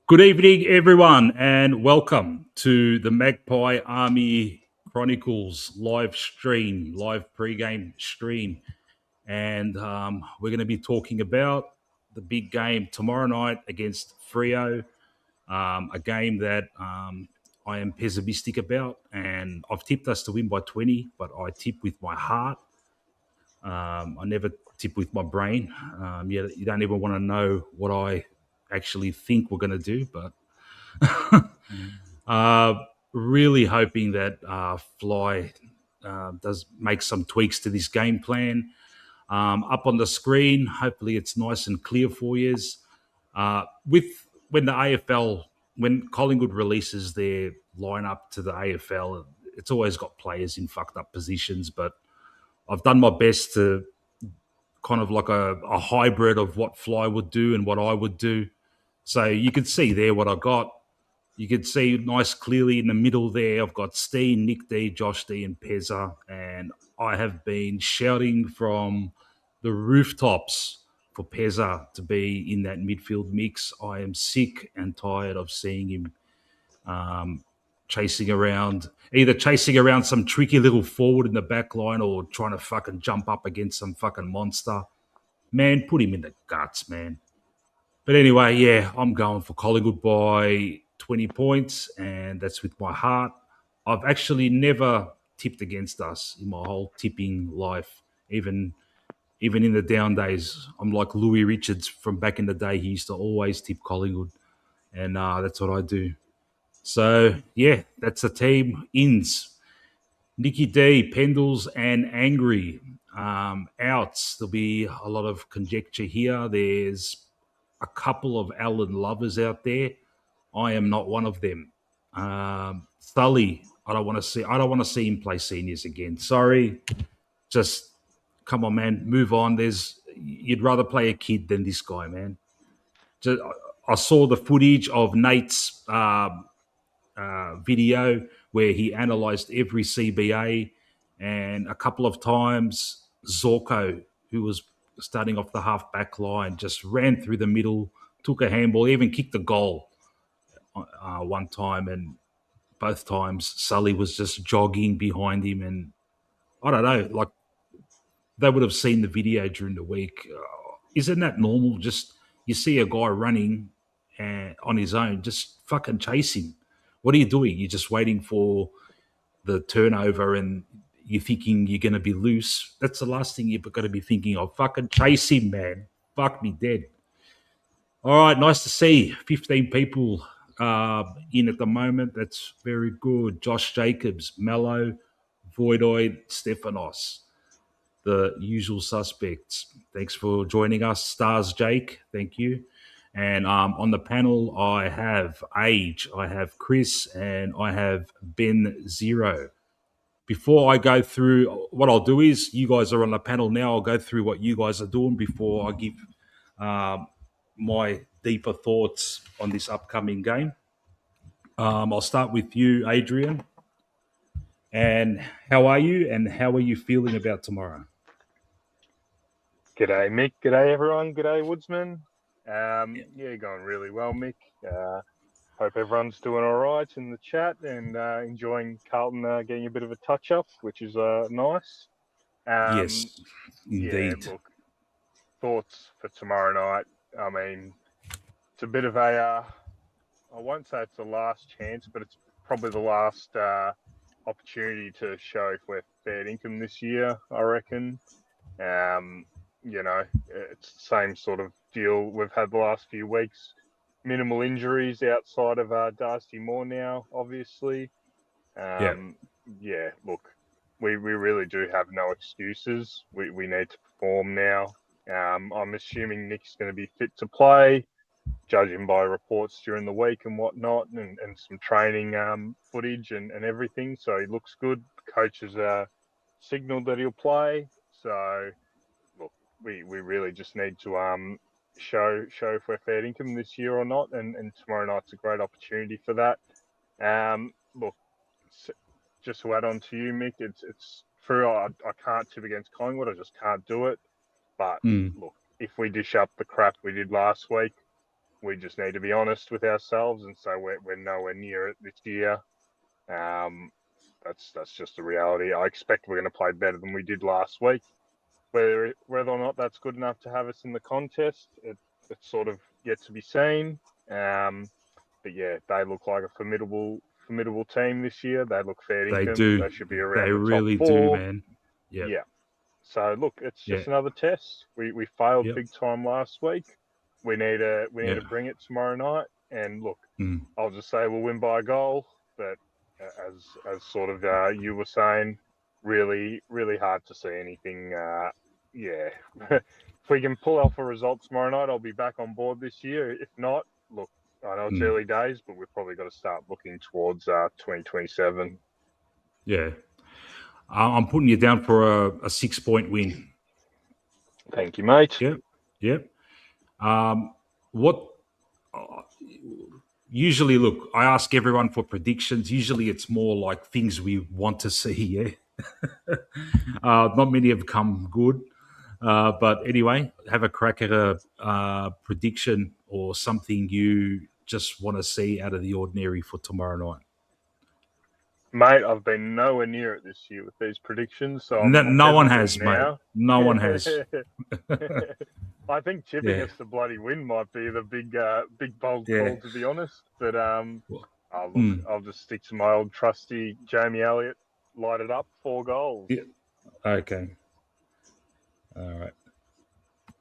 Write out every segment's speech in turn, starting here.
Good evening, everyone, and welcome to the Magpie Army Chronicles live pregame stream. And we're going to be talking about the big game tomorrow night against Freo, a game that I am pessimistic about. And I've tipped us to win by 20, but I tip with my heart. I never tip with my brain. You don't ever want to know what I actually think we're going to do, but really hoping that Fly does make some tweaks to this game plan. Up on the screen, hopefully it's nice and clear for you. When Collingwood releases their lineup to the AFL, it's always got players in fucked up positions, but I've done my best to kind of like a hybrid of what Fly would do and what I would do. So you can see there what I got. You can see nice clearly in the middle there, I've got Steen, Nick D, Josh D, and Pezza. And I have been shouting from the rooftops for Pezza to be in that midfield mix. I am sick and tired of seeing him chasing around some tricky little forward in the back line or trying to fucking jump up against some fucking monster. Man, put him in the guts, man. But anyway, yeah, I'm going for Collingwood by 20 points, and that's with my heart. I've actually never tipped against us in my whole tipping life, even in the down days. I'm like Louis Richards from back in the day. He used to always tip Collingwood, and that's what I do. So, yeah, that's the team. Ins, Nicky D, Pendles, and Angry. Outs, there'll be a lot of conjecture here. There's a couple of Alan lovers out there. I am not one of them. Sully, I don't want to see him play seniors again. Sorry, just come on, man, move on. You'd rather play a kid than this guy, man. I saw the footage of Nate's video where he analysed every CBA, and a couple of times Zorko, who was starting off the half back line, just ran through the middle, took a handball, even kicked a goal one time, and both times Sully was just jogging behind him. And I don't know, like they would have seen the video during the week. Isn't that normal? Just you see a guy running on his own, just fucking chase him. What are you doing? You're just waiting for the turnover and you're thinking you're going to be loose. That's the last thing you've got to be thinking of. Fucking chase him, man. Fuck me dead. All right, nice to see 15 people in at the moment. That's very good. Josh Jacobs, Mello, Voidoid, Stefanos, the usual suspects. Thanks for joining us. Stars Jake, thank you. And on the panel, I have Age, I have Chris, and I have Ben Zero. Before I go through, what I'll do is, you guys are on the panel now. I'll go through what you guys are doing before I give my deeper thoughts on this upcoming game. I'll start with you, Adrian. And how are you? And how are you feeling about tomorrow? G'day, Mick. G'day, everyone. G'day, Woodsman. Yeah, going really well, Mick. Hope everyone's doing all right in the chat and enjoying Carlton getting a bit of a touch-up, which is nice. Yes, indeed. Yeah, look, thoughts for tomorrow night. I mean, it's a bit of a, I won't say it's the last chance, but it's probably the last opportunity to show if we're fair income this year, I reckon. You know, it's the same sort of deal we've had the last few weeks. Minimal injuries outside of Darcy Moore now, obviously. Yeah, look, we really do have no excuses. We need to perform now. I'm assuming Nick's going to be fit to play, judging by reports during the week and whatnot, and some training footage and everything. So he looks good. The coach has signalled that he'll play. So we really just need to show if we're fair income this year or not, and tomorrow night's a great opportunity for that. Look, just to add on to you, Mick, it's true. I can't tip against Collingwood. I just can't do it. But look, if we dish up the crap we did last week, we just need to be honest with ourselves and say we're nowhere near it this year. That's just the reality. I expect we're going to play better than we did last week. Whether or not that's good enough to have us in the contest, it's sort of yet to be seen. But yeah, they look like a formidable team this year. They look fair They dinkum. do. They should be around They the really top 4. do, man. Yep. Yeah. So look, it's just another test. We failed big time last week. We need to bring it tomorrow night. And look, I'll just say we'll win by a goal. But as sort of you were saying, really, really hard to see anything. If we can pull off a result tomorrow night, I'll be back on board this year. If not, look, I know it's early days, but we've probably got to start looking towards 2027. Yeah. I'm putting you down for a 6-point win. Thank you, mate. Yep. Usually, look, I ask everyone for predictions. Usually it's more like things we want to see, yeah? Not many have come good. But anyway, have a crack at a prediction or something you just want to see out of the ordinary for tomorrow night. Mate, I've been nowhere near it this year with these predictions. So no one has, mate. No one has. I think tipping us to bloody win might be the big bold call, to be honest. But I'll just stick to my old trusty Jamie Elliott, light it up, 4 goals. Yeah. Okay. All right.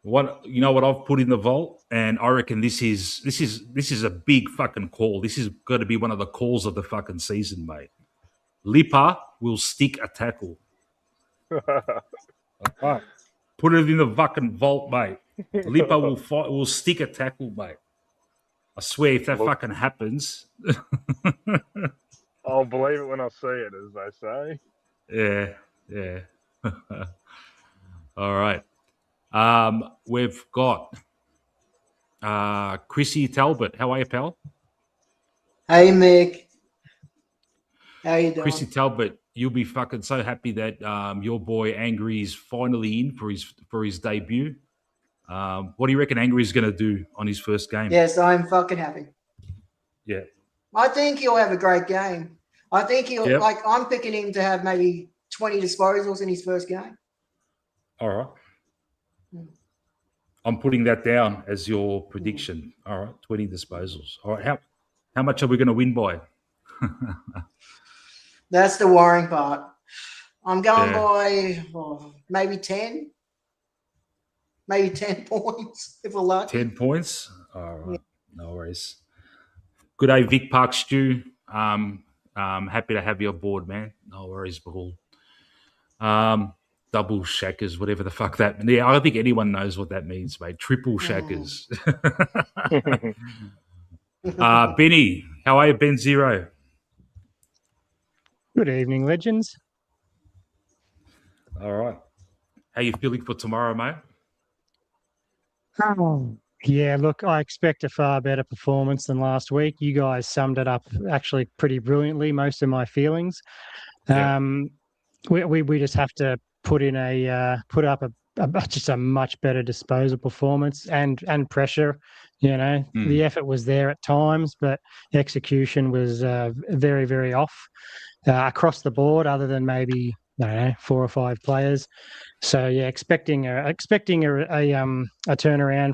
What I've put in the vault, and I reckon this is a big fucking call. This is going to be one of the calls of the fucking season, mate. Lipper will stick a tackle. Right. Put it in the fucking vault, mate. Lipper will stick a tackle, mate. I swear, if that fucking happens, I'll believe it when I see it, as they say. Yeah. All right. We've got Chrissy Talbot. How are you, pal? Hey, Mick. How you doing? Chrissy Talbot, you'll be fucking so happy that your boy Angry is finally in for his debut. What do you reckon Angry's going to do on his first game? Yes, I'm fucking happy. Yeah. I think he'll have a great game. I think he'll I'm picking him to have maybe 20 disposals in his first game. All right. I'm putting that down as your prediction. All right, 20 disposals. All right, how much are we going to win by? That's the worrying part. I'm going by maybe 10. Maybe 10 points, if we're lucky. 10 points? All right, no worries. Good day, Vic Park Stew. Happy to have you aboard, man. No worries, Bahul. Double shackers, whatever the fuck that means. Yeah, I don't think anyone knows what that means, mate. Triple shackers. Benny, how are you, Ben Zero? Good evening, legends. All right. How you feeling for tomorrow, mate? Yeah, look, I expect a far better performance than last week. You guys summed it up actually pretty brilliantly, most of my feelings. Yeah. We just have to put up just a much better disposal performance and pressure. The effort was there at times, but execution was very, very off across the board, other than maybe 4 or 5 players. So yeah, expecting a turnaround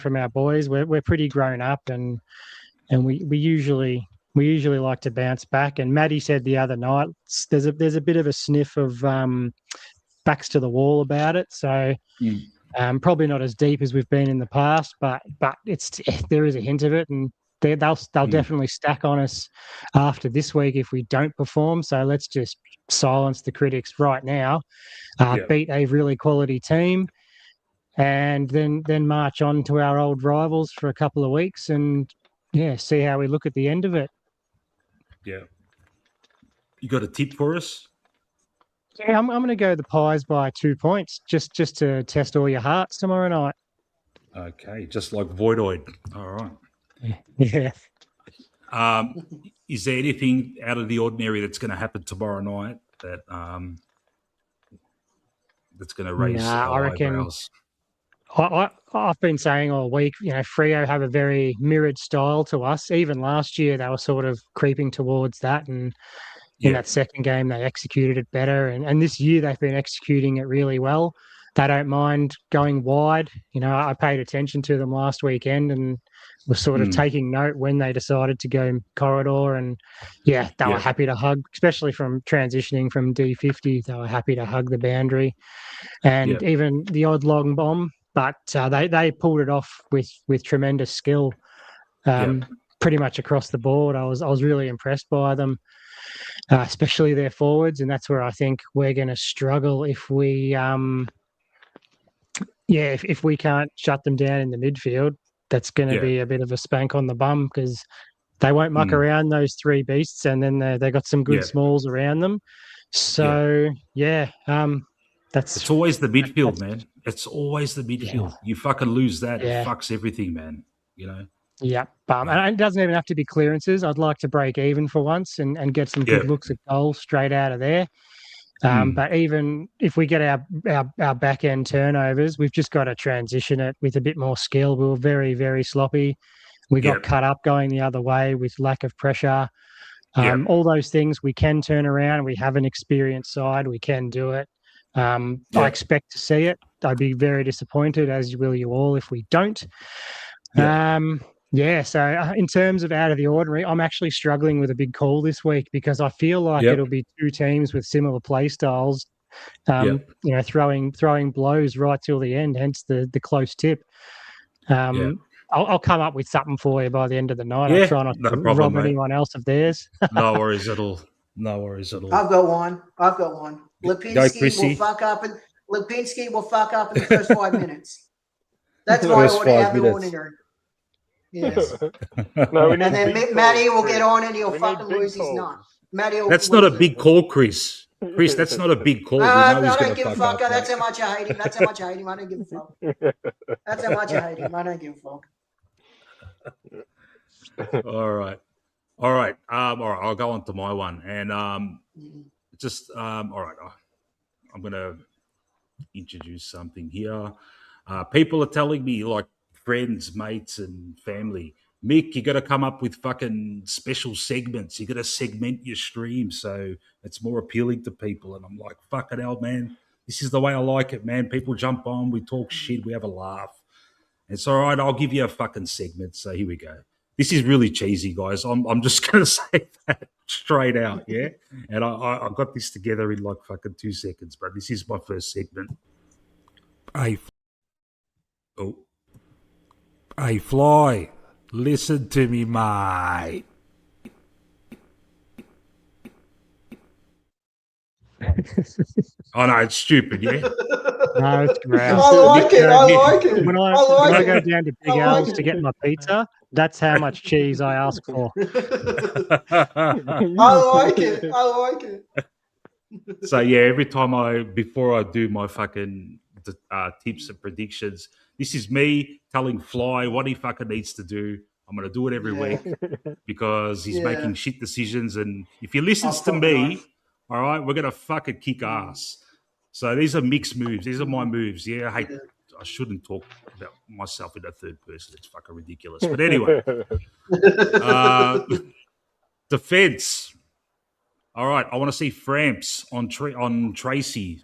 from our boys. We're pretty grown up, and we usually like to bounce back. And Maddie said the other night there's a bit of a sniff of backs to the wall about it. So probably not as deep as we've been in the past, but there is a hint of it, and they'll definitely stack on us after this week if we don't perform. So let's just silence the critics right now, beat a really quality team, and then march on to our old rivals for a couple of weeks and see how we look at the end of it. Yeah. You got a tip for us? Yeah, I'm going to go the Pies by 2 points, just to test all your hearts tomorrow night. Okay, just like Voidoid. All right. Yeah. Is there anything out of the ordinary that's going to happen tomorrow night that's going to raise our eyebrows? I've been saying all week, Freo have a very mirrored style to us. Even last year, they were sort of creeping towards that. And in that second game, they executed it better. And this year, they've been executing it really well. They don't mind going wide. I paid attention to them last weekend and was sort of taking note when they decided to go corridor. And, they were happy to hug, especially from transitioning from D50. They were happy to hug the boundary. And even the odd long bomb. But they pulled it off with tremendous skill, pretty much across the board. I was really impressed by them, especially their forwards, and that's where I think we're going to struggle if we, if we can't shut them down in the midfield. That's going to be a bit of a spank on the bum because they won't muck around those three beasts, and then they got some good smalls around them. So it's always the midfield, man. It's always the midfield. Yeah. You fucking lose that, it fucks everything, man. Yeah, and it doesn't even have to be clearances. I'd like to break even for once and get some good looks at goals straight out of there. But even if we get our back end turnovers, we've just got to transition it with a bit more skill. We were very, very sloppy. We got cut up going the other way with lack of pressure. All those things we can turn around. We have an experienced side. We can do it. I expect to see it. I'd be very disappointed, as will you all, if we don't. So in terms of out of the ordinary, I'm actually struggling with a big call this week because I feel like it'll be two teams with similar play styles, throwing blows right till the end, hence the close tip. I'll come up with something for you by the end of the night. I'll try not to rob anyone else of theirs. No worries at all. I've got one. Lipinski will fuck up in the first 5 minutes. That's why I want to have the ordinary. Yes. And then Matty will get on and he'll fucking lose his nut. That's not a big call, Chris. Chris, that's not a big call. I don't give a fuck. That's how much I hate him. I don't give a fuck. That's how much I hate him. I don't give a fuck. All right. I'll go on to my one. And all right. I'm going to introduce something here. People are telling me, like friends, mates, and family, Mick, you got to come up with fucking special segments. You got to segment your stream so it's more appealing to people. And I'm like, fucking hell, man. This is the way I like it, man. People jump on, we talk shit, we have a laugh. It's all right. I'll give you a fucking segment. So here we go. This is really cheesy, guys. I'm just going to say that straight out, yeah? And I got this together in like fucking 2 seconds, but this is my first segment. Hey, Fly, listen to me, mate. Oh, no, it's stupid, yeah? No, it's great. I like it. When I go down to Big Al's to get my pizza, that's how much cheese I ask for. I like it. So, yeah, every time before I do my fucking tips and predictions, this is me telling Fly what he fucking needs to do. I'm going to do it every week because he's making shit decisions. And if he listens to me, all right, we're going to fucking kick ass. So these are mixed moves. These are my moves. Yeah, I shouldn't talk about myself in the third person. It's fucking ridiculous. But anyway, defense. All right, I want to see Framps on Tracy.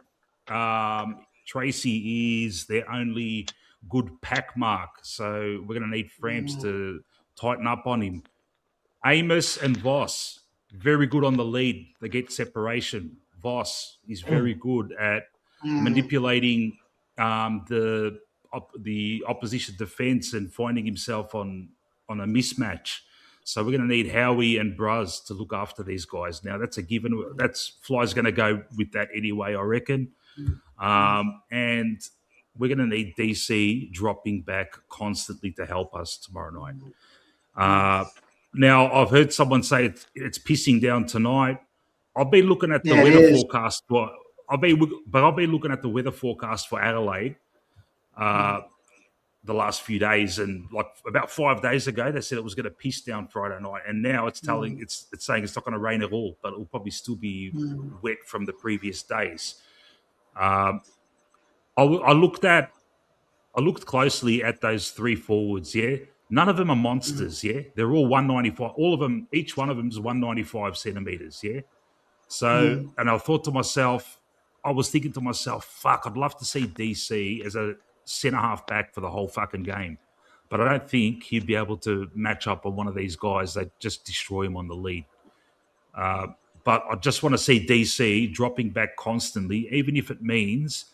Tracy is their only good pack mark. So we're going to need Framps to tighten up on him. Amos and Voss, very good on the lead. They get separation. Voss is very good at manipulating the opposition defense and finding himself on a mismatch. So we're going to need Howie and Bruz to look after these guys. Now, that's a given. Fly's going to go with that anyway, I reckon. And we're going to need DC dropping back constantly to help us tomorrow night. Now, I've heard someone say it's pissing down tonight. I've been looking at the weather forecast. I've been looking at the weather forecast for Adelaide the last few days, and like about 5 days ago, they said it was going to piss down Friday night, and now it's saying it's not going to rain at all, but it will probably still be wet from the previous days. I looked at looked closely at those 3 forwards, yeah? None of them are monsters, yeah? They're all 195. All of them, each one of them is 195 centimetres, yeah? So, and I thought to myself, I was thinking to myself, fuck, I'd love to see DC as a centre-half back for the whole fucking game. But I don't think he'd be able to match up on one of these guys that just destroy him on the lead. But I just want to see DC dropping back constantly, even if it means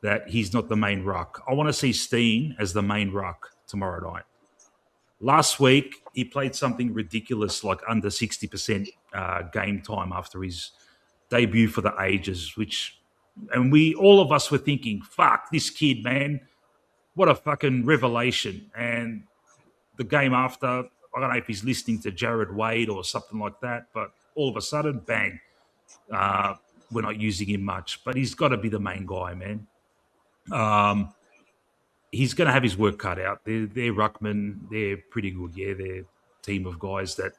that he's not the main ruck. I want to see Steen as the main ruck tomorrow night. Last week, he played something ridiculous, like under 60% game time after his debut for the ages, and all of us were thinking, fuck, this kid, man, what a fucking revelation. And the game after, I don't know if he's listening to Jared Wade or something like that, but all of a sudden, bang, we're not using him much. But he's got to be the main guy, man. He's going to have his work cut out. They're ruckmen. They're pretty good. Yeah, they're a team of guys that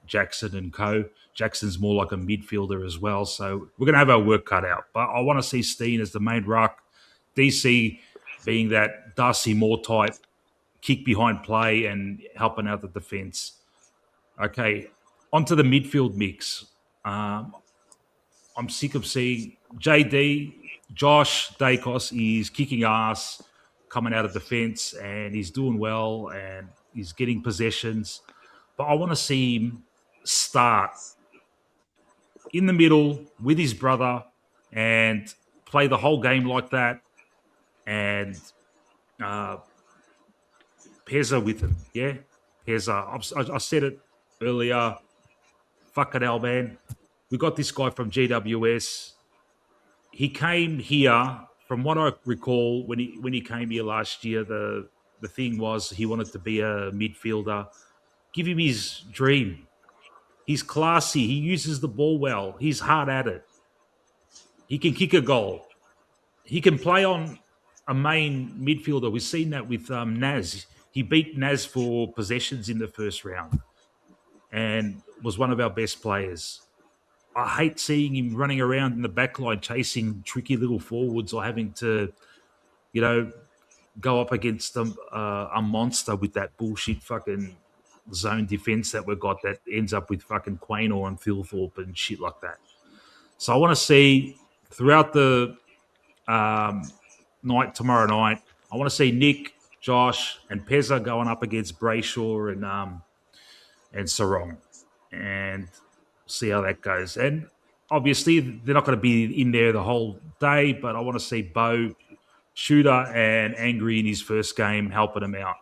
Jackson and co. Jackson's more like a midfielder as well. So we're going to have our work cut out. But I want to see Steen as the main ruck. DC being that Darcy Moore type, kick behind play and helping out the defence. Okay, onto the midfield mix. I'm sick of seeing JD, Josh Dacos is kicking ass, coming out of defence, and he's doing well and he's getting possessions. But I want to see him start in the middle with his brother and play the whole game like that, and Pezza with him, yeah? Pezza. I said it earlier. Fucking hell, man. We got this guy from GWS. He came here, from what I recall, when he came here last year, the thing was he wanted to be a midfielder. Give him his dream. He's classy. He uses the ball well. He's hard at it. He can kick a goal. He can play on a main midfielder. We've seen that with Naz. He beat Naz for possessions in the first round and was one of our best players. I hate seeing him running around in the back line chasing tricky little forwards or having to, go up against a monster with that bullshit fucking zone defense that we've got that ends up with fucking Quaynor and Thilthorpe and shit like that. So I want to see throughout the tomorrow night, I want to see Nick, Josh, and Pezza going up against Brayshaw and Sarong, and see how that goes. And obviously, they're not going to be in there the whole day, but I want to see Bo, Shooter, and Angry in his first game helping him out.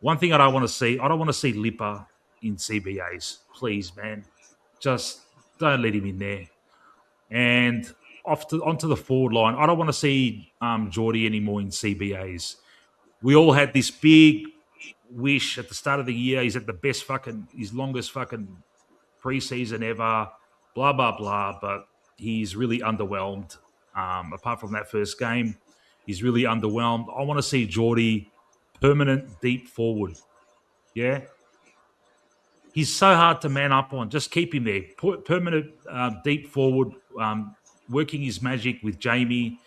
One thing I don't want to see Lipper in CBAs. Please, man. Just don't let him in there. And onto the forward line. I don't want to see Geordie anymore in CBAs. We all had this big wish at the start of the year. He's at the best his longest fucking preseason ever, blah, blah, blah. But he's really underwhelmed. Apart from that first game, he's really underwhelmed. I want to see Geordie permanent deep forward. Yeah? He's so hard to man up on. Just keep him there. Permanent deep forward, working his magic with Jamie.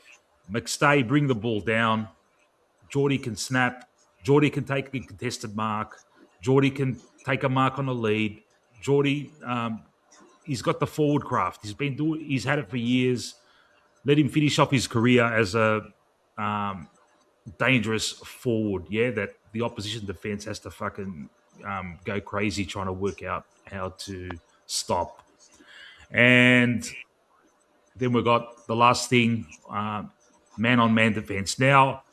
McStay, bring the ball down. Geordie can snap. Geordie can take a contested mark. Geordie can take a mark on the lead. Geordie, he's got the forward craft. He's had it for years. Let him finish off his career as a dangerous forward, yeah, that the opposition defense has to fucking go crazy trying to work out how to stop. And then we got the last thing, man-on-man defense. Now,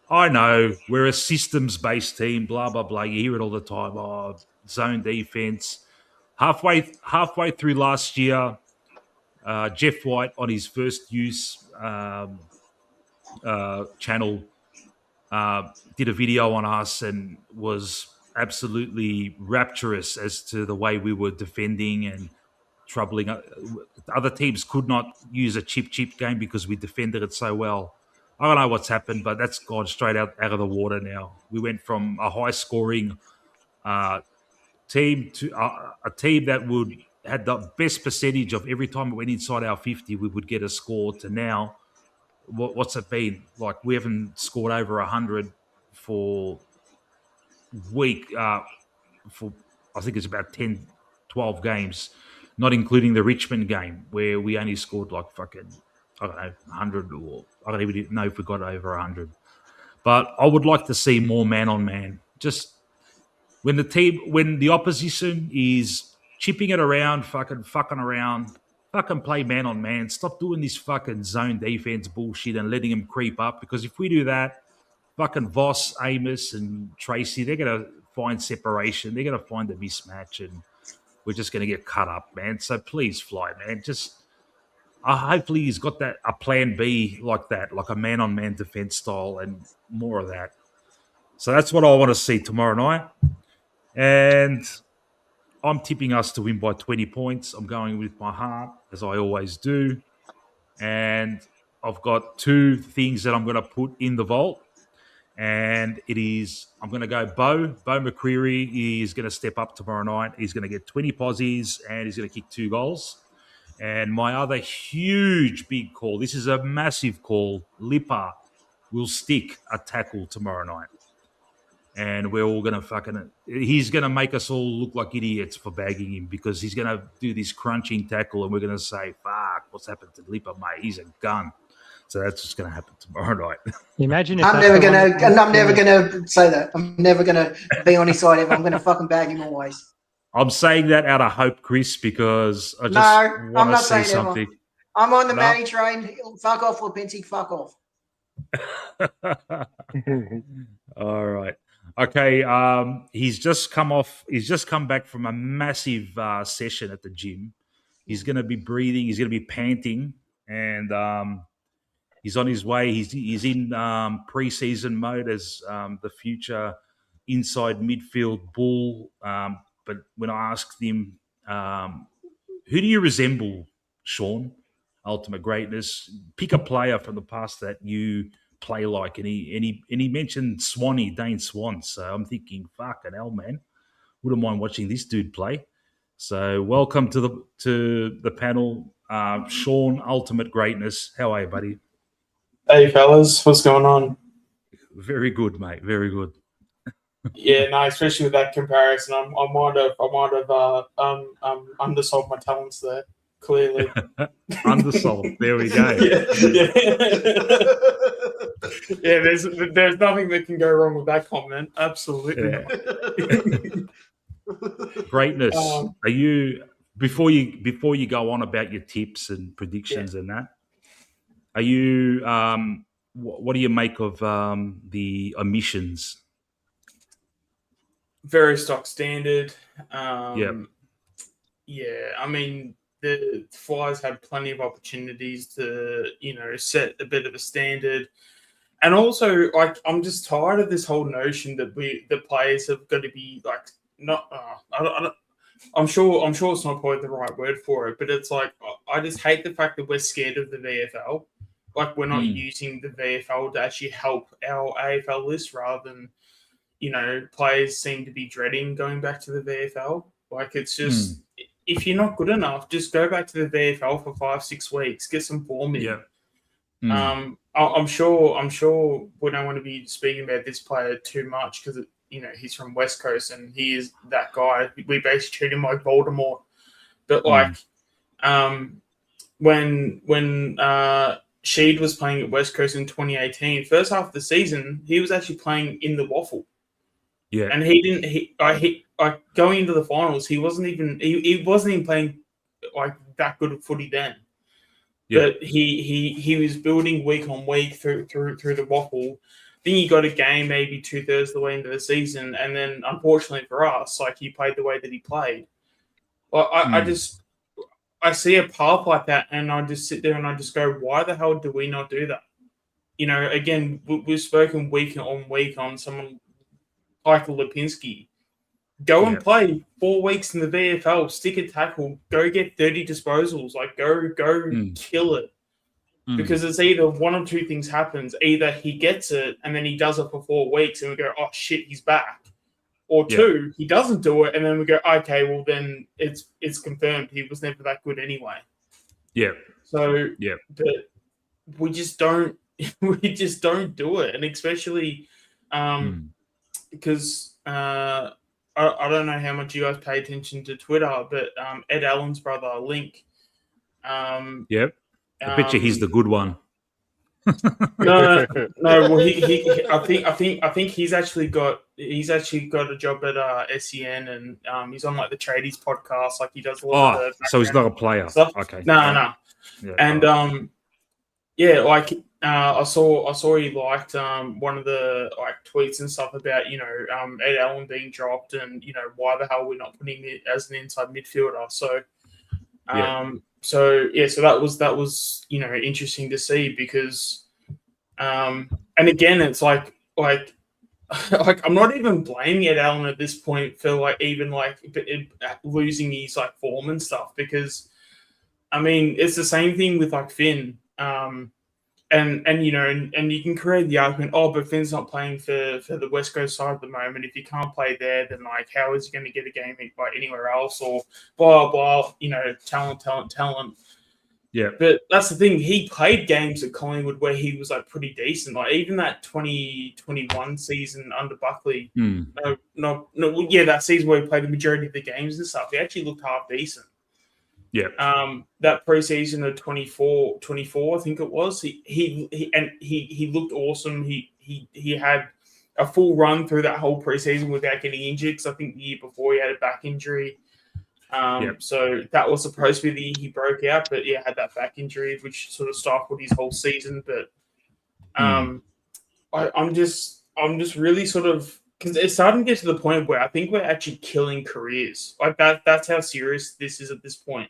I know we're a systems-based team, blah, blah, blah. You hear it all the time. Oh, zone defense. Halfway through last year, Jeff White on his first use channel did a video on us and was absolutely rapturous as to the way we were defending and troubling. Other teams could not use a chip game because we defended it so well. I don't know what's happened, but that's gone straight out of the water now. We went from a high-scoring team to a team that had the best percentage of every time it went inside our 50, we would get a score, to now what's it been? Like, we haven't scored over 100 for for I think it's about 10, 12 games, not including the Richmond game where we only scored like fucking, I don't know, 100, or I don't even know if we got over 100. But I would like to see more man on man. Just when the opposition is chipping it around, fucking around, fucking play man on man. Stop doing this fucking zone defense bullshit and letting them creep up. Because if we do that, fucking Voss, Amos, and Tracy, they're gonna find separation. They're gonna find the mismatch, and we're just gonna get cut up, man. So please, Fly, man, just. Hopefully he's got a plan B like that, like a man-on-man defense style, and more of that. So that's what I want to see tomorrow night. And I'm tipping us to win by 20 points. I'm going with my heart, as I always do. And I've got 2 things that I'm going to put in the vault. And it is, I'm going to go Bo McCreary is going to step up tomorrow night. He's going to get 20 posies, and he's going to kick 2 goals. And my other huge big call, this is a massive call, Lipper will stick a tackle tomorrow night. And we're all going to he's going to make us all look like idiots for bagging him, because he's going to do this crunching tackle and we're going to say, fuck, what's happened to Lipper, mate? He's a gun. So that's just going to happen tomorrow night. Imagine if I'm never going to say that. I'm never going to be on his side ever. I'm going to fucking bag him always. I'm saying that out of hope, Chris, because I just want to see something. Ever. I'm on the Manny train. Fuck off, Lipinski. Fuck off. All right. Okay. He's just come back from a massive session at the gym. He's going to be breathing. He's going to be panting, and he's on his way. He's in preseason mode as the future inside midfield bull. But when I asked him, who do you resemble, Sean? Ultimate Greatness. Pick a player from the past that you play like, and he mentioned Dane Swan. So I'm thinking, fucking hell, man, wouldn't mind watching this dude play. So welcome to the panel, Sean, Ultimate Greatness. How are you, buddy? Hey fellas, what's going on? Very good, mate. Very good. Yeah, no, especially with that comparison, I might have undersold my talents there. Clearly, undersold. There we go. Yeah. There's nothing that can go wrong with that comment. Absolutely. Yeah. Greatness. Are you before you go on about your tips and predictions and that? Are you? What do you make of the omissions? Very stock standard. Yeah, I mean, the Flyers had plenty of opportunities to, set a bit of a standard. And also, like, I'm just tired of this whole notion that the players have got to be like I'm sure it's not quite the right word for it, but it's like I just hate the fact that we're scared of the VFL. Like, we're not using the VFL to actually help our AFL list, rather than, players seem to be dreading going back to the VFL. Like, it's just, if you're not good enough, just go back to the VFL for 5-6 weeks, get some form in. Yeah. I'm sure we don't want to be speaking about this player too much, because he's from West Coast and he is that guy. We basically treat him like Voldemort. But when Sheed was playing at West Coast in 2018, first half of the season, he was actually playing in the waffle. Yeah. And going into the finals, he wasn't even playing like that good of footy then. Yeah. But he was building week on week through the waffle. Then he got a game maybe 2/3 of the way into the season, and then unfortunately for us, like, he played the way that he played. Well, I see a path like that, and I just sit there and I just go, why the hell do we not do that? Again, we've spoken week on week on someone like Lipinski. Go and play 4 weeks in the VFL, stick a tackle, go get 30 disposals, like go kill it. Because it's either one or two things happens. Either he gets it and then he does it for 4 weeks and we go, oh shit, he's back. Or two, he doesn't do it and then we go, okay, well then it's confirmed he was never that good anyway. Yeah. So we just don't do it, and especially because I don't know how much you guys pay attention to Twitter, but Ed Allen's brother Link. Yep, I bet you he's the good one. No. Well, he I think he's actually got a job at SEN, and he's on like the Tradies podcast. Like he does a lot of the so he's not a player. Stuff. Okay. No. Yeah, and like I saw he liked one of the like tweets and stuff about Ed Allen being dropped, and why the hell we're not putting it as an inside midfielder. So so that was interesting to see, because and again it's like I'm not even blaming Ed Allen at this point for losing his like form and stuff, because I mean it's the same thing with like Finn, and you can create the argument, but Finn's not playing for the West Coast side at the moment. If you can't play there, then like how is he going to get a game like anywhere else, or blah blah, talent. Yeah. But that's the thing. He played games at Collingwood where he was like pretty decent. Like even that 2021 season under Buckley. That season where he played the majority of the games and stuff, he actually looked half decent. Yeah. That preseason of 24, I think it was. He looked awesome. He had a full run through that whole preseason without getting injured, because I think the year before he had a back injury. So that was supposed to be the year he broke out, but had that back injury, which sort of stifled his whole season. But I'm just really sort of, because it's starting to get to the point where I think we're actually killing careers. Like that's how serious this is at this point.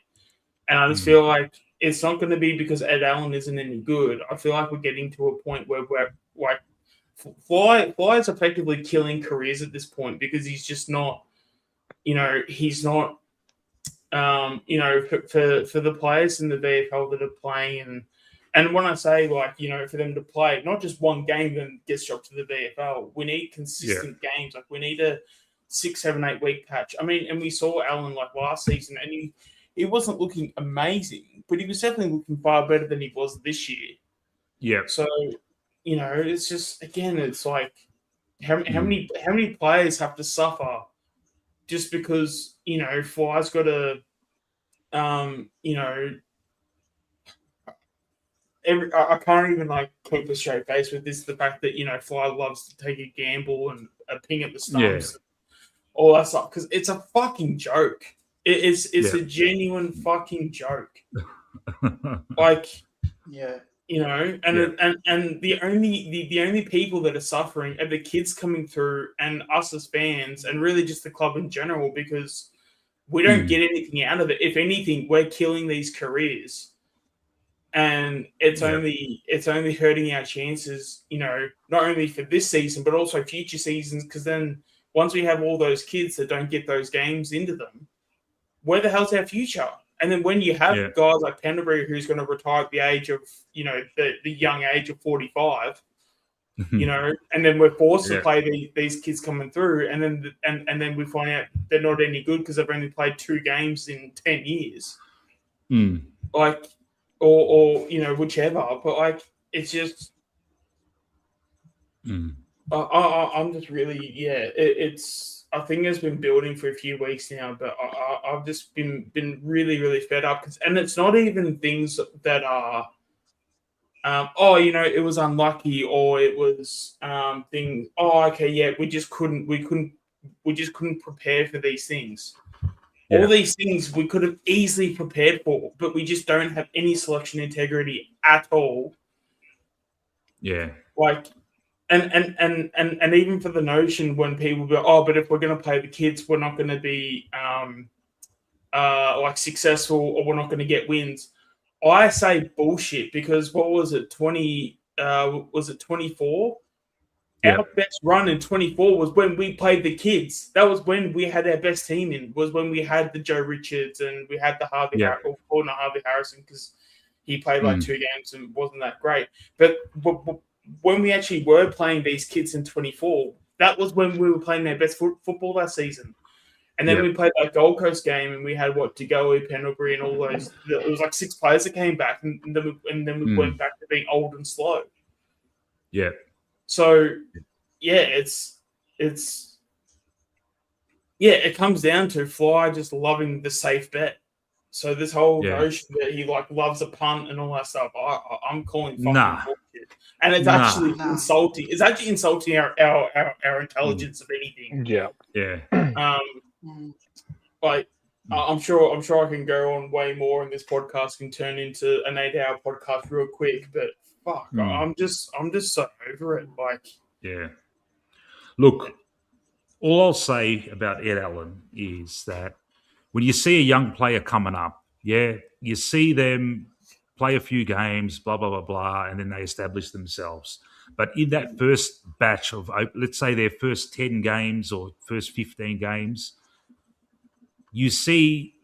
And I just feel like it's not going to be because Ed Allen isn't any good. I feel like we're getting to a point where we're like Fly is effectively killing careers at this point, because he's just not, he's not, for the players in the VFL that are playing, and when I say for them to play not just one game then gets dropped to the VFL, we need consistent games. Like we need a 6, 7, 8 week patch. I mean, and we saw Allen like last season, and he wasn't looking amazing, but he was definitely looking far better than he was this year. Yeah. So, it's just, again, it's like how many players have to suffer just because, Fly's got a, I can't even keep a straight face with this. The fact that, Fly loves to take a gamble and a ping at the stumps, all that stuff, because it's a fucking joke. It's a genuine fucking joke. And the only people that are suffering are the kids coming through and us as fans, and really just the club in general, because we don't get anything out of it. If anything, we're killing these careers, and it's only hurting our chances, not only for this season but also future seasons, because then once we have all those kids that don't get those games into them, where the hell's our future? And then when you have guys like Pendlebury, who's going to retire at the age of, the young age of 45, and then we're forced to play these kids coming through, and then we find out they're not any good because they've only played 2 games in 10 years. Or whichever. But it's just, I'm just really, it's. I think it's been building for a few weeks now, but I've just been really, really fed up. And it's not even things that are, it was unlucky, or it was things. We just couldn't prepare for these things. All these things we could have easily prepared for, but we just don't have any selection integrity at all. Yeah. And even for the notion when people go, but if we're going to play the kids, we're not going to be successful, or we're not going to get wins. I say bullshit, because what was it, 24? Yeah. Our best run in 24 was when we played the kids. That was when we had our best team in, was when we had the Joe Richards and we had the Harvey Harrison, because he played 2 games and wasn't that great. But when we actually were playing these kids in 24, that was when we were playing their best football that season. And then we played that Gold Coast game, and we had Degoe, Pendlebury, and all those. It was like 6 players that came back, and then we went back to being old and slow. Yeah. So, it comes down to Fly just loving the safe bet. So this whole notion that he loves a punt and all that stuff, I'm calling fucking bullshit. And it's actually insulting. It's actually insulting our intelligence of anything. Yeah. I'm sure I can go on way more, and this podcast can turn into an 8-hour podcast real quick. But fuck, I'm just so over it. Look, all I'll say about Ed Allen is that when you see a young player coming up, you see them play a few games, blah, blah, blah, blah, and then they establish themselves. But in that first batch of, let's say their first 10 games or first 15 games, you see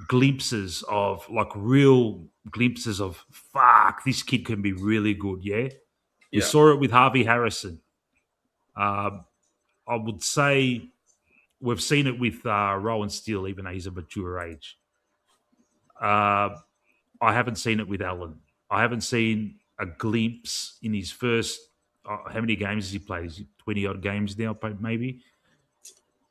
glimpses of, real glimpses of, fuck, this kid can be really good, We saw it with Harvey Harrison. I would say we've seen it with Rowan Steele, even though he's a mature age. I haven't seen it with Allen. I haven't seen a glimpse in his first. How many games has he played? Is it 20-odd games now, maybe?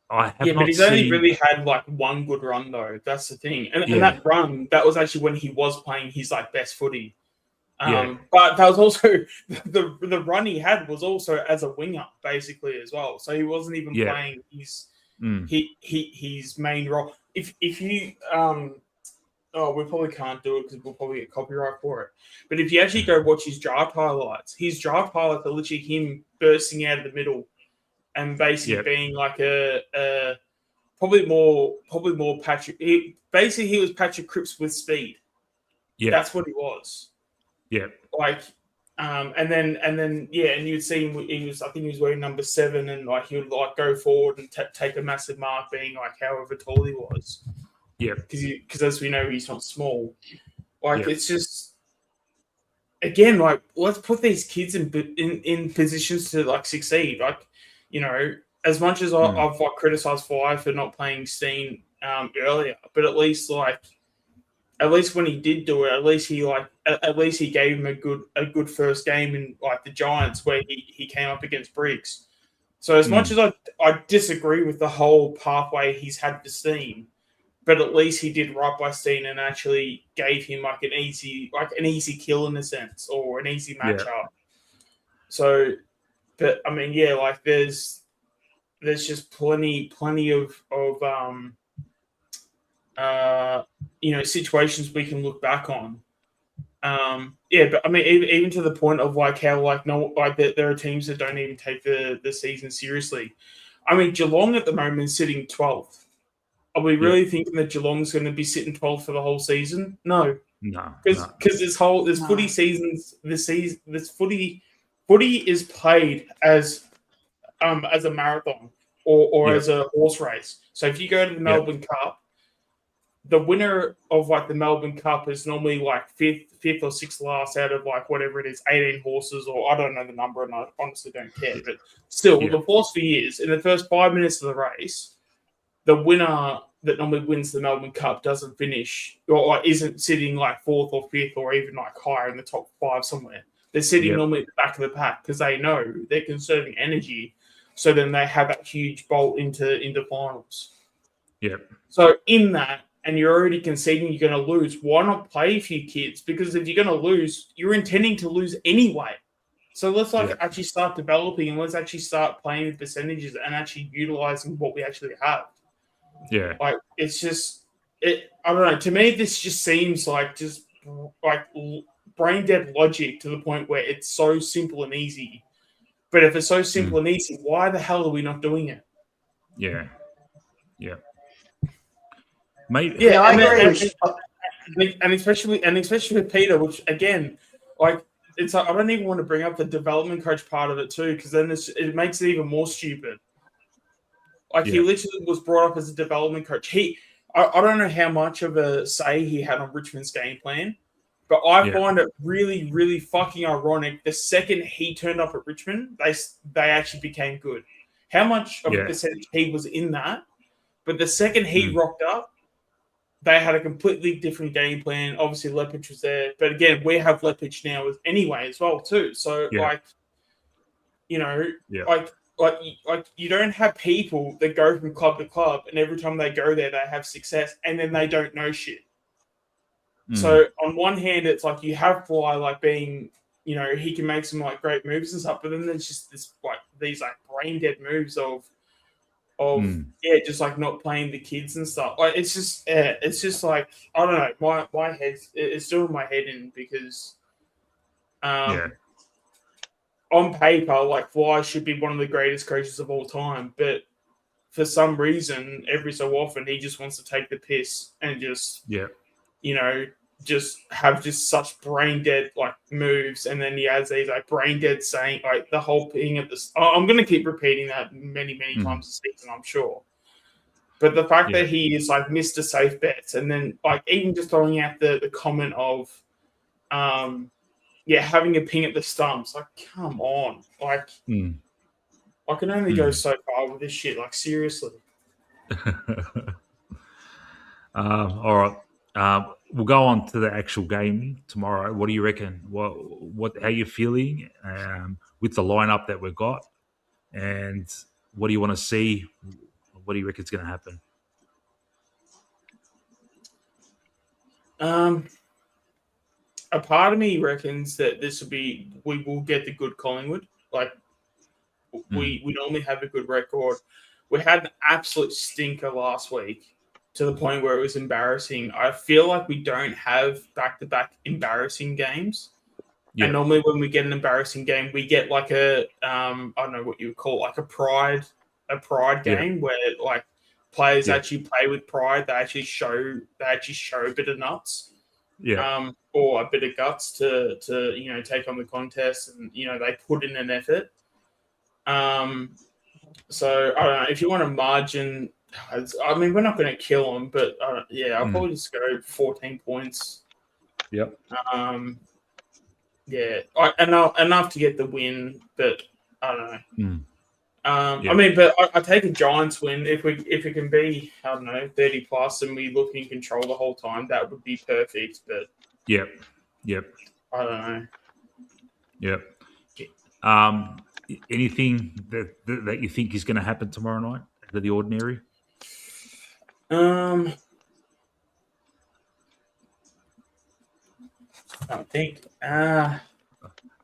I have not but he's only really had one good run, though. That's the thing. And that run, that was actually when he was playing his best footy. But that was also the run he had was also as a winger, basically, as well. So he wasn't even playing his main role. If you we probably can't do it because we'll probably get copyright for it. But if you actually go watch his draft highlights are literally him bursting out of the middle and basically being probably more Patrick. He was Patrick Cripps with speed. Yeah, that's what he was. Yeah, and then you'd see him. I think he was wearing number 7, and he would go forward and take a massive mark, being however tall he was. Yeah, because as we know, he's not small. It's just again let's put these kids in positions to succeed. As much as I've criticised Fly for not playing Steen earlier, but at least when he did do it, at least he gave him a good first game in the Giants, where he came up against Briggs. So as much as I disagree with the whole pathway he's had to Steen, but at least he did right by Steen and actually gave him an easy kill in a sense, or an easy matchup. Yeah. So, but I mean, there's just plenty of situations we can look back on. But I mean, even to the point of how there are teams that don't even take the season seriously. I mean, Geelong at the moment is sitting 12th. Are we really thinking that Geelong's going to be sitting 12th for the whole season? No, because this footy seasons, this footy is played as a marathon or as a horse race. So if you go to the Melbourne Cup, the winner of the Melbourne Cup is normally fifth or sixth last out of whatever it is, 18 horses, or I don't know the number, and I honestly don't care. But still, the philosophy is in the first 5 minutes of the race, the winner that normally wins the Melbourne Cup doesn't finish or isn't sitting 4th or 5th or even higher in the top 5 somewhere. They're sitting normally at the back of the pack because they know they're conserving energy. So then they have that huge bolt into finals. Yeah. So in that, and you're already conceding you're going to lose, why not play a few kids? Because if you're going to lose, you're intending to lose anyway. So let's actually start developing, and let's actually start playing with percentages and actually utilizing what we actually have. Yeah. It's just, I don't know. To me, this just seems just brain dead logic to the point where it's so simple and easy. But if it's so simple and easy, why the hell are we not doing it? Yeah. Yeah. Maybe. Yeah, I agree. And especially with Peter, which again, it's I don't even want to bring up the development coach part of it too, because then it makes it even more stupid. He literally was brought up as a development coach. I don't know how much of a say he had on Richmond's game plan, but I find it really, really fucking ironic. The second he turned up at Richmond, they actually became good. How much of a percentage he was in that? But the second he rocked up, they had a completely different game plan. Obviously, Lepic was there. But again, we have Lepic now anyway as well, too. So, like you don't have people that go from club to club, and every time they go there, they have success, and then they don't know shit. So on one hand, it's like you have Fly like being, he can make some like great moves and stuff, but then there's just this like these like brain dead moves of just like not playing the kids and stuff. Like it's just like I don't know. My head it's still in my head because on paper, like Fly should be one of the greatest coaches of all time, but for some reason, every so often he just wants to take the piss and just just have just such brain dead like moves, and then he has these like brain dead saying like the whole thing at this. I'm going to keep repeating that many times this season, I'm sure. But the fact that he is like Mr. Safe Bets, and then like even just throwing out the comment of having a ping at the stumps, like come on, like I can only go so far with this shit, like seriously. All right. We'll go on to the actual game tomorrow. What do you reckon? How are you feeling with the lineup that we've got? And what do you want to see? What do you reckon is going to happen? A part of me reckons that we will get the good Collingwood. Like we normally have a good record. We had an absolute stinker last week, to the point where it was embarrassing. I feel like we don't have back-to-back embarrassing games. Yeah. And normally when we get an embarrassing game, we get like I don't know what you would call it, like a pride game where like players actually play with pride. They actually show a bit of nuts. Yeah. Or a bit of guts to take on the contest, and they put in an effort. So I don't know, if you want a margin, I mean, we're not going to kill them, but I'll probably just go 14 points. Yep. Enough to get the win, but I don't know. I mean, but I take a Giants win if it can be, I don't know, 30 plus, and we look in control the whole time. That would be perfect. But yep. I don't know. Yep. Anything that you think is going to happen tomorrow night out of the ordinary? I don't think.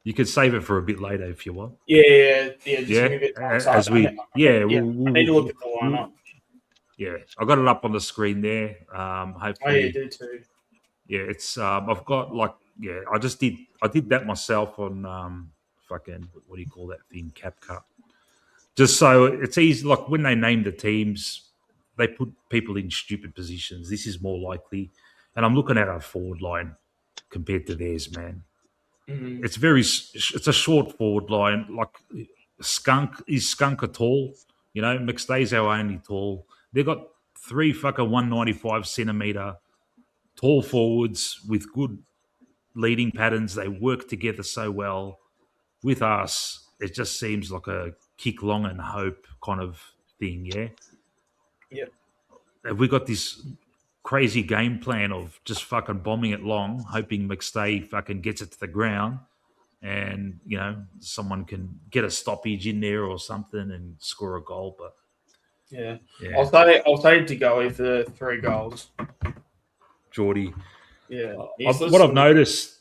You could save it for a bit later if you want. Yeah. Just give me a bit time. As we, I need to look at the lineup. Yeah, I got it up on the screen there. Hopefully, you do too. Yeah, it's. I've got I did that myself on fucking what do you call that thing? CapCut. Just so it's easy. Like when they name the teams, they put people in stupid positions. This is more likely, and I'm looking at our forward line compared to theirs, man. Mm-hmm. It's a short forward line. Like Skunk a tall, McStay's our only tall. They've got 3 fucking 195 centimeter tall forwards with good leading patterns. They work together so well. With us, it just seems like a kick long and hope kind of thing, yeah? Yeah. Have we got this crazy game plan of just fucking bombing it long, hoping McStay fucking gets it to the ground and, someone can get a stoppage in there or something and score a goal, but... Yeah. I'll say to go with the 3 goals. Geordie. Yeah. What I've noticed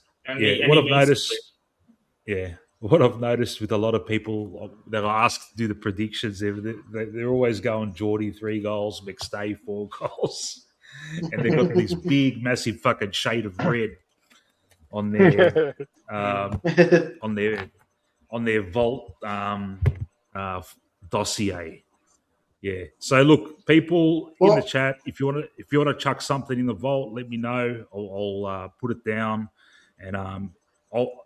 with a lot of people that I ask to do the predictions, they're always going Geordie 3 goals, McStay 4 goals, and they've got this big, massive fucking shade of red on their vault dossier. Yeah. So look, people in the chat, if you want to chuck something in the vault, let me know. I'll put it down, and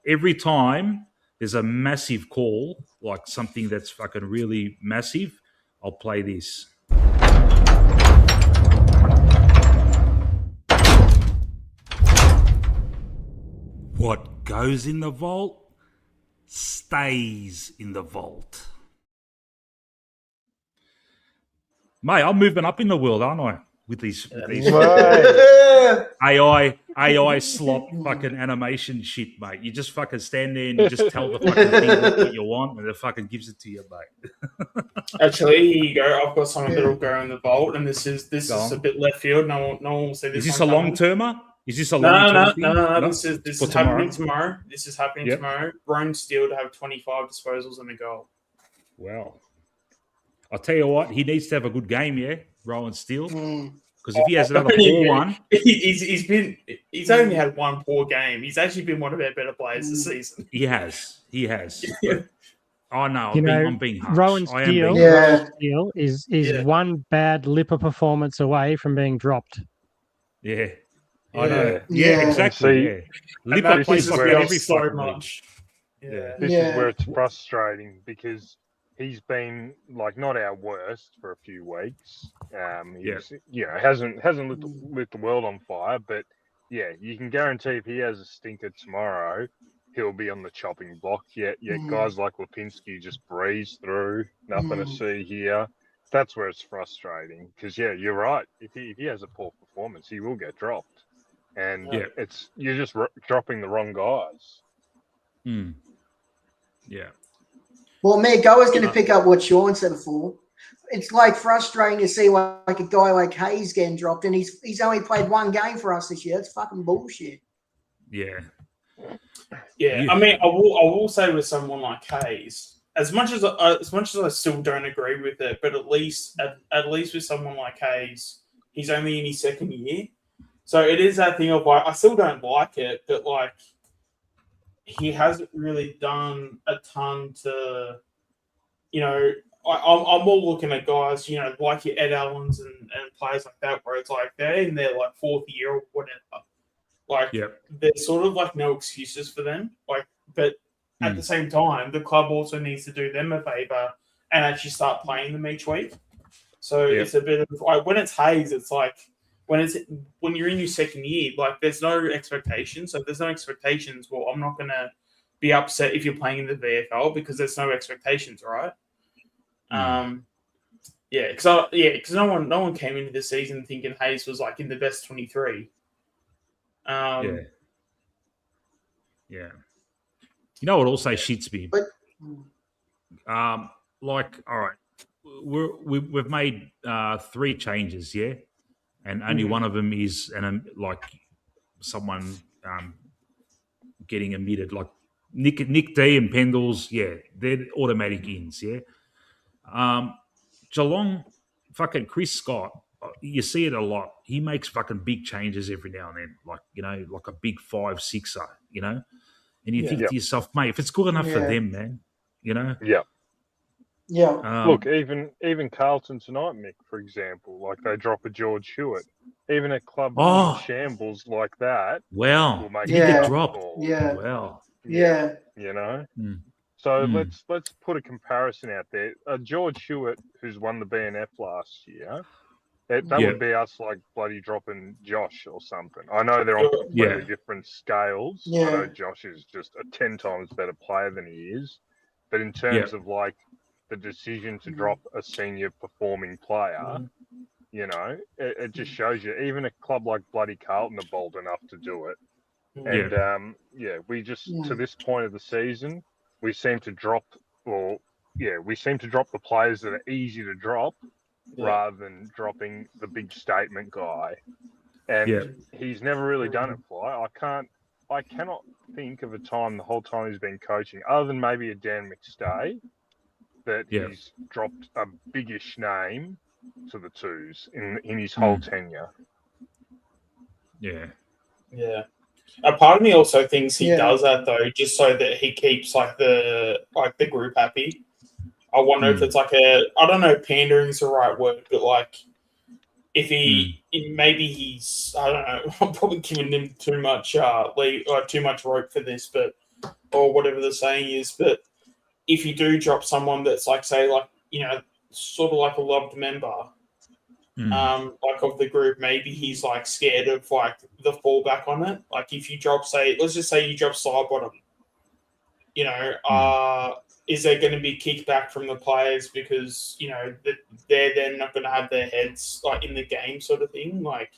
every time there's a massive call, like something that's fucking really massive, I'll play this. What goes in the vault stays in the vault. Mate, I'm moving up in the world, aren't I? With these AI slot fucking animation shit, mate. You just fucking stand there and you just tell the fucking thing what you want, and it fucking gives it to you, mate. Actually, here you go. I've got something that'll go in the vault, and this is a bit left field. No one will see this. Is this a long termer? Is this a long term thing? No. This is happening tomorrow. This is happening tomorrow. Ryan Steele to have 25 disposals and a goal. Wow. I'll tell you what, he needs to have a good game, Rowan Steele. Because if he has another poor one, he's only had one poor game. He's actually been one of our better players this season. He has. I know. I'm being harsh. Rowan Steele is one bad Lipper performance away from being dropped. Yeah. I know. Yeah, exactly. Lipper plays like that every so much. This is where it's frustrating because he's been like not our worst for a few weeks. Hasn't lit the world on fire, but you can guarantee if he has a stinker tomorrow, he'll be on the chopping block. Yet guys like Lipinski just breeze through, nothing to see here. That's where it's frustrating because you're right. If he has a poor performance, he will get dropped, and you're just dropping the wrong guys. Yeah. Well, Meg, I was going to pick up what Sean said before. It's like frustrating to see like a guy like Hayes getting dropped, and he's only played one game for us this year. It's fucking bullshit. Yeah. I mean, I will say with someone like Hayes, as much as I still don't agree with it, but at least with someone like Hayes, he's only in his second year, so it is that thing of like I still don't like it, but like. He hasn't really done a ton to, I'm more looking at guys, like your Ed Allens and players like that, where it's like they're in their like fourth year or whatever. Like there's sort of like no excuses for them. Like, but at the same time, the club also needs to do them a favor and actually start playing them each week. So it's a bit of like when it's Hayes, it's like. When you're in your second year, like there's no expectations. So if there's no expectations, well, I'm not gonna be upset if you're playing in the VFL because there's no expectations, right? Because no one came into the season thinking Hayes was like in the best 23. You know what also shits me? Like, all right, we've made 3 changes, and only one of them is like someone getting omitted, like Nick D and Pendles. They're automatic ins. Geelong, fucking Chris Scott. You see it a lot. He makes fucking big changes every now and then, like a big 5-6er. And you think to yourself, mate, if it's good enough for them, man, Look, even Carlton tonight, Mick, for example, like they drop a George Hewitt. Even a club in shambles like that, will make get dropped. So let's put a comparison out there. George Hewitt, who's won the BNF last year, that would be us like bloody dropping Josh or something. I know they're on completely different scales. I know Josh is just a 10 times better player than he is, but in terms of like the decision to drop a senior performing player, it just shows you even a club like bloody Carlton are bold enough to do it. And we just to this point of the season, we seem to drop the players that are easy to drop rather than dropping the big statement guy. And he's never really done it for. I cannot think of a time the whole time he's been coaching, other than maybe a Dan McStay, that he's dropped a biggish name to the twos in his whole tenure. A part of me also thinks he does that though, just so that he keeps the group happy. I wonder if it's like I don't know, pandering is the right word, but like if maybe he's, I don't know, I'm probably giving him too much too much rope for this, but or whatever the saying is, but. If you do drop someone that's like, say, like, sort of like a loved member, like of the group, maybe he's like scared of like the fallback on it. Like if you drop, let's just say you drop Sidebottom, is there going to be kickback from the players because, you know, they're then not going to have their heads like in the game sort of thing? Like,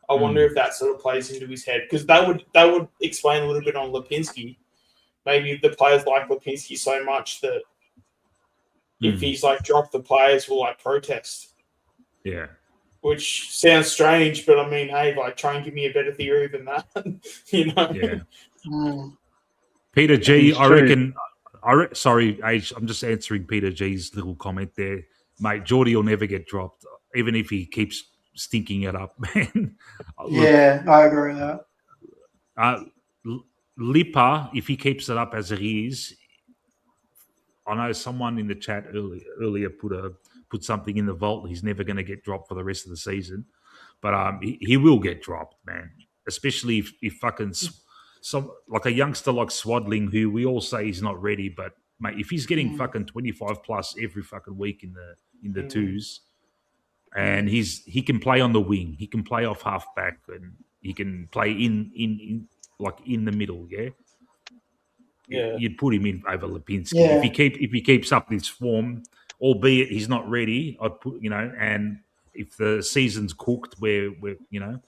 I wonder if that sort of plays into his head, because that would explain a little bit on Lipinski. Maybe the players like Lipinski so much that if he's like dropped, the players will like protest. Yeah. Which sounds strange, but I mean, hey, like try and give me a better theory than that, you know? Yeah. Peter G, I reckon. Sorry, Age. I'm just answering Peter G's little comment there, mate. Geordie will never get dropped, even if he keeps stinking it up, man. Yeah, I agree with that. Lipper, if he keeps it up as it is, I know someone in the chat earlier put something in the vault. He's never going to get dropped for the rest of the season, but he will get dropped, man. Especially if fucking some like a youngster like Swadling, who we all say he's not ready, but mate, if he's getting fucking 25 plus every fucking week in the twos, and he can play on the wing, he can play off half back, and he can play in like in the middle, yeah. You'd put him in over Lipinski if he keeps up this form, albeit he's not ready. I'd put, you know, and if the season's cooked, we're you know,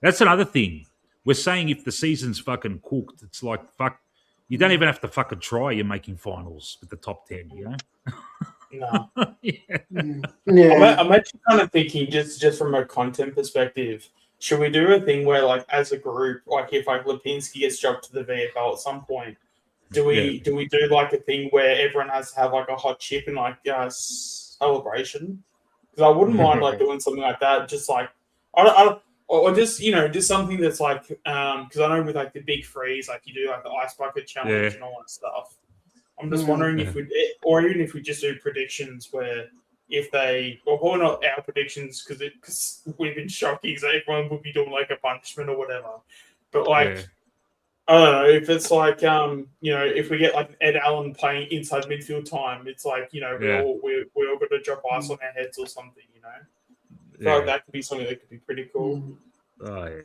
that's another thing. We're saying if the season's fucking cooked, it's like fuck. You don't even have to fucking try. You're making finals with the top 10, you know. No. Yeah. I'm actually kind of thinking just from a content perspective. Should we do a thing where, like, as a group, like if like Lipinski gets dropped to the VFL at some point, do we do like a thing where everyone has to have like a hot chip and like celebration? Because I wouldn't mind like doing something like that. Just like or just, you know, just something that's like because I know with like the big freeze, like you do like the ice bucket challenge and all that stuff. I'm just wondering if we, or even if we just do predictions where if they, well, probably not our predictions because we've been shocking, so everyone would be doing like a punishment or whatever. But like, I don't know, if it's like, you know, if we get like Ed Allen playing inside midfield time, it's like, you know, we all got to drop ice on our heads or something, you know. I feel like that could be something that could be pretty cool. Oh, yeah.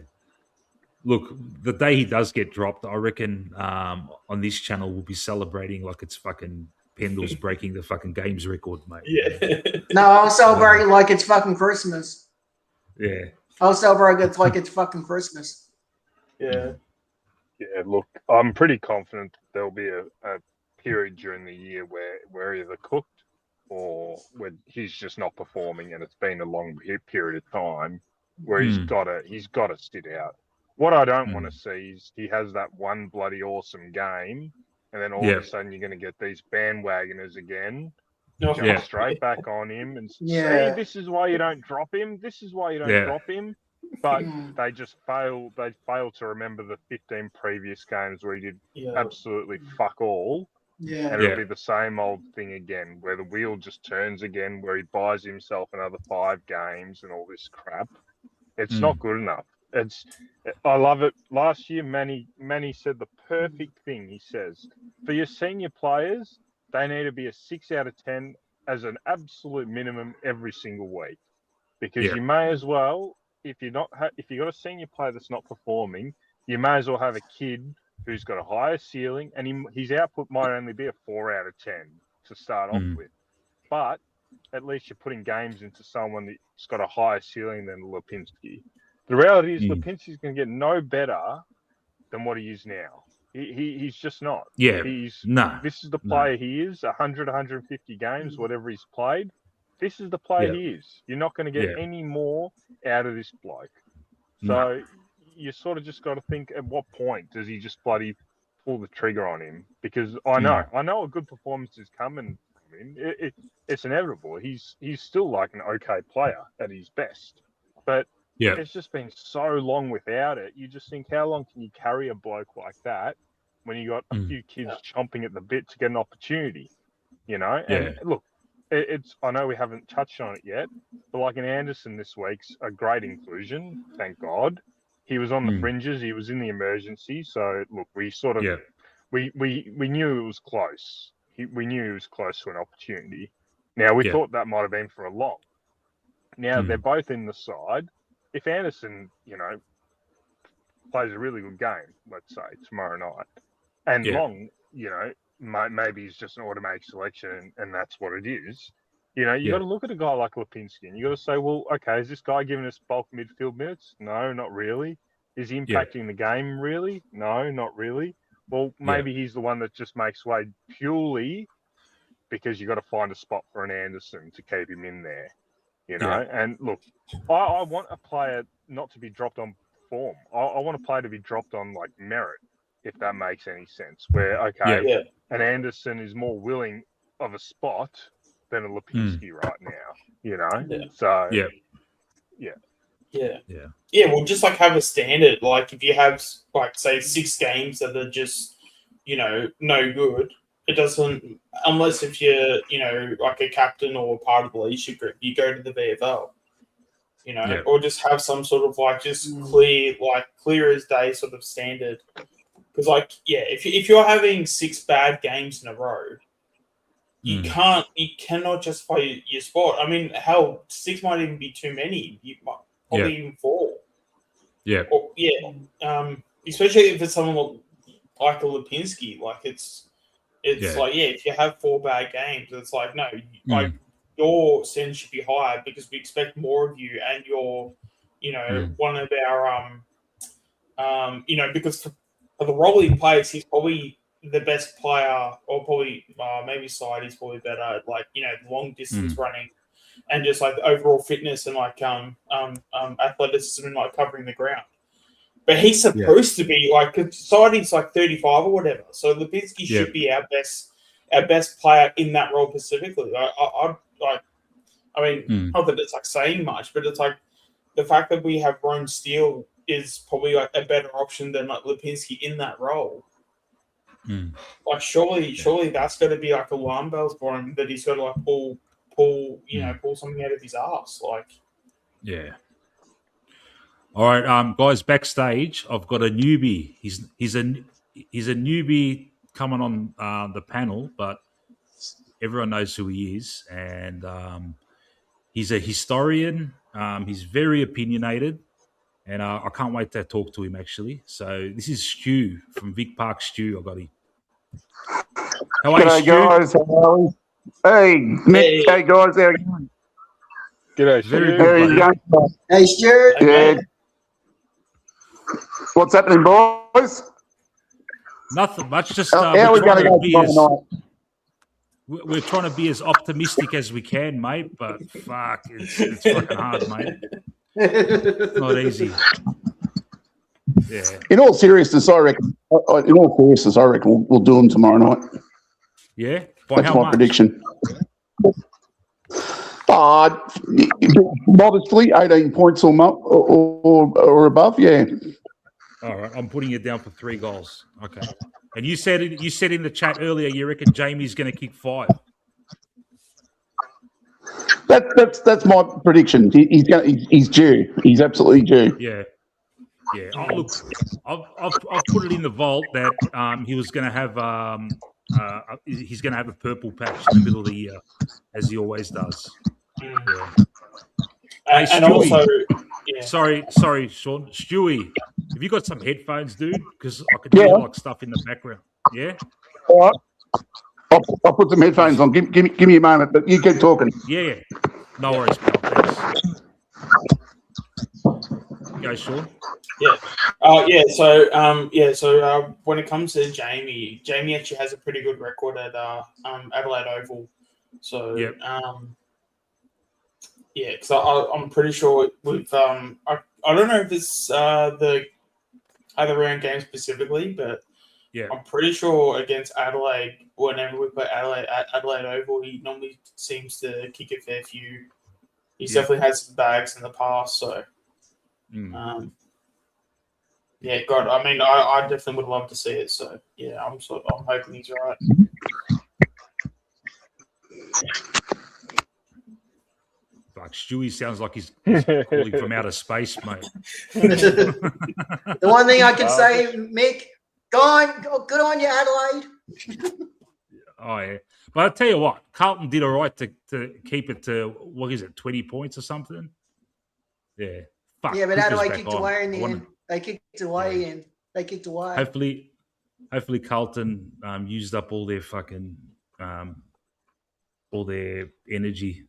Look, the day he does get dropped, I reckon on this channel we'll be celebrating like it's fucking Pendle's breaking the fucking games record, mate. Yeah. No, I'll celebrate like it's fucking Christmas. Yeah. I'll celebrate it like it's fucking Christmas. Yeah. Yeah, look, I'm pretty confident there'll be a period during the year where we're either cooked or when he's just not performing and it's been a long period of time where he's got to sit out. What I don't want to see is he has that one bloody awesome game, and then all of a sudden you're going to get these bandwagoners again, jump straight back on him and say, this is why you don't drop him. This is why you don't drop him. But they just fail. They fail to remember the 15 previous games where he did absolutely fuck all. Yeah. And it'll be the same old thing again, where the wheel just turns again, where he buys himself another 5 games and all this crap. It's not good enough. I love it. Last year, Manny said the perfect thing. He says, for your senior players, they need to be a 6 out of 10 as an absolute minimum every single week, because you may as well, if you got a senior player that's not performing, you may as well have a kid who's got a higher ceiling, and his output might only be a 4 out of 10 to start off with, but at least you're putting games into someone that's got a higher ceiling than Lipinski. The reality is Lipinski's going to get no better than what he is now. He's just not. Yeah. This is the player he is, 100, 150 games, whatever he's played. This is the player he is. You're not going to get any more out of this bloke. So you sort of just got to think, at what point does he just bloody pull the trigger on him? Because I know a good performance is coming from him. It's inevitable. He's still like an okay player at his best. But it's just been so long without it. You just think, how long can you carry a bloke like that when you got a few kids chomping at the bit to get an opportunity? You know? And look, I know we haven't touched on it yet, but like an Anderson this week's a great inclusion, thank God. He was on the fringes, he was in the emergency, so look, we sort of we knew it was close. We knew he was close to an opportunity. Now we thought that might have been for a long. Now they're both in the side. If Anderson, you know, plays a really good game, let's say tomorrow night, and Long, you know, maybe he's just an automatic selection and that's what it is. You know, you got to look at a guy like Lipinski and you got to say, well, okay, is this guy giving us bulk midfield minutes? No, not really. Is he impacting the game really? No, not really. Well, maybe he's the one that just makes way purely because you got to find a spot for an Anderson to keep him in there. You know, and look, I want a player not to be dropped on form. I want a player to be dropped on like merit, if that makes any sense. Where an Anderson is more willing of a spot than a Lipinski right now. You know, so well, just like have a standard. Like if you have like say 6 games that are just no good. It doesn't, unless if you're, like a captain or part of the leadership group, you go to the VFL, or just have some sort of like just clear as day sort of standard. Because if you're having 6 bad games in a row, you cannot justify your spot. I mean, hell, 6 might even be too many. You might probably even 4. Especially if it's someone like a Lipinski, like it's if you have 4 bad games, it's like no, like your standard should be higher because we expect more of you, and you're, one of our because for the role he plays, he's probably the best player, or probably maybe side is probably better, like long distance running, and just like the overall fitness and like athleticism and like covering the ground. But he's supposed to be like, Siding's like 35 or whatever. So Lipinski should be our best player in that role specifically. I mean, not that it's like saying much, but it's like the fact that we have Rome Steele is probably like a better option than like Lipinski in that role. Like surely that's got to be like alarm bells for him that he's got to like pull something out of his ass. Like, All right, guys, backstage, I've got a newbie. He's a newbie coming on the panel, but everyone knows who he is, and he's a historian. He's very opinionated, and I can't wait to talk to him, actually. So this is Stu from Vic Park. Stu, I got him. How are you, Stu? Guys. How are we? Hey, Mick. Hey, guys. How are you going? G'day, Very good, buddy. Hey, Stuart. Yeah. What's happening, boys? Nothing much. Just how are we going to go tomorrow night? We're trying to be as optimistic as we can, mate. But fuck, it's fucking hard, mate. It's not easy. Yeah. In all seriousness, I reckon. We'll do them tomorrow night. Yeah. That's my prediction. Modestly, 18 points or above. Yeah. All right, I'm putting it down for 3 goals. Okay. And you said in the chat earlier, you reckon Jamie's going to kick 5. That's my prediction. He's due. He's absolutely due. Yeah. Oh, look, I've put it in the vault that he was going to have he's going to have a purple patch in the middle of the year, as he always does. Yeah. Hey, and also, sorry, Sean. Stewie, have you got some headphones, dude? Because I could hear like stuff in the background. Yeah. All right. I'll put some headphones on. Give me a moment, but you keep talking. Yeah. No worries, pal. Thanks. Go, Sean. So when it comes to Jamie actually has a pretty good record at Adelaide Oval. So because I'm pretty sure with I don't know if it's the other round game specifically, but I'm pretty sure against Adelaide, whenever we play Adelaide at Adelaide Oval, he normally seems to kick a fair few. He's definitely had some bags in the past, so. God. I mean, I definitely would love to see it. So I'm hoping he's right. Fuck, Stewie sounds like he's calling from outer space, mate. The one thing I can say, Mick, good on you, Adelaide. Oh yeah, but I'll tell you what, Carlton did all right to keep it to 20 points or something. Yeah. Fuck, but Adelaide kicked away in the end. They kicked away and they kicked away. hopefully Carlton used up all their fucking all their energy.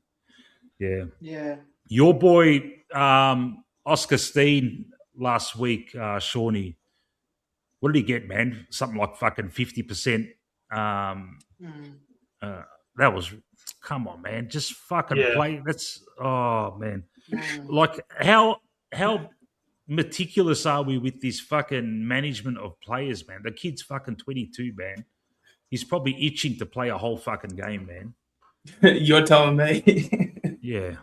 Yeah. Yeah. Your boy Oscar Steen last week, Shawnee. What did he get, man? Something like fucking 50%. That was, come on, man. Just fucking play. That's, oh, man. Like, how meticulous are we with this fucking management of players, man? The kid's fucking 22, man. He's probably itching to play a whole fucking game, man. You're telling me. Yeah.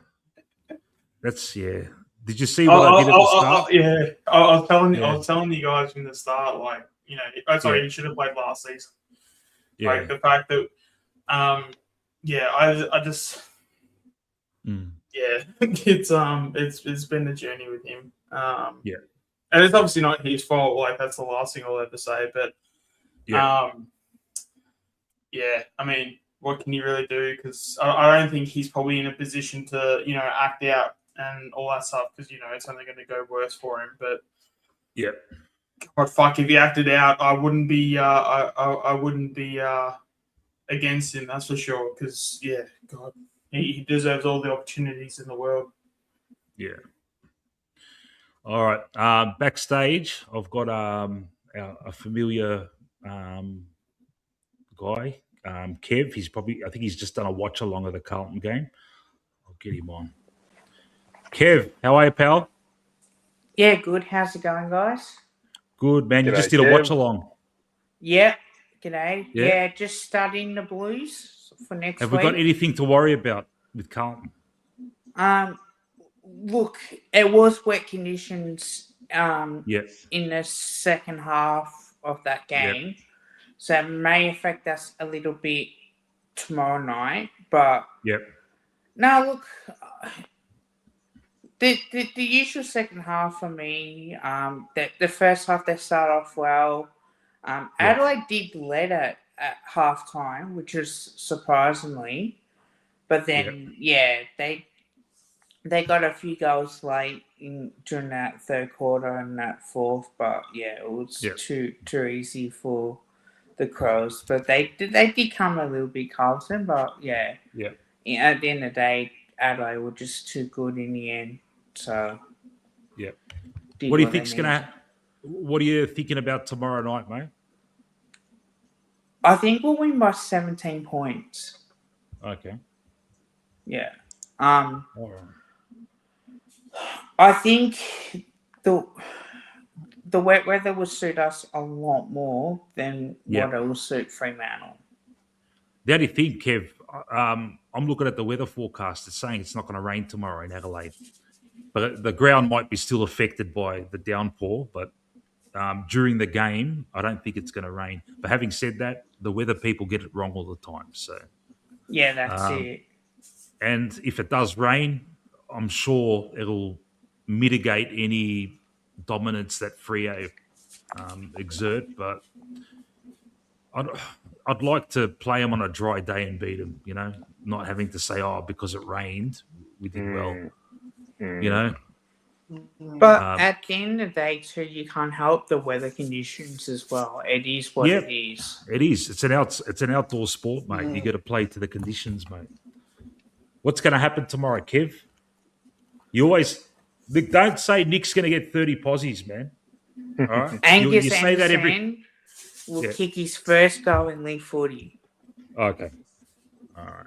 That's, yeah. Did you see what I did at the start? Yeah. I was telling you guys from the start, like, you know, he should have played last season. Yeah. Like, the fact that, I just, it's been a journey with him. And it's obviously not his fault. Like, that's the last thing I'll ever say. But, I mean, what can you really do? Because I don't think he's probably in a position to, you know, act out and all that stuff. Because, you know, it's only going to go worse for him. But God, fuck, if he acted out, I wouldn't be. I wouldn't be against him. That's for sure. Because God, he deserves all the opportunities in the world. Yeah. All right. Backstage, I've got a familiar guy, Kev. I think he's just done a watch along of the Carlton game. I'll get him on. Kev, how are you, pal? Yeah, good. How's it going, guys? Good, man. You just did a watch along. Yeah. G'day. Yeah. Yeah, just studying the Blues for next week. Have we got anything to worry about with Carlton? Look, it was wet conditions in the second half of that game. So it may affect us a little bit tomorrow night. But no, look, the usual second half for me, the first half they start off well. Adelaide did lead it at halftime, which is surprisingly. But then, they got a few goals late during that third quarter and that fourth. But, it was too easy for the Crows. But they did come a little bit Carlton. But, at the end of the day, Adelaide were just too good in the end. So, what do you think's going to? What are you thinking about tomorrow night, mate? I think we'll win by 17 points. Okay. Yeah. All right. I think the wet weather will suit us a lot more than what it will suit Fremantle. The only thing, Kev, I'm looking at the weather forecast. It's saying it's not going to rain tomorrow in Adelaide. But the ground might be still affected by the downpour. But during the game, I don't think it's going to rain. But having said that, the weather people get it wrong all the time. So yeah, that's it. And if it does rain, I'm sure it'll mitigate any dominance that Freo exert. But I'd like to play them on a dry day and beat them, you know, not having to say, because it rained, we did well, you know. But at the end of the day, too, you can't help the weather conditions as well. It is what it is. It is. It's an outdoor sport, mate. You got to play to the conditions, mate. What's going to happen tomorrow, Kev? You always don't say Nick's going to get 30 posies, man. All right? Angus you say that will kick his first goal in league footy. Okay. All right.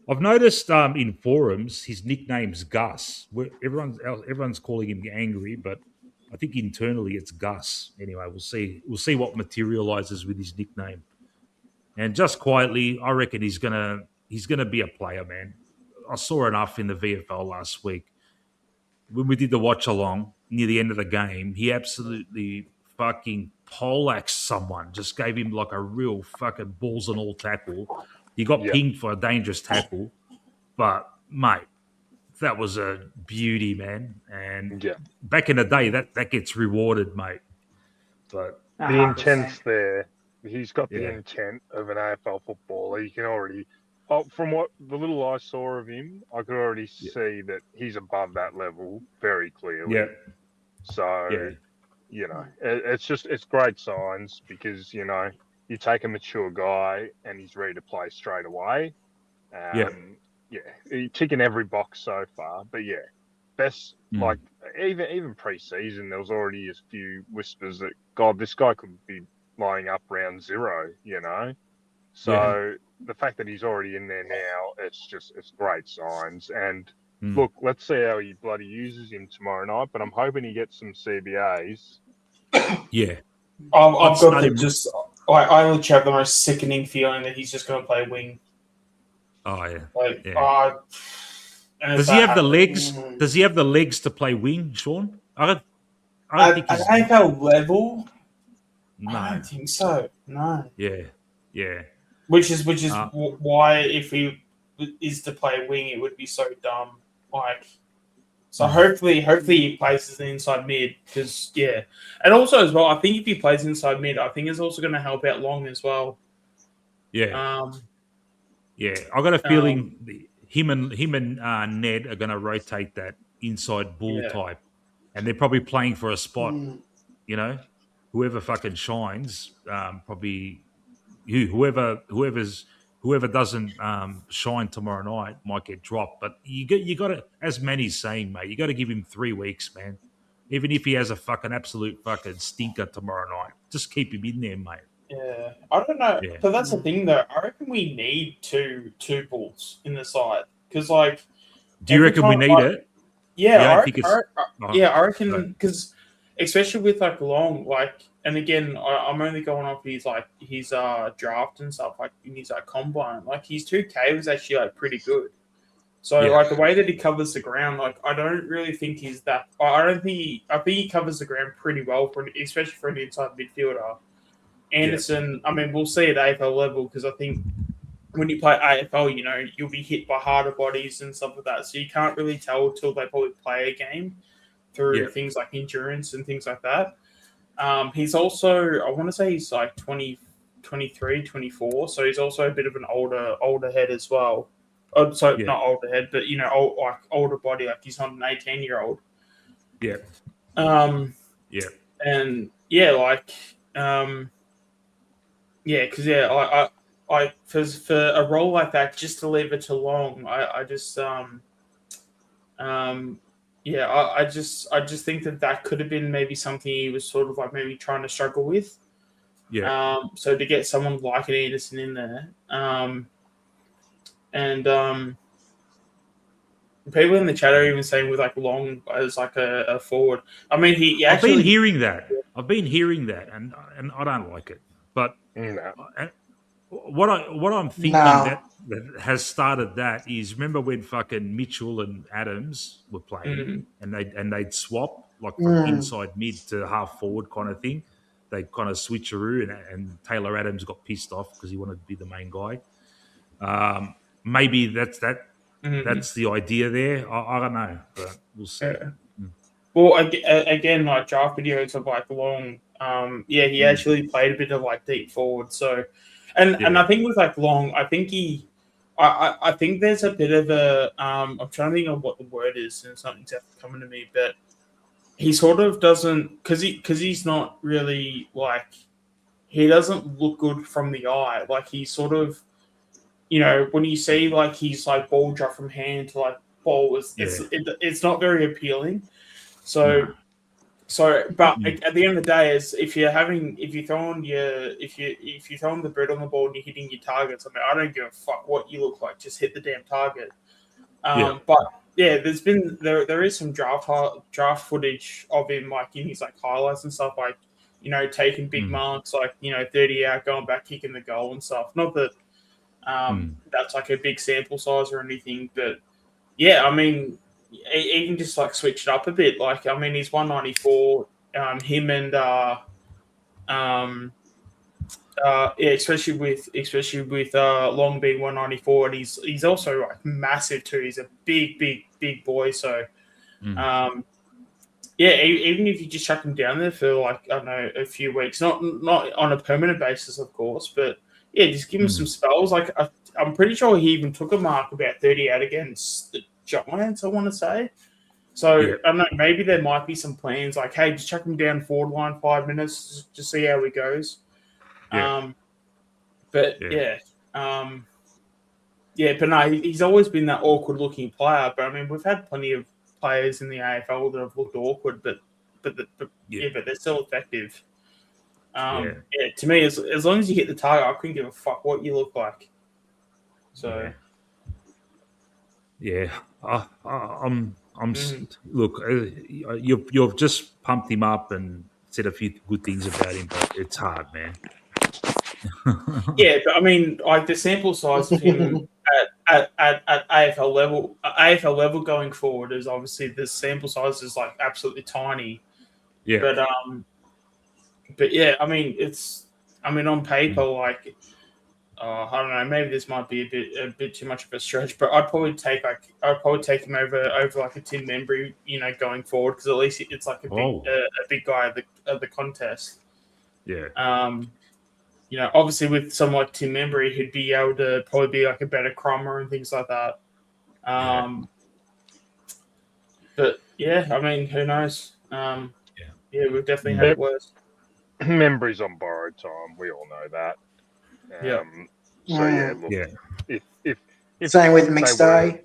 I've noticed in forums his nickname's Gus. Everyone's calling him Angry, but I think internally it's Gus. Anyway, we'll see what materializes with his nickname. And just quietly, I reckon he's gonna be a player, man. I saw enough in the VFL last week. When we did the watch along near the end of the game, he absolutely fucking poleaxed someone. Just gave him like a real fucking balls and all tackle. He got pinged for a dangerous tackle. But, mate, that was a beauty, man. And back in the day, that gets rewarded, mate. But the intent's there. He's got the intent of an AFL footballer. You can already, from what the little I saw of him, I could already see that he's above that level very clearly. Yeah. So it's great signs because, you take a mature guy and he's ready to play straight away. He's ticking every box so far. But best like even pre-season, there was already a few whispers that this guy could be lining up round 0. So the fact that he's already in there now, it's great signs. And look, let's see how he bloody uses him tomorrow night. But I'm hoping he gets some CBAs. Yeah, I've got I literally have the most sickening feeling that he's just going to play wing. Oh yeah. Does he have the legs? Does he have the legs to play wing, Sean? I don't think he's at AFL level. No, I don't think so. No. Yeah. Which is why if he is to play wing, it would be so dumb. So hopefully he plays as an inside mid because and also as well, I think if he plays inside mid, I think it's also going to help out Long as well. Yeah. I got a feeling him and Ned are going to rotate that inside bull type, and they're probably playing for a spot. Whoever fucking shines, probably whoever doesn't shine tomorrow night might get dropped. But you got to, as Manny's saying, mate, you got to give him 3 weeks, man. Even if he has a fucking absolute fucking stinker tomorrow night, just keep him in there, mate. Yeah, I don't know. Yeah. But that's the thing, though. I reckon we need two bulls in the side because, do you reckon we need it? Yeah, I reckon because, especially with Long, and again, I'm only going off his draft and stuff, in his combine. His 2K was actually pretty good. So the way that he covers the ground, I don't really think he's that. I think he covers the ground pretty well especially for an inside midfielder. Anderson, I mean, we'll see at AFL level because I think when you play AFL, you'll be hit by harder bodies and stuff like that. So you can't really tell until they probably play a game through things like endurance and things like that. He's also, I want to say he's 20, 23, 24. So he's also a bit of an older head as well. Not older head, but, older body. He's not an 18-year-old. Yeah. Because for a role like that, just to leave it to Long, I just think that could have been maybe something he was sort of maybe trying to struggle with. Yeah. So to get someone like an Anderson in there, people in the chat are even saying with Long as a forward. I mean, he actually. I've been hearing that, and I don't like it. But what I'm thinking that has started that is, remember when fucking Mitchell and Adams were playing and they'd swap from inside mid to half forward kind of thing. They kind of switcheroo and Taylor Adams got pissed off because he wanted to be the main guy. Maybe that's the idea there. I don't know, but we'll see. Yeah. Well, again, draft videos of Long. He actually played a bit of deep forward. So, and I think with Long, I think I think there's a bit of a I'm trying to think of what the word is, and something's coming to me, but he sort of doesn't because he's not really he doesn't look good from the eye. He's sort of when you see he's ball drop from hand to ball, it's not very appealing. So. No. But at the end of the day, if you're throwing the bread on the ball and you're hitting your targets, I don't give a fuck what you look like. Just hit the damn target. But there is some draft footage of him in his highlights and stuff, taking big marks, 30 out, going back, kicking the goal and stuff. Not that that's a big sample size or anything, but I mean. Even just switch it up a bit. He's 194. Him and especially with Long being 194, and he's also massive too. He's a big boy. So, even if you just chuck him down there for I don't know, a few weeks, not on a permanent basis, of course, but just give him some spells. I'm pretty sure he even took a mark about 30 out against the Giants, I want to say. So I don't know. Maybe there might be some plans like, hey, just chuck him down forward line 5 minutes, just see how he goes. Yeah. But no, he's always been that awkward-looking player. But I mean, we've had plenty of players in the AFL that have looked awkward, but they're still effective. To me, as long as you hit the target, I couldn't give a fuck what you look like. So, Look, you've just pumped him up and said a few good things about him, but it's hard, man. but I mean, like the sample size of him at AFL level going forward is obviously the sample size is like absolutely tiny. Yeah. But yeah, I mean, on paper, like, I don't know, maybe this might be a bit too much of a stretch, but I'd probably take him over like a Tim Membry, going forward, because at least it's like a big guy at the contest. Yeah. Obviously with someone like Tim Membry, he'd be able to probably be like a better crummer and things like that. But yeah, I mean, who knows? We've definitely had it worse. Membry's on borrowed time. We all know that. If same with McStay.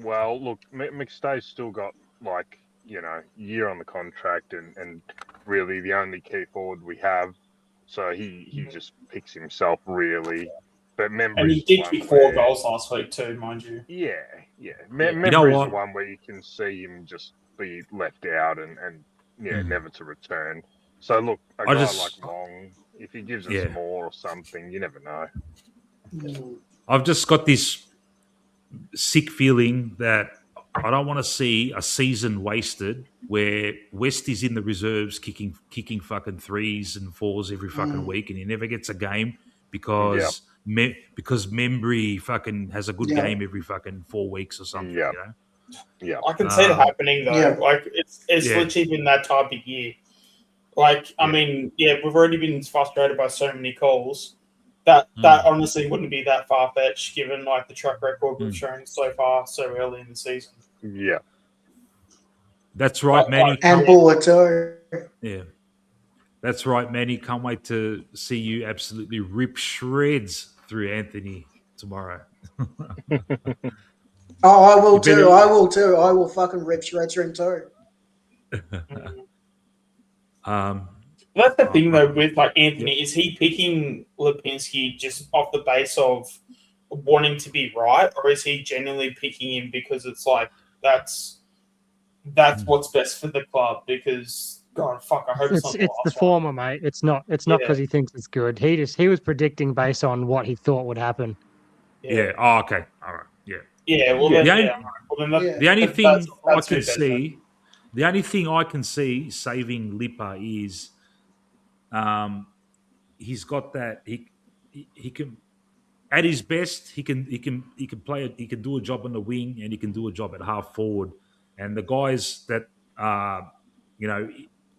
Well, look, McStay's still got like year on the contract, and really the only key forward we have. So he just picks himself really. But Membry's and he did kick 4 goals last week too, mind you. Yeah. Membry's the one where you can see him just be left out and never to return. So look, a guy like Long, if he gives us more or something, you never know. I've just got this sick feeling that I don't want to see a season wasted where West is in the reserves kicking fucking 3s and 4s every fucking week, and he never gets a game because Membry fucking has a good game every fucking 4 weeks or something. Yeah, I can see it happening though. Yeah. Like it's literally been that type of year. Like I mean, we've already been frustrated by so many calls. That honestly wouldn't be that far fetched given like the track record we've shown so far so early in the season. Yeah, that's right, Manny. And Buller too. Yeah, that's right, Manny. Can't wait to see you absolutely rip shreds through Anthony tomorrow. Oh, I will too. I will too. I will fucking rip shreds through him too. That's the thing though with like Anthony, is he picking Lipinski just off the base of wanting to be right, or is he genuinely picking him because it's like that's what's best for the club? Because God, fuck, I hope it's the former, mate. It's not because he thinks it's good. He was predicting based on what he thought would happen. Yeah. Oh, okay. All right. Yeah. Yeah. Well, the only thing I can see. The only thing I can see saving Lipper is he's got that he can at his best he can play he can do a job on the wing and he can do a job at half forward, and the guys that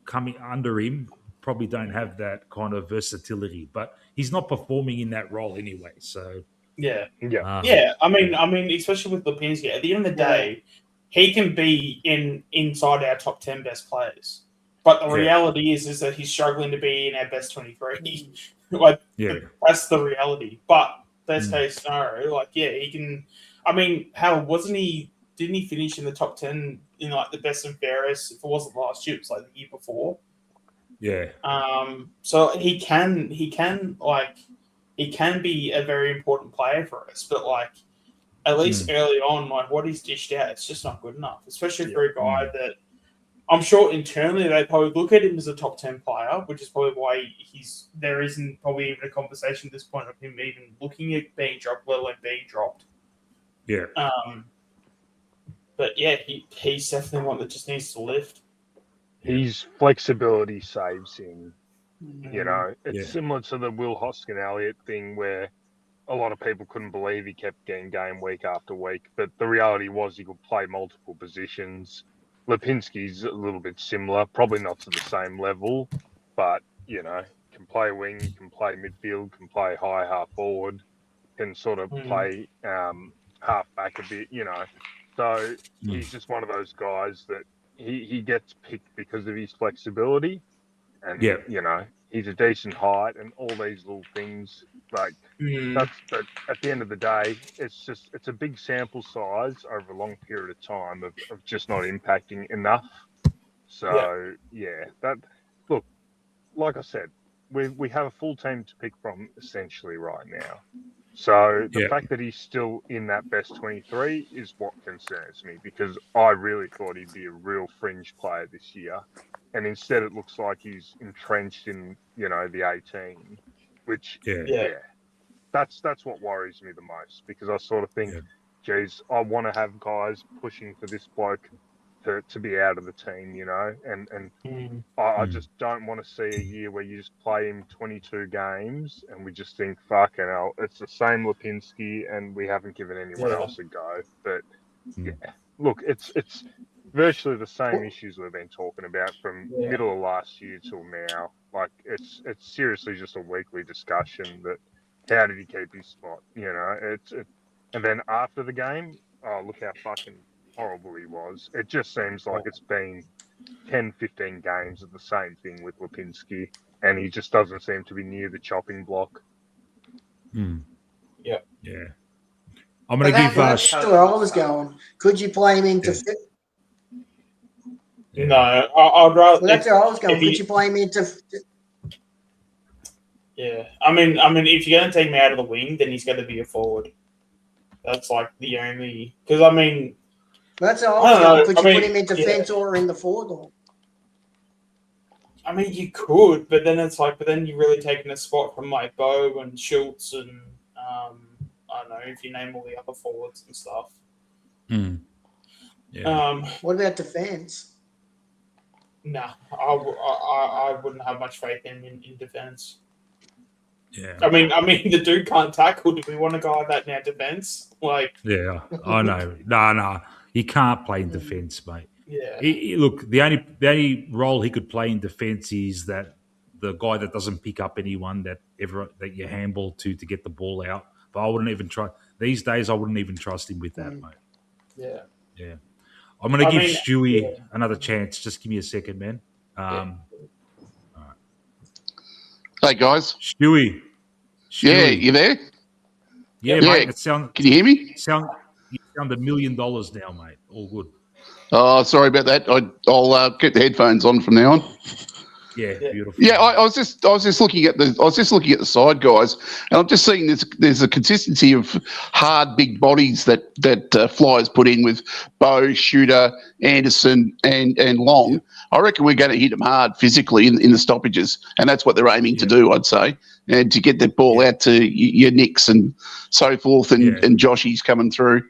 coming under him probably don't have that kind of versatility, but he's not performing in that role anyway. So I mean, especially with Lipinski, at the end of the day, he can be inside our top 10 best players. But the reality is that he's struggling to be in our best 23. That's the reality. But best case scenario, he can. I mean, didn't he finish in the top 10 in like the best and fairest? If it wasn't last year, it was like the year before. Yeah. So he can be a very important player for us, but at least early on, what he's dished out, it's just not good enough, especially for a guy that I'm sure internally they probably look at him as a top 10 player, which is probably why there isn't probably even a conversation at this point of him even looking at being dropped, let alone being dropped. Yeah. But yeah, he's definitely one that just needs to lift. His flexibility saves him. It's similar to the Will Hoskin-Elliott thing where a lot of people couldn't believe he kept getting game week after week. But the reality was he could play multiple positions. Lipinski's a little bit similar, probably not to the same level, but, can play wing, can play midfield, can play high half forward, can sort of play half back a bit, So he's just one of those guys that he gets picked because of his flexibility, and you know, he's a decent height and all these little things. Like but at the end of the day, it's a big sample size over a long period of time of just not impacting enough. So that look, like I said, we have a full team to pick from essentially right now. So the fact that he's still in that best 23 is what concerns me, because I really thought he'd be a real fringe player this year, and instead it looks like he's entrenched in, you know, the 18, which that's what worries me the most, because I sort of think, geez, I want to have guys pushing for this bloke to be out of the team, you know, and I just don't want to see a year where you just play him 22 games and we just think, fucking hell, it's the same Lipinski and we haven't given anyone else a go. But look, it's virtually the same issues we've been talking about from middle of last year till now. Like it's seriously just a weekly discussion that how did he keep his spot? You know, and then after the game, oh, look how fucking horrible he was. It just seems like it's been 10, 15 games of the same thing with Lipinski, and he just doesn't seem to be near the chopping block. Yeah. I'm going to give that's where I was going. Could you play him into No, I'd rather. Well, that's where I was going. Could you play him into I mean, if you're going to take him out of the wing, then he's going to be a forward. That's like the only, because I mean, that's all. Could you put him in defence or in the forward line? I mean, you could, but then it's like, then you're really taking a spot from like Bo and Schultz and I don't know if you name all the other forwards and stuff. What about defence? Nah, I wouldn't have much faith in defence. Yeah. I mean, the dude can't tackle. Do we want a guy like that in our defence? Like, I know. No, he can't play in defence, mate. Yeah. Look, the only role he could play in defence is that the guy that doesn't pick up anyone that you handball to get the ball out. But I wouldn't even try these days. I wouldn't even trust him with that, mate. Yeah. I'm going to give Stewie another chance. Just give me a second, man. All right. Hey guys. Stewie. Yeah, you there? Yeah, mate. Can you hear me? You sound $1 million now, mate. All good. Oh, sorry about that. I'll get the headphones on from now on. Yeah, beautiful. Yeah, I was just looking at the side, guys, and I'm just seeing there's a consistency of hard, big bodies that Flyers put in with Bo, Shooter, Anderson, and Long. I reckon we're going to hit them hard physically in the stoppages, and that's what they're aiming to do, I'd say, and to get that ball out to your Nicks and so forth, and Joshies coming through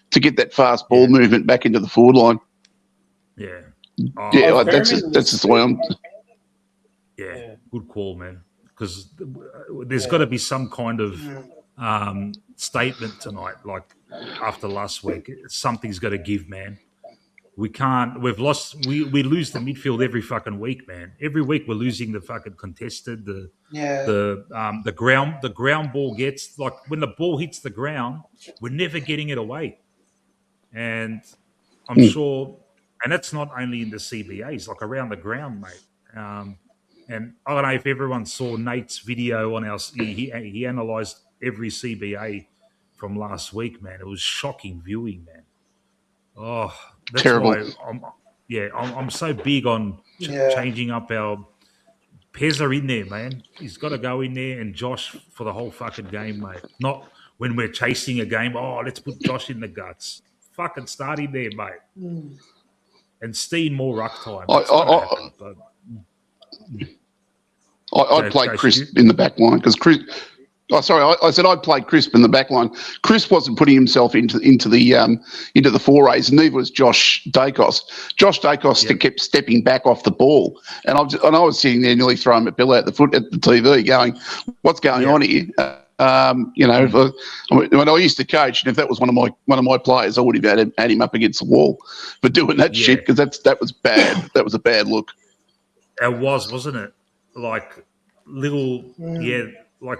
to get that fast ball movement back into the forward line. That's just the way I'm. Yeah, good call, man. Because there's got to be some kind of statement tonight. Like after last week, something's got to give, man. We can't. We've lost. We lose the midfield every fucking week, man. Every week we're losing the fucking contested. The ground ball gets, like when the ball hits the ground, we're never getting it away. And I'm sure, and that's not only in the CBAs, like around the ground, mate. And I don't know if everyone saw Nate's video on our. He analysed every CBA from last week, man. It was shocking viewing, man. Oh, that's terrible. Why I'm so big on changing up our. Pez are in there, man. He's got to go in there, and Josh for the whole fucking game, mate. Not when we're chasing a game. Oh, let's put Josh in the guts. Fucking start him there, mate. And Steen more ruck time. I'd play Crisp in the back line because Chris. I said I'd play Crisp in the back line. Crisp wasn't putting himself into the forays, and neither was Josh Dacos. Josh Dacos kept stepping back off the ball, and I was sitting there nearly throwing my pillow at the TV, going, "What's going on here?" When I used to coach, and if that was one of my players, I would have had him up against the wall for doing that shit, because that was bad. That was a bad look. It was, wasn't it? Like little, like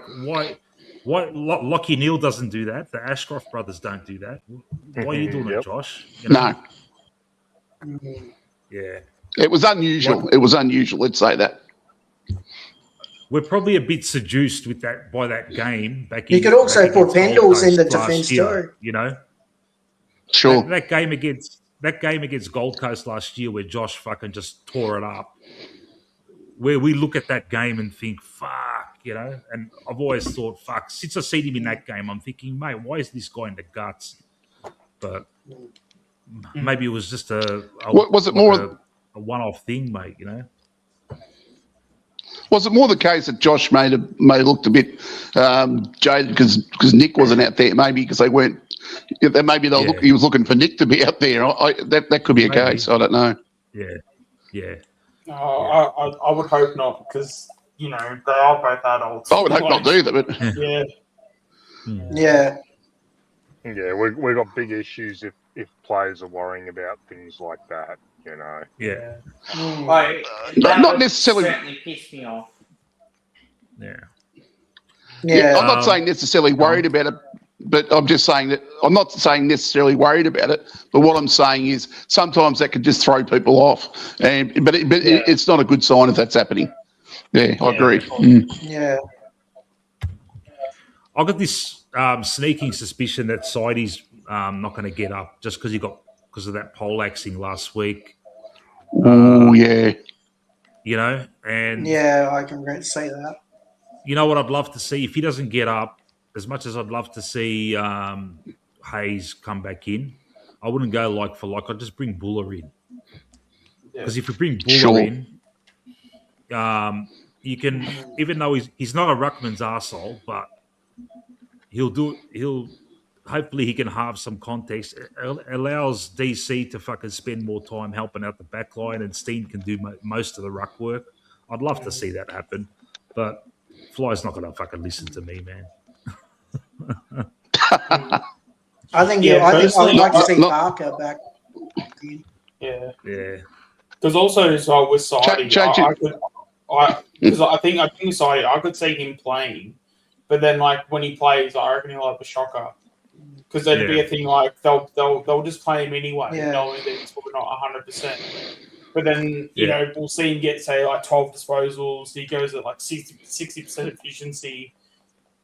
Why Lockie Neal doesn't do that? The Ashcroft brothers don't do that. Why are you doing it, Josh? You know? No. Yeah. It was unusual. It was unusual. Let's say that. We're probably a bit seduced with that by that game back. You could also put Pendles in the defence too. You know, sure. That game against Gold Coast last year, where Josh fucking just tore it up. Where we look at that game and think, "Fuck," you know. And I've always thought, "Fuck." Since I seen him in that game, I'm thinking, "Mate, why is this guy in the guts?" But maybe it was just was it more a one-off thing, mate? You know. Was it more the case that Josh may have looked a bit jaded because Nick wasn't out there? Maybe because they weren't. Maybe he was looking for Nick to be out there. That could be a case. I don't know. Yeah. I would hope not, because they are both adults. I would hope not either, but yeah. We've got big issues if players are worrying about things like that. You know. Yeah. Not necessarily. Certainly pissed me off. Yeah. I'm not saying necessarily worried about it, but I'm just saying that I'm not saying necessarily worried about it. But what I'm saying is sometimes that could just throw people off, but it's not a good sign if that's happening. Yeah, I agree. Yeah. I've got this sneaking suspicion that Sidey's not going to get up just because of that poleaxing last week. Oh, yeah. You know, and I can say that. You know what I'd love to see? If he doesn't get up, as much as I'd love to see Hayes come back in, I wouldn't go like for like. I'd just bring Buller in. Because if you bring Buller in, you can, even though he's not a ruckman's arsehole, but hopefully he can have some context. It allows DC to fucking spend more time helping out the back line, and Steen can do most of the ruck work. I'd love to see that happen, but Fly's not going to fucking listen to me, man. I think I'd like to see Parker back. Yeah. Because also with Sidey, because I think with Sidey, I could see him playing, but then when he plays, I reckon he'll have a shocker. Because that'd be a thing they'll just play him anyway, knowing that he's probably not 100%. But then we'll see him get 12 disposals. He goes at 60% efficiency,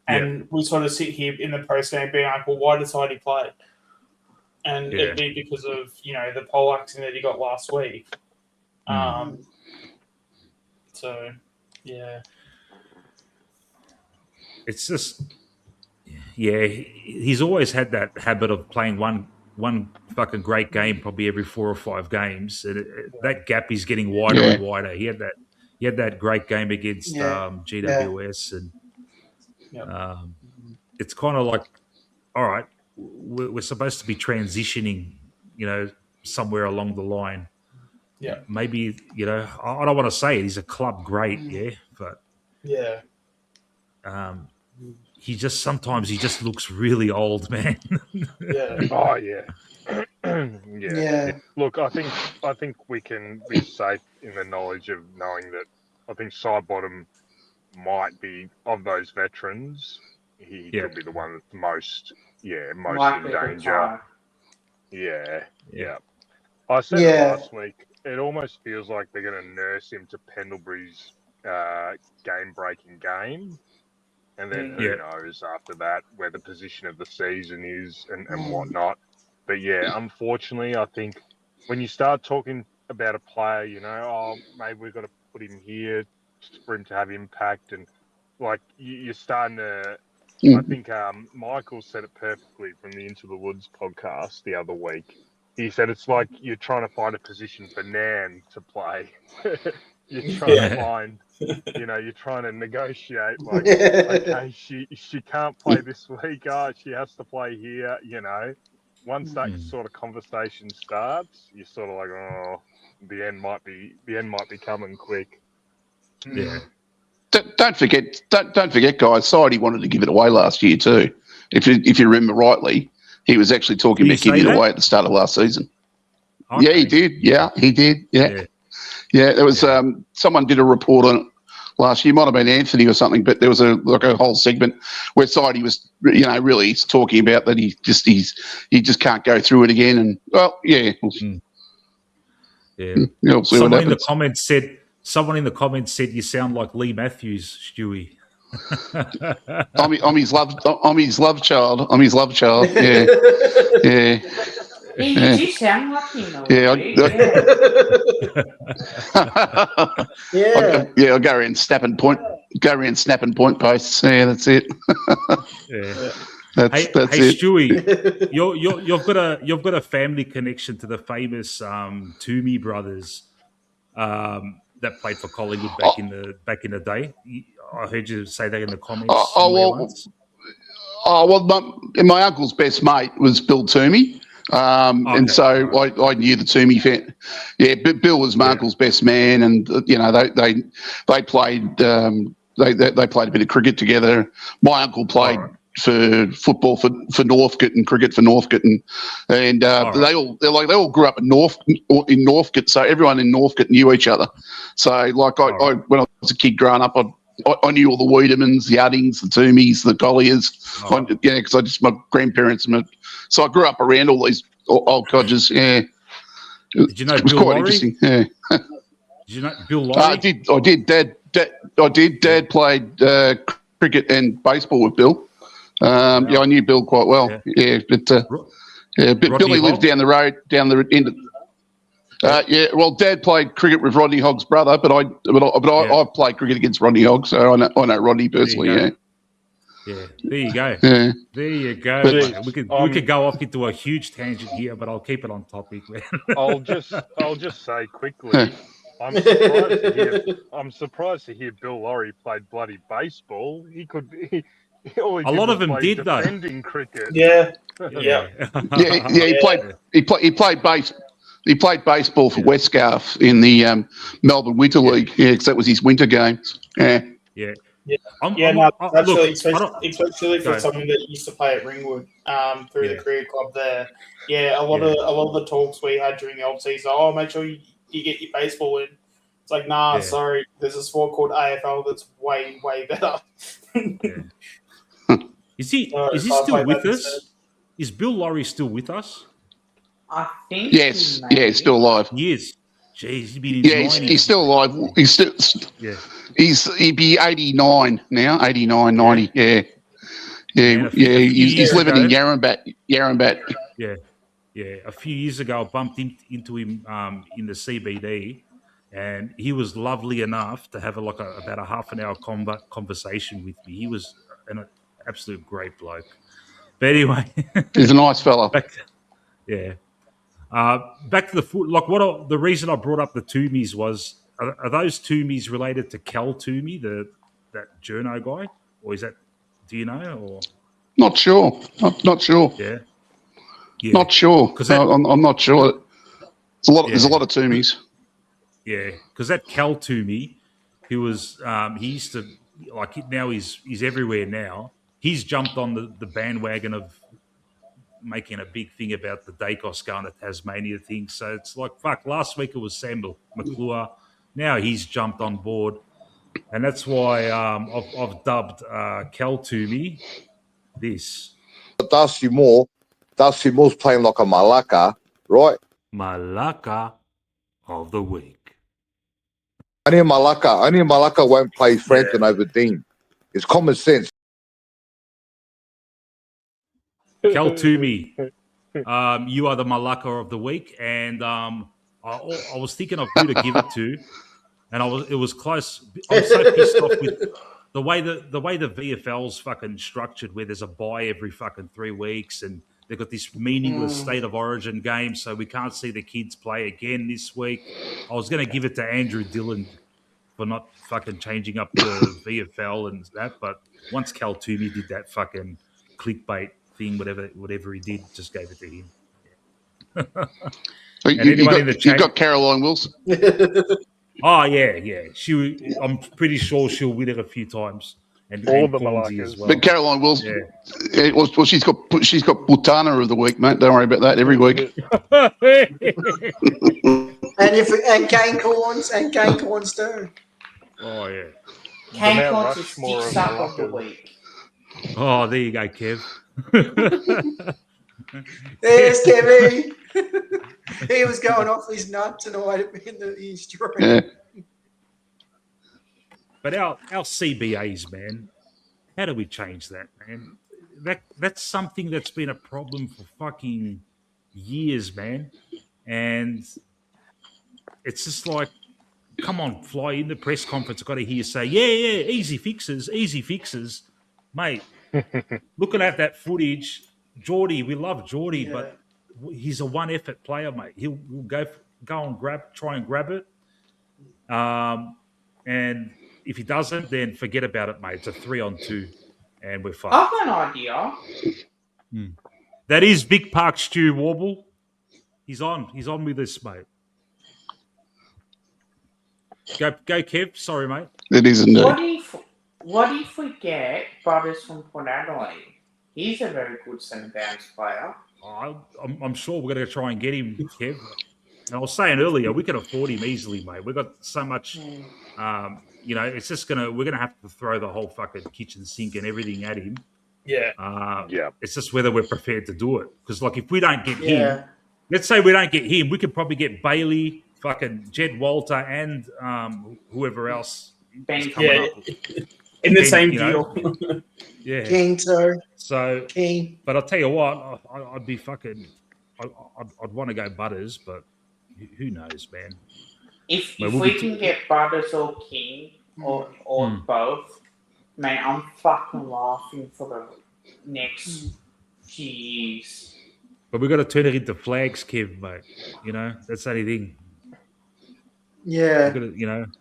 and we sort of sit here in the post game being like, well, why decided he play? And it'd be because of the poleaxing that he got last week. So it's just. Yeah, he's always had that habit of playing one fucking great game probably every 4 or 5 games. And that gap is getting wider and wider. He had that great game against GWS, and it's kind of like, all right, we're supposed to be transitioning, somewhere along the line. Yeah, maybe I don't want to say it. He's a club great, but he just looks really old, man. Oh yeah. Look, I think we can be safe in the knowledge of knowing that I think Sidebottom might be, of those veterans, he could be the one that's most in danger. Yeah. I said it last week. It almost feels like they're going to nurse him to Pendlebury's game-breaking game. And then who knows after that where the position of the season is and whatnot. But unfortunately, I think when you start talking about a player, maybe we've got to put him here for him to have impact, and you're starting to. I think Michael said it perfectly from the Into the Woods podcast the other week. He said it's like you're trying to find a position for Nan to play. You're trying to find, you're trying to negotiate. Okay, she can't play this week. She has to play here. Once that sort of conversation starts, you're sort of like, oh, the end might be coming quick. Yeah. Don't forget, guys. Sidey wanted to give it away last year too. If you remember rightly, he was actually talking about giving it away at the start of last season. Okay. Yeah, he did. Yeah, he did. Yeah. Yeah, there was someone did a report last year. Might have been Anthony or something, but there was a whole segment where Sidey was, really talking about that he just can't go through it again. And well, yeah, yeah. We'll see Someone what in the happens. Someone in the comments said you sound like Lee Matthews, Stewie. I'm his love child. I'm his love child. Yeah, yeah. You do sound like him. I'll go around snapping point posts. Yeah, that's it. Yeah. That's hey, it. Stewie, you've got a family connection to the famous Toomey brothers that played for Collingwood back in the day. I heard you say that in the comments. My uncle's best mate was Bill Toomey. And so I knew the Toomey fan. Yeah, but Bill was my uncle's best man, and they played they played a bit of cricket together. My uncle played for football for Northcote and cricket for Northcote, and they all grew up in Northcote, so everyone in Northcote knew each other. So like I when I was a kid growing up, I knew all the Wiedemans, the Uddings, the Toomeys, the Colliers, because my grandparents. So I grew up around all these old codgers. Yeah, did you know it was Bill quite Laurie? Interesting. Yeah. Did you know Bill Laurie? I did. Dad played cricket and baseball with Bill. Yeah, I knew Bill quite well. Yeah, but Billy lived down the road, down the end of. Well, Dad played cricket with Rodney Hogg's brother, but I played cricket against Rodney Hogg, so I know Rodney personally. Yeah, there you go. Yeah. There you go. We could go off into a huge tangent here, but I'll keep it on topic, man. I'll just say quickly. I'm surprised to hear Bill Laurie played bloody baseball. He could. A lot of them did though. Defending cricket. Yeah. He played base. He played baseball for Westgarth in the Melbourne Winter League. Yeah, because that was his winter games. Yeah. Especially for someone that used to play at Ringwood through the career club there. Yeah, a lot of the talks we had during the off season. Oh, make sure you get your baseball in. It's like, sorry. There's a sport called AFL that's way better. Is he still with us? Is Bill Laurie still with us? I think. Yes, he's still alive. He is. Jeez, he's been in his 90s. He's still alive. He'd be 89 now, 89, 90. Yeah. He's living in Yarrambat. Yeah. A few years ago, I bumped into him in the CBD, and he was lovely enough to have about a half an hour conversation with me. He was an absolute great bloke. But anyway, he's a nice fella. Back to the foot. The reason I brought up the Toomeys was, are those Toomeys related to Cal Toomey, that journo guy, or is that? Do you know? Or not sure. Not sure. Yeah. Not sure. Because I'm not sure. It's a lot. There's a lot of Toomeys. Yeah, because that Cal Toomey, he was. He used to now. He's everywhere now. He's jumped on the bandwagon of making a big thing about the Dacos going to Tasmania thing. So it's like, fuck, last week it was Sam McClure. Now he's jumped on board. And that's why I've dubbed Cal Toomey this. Dusty Moore's playing like a Malacca, right? Malacca of the week. Only a Malacca won't play Frampton over Dean. It's common sense. Cal Toomey, you are the Malacca of the week, and I was thinking of who to give it to, and it was close. I was so pissed off with the way the VFL's fucking structured, where there's a bye every fucking 3 weeks, and they've got this meaningless state of origin game, so we can't see the kids play again this week. I was going to give it to Andrew Dillon for not fucking changing up the VFL and that, but once Cal Toomey did that fucking clickbait thing, whatever he did, just gave it to him. You got Caroline Wilson. Oh yeah. I'm pretty sure she'll win it a few times, and all the Ponzi as well. But Caroline Wilson, she's got Putana of the week, mate. Don't worry about that every week. and Cane Corns too. Oh yeah. Kane calls a stick suck of the week. Oh, there you go, Kev. There's Kevy. He was going off his nut tonight in the stream. Yeah. But our CBAs, man, how do we change that, man? That's something that's been a problem for fucking years, man. And it's just like, come on, Fly, in the press conference, I've got to hear you say, yeah, easy fixes. Mate, looking at that footage, Geordie, we love Geordie, but he's a one-effort player, mate. He'll go and try and grab it. And if he doesn't, then forget about it, mate. It's a 3-on-2, and we're fucked. I've got an idea. That is Vic Park Stew Warble. He's on with us, mate. Go, Kev. Sorry, mate. It is indeed. What if we get Butters from Port Adelaide? He's a very good centre bounce player. I'm sure we're going to try and get him, Kev. And I was saying earlier, we can afford him easily, mate. We've got so much, it's just we're going to have to throw the whole fucking kitchen sink and everything at him. Yeah. It's just whether we're prepared to do it. Because, like, if we don't get him, let's say we don't get him, we could probably get Bailey, fucking Jed Walter, and whoever else is coming up. In the same deal. Yeah. King, sir. So, King. But I'll tell you what, I'd be fucking, I'd want to go Butters, but who knows, man. If we can get Butters or King or both, man, I'm fucking laughing for the next few years. But we've got to turn it into flags, Kev, mate. You know, that's the only thing. Yeah. We've got to,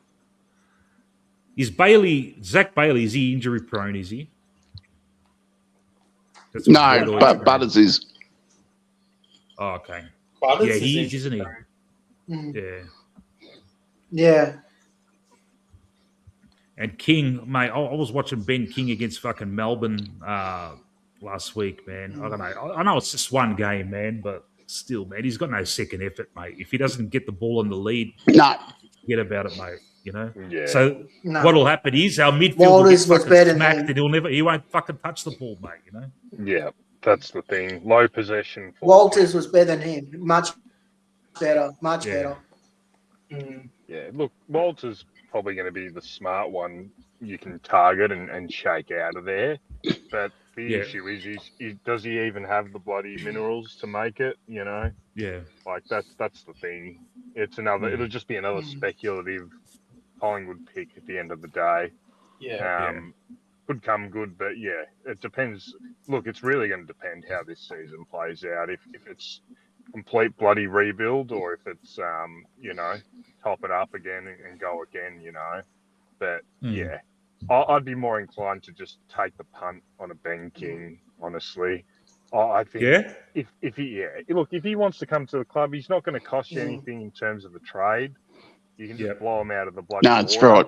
is Zach Bailey, is he injury prone, is he? No, but Butters is. Oh, okay. Butters he is, isn't he? Yeah. Yeah. And King, mate, I was watching Ben King against fucking Melbourne last week, man. I don't know. I know it's just one game, man, but still, man, he's got no second effort, mate. If he doesn't get the ball on the lead, forget about it, mate. You know. Yeah. So what'll happen is our midfield will get fucking smacked, and he won't fucking touch the ball, mate. You know. Yeah, that's the thing. Low possession. Walters was better than him. Much better. Yeah. Look, Walters probably going to be the smart one you can target and shake out of there. But the issue is, does he even have the bloody minerals to make it? You know. Yeah. Like that's the thing. It's another. It'll just be another speculative Collingwood pick at the end of the day. Could come good, but it depends. Look, it's really going to depend how this season plays out. If it's complete bloody rebuild, or if it's top it up again and go again, But I'd be more inclined to just take the punt on a Ben King, honestly. I think if he wants to come to the club, he's not going to cost you anything in terms of the trade. You can just blow him out of the bloody water. That's right.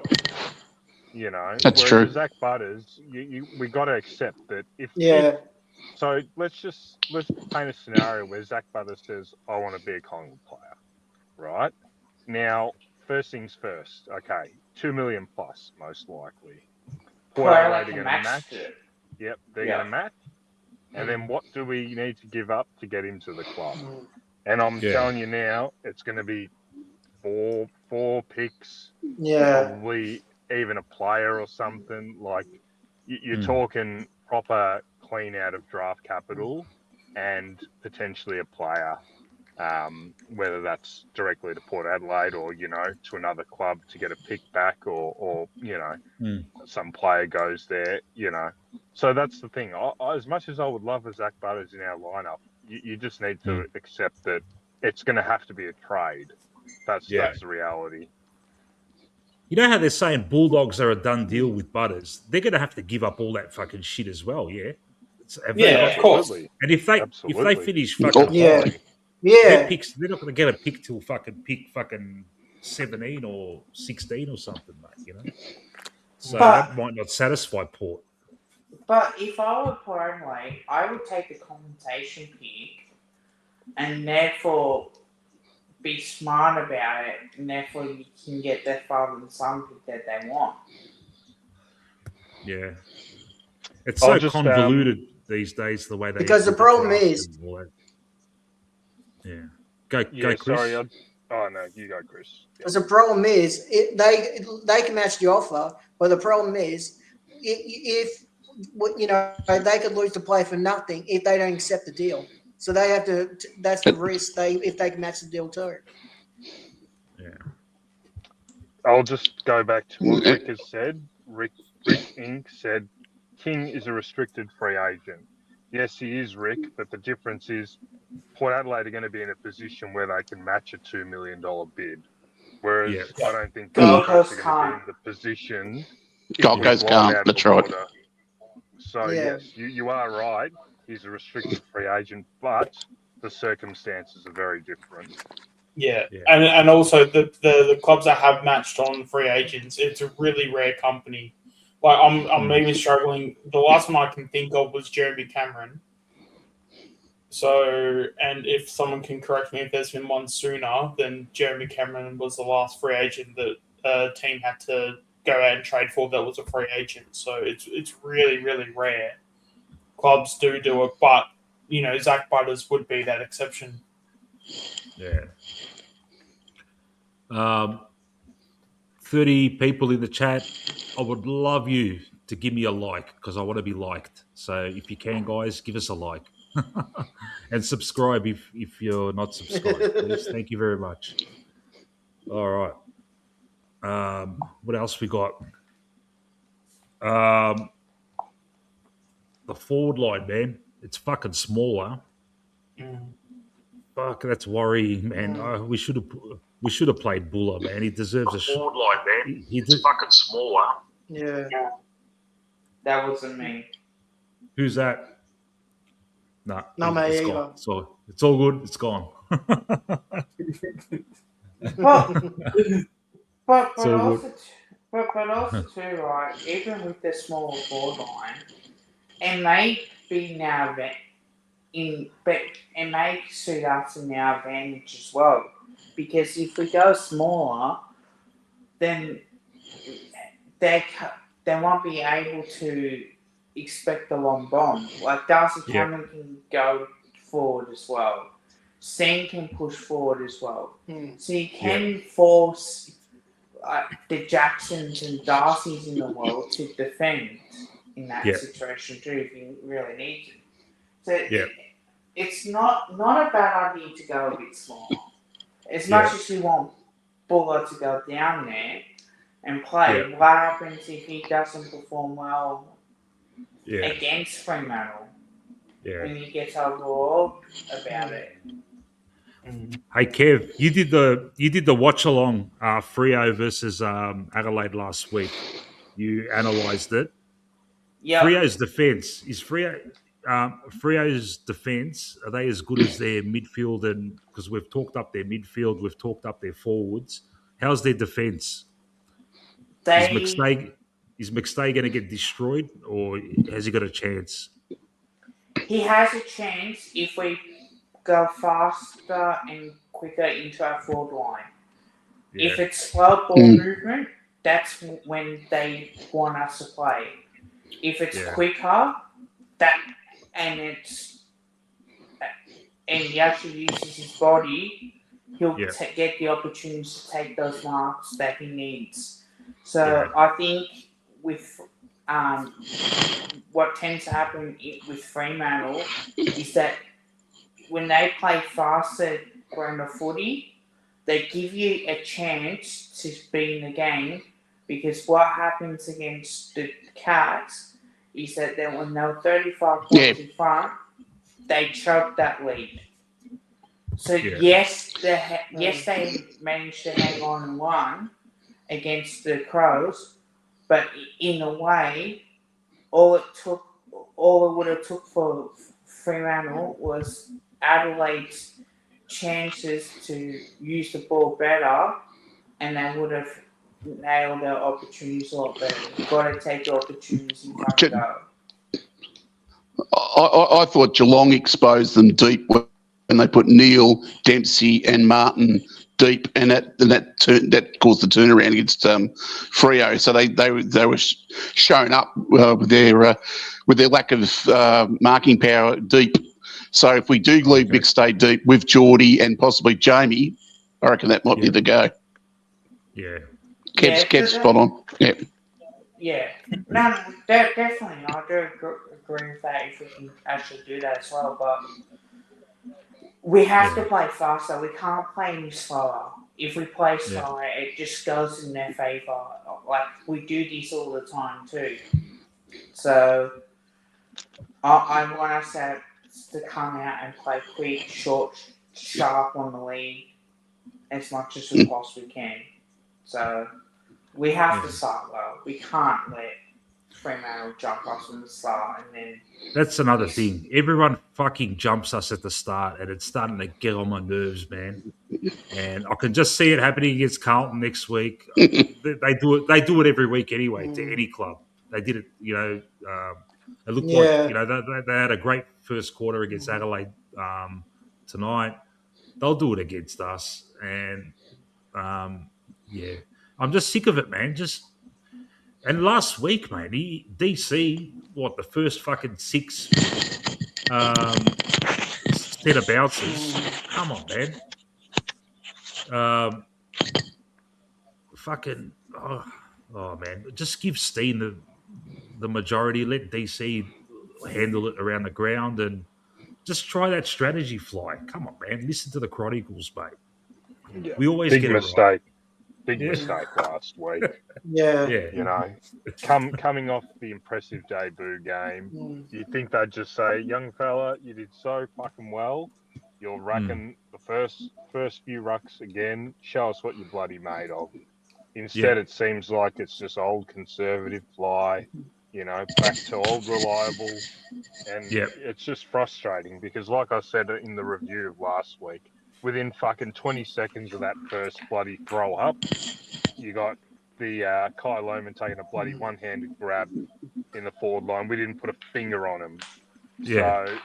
You know, that's true. Zach Butters, we got to accept that if so let's paint a scenario where Zach Butters says, I want to be a Collingwood player, right? Now, first things first, okay, 2 million plus, most likely. Port Adelaide are going to match. Yep, they're going to match. And then what do we need to give up to get him to the club? And I'm telling you now, it's going to be four picks, probably even a player or something. Like you're talking proper clean out of draft capital and potentially a player, whether that's directly to Port Adelaide or to another club to get a pick back, or some player goes there. So that's the thing. As much as I would love a Zach Butters in our lineup, you just need to accept that it's going to have to be a trade. That's the reality. You know how they're saying Bulldogs are a done deal with Butters? They're going to have to give up all that fucking shit as well, of course. And if they finish fucking their picks, they're not going to get a pick till pick 17 or 16 or something, mate. So that might not satisfy Port. But if I were Port Adelaide, I would take the compensation pick and therefore be smart about it, and therefore you can get their father and son pick that they want. Yeah. It's so convoluted these days, the way they... Because the problem is... Yeah. Go, Chris. Sorry. Oh, no, you go, Chris. Because the problem is, they can match the offer, but the problem is, if they could lose the play for nothing if they don't accept the deal. So they have to. That's the risk. If they can match the deal too. Yeah. I'll just go back to what Rick has said. Rick Inc. said King is a restricted free agent. Yes, he is, Rick, but the difference is Port Adelaide are going to be in a position where they can match a $2 million bid. Whereas I don't think Gold Coast are going to be in the position. Gold Coast can't, that's right. So, yes, you are right. He's a restricted free agent, but the circumstances are very different. Yeah. And also the clubs that have matched on free agents, it's a really rare company. Like I'm even struggling. The last one I can think of was Jeremy Cameron. So, and if someone can correct me if there's been one sooner, then Jeremy Cameron was the last free agent that a team had to go out and trade for that was a free agent. So it's really, really rare. Clubs do it, but, Zach Butters would be that exception. Yeah. 30 people in the chat. I would love you to give me a like because I want to be liked. So if you can, guys, give us a like. And subscribe if you're not subscribed, please. Thank you very much. All right. What else we got? The forward line, man. It's fucking smaller. Fuck, that's worrying, man. We should have played Buller, man. He deserves a forward line, man. It's fucking smaller. Yeah. That wasn't me. Who's that? Nah, not me either. Gone. So it's all good. It's gone. But also too, right? Even with the smaller forward line, it may be now it may suit us in our advantage as well. Because if we go smaller, then they won't be able to expect the long bomb. Like Darcy Cameron can go forward as well. Steen can push forward as well. So you can force the Jacksons and Darcys in the world to defend in that situation too if you really need to. So it's not a bad idea to go a bit smaller. As much as you want Buller to go down there and play, what happens if he doesn't perform well against Fremantle? When he gets overawed about it. Hey Kev, you did the watch along Freo versus Adelaide last week. You analysed it. Yeah. Freo's defence is Freo's defence. Are they as good as their midfield? And because we've talked up their midfield, we've talked up their forwards. How's their defence? Is McStay going to get destroyed, or has he got a chance? He has a chance if we go faster and quicker into our forward line. If it's slow ball movement, that's when they want us to play. If it's quicker, and he actually uses his body, he'll get the opportunity to take those marks that he needs. So I think with what tends to happen with Fremantle is that when they play faster brand of footy, they give you a chance to be in the game, because what happens against the Cats is that when they're 35 points in front, they choke that lead. So yes, they managed to hang on and won against the Crows, but in a way, all it would have took for Fremantle was Adelaide's chances to use the ball better, and they would have nailed their opportunities a lot better. You've got to take the opportunities in front of go. I thought Geelong exposed them deep when they put Neil, Dempsey and Martin deep, and that caused the turnaround against Freo. So they were shown up with their lack of marking power deep. So if we do leave Mick stay deep with Geordie and possibly Jamie, I reckon that might be the go. Yeah. Kev's spot on. Yeah. Yeah. No, definitely. I do agree with that if we can actually do that as well. But we have to play faster. We can't play any slower. If we play slower, it just goes in their favour. Like, we do this all the time too. So I want us to come out and play quick, short, sharp on the lead as much as we possibly can. So we have to start well. We can't let Fremantle jump us from the start and then... That's another thing. Everyone fucking jumps us at the start, and it's starting to get on my nerves, man. And I can just see it happening against Carlton next week. They do it every week anyway to any club. They did it, it looked like, they had a great first quarter against Adelaide tonight. They'll do it against us. And, I'm just sick of it, man. And last week, mate, DC, the first fucking 6 set of bouncers. Come on, man. Man. Just give Steen the majority. Let DC handle it around the ground and just try that strategy fly. Come on, man. Listen to the Chronicles, mate. Yeah. We always big get mistake. It right. Big mistake last week. Yeah. Coming off the impressive debut game, you'd think they'd just say, young fella, you did so fucking well. You're rucking the first few rucks again. Show us what you're bloody made of. Instead, it seems like it's just old conservative fly, back to old reliable. And it's just frustrating because, like I said in the review of last week, within fucking 20 seconds of that first bloody throw up, you got the Kai Lohmann taking a bloody one-handed grab in the forward line. We didn't put a finger on him. Yeah. So,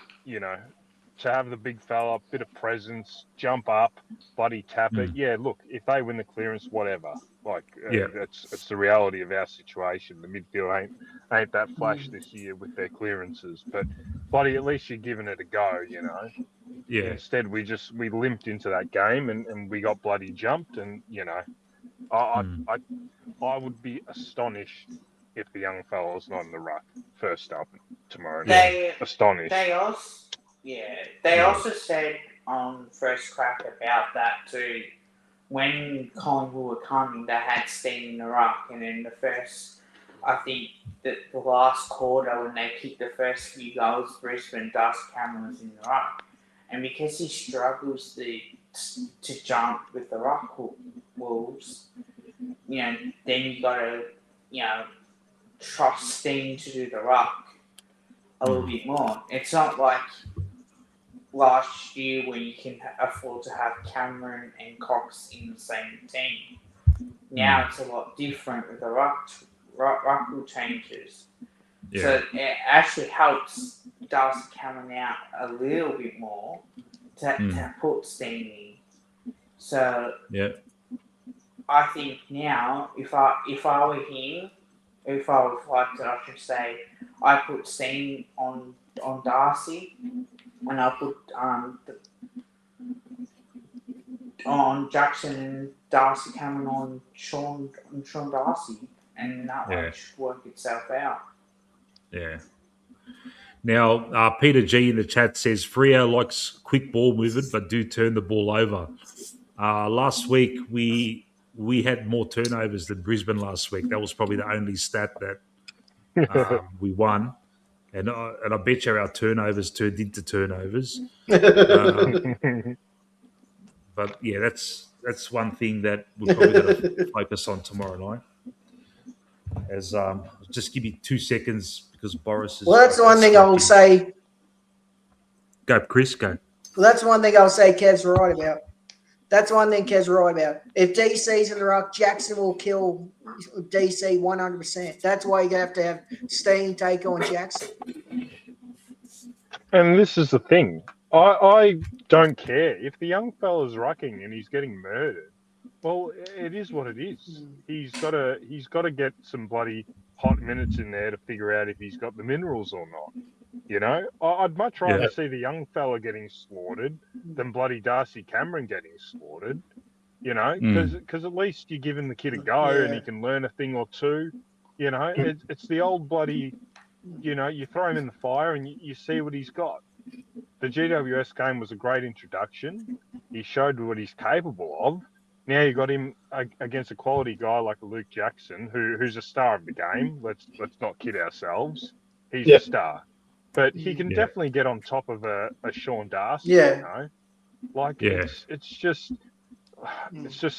to have the big fella, bit of presence, jump up, bloody tap it. Yeah, look, if they win the clearance, whatever. It's the reality of our situation. The midfield ain't that flash this year with their clearances, but bloody at least you're giving it a go, Yeah. Instead, we limped into that game and we got bloody jumped, and I would be astonished if the young fella's not in the ruck first up tomorrow night. Astonished. They also said on First Crack about that too. When Collingwood were coming, they had Steen in the ruck, and in the first, I think that the last quarter when they kicked the first few goals, Brisbane, Darcy Cameron was in the ruck, and because he struggles to jump with the ruck wolves, then you got to trust Steen to do the ruck a little bit more. It's not like last year when you can afford to have Cameron and Cox in the same team. Now it's a lot different with the ruck rule changes. Yeah. So it actually helps Darcy Cameron out a little bit more to put Steen in. So I think now if I were him, if I was like I should say, I put Steen on Darcy, and I put on Jackson and Darcy Cameron on Sean Darcy, and that one should work itself out. Yeah. Now, Peter G in the chat says Freo likes quick ball movement, but do turn the ball over. Last week we had more turnovers than Brisbane last week. That was probably the only stat that we won. And I bet you our turnovers turned into turnovers. But yeah, that's one thing that we're probably going to focus on tomorrow night. As just give me 2 seconds because Boris is. Well, that's the one thing I will say. Go, Chris. Go. Well, that's one thing I'll say. Kev's right about. That's one thing Kev's right about. If DC's in the ruck, Jackson will kill DC 100%. That's why you have to have Steen take on Jackson. And this is the thing. I don't care. If the young fella's rucking and he's getting murdered, well, it is what it is. He's got to get some bloody hot minutes in there to figure out if he's got the minerals or not. You know, I'd much rather see the young fella getting slaughtered than bloody Darcy Cameron getting slaughtered. You know, because at least you give him the kid a go and he can learn a thing or two. You know, it's the old bloody, you know, you throw him in the fire and you see what he's got. The GWS game was a great introduction. He showed what he's capable of. Now you got him against a quality guy like Luke Jackson, who's a star of the game. Let's not kid ourselves. He's a star, but he can definitely get on top of a Sean Darcy. You know, like it's just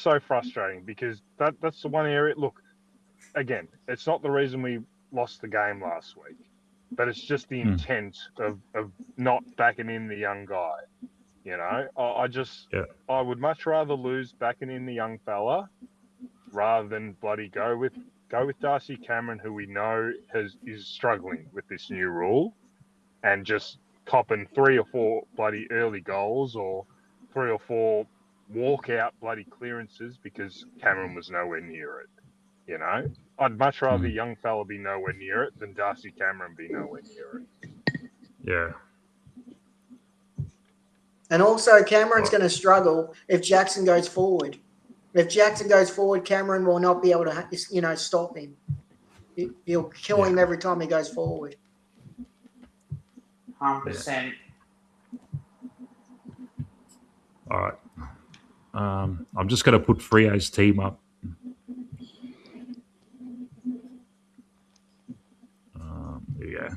so frustrating because that's the one area. Look, again, it's not the reason we lost the game last week, but it's just the intent of not backing in the young guy. You know, I would much rather lose backing in the young fella rather than bloody go with Darcy Cameron, who we know is struggling with this new rule, and just copping 3 or 4 bloody early goals or 3 or 4 walkout bloody clearances because Cameron was nowhere near it. You know, I'd much rather the young fella be nowhere near it than Darcy Cameron be nowhere near it. Yeah. And also, Cameron's going to struggle if Jackson goes forward. If Jackson goes forward, Cameron will not be able to, you know, stop him. He'll kill him every time he goes forward. 100%. All right. I'm just going to put Freo's team up. There you go.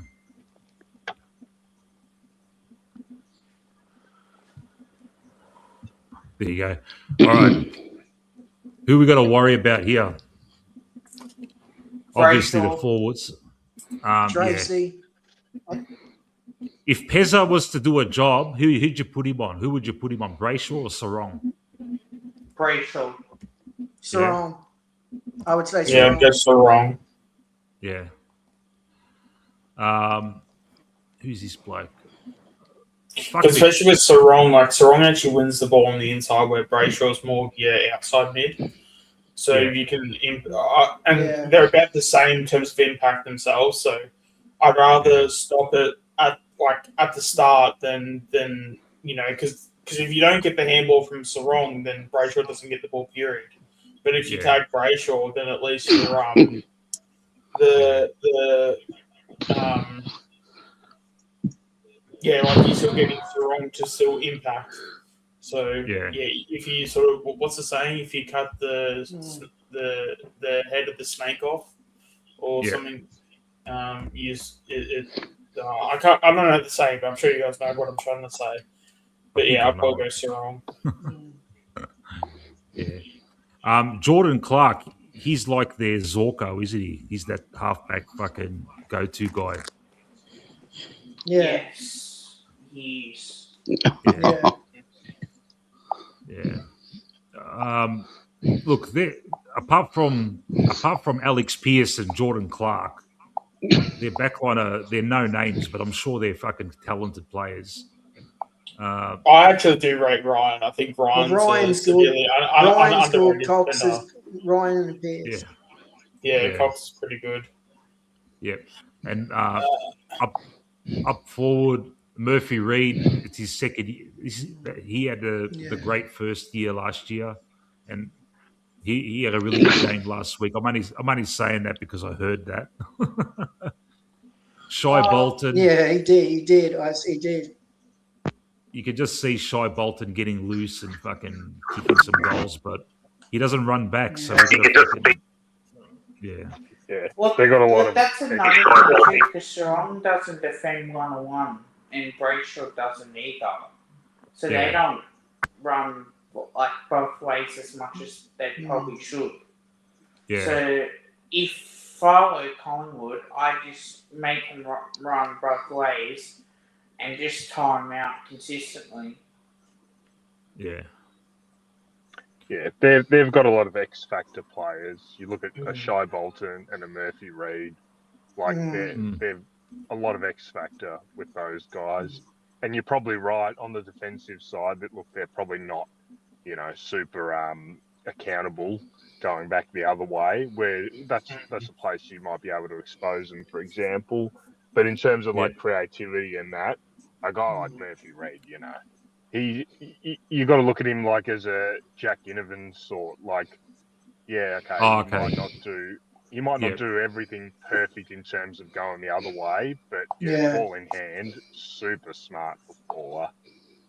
There you go. All right. Who we got to worry about here? Obviously the forwards. Tracy. If Pezza was to do a job, who'd you put him on? Who would you put him on? Brayshaw or Sarong? Brayshaw. Sarong. I would say Sarong. Yeah, I guess Sarong. Yeah. Who's this bloke? Especially with Sarong, like Sarong actually wins the ball on the inside where Brayshaw's more outside mid. So you can, and they're about the same in terms of impact themselves. So I'd rather stop it at the start than you know, because if you don't get the handball from Sarong, then Brayshaw doesn't get the ball. Period. But if you take Brayshaw, then at least you're like you're still getting Sarong to still impact. So if you sort of, what's the saying? If you cut the head of the snake off or something, I don't know the saying, but I'm sure you guys know what I'm trying to say. But I'll probably go Sarong. Jordan Clark, he's like their Zorko, isn't he? He's that halfback fucking go-to guy. Yeah. Yes. Look, apart from Alex Pearce and Jordan Clark, their backline they're no names, but I'm sure they're fucking talented players. I actually do rate Ryan. I think Ryan's good. Ryan's good. Cox is Ryan and Pearce. Yeah, Cox is pretty good. Yep, and up forward, Murphy Reid. It's his second. He had the great first year last year, and he had a really good game last week. I'm only saying that because I heard that. Shai Bolton. Yeah, he did. He did. You could just see Shai Bolton getting loose and fucking kicking some goals, but he doesn't run back. So Well, they got a lot of. That's another thing too, because Sarong doesn't defend 1-on-1, and Brayshaw doesn't either. So they don't run like both ways as much as they probably should. Yeah. So if I were Collingwood, I just make them run both ways and just time out consistently. Yeah, they've got a lot of X factor players. You look at a Shai Bolton and a Murphy Reid, like they've a lot of X factor with those guys. and you're probably right on the defensive side that, look, they're probably not, super accountable going back the other way, where that's a place you might be able to expose them, for example. But in terms of like creativity and that, a guy like Murphy Reid, you got to look at him like as a Jack Ginnivan sort. Like, you might not do everything perfect in terms of going the other way, but ball in hand, super smart footballer.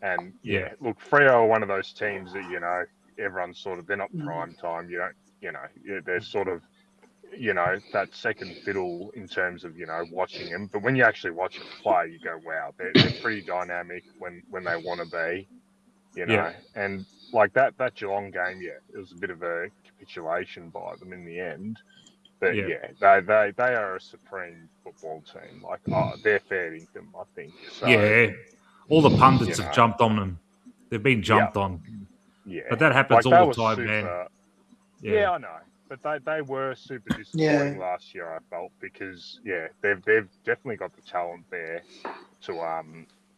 And look, Freo are one of those teams that everyone's sort of, they're not prime time. They're sort of that second fiddle in terms of watching them. But when you actually watch them play, you go, wow, they're pretty dynamic when they want to be. And like that Geelong game, it was a bit of a capitulation by them in the end. But they are a supreme football team. Like, they're fair income, I think. So, all the pundits have jumped on them. They've been jumped on. Yeah, but that happens all the time, man. Yeah, I know. But they were super disappointing last year, I felt, because they've definitely got the talent there to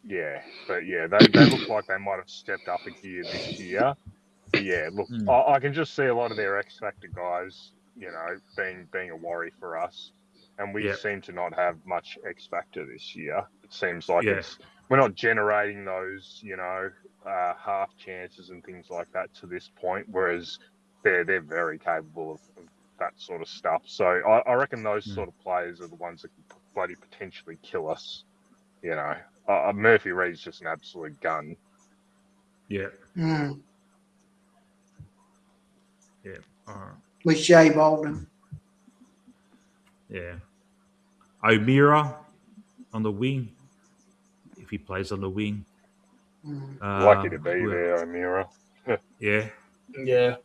they look like they might have stepped up a gear this year. But look, I can just see a lot of their X Factor guys, being a worry for us, and we seem to not have much X Factor this year. It seems like we're not generating those, half chances and things like that to this point, whereas they're very capable of that sort of stuff. So I reckon those sort of players are the ones that can bloody potentially kill us. Murphy Reid's just an absolute gun. Yeah. Mm. Yeah. All right. With Jay Bolden. Yeah. O'Meara on the wing, if he plays on the wing. Lucky to be there, O'Meara. Yeah. Yeah.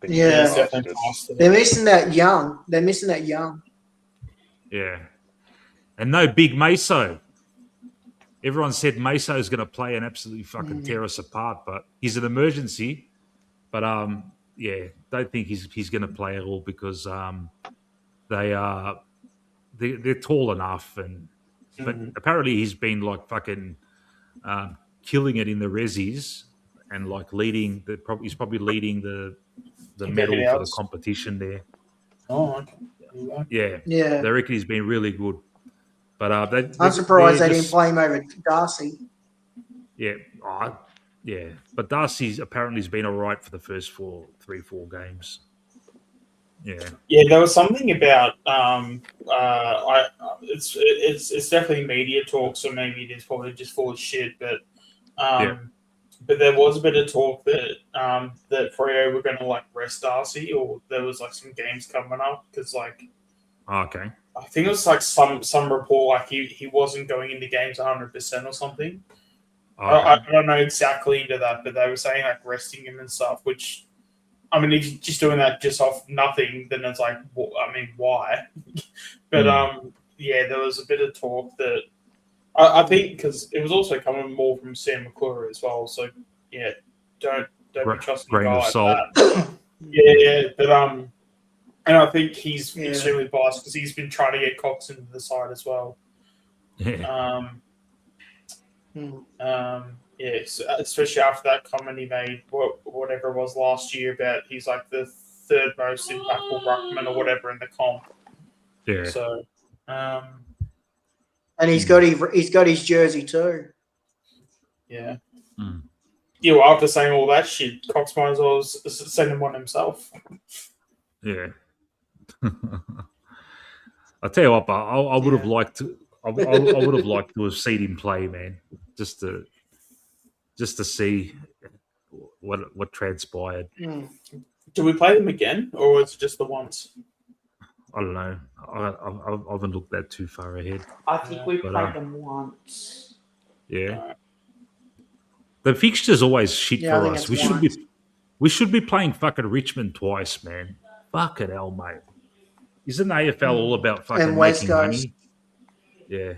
They're missing that young. Yeah. And no big Meso. Everyone said Meso is going to play and absolutely fucking tear us apart, but he's an emergency. But don't think he's going to play at all because they're tall enough, but apparently he's been like fucking killing it in the resis and like leading he's probably leading the medal for the competition there. Oh, okay. Yeah. They reckon he's been really good. But I'm surprised they didn't play him over Darcy. Yeah. Yeah. But Darcy's apparently has been all right for the first 4 games. Yeah. Yeah, there was something about it's definitely media talk, so maybe it is probably just full of shit, but there was a bit of talk that that Freo were going to like rest Darcy, or there was like some games coming up because okay. I think it was like some report like he wasn't going into games 100% or something. Okay. I don't know exactly into that, but they were saying like resting him and stuff. Which, I mean, if you're just doing that just off nothing, then it's like, well, I mean, why? But there was a bit of talk that I think because it was also coming more from Sam McClure as well. So don't be trusting grain of salt. But and I think he's extremely biased because he's been trying to get Cox into the side as well. Yeah. So especially after that comment he made, whatever it was last year about he's like the third most impactful ruckman or whatever in the comp. Yeah. So, and he's got his jersey too. Yeah. Yeah. Well, after saying all that shit, Cox might as well send him one himself. Yeah. I'll tell you what, but I would have liked to. I would have liked to have seen him play, man, just to see what transpired. Do we play them again, or was it just the once? I don't know. I haven't looked that too far ahead. I think we played them once. Yeah. The fixture's always shit for us. We should be playing fucking Richmond twice, man. Fucking hell, mate. Isn't AFL all about fucking making money? Yeah.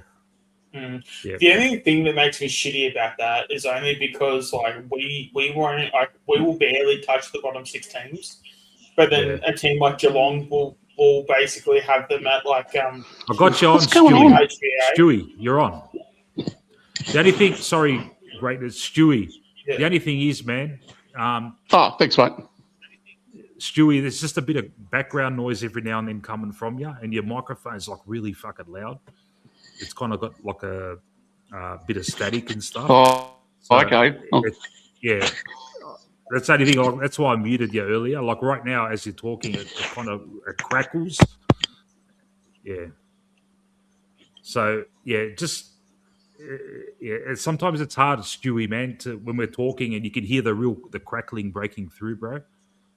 The only thing that makes me shitty about that is only because like we will barely touch the bottom 6 teams, but then a team like Geelong will basically have them at like I got you on, Stewie. Stewie, you're on. The only thing, sorry, greatness, Stewie. Yeah. The only thing is, man. Thanks, mate. Stewie, there's just a bit of background noise every now and then coming from you, and your microphone's like really fucking loud. It's kind of got like a bit of static and stuff. Okay. Yeah. That's the only thing. That's why I muted you earlier. Like right now, as you're talking, it kind of crackles. Yeah. So yeah, just sometimes it's hard, Stewie, man, when we're talking and you can hear the crackling breaking through, bro.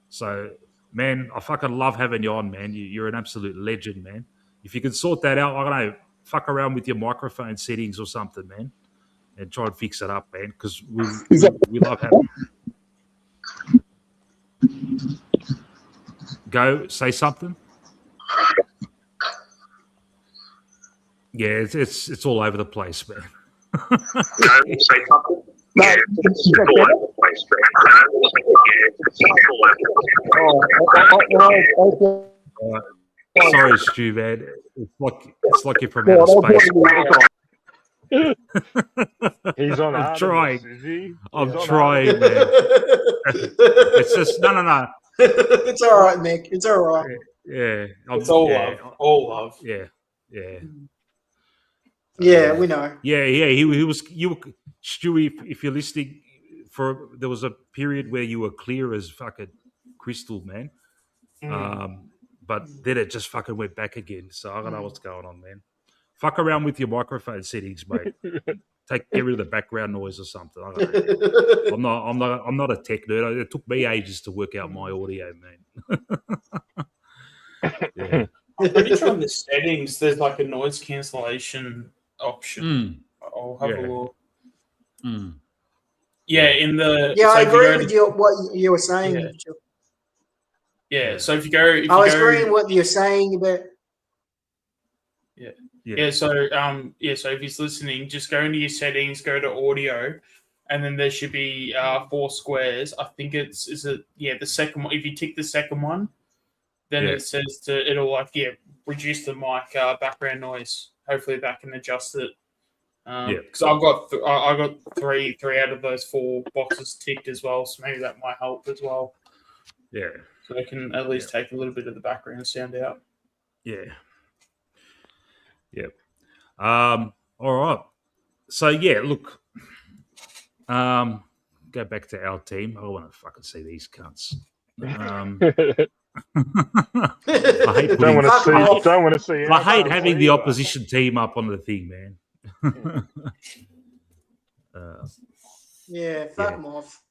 So, man, I fucking love having you on, man. You're an absolute legend, man. If you can sort that out, I don't know, fuck around with your microphone settings or something, man, and try and fix it up, man, because we love having you. Go, say something. Yeah, it's all over the place, man. Go, say something. Yeah, it's all over the place, man. Sorry, Stu, man. It's like you're from outer space. He's on. I'm trying. Is he? I'm trying, man. It's just no. It's all right, Mick. It's all right. Yeah, it's all love. All love. Yeah. Yeah, we know. Yeah. He was. You, Stewie, if you're listening, there was a period where you were clear as fucking crystal, man. But then it just fucking went back again. So I don't know what's going on, man. Fuck around with your microphone settings, mate. Get rid of the background noise or something. I don't know. I'm not a tech nerd. It took me ages to work out my audio, man. Yeah. I'm pretty sure in the settings there's like a noise cancellation option. I'll have a look. Yeah, in the I agree with you what you were saying. Yeah, so if you go, I was agreeing what you're saying about. So if he's listening, just go into your settings, go to audio, and then there should be 4 squares. I think the second one. If you tick the second one, then it says it'll reduce the mic background noise. Hopefully that can adjust it. Because I got three out of those 4 boxes ticked as well, so maybe that might help as well. Yeah. So I can at least take a little bit of the background sound out. Yeah. Yep. All right. So look. Go back to our team. I want to fucking see these cunts. I don't want to see. I hate having the opposition team up on the thing, man. Fuck them off.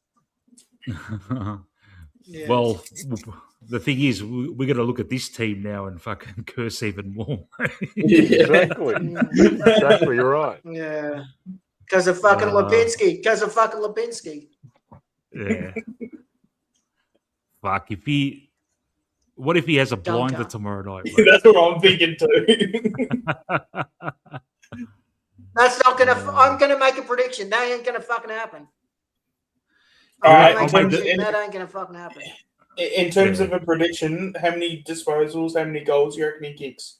Well, the thing is, we're going to look at this team now and fucking curse even more. Exactly. Exactly. You're right. Yeah. Because of fucking Lipinski. Yeah. Fuck. What if he has a blinder tomorrow night? That's what I'm thinking too. That's not gonna. I'm gonna make a prediction. That ain't gonna fucking happen. That ain't gonna fucking happen. In terms of a prediction, how many disposals, how many goals you reckon he kicks?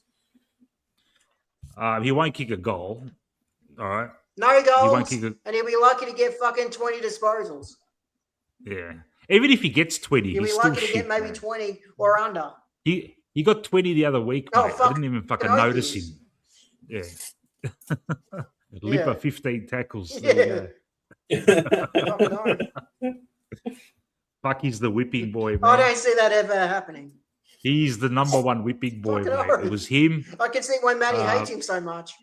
He won't kick a goal. All right. No goals, and he'll be lucky to get fucking 20 disposals. Yeah. Even if he gets 20, he'll be lucky to get maybe 20 or under. He got 20 the other week, mate. I didn't even fucking notice him. Yeah. Lipper, 15 tackles. There you go. Fuck, he's the whipping boy, man. I don't see that ever happening. He's the number 1 whipping boy, mate. It was him. I can see why Matty hates him so much.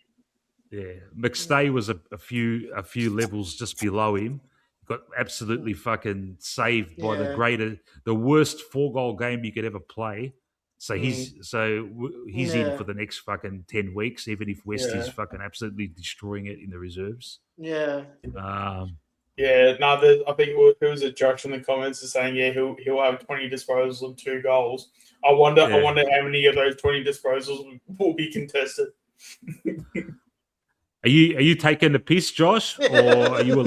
Yeah. McStay was a few levels just below him. Got absolutely fucking saved by the worst 4-goal game you could ever play. So he's in for the next fucking 10 weeks, even if West is fucking absolutely destroying it in the reserves. Yeah. I think there was a judge in the comments saying, he'll have 20 disposals and 2 goals. I wonder how many of those 20 disposals will be contested. Are you taking the piss, Josh, or are you or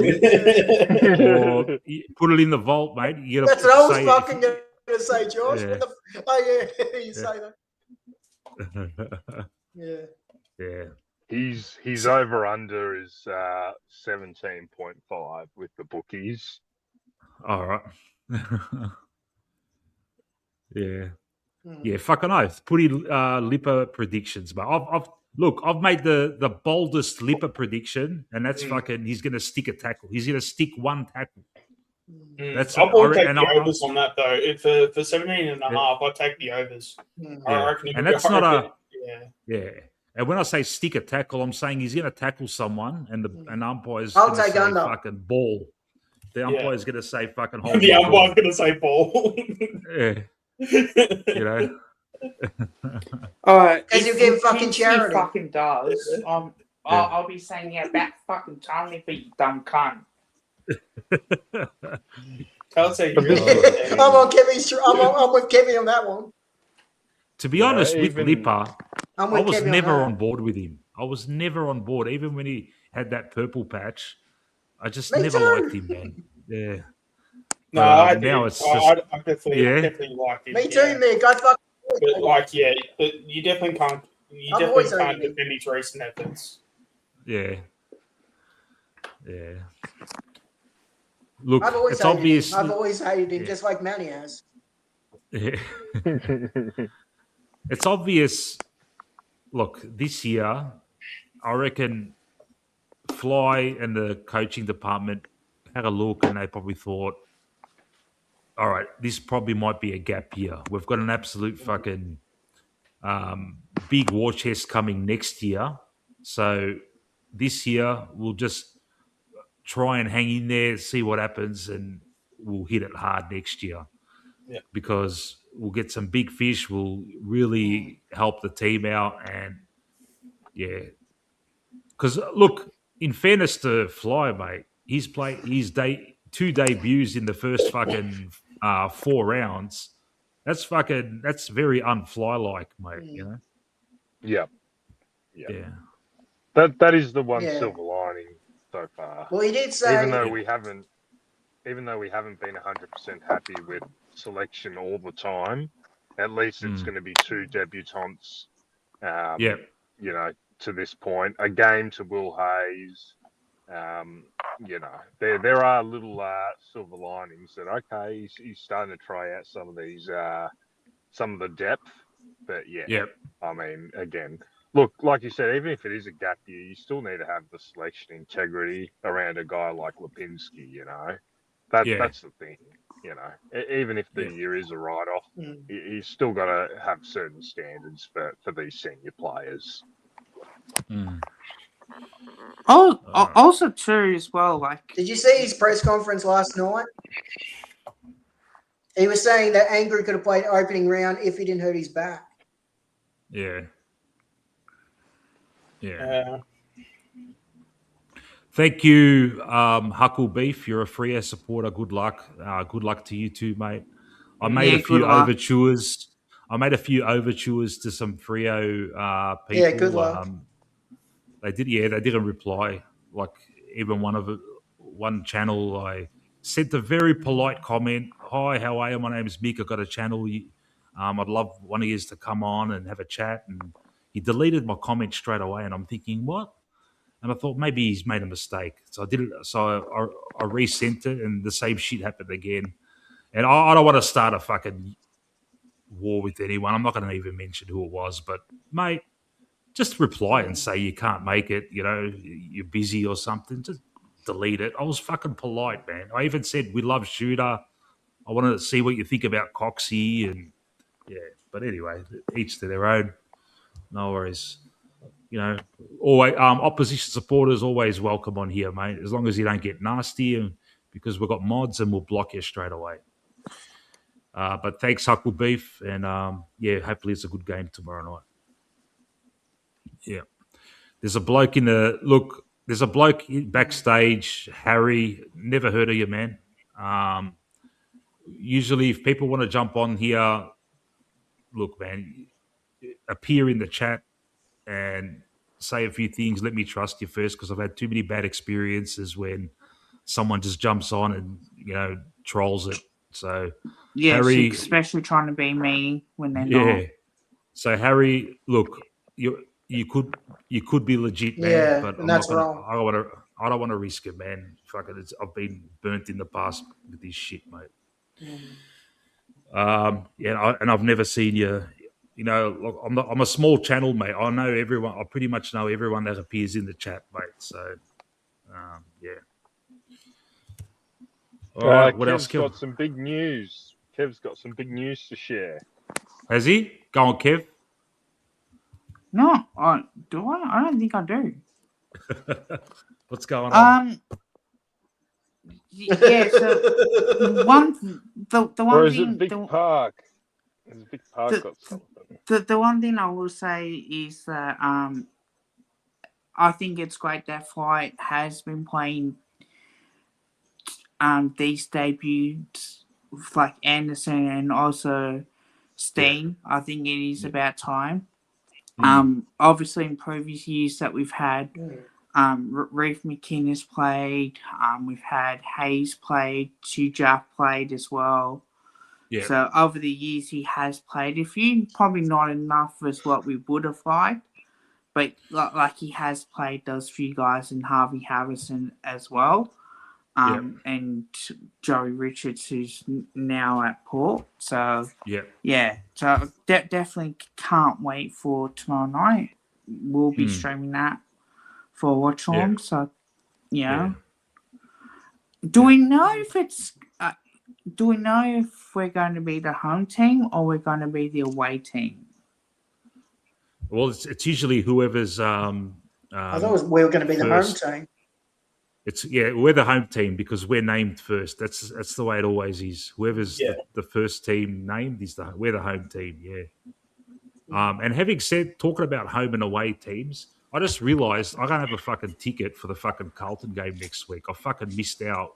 put it in the vault, mate? That's what I was fucking going to say, Josh. You say that. Yeah. His over under is 17.5 with the bookies. All right. Yeah, fucking oath. Pretty Lipper predictions, but I've made the boldest Lipper prediction, and that's fucking. He's going to stick a tackle. He's going to stick one tackle. That's I will take the overs on that though. If for 17 and a half, I'll take the overs. I reckon and that's not a And when I say stick a tackle, I'm saying he's going to tackle someone, and an umpire's going to say under. Fucking ball. The umpire's going to say fucking hold. The umpire's going to say ball. You know. All right, because you give fucking charity. Fucking does. I'll be saying back fucking Tony for you dumb cunt. I'll say I'm on Kevin's. I'm with Kevin on that one. To be honest, with Lipper, I was never on board with him. I was never on board, even when he had that purple patch. I just never liked him, man. Yeah. No, I definitely like him. Me too, Mick. I fucking. But you definitely can't. You definitely can't defend his recent efforts. Yeah. Look, it's obvious. I've always hated him, just like Manny has. Yeah. It's obvious. Look, this year, I reckon Fly and the coaching department had a look, and they probably thought, all right, this probably might be a gap year. We've got an absolute fucking big war chest coming next year. So this year, we'll just try and hang in there, see what happens, and we'll hit it hard next year. Yeah. Because we'll get some big fish. We'll really help the team out. And, because, look, in fairness to Fly, mate, he's played his two debuts in the first fucking 4 rounds. That's very unfly-like, mate, you know? Yeah. That is the one silver lining so far. Well, he did say, even though we haven't been 100% happy with selection all the time, at least it's going to be 2 debutants. You know, to this point, a game to Will Hayes. You know, there are little silver linings that he's starting to try out some of these some of the depth, but I mean, again, look, like you said, even if it is a gap year, you still need to have the selection integrity around a guy like Lipinski. You know, that's the thing. You know, even if the year is a write-off, you still got to have certain standards for these senior players. Also, too, as well. Like, did you see his press conference last night? He was saying that Angry could have played opening round if he didn't hurt his back. Yeah. Thank you, Huckle Beef. You're a Freo supporter. Good luck. Good luck to you too, mate. I made a few overtures. I made a few overtures to some Freo people. Yeah, good luck. They didn't reply. Like, even one channel, I sent a very polite comment. Hi, how are you? My name is Mick. I've got a channel. I'd love one of you to come on and have a chat. And he deleted my comment straight away. And I'm thinking, what? And I thought maybe he's made a mistake. So I did it. So I resent it, and the same shit happened again. And I don't want to start a fucking war with anyone. I'm not going to even mention who it was. But, mate, just reply and say you can't make it, you know, you're busy or something. Just delete it. I was fucking polite, man. I even said we love Shooter. I wanted to see what you think about Coxie. And, but anyway, each to their own. No worries. You know, always opposition supporters always welcome on here, mate. As long as you don't get nasty, and because we've got mods and we'll block you straight away. But thanks, Huckle Beef, and hopefully it's a good game tomorrow night. Yeah, there's a bloke There's a bloke backstage, Harry. Never heard of you, man. Usually, if people want to jump on here, look, man, appear in the chat and say a few things. Let me trust you first, because I've had too many bad experiences when someone just jumps on and, trolls it. So, yeah, Harry, especially trying to be me when they're not. So, Harry, look, you could be legit, man. Yeah, but and that's wrong. I don't want to risk it, man. Fuck it. I've been burnt in the past with this shit, mate. And I've never seen you. You know, look, I'm a small channel, mate. I know everyone. I pretty much know everyone that appears in the chat, mate. So, yeah. All right. What else, Kev? Got some big news. Kev's got some big news to share. Has he? Go on, Kev. No, do I? I don't think I do. What's going on? Yeah. So the one Or is thing. it Big Park? Has Big Park got something? The one thing I will say is that I think it's great that Flight has been playing these debuts with like Anderson and also Steen. Yeah. I think it is about time. Obviously in previous years that we've had Reef McInnes played, we've had Hayes played, Tujak played as well. Yeah. So over the years he has played a few, probably not enough as what we would have liked, but like he has played those few guys and Harvey Harrison as well. And Joey Richards, who's now at Port. So, so definitely can't wait for tomorrow night. We'll be streaming that for watch along. So, do we know if it's... do we know if we're going to be the home team or we're going to be the away team? Well, it's usually whoever's... I thought we were going to be the home team. We're the home team because we're named first. That's the way it always is. Whoever's the first team named we're the home team. Yeah. And talking about home and away teams, I just realised I don't have a fucking ticket for the fucking Carlton game next week. I fucking missed out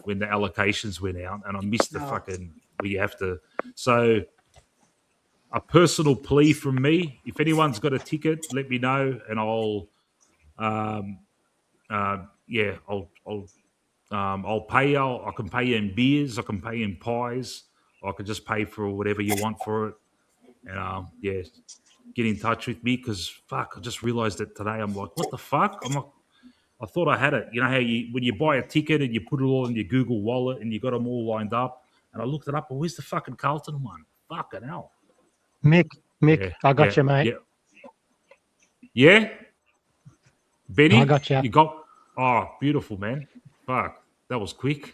when the allocations went out, and I missed the fucking where you have to. So, a personal plea from me: if anyone's got a ticket, let me know, and I'll pay you. I can pay you in beers. I can pay you in pies. I can just pay for whatever you want for it. And get in touch with me because I just realised that today. I'm like, what the fuck? I thought I had it. You know how when you buy a ticket and you put it all in your Google Wallet and you got them all lined up. And I looked it up. Where's the fucking Carlton one? Fucking hell. Mick, I got you, mate. Yeah. Benny, I got you. You got. Oh, beautiful, man. Fuck, that was quick.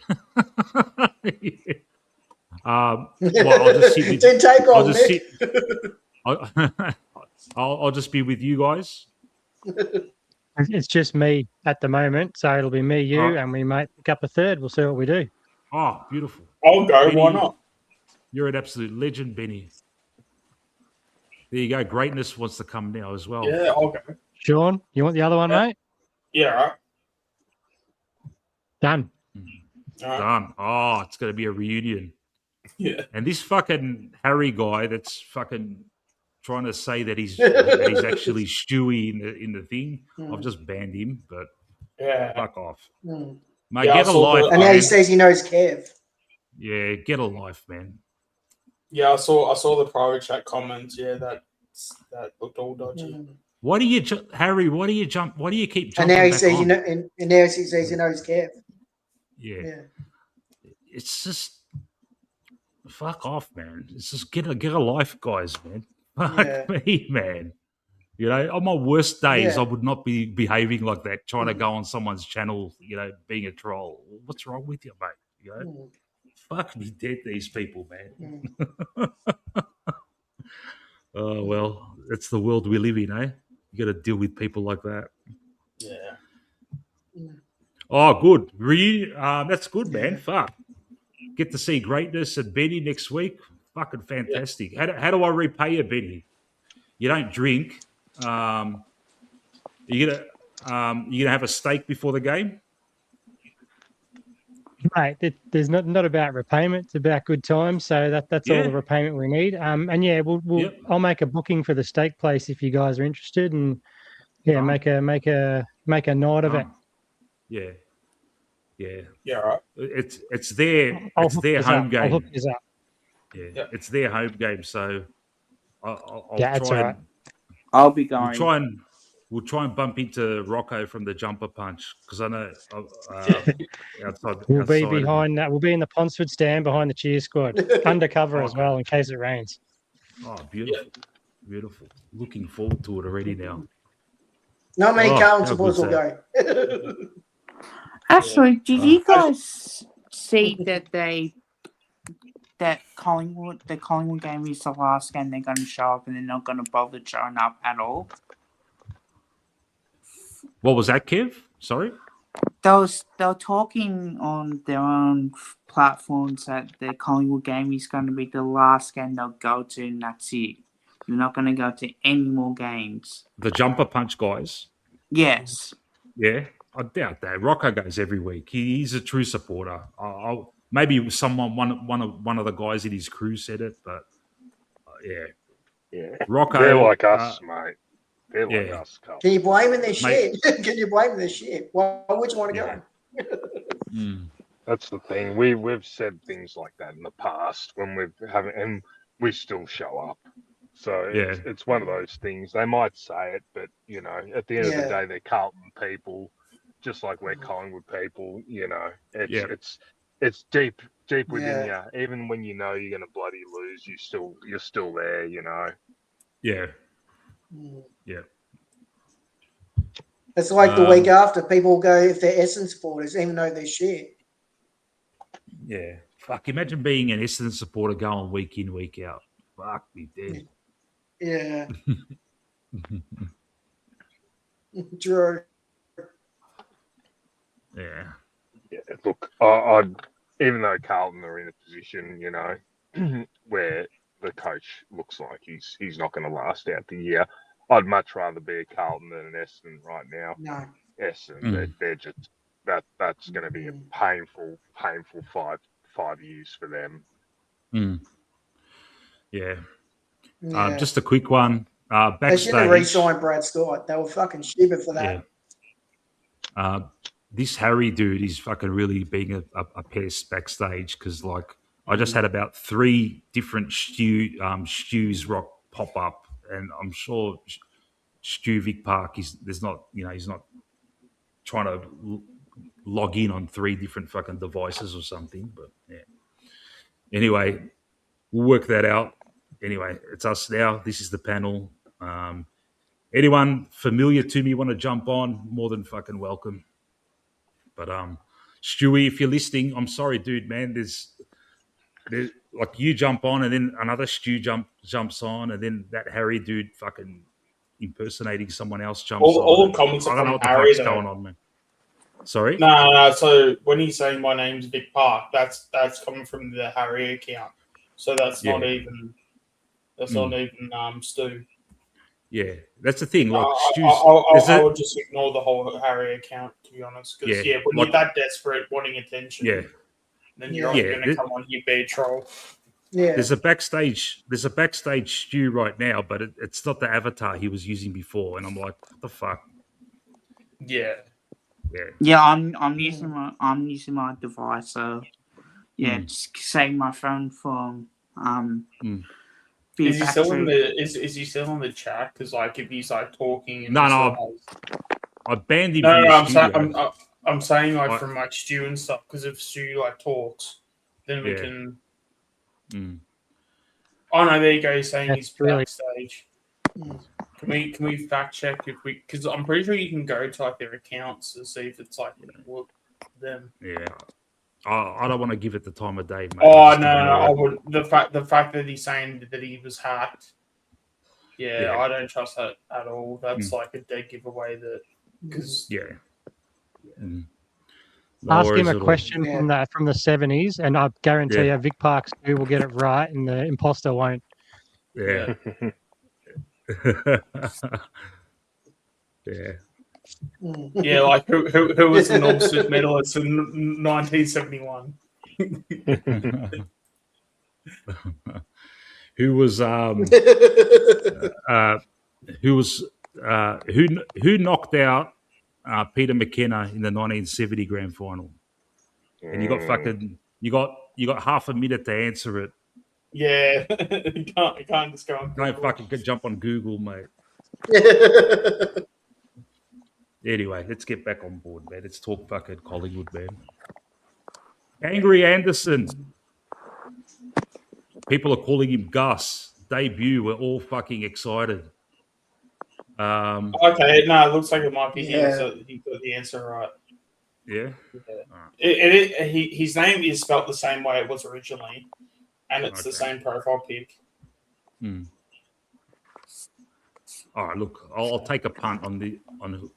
I'll just sit with, didn't take I'll long, just Mick. sit. I'll just be with you guys. It's just me at the moment, so it'll be me, you, and we might pick up a third. We'll see what we do. Oh, beautiful. I'll go. Benny, why not? You're an absolute legend, Benny. There you go. Greatness wants to come now as well. Yeah, I'll go. Sean, you want the other one, mate? Yeah, right. Done. Done. Oh, it's going to be a reunion. Yeah. And this fucking Harry guy that's fucking trying to say that he's actually Stewie in the thing. I've just banned him, but fuck off. Mate, get a life. And now he says he knows Kev. Yeah, get a life, man. Yeah, I saw the private chat comments. Yeah, that looked all dodgy. Why do you, Harry? Why do you keep jumping? And now he says and now he says he knows Kev. Yeah. It's just fuck off, man. It's just get a life, guys, man. Fuck me, man. You know, on my worst days, I would not be behaving like that, trying to go on someone's channel, you know, being a troll. What's wrong with you, mate? You know, fuck me dead, these people, man. Oh, well, it's the world we live in, eh? You got to deal with people like that. Yeah. Oh, good. That's good, man. Fuck. Get to see greatness at Benny next week. Fucking fantastic. Yeah. How do I repay you, Benny? You don't drink. You gonna have a steak before the game? Mate, there's not about repayment. It's about good times. So that's all the repayment we need. I'll make a booking for the steak place if you guys are interested, and make a night of it. Yeah. Yeah, right. It's their home game. I'll hook this up. Yeah, it's their home game. So I'll that's try. All right. I'll be going. We'll try and bump into Rocco from the jumper punch because I know outside. We'll be behind that. We'll be in the Ponsford stand behind the cheer squad, undercover as well in case it rains. Oh, beautiful, beautiful! Looking forward to it already now. Not many Carlton supporters will go. Actually, did you guys see that the Collingwood game is the last game they're going to show up and they're not going to bother showing up at all? What was that, Kev? Sorry? They were talking on their own platforms that the Collingwood game is going to be the last game they'll go to, and that's it. They're not going to go to any more games. The jumper punch guys? Yes. Yeah, I doubt that. Rocco goes every week. He's a true supporter. Maybe one of the guys in his crew said it, but Yeah. Rocco, they're like us, mate. They're like us, Carl. Can you blame them their shit? Can you blame them their shit? Why would you want to go? That's the thing. We've said things like that in the past when and we still show up. So it's one of those things. They might say it, but at the end of the day, they're Carlton people, just like we're Collingwood people. It's deep within you. Even when you know you're going to bloody lose, you're still there. Yeah. Yeah. It's like the week after, people go if they're Essendon supporters, even though they're shit. Yeah. Fuck, imagine being an Essendon supporter going week in, week out. Fuck me dead. Yeah. Drew. Yeah. Look, I even though Carlton are in a position, where the coach looks like he's not going to last out the year, I'd much rather be a Carlton than an Essendon right now. No. Essendon, they're just that's going to be a painful 5 years for them. Yeah. Just a quick one. Backstage. They should have re-signed Brad Scott. They were fucking stupid for that. Yeah. This Harry dude is fucking really being a pest backstage because, I just had about 3 different Stu's rock pop up, and I'm sure Stu Vic Park he's not trying to log in on 3 different fucking devices or something. But anyway, we'll work that out. Anyway, it's us now. This is the panel. Anyone familiar to me want to jump on? More than fucking welcome. But Stewie, if you're listening, I'm sorry, dude, man. There's like you jump on, and then another Stu jumps on, and then that Harry dude fucking impersonating someone else jumps on. All the comments are I don't know what the Harry, fuck's going on, man. Sorry? No. So when he's saying my name's Vic Park, that's coming from the Harry account. So that's not even Stu. Yeah, that's the thing. Like, I would just ignore the whole Harry account, to be honest. Because when you're that desperate, wanting attention, then you're going to come on here, be a troll. Yeah, there's a backstage Stu right now, but it's not the avatar he was using before, and I'm like, what the fuck? Yeah. I'm using my device, so just save my phone from Is he still in the chat? Because if he's talking, and no, I banned him. No, I'm saying from Stu and stuff. Because if Stu talks, then we can. Oh no, there you go. He's saying he's backstage. Can we fact check because I'm pretty sure you can go to their accounts to see if it's them. Yeah. I don't want to give it the time of day, mate. Oh no! I would the fact that he's saying that he was hacked. Yeah, I don't trust that at all. That's like a dead giveaway. Ask him a question from the 70s, and I guarantee you, Vic Parks will get it right, and the imposter won't. Yeah. Yeah. Yeah, who was the North medalist in 1971? who knocked out Peter McKenna in the 1970 grand final? And you got half a minute to answer it. Yeah, you can't just go on. Don't fucking jump on Google, mate. Anyway, let's get back on board, man. Let's talk fucking Collingwood, man. Angry Anderson. People are calling him Gus. Debut. We're all fucking excited. Okay, no, it looks like it might be him. So he got the answer right. Yeah. His name is spelt the same way it was originally, and it's the same profile pic. All right, look, I'll take a punt on who.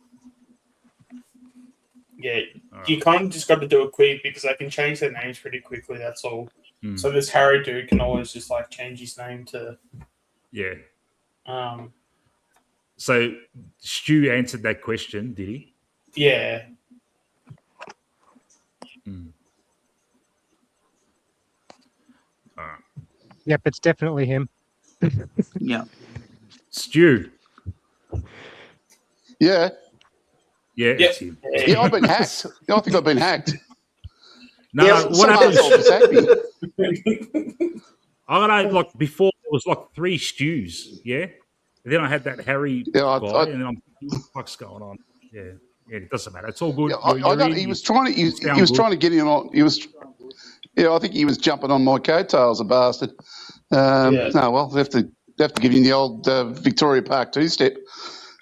Yeah, you kind of just got to do it quick because they can change their names pretty quickly. That's all. So this Harry dude can always just like change his name to. Yeah. So Stu answered that question, did he? Yeah. Yep, it's definitely him. Yeah. Stu. Yeah. Yeah, it's him. Yeah, I've been hacked. I think I've been hacked. No, Yeah, what happened? Me. I don't know, like before it was like 3 Stews, yeah? And then I had that Harry guy, and then I'm what the fuck's going on? Yeah, it doesn't matter. It's all good. He was trying to get in on. I think he was jumping on my coattails, a bastard. No, well, they have to give him the old Victoria Park 2-step.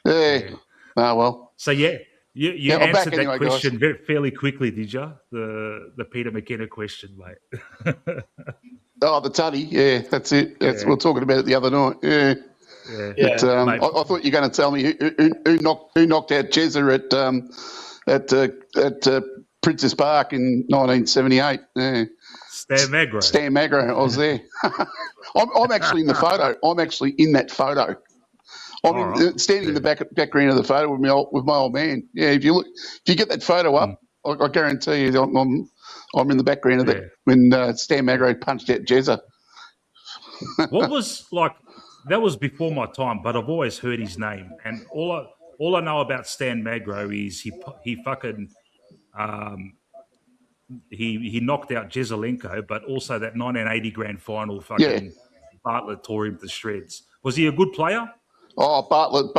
Yeah. Oh well. So you answered that question fairly quickly, did you? The Peter McKenna question, mate. The Tuddy, yeah, that's it. We were talking about it the other night. Yeah. But, I thought you were going to tell me who knocked out Jezza at Princess Park in 1978. Yeah. Stan Magro. I was there. I'm actually in the photo. I'm actually in that photo. I'm standing in the background of the photo with my old man. Yeah, if you get that photo up, I guarantee you, I'm in the background of that when Stan Magro punched out Jezza. What was like? That was before my time, but I've always heard his name, and all I know about Stan Magro is he fucking he knocked out Jezelenko, but also that 1980 grand final fucking Bartlett tore him to shreds. Was he a good player? Oh, Bartlett.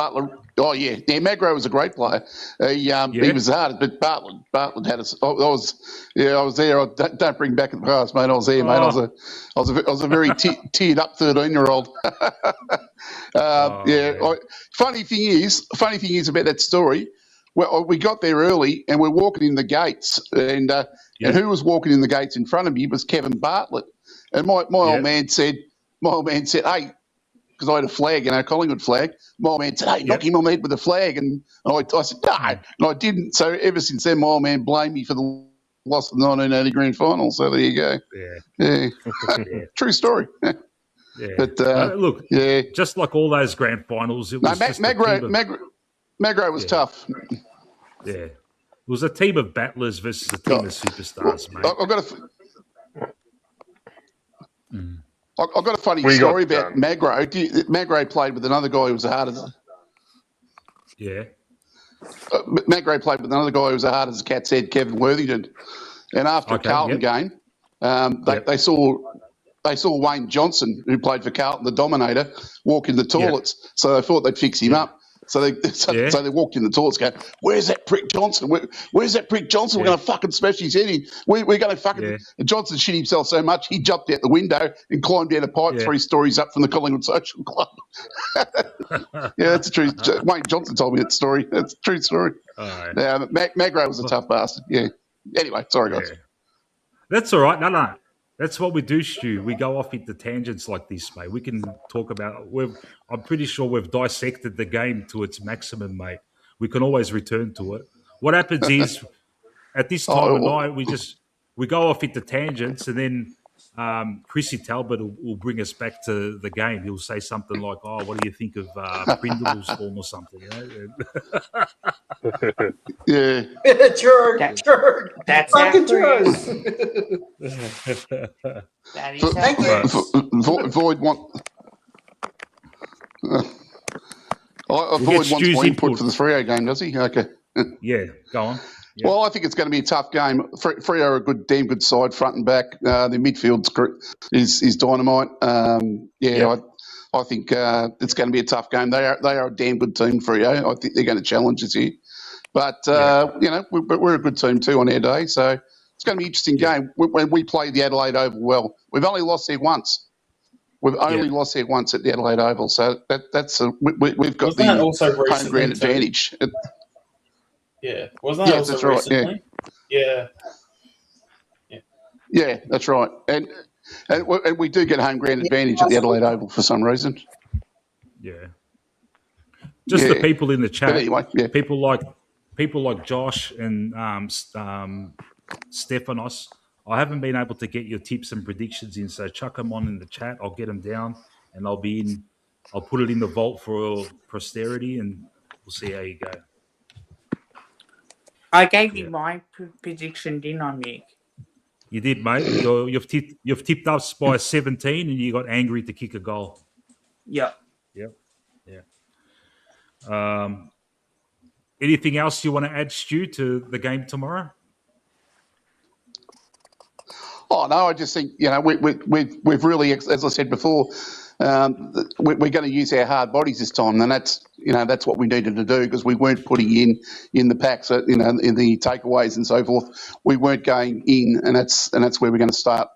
Oh, yeah. Yeah, Magro was a great player. He was hard, but Bartlett had us. I was there. Don't bring back the past, mate. I was there, mate. I was a very teared up 13-year-old. Funny thing is about that story. Well, we got there early, and we're walking in the gates, and who was walking in the gates in front of me was Kevin Bartlett, and my old man said, hey. Because I had a flag, Collingwood flag. My old man said, hey, knock him on the head with a flag. And I said, no, and I didn't. So ever since then, my old man blamed me for the loss of the 1980 grand final. So there you go. Yeah. True story. Yeah. But look, just like all those grand finals, it was Magro was tough. Yeah. It was a team of battlers versus a team of superstars, mate. I've got a funny story about Magro. Magro played with another guy who was as hard as... Yeah. Magro played with another guy who was as hard as a cat's head, Kevin Worthington. And after a Carlton game, they saw Wayne Johnson, who played for Carlton, the Dominator, walk in the toilets. So they thought they'd fix him up. So they walked in the toilets going, where's that prick Johnson? Where's that prick Johnson? We're going to fucking smash his head in. We're going to fucking... And Johnson shit himself so much, he jumped out the window and climbed down a pipe 3 stories up from the Collingwood Social Club. That's a true... Wayne Johnson told me that story. That's a true story. Magro was a tough bastard. Yeah. Anyway, sorry, guys. That's all right. No. That's what we do, Stu. We go off into tangents like this, mate. We can talk about... I'm pretty sure we've dissected the game to its maximum, mate. We can always return to it. What happens is, at this time of night, we go off into tangents, and then Chrissy Talbot will bring us back to the game. He'll say something like, "Oh, what do you think of Prindle's form or something?" You know? True. That's fucking true. Thank you. Void wants my input for the Freo game, does he? Okay. Yeah, go on. Yep. Well, I think it's going to be a tough game. Freo are a damn good side, front and back. Their midfield is dynamite. I think it's going to be a tough game. They are a damn good team, Freo. I think they're going to challenge us here. But, we're a good team too on our day. So it's going to be an interesting game. When we play the Adelaide Oval well, we've only lost there once. We've only lost there once at the Adelaide Oval. So we've got the home ground advantage. Wasn't that also that's right, recently? Yeah. Yeah, that's right. And we do get home ground advantage at the Adelaide Oval for some reason. Yeah. Just the people in the chat. But anyway, people like Josh and Stephanos. I haven't been able to get your tips and predictions in, so chuck them on in the chat. I'll get them down, and I'll put it in the vault for posterity, and we'll see how you go. I gave you my prediction, didn't I, Mick? You did, mate. You've tipped us by 17, and you got angry to kick a goal. Yep. Anything else you want to add, Stu, to the game tomorrow? Oh no, I just think we've really, as I said before, we're going to use our hard bodies this time, and that's what we needed to do because we weren't putting in the packs, in the takeaways and so forth. We weren't going in, and that's where we're going to start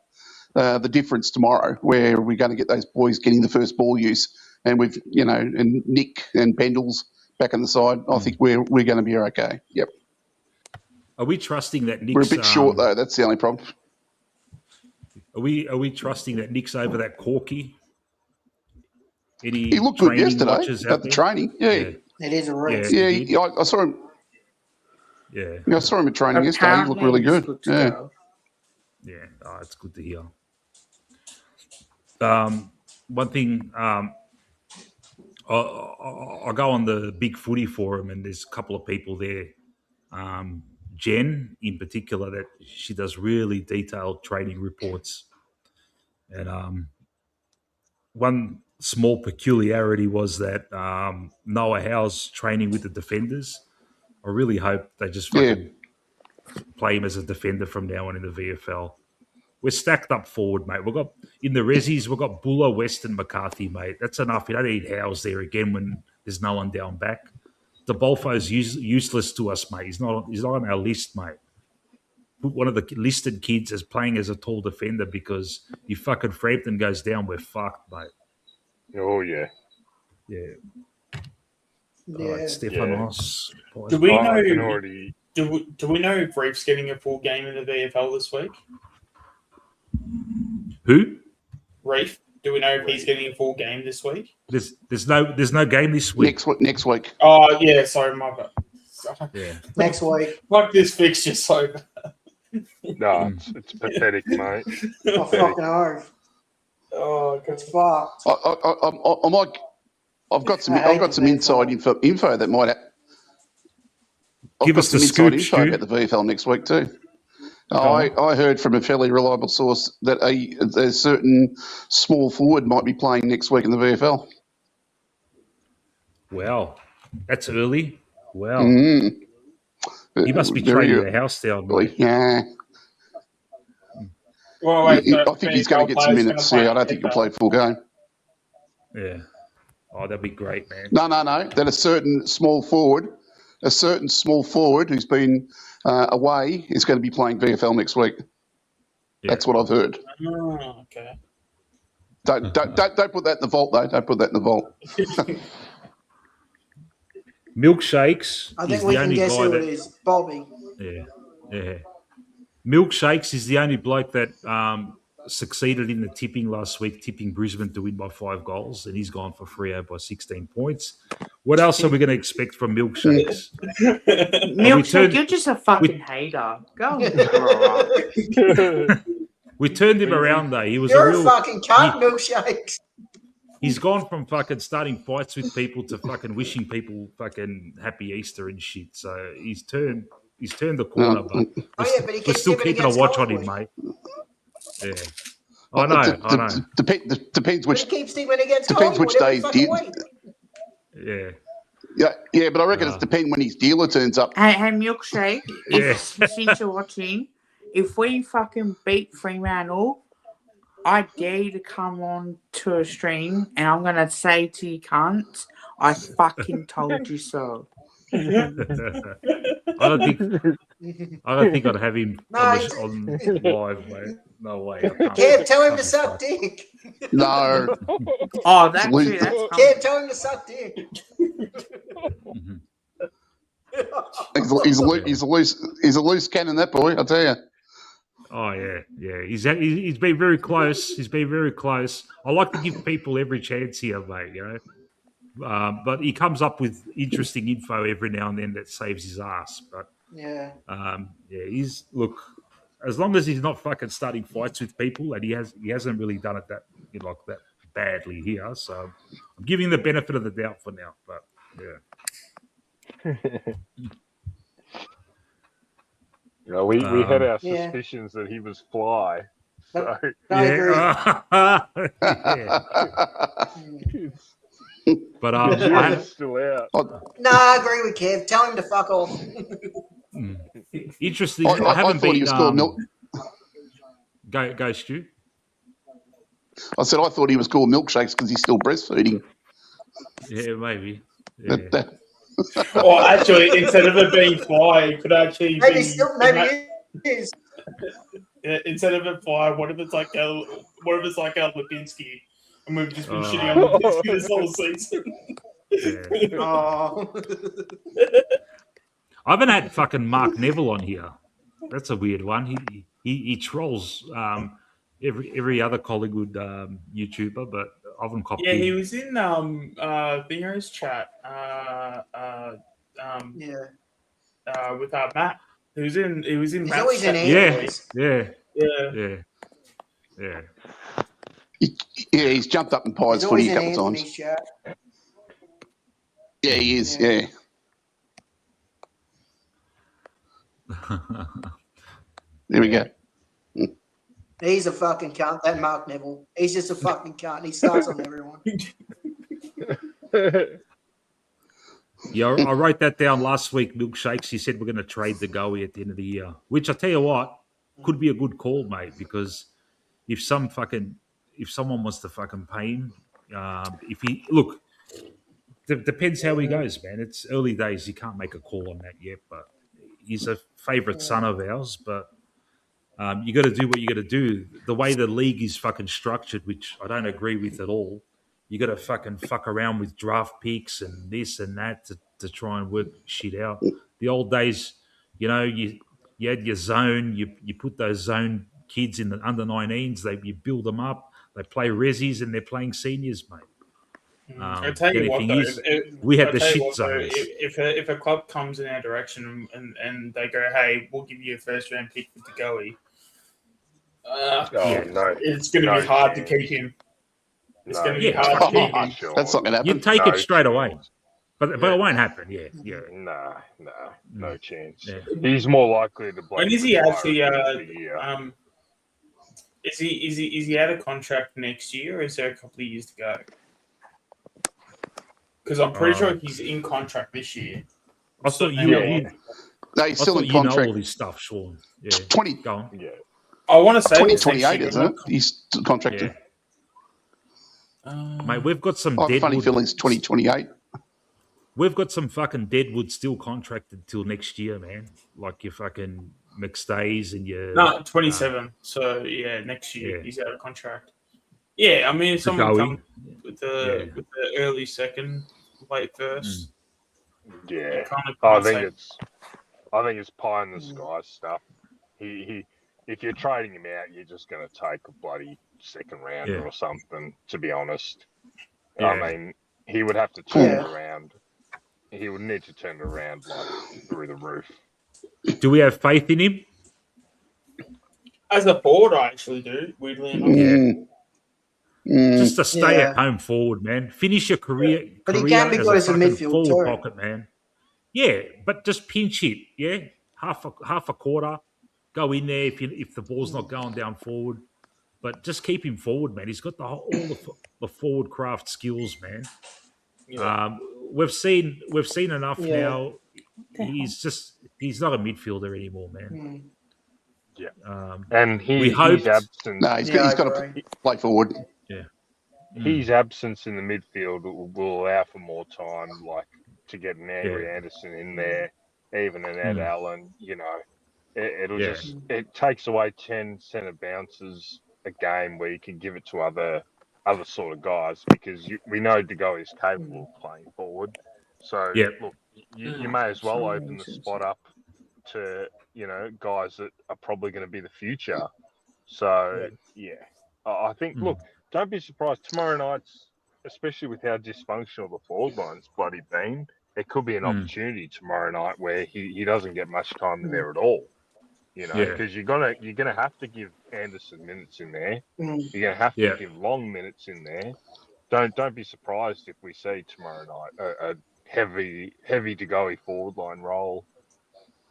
the difference tomorrow, where we're going to get those boys getting the first ball use, and we've and Nick and Pendles back on the side. I think we're going to be okay. Yep. Are we trusting that Nick's... We're a bit short though. That's the only problem. Are we trusting that Nick's over that Corky? He looked good yesterday at the training. Yeah. It is a race. Yeah, I saw him. Yeah. I saw him at training yesterday. He looked really good. Yeah, it's good to hear. One thing, I go on the Big Footy forum, and there's a couple of people there. Jen, in particular, that she does really detailed training reports. And one small peculiarity was that Noah Howe's training with the defenders. I really hope they just fucking play him as a defender from now on in the VFL. We're stacked up forward, mate. We've got in the Rezzies, we've got Buller, Weston, McCarthy, mate. That's enough. You don't need Howes there again when there's no one down back. The Bolfo's useless to us, mate. He's not on our list, mate. Put one of the listed kids as playing as a tall defender because if fucking Frampton goes down, we're fucked, mate. Oh, yeah. Yeah. All right, Stephanos. Yeah. Do we know? Do we know if Reef's getting a full game in the VFL this week? Who? Reef. Do we know if he's getting a full game this week? There's no game this week. Next week. Oh yeah, sorry, my bad. Yeah. Next week. Fuck this fixture so bad. No, it's pathetic, mate. Oh, fucking hard. Oh, it's fucked. I've got some inside info that might. Give us the scoop, info about the VFL next week too. I heard from a fairly reliable source that a certain small forward might be playing next week in the VFL. Wow, that's early. Wow, he must be trading the house down. Yeah. Well, I think he's going to get some minutes. Yeah, I don't think he'll play full game. Yeah. Oh, that'd be great, man. No. That a certain small forward who's been away is going to be playing VFL next week. Yeah. That's what I've heard. Oh, okay. Don't put that in the vault, though. Don't put that in the vault. Milkshakes. I think we can guess who it is. Bobby. Yeah. Milkshakes is the only bloke that succeeded in the tipping last week, tipping Brisbane to win by 5 goals, and he's gone for Freo by 16 points. What else are we going to expect from Milkshakes? Milkshake, you're just a fucking hater. Go on. We turned him around, though. He was You're a fucking cunt, Milkshakes. He's gone from fucking starting fights with people to fucking wishing people fucking happy Easter and shit. So he's turned the corner, but we're still keeping a watch on him, mate. Yeah. I know. Depends which. He keeps teaming against depends which day he's did. Yeah, but I reckon it depends when his dealer turns up. Hey, Milkshake, since you're watching, if we fucking beat Fremantle, I dare you to come on to a stream, and I'm gonna say to you, cunts, I fucking told you so. I don't think I'd have him on live, mate. No way. Kev, tell him to suck dick. No. Oh, that's true. That's Kev, tell him to suck dick. He's a loose cannon, that boy. I'll tell you. Oh yeah. He's been very close. He's been very close. I like to give people every chance here, mate. You know, but he comes up with interesting info every now and then that saves his ass. But he's look. As long as he's not fucking starting fights with people, and he hasn't really done it that badly here. So I'm giving the benefit of the doubt for now. But You know, we had our suspicions that he was fly. So I agree. But still out. No, I agree with Kev. Tell him to fuck off. Interesting. I haven't thought he been. was called milk. Go, Stu. I said I thought he was called milkshakes because he's still breastfeeding. Yeah, maybe. Yeah. Or actually, instead of it being fly, it could actually Maybe be. it is. Instead of a fly, what if it's like a Lipinski, and we've just been shitting on Lipinski this whole season? Yeah. Oh. I haven't had fucking Mark Neville on here. That's a weird one. He trolls every other Collingwood YouTuber, but I haven't copied him. He was in Bingo's chat. With Matt. He was in. He's Matt's always in Yeah. Yeah, he's jumped up in Pies footy a couple of times. Yeah, he is. Yeah. There we go. He's a fucking cunt, that Mark Neville. He's just a fucking cunt. He starts on everyone. Yeah, I wrote that down last week, Milkshakes. He said we're going to trade the Goey at the end of the year, which I tell you what, could be a good call, mate, because if someone wants to fucking pay him, depends how he goes, man. It's early days. You can't make a call on that yet, but he's a favourite son of ours, but you got to do what you got to do. The way the league is fucking structured, which I don't agree with at all, you got to fuck around with draft picks and this and that to try and work shit out. The old days, you know, you had your zone, you put those zone kids in the under 19s, you build them up, they play resis and they're playing seniors, mate. I'll tell you what, though, we had the shit zones. If a club comes in our direction and they go, hey, we'll give you a first round pick with the Goey, it's going to be hard to keep him. It's going to be hard to keep him. Sure. That's not going to happen. You take it straight away. But it won't happen, yeah. No chance. Yeah. He's more likely to play. When is he actually is he out of contract next year, or is there a couple of years to go? Because I'm pretty sure he's in contract this year. I thought No, he's still in contract. You know all this stuff, Sean. Yeah. 20. Go on. Yeah. I want to say 2028, isn't it? He's contracted. Yeah. Mate, we've got some I have a Deadwood. funny feeling it's 2028. We've got some fucking Deadwood still contracted till next year, man. Like your fucking McStays and your... No, 27. So, yeah, next year he's out of contract. Yeah, I mean, if someone comes with the early second, late first. Yeah. I think it's pie in the sky stuff. If you're trading him out, you're just going to take a bloody second rounder or something, to be honest. Yeah. I mean, he would have to turn it around. He would need to turn it around like through the roof. Do we have faith in him? As a forward, I actually do, weirdly enough. Just a stay-at-home forward, man. Finish your career. But he can be good as a midfield forward pocket, man. Yeah, but just pinch it. Yeah, half a quarter. Go in there if the ball's not going down forward, but just keep him forward, man. He's got all the forward craft skills, man. Yeah. We've seen enough now. He's not a midfielder anymore, man. Yeah. And his absence. No, he's got to play forward. Yeah. His absence in the midfield will allow for more time, like to get an Andrew Anderson in there, even an Ed Allen. You know, it takes away 10 centre bounces a game where you can give it to other sort of guys, because we know De Goey is capable of playing forward. So look, you may as well open the spot up to, you know, guys that are probably going to be the future. So I think look, don't be surprised tomorrow night's, especially with how dysfunctional the forward line's bloody been. There could be an opportunity tomorrow night where he doesnn't get much time in there at all. You know, because you're gonna have to give Anderson minutes in there. You're gonna have to give Long minutes in there. Don't be surprised if we see tomorrow night a heavy De Goey forward line role.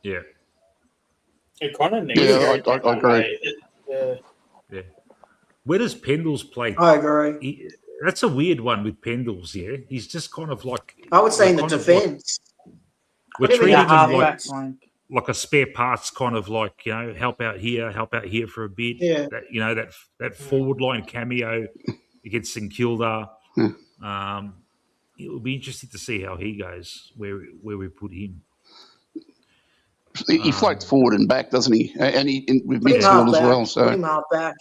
Yeah. It kind of needs. Yeah, I agree. Yeah. Where does Pendles play? I agree. That's a weird one with Pendles. Yeah, he's just kind of like. I would say in the defence. We're treating him like a spare parts kind of, like, you know, help out here for a bit. Yeah. That, you know, that forward line cameo against St Kilda. It'll be interesting to see how he goes, where we put him. He floats forward and back, doesn't he? And with midfield as well. So put him half back.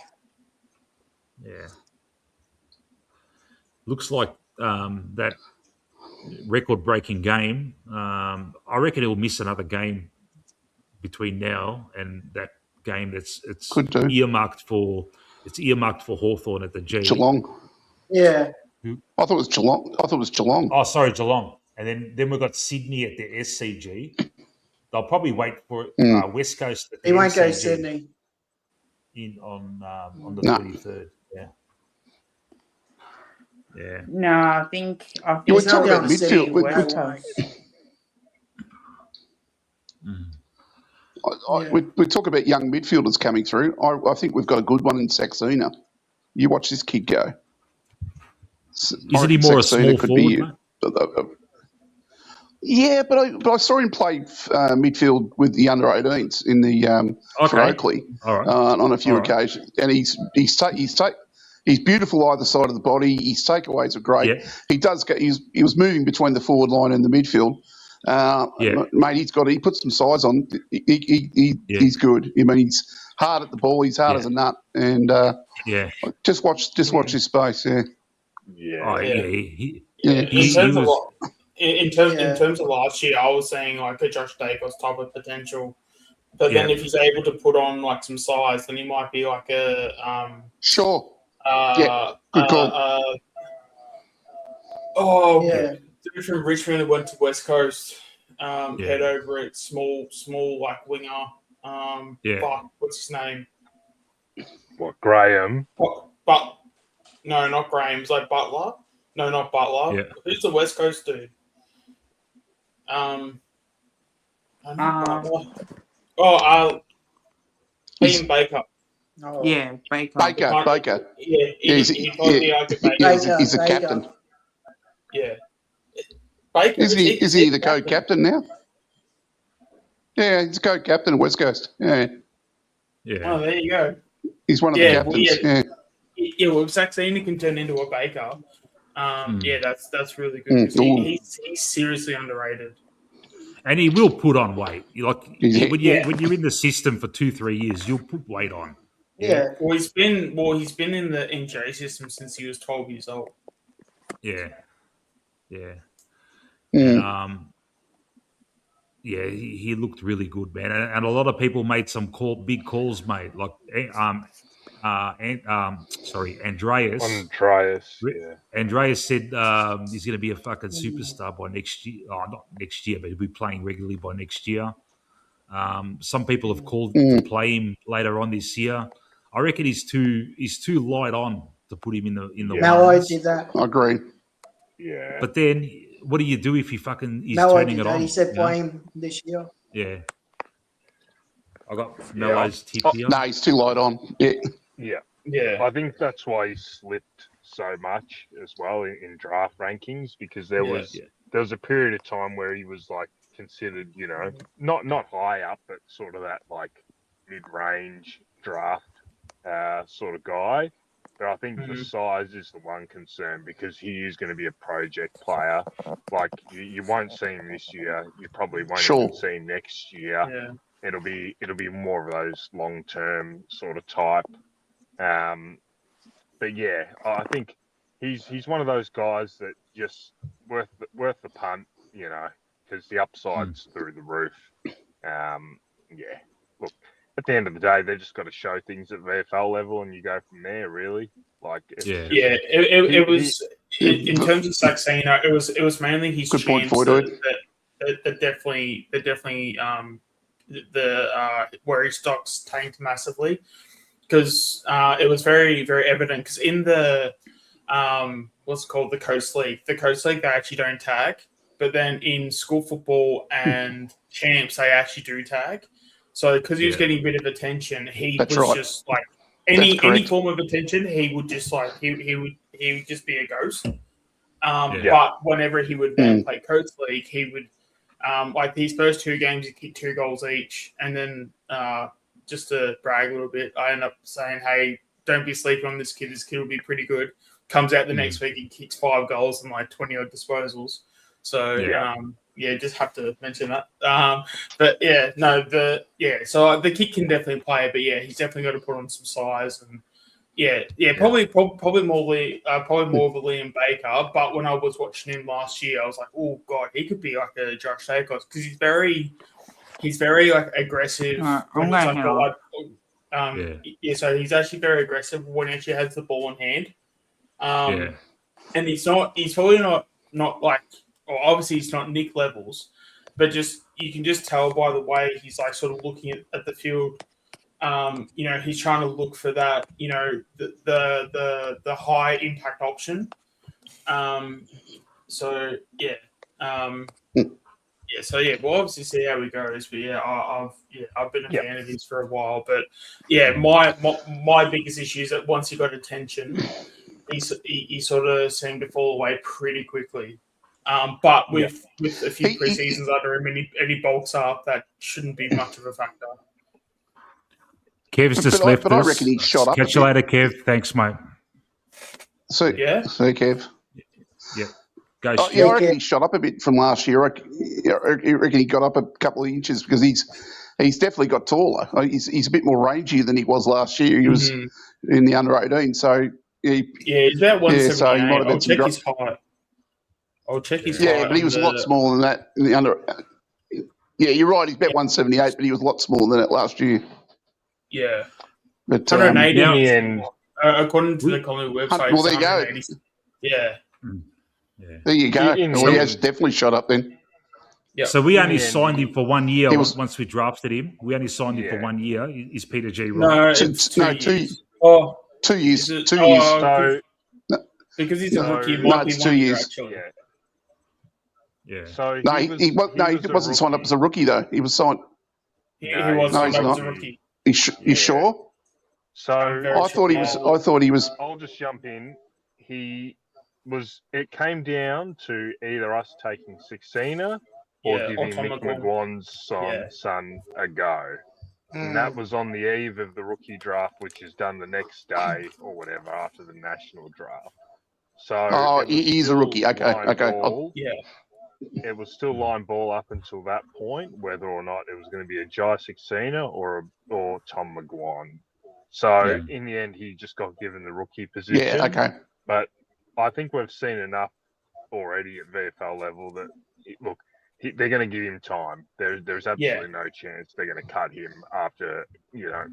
Yeah. Looks like that record-breaking game. I reckon he'll miss another game between now and that game. It's earmarked for Hawthorn at the G. Geelong. Yeah. I thought it was Geelong. Oh, sorry, Geelong. And then we've got Sydney at the SCG. They'll probably wait for West Coast. At the he won't MCG go Sydney. On the 23rd. Yeah. Yeah. No, I think you were talking about midfield. We talk about young midfielders coming through. I think we've got a good one in Saxena. You watch this kid go. Isn't he more a small forward? Yeah, but I saw him play midfield with the under-18s in the for Oakley on a few occasions, and he's beautiful either side of the body. His takeaways are great. Yeah. He does go. He was moving between the forward line and the midfield. Mate, he puts some size on. He's good. I mean, he's hard at the ball. He's hard as a nut, and just watch this space. In terms of last year, I was saying like a Josh Dacos type of potential, but then if he's able to put on like some size, then he might be like a good call. Dude from Richmond who went to West Coast, head over it, small like winger. What's his name? What, Graham? But no, not Graham. It's like Butler. No, not Butler. Yeah. Who's the West Coast dude? Ian Baker. Yeah, Baker. Baker. Yeah, he's a captain. Yeah. Baker. Is he the co-captain now? Yeah, he's co-captain at West Coast. Yeah. Oh, there you go. He's one of the captains. Well, if Saxena can turn into a Baker, that's really good. He's seriously underrated. And he will put on weight. When you're in the system for 2-3 years, you'll put weight on. Yeah. Well, he's been in the NJ system since he was 12 years old. Yeah. Yeah. He looked really good, man. And a lot of people made some big calls, mate. Like Andreas. Andreas said he's going to be a fucking superstar by next year. Oh, not next year, but he'll be playing regularly by next year. Some people have called to play him later on this year. I reckon he's too light on to put him in the. Malloy did that. I agree. Yeah. But then, what do you do if he's turning it on? He said play him this year. Yeah. I got Mello's tip here. No, he's too light on. Yeah. I think that's why he slipped so much as well in draft rankings, because there was a period of time where he was like considered, you know, not high up, but sort of that like mid-range draft sort of guy. But I think the size is the one concern because he is going to be a project player. Like you won't see him this year. You probably won't even see him next year. Yeah. It'll be more of those long-term sort of type. But yeah, I think he's one of those guys that just worth the punt, you know, because the upside's through the roof. Yeah, look, at the end of the day, they've just got to show things at VFL level, and you go from there. Really, like it was in terms of Saxena, it was mainly his Good point, chance Floyd. that definitely where his stocks tanked massively because it was very very evident because in the what's it called, the Coast League they actually don't tag, but then in school football and champs they actually do tag. So because he was getting a bit of attention, he was just like any form of attention, he would just like he would just be a ghost. But whenever he would then play Coast League, he would like these first 2 games he kicked 2 goals each, and then just to brag a little bit, I end up saying, "Hey, don't be sleeping on this kid. This kid will be pretty good." Comes out the next week, he kicks 5 goals and like 20 odd disposals. So just have to mention that. But yeah, no, so the kid can definitely play, but yeah, he's definitely got to put on some size and probably more of a Liam Baker. But when I was watching him last year, I was like, oh god, he could be like a Josh Jacobs because he's very like aggressive. So he's actually very aggressive when he actually has the ball in hand. And he's probably not like, well, obviously he's not Nick levels, but just you can just tell by the way he's like sort of looking at the field. You know, he's trying to look for that, you know, the high impact option. We'll obviously see how he goes. But I've been a fan of his for a while. But my biggest issue is that once he got attention, he sort of seemed to fall away pretty quickly. But with a few pre-seasons under him and he bulks up, that shouldn't be much of a factor. Kev's just left us. I reckon he shot up. Catch you later, Kev. Thanks, mate. So Kev. Yeah. Go. I reckon he shot up a bit from last year. I reckon he got up a couple of inches because he's definitely got taller. He's a bit more rangy than he was last year. He was in the under 18, so he's about 178. So he might have I'll check his height. I'll check his height. Yeah, but he was a lot smaller than that in the under. Yeah, you're right. He's about 178, but he was a lot smaller than it last year. Yeah, but 180 in the end, according to the Collingwood website. Well, there you go. Yeah. There you go. Well, he has definitely shot up then. Yeah. So we only signed him for 1 year once we drafted him. We only signed him for 1 year. Is Peter G right? No, it's 2 years. 2 years. 2 years. So, because he's a rookie, it's 2 years. Actually. Yeah. So he wasn't signed up as a rookie though. He was signed. He was signed up as a rookie. You sure? So I thought he was. I'll just jump in. It came down to either us taking Saxena or giving Mick McGuan's son a go. And that was on the eve of the rookie draft, which is done the next day or whatever after the national draft. So he's a rookie. Okay. It was still line ball up until that point, whether or not it was going to be a Jai Saxena or Tom McGuan. So in the end, he just got given the rookie position. Yeah, okay. But I think we've seen enough already at VFL level that they're going to give him time. There's absolutely no chance they're going to cut him after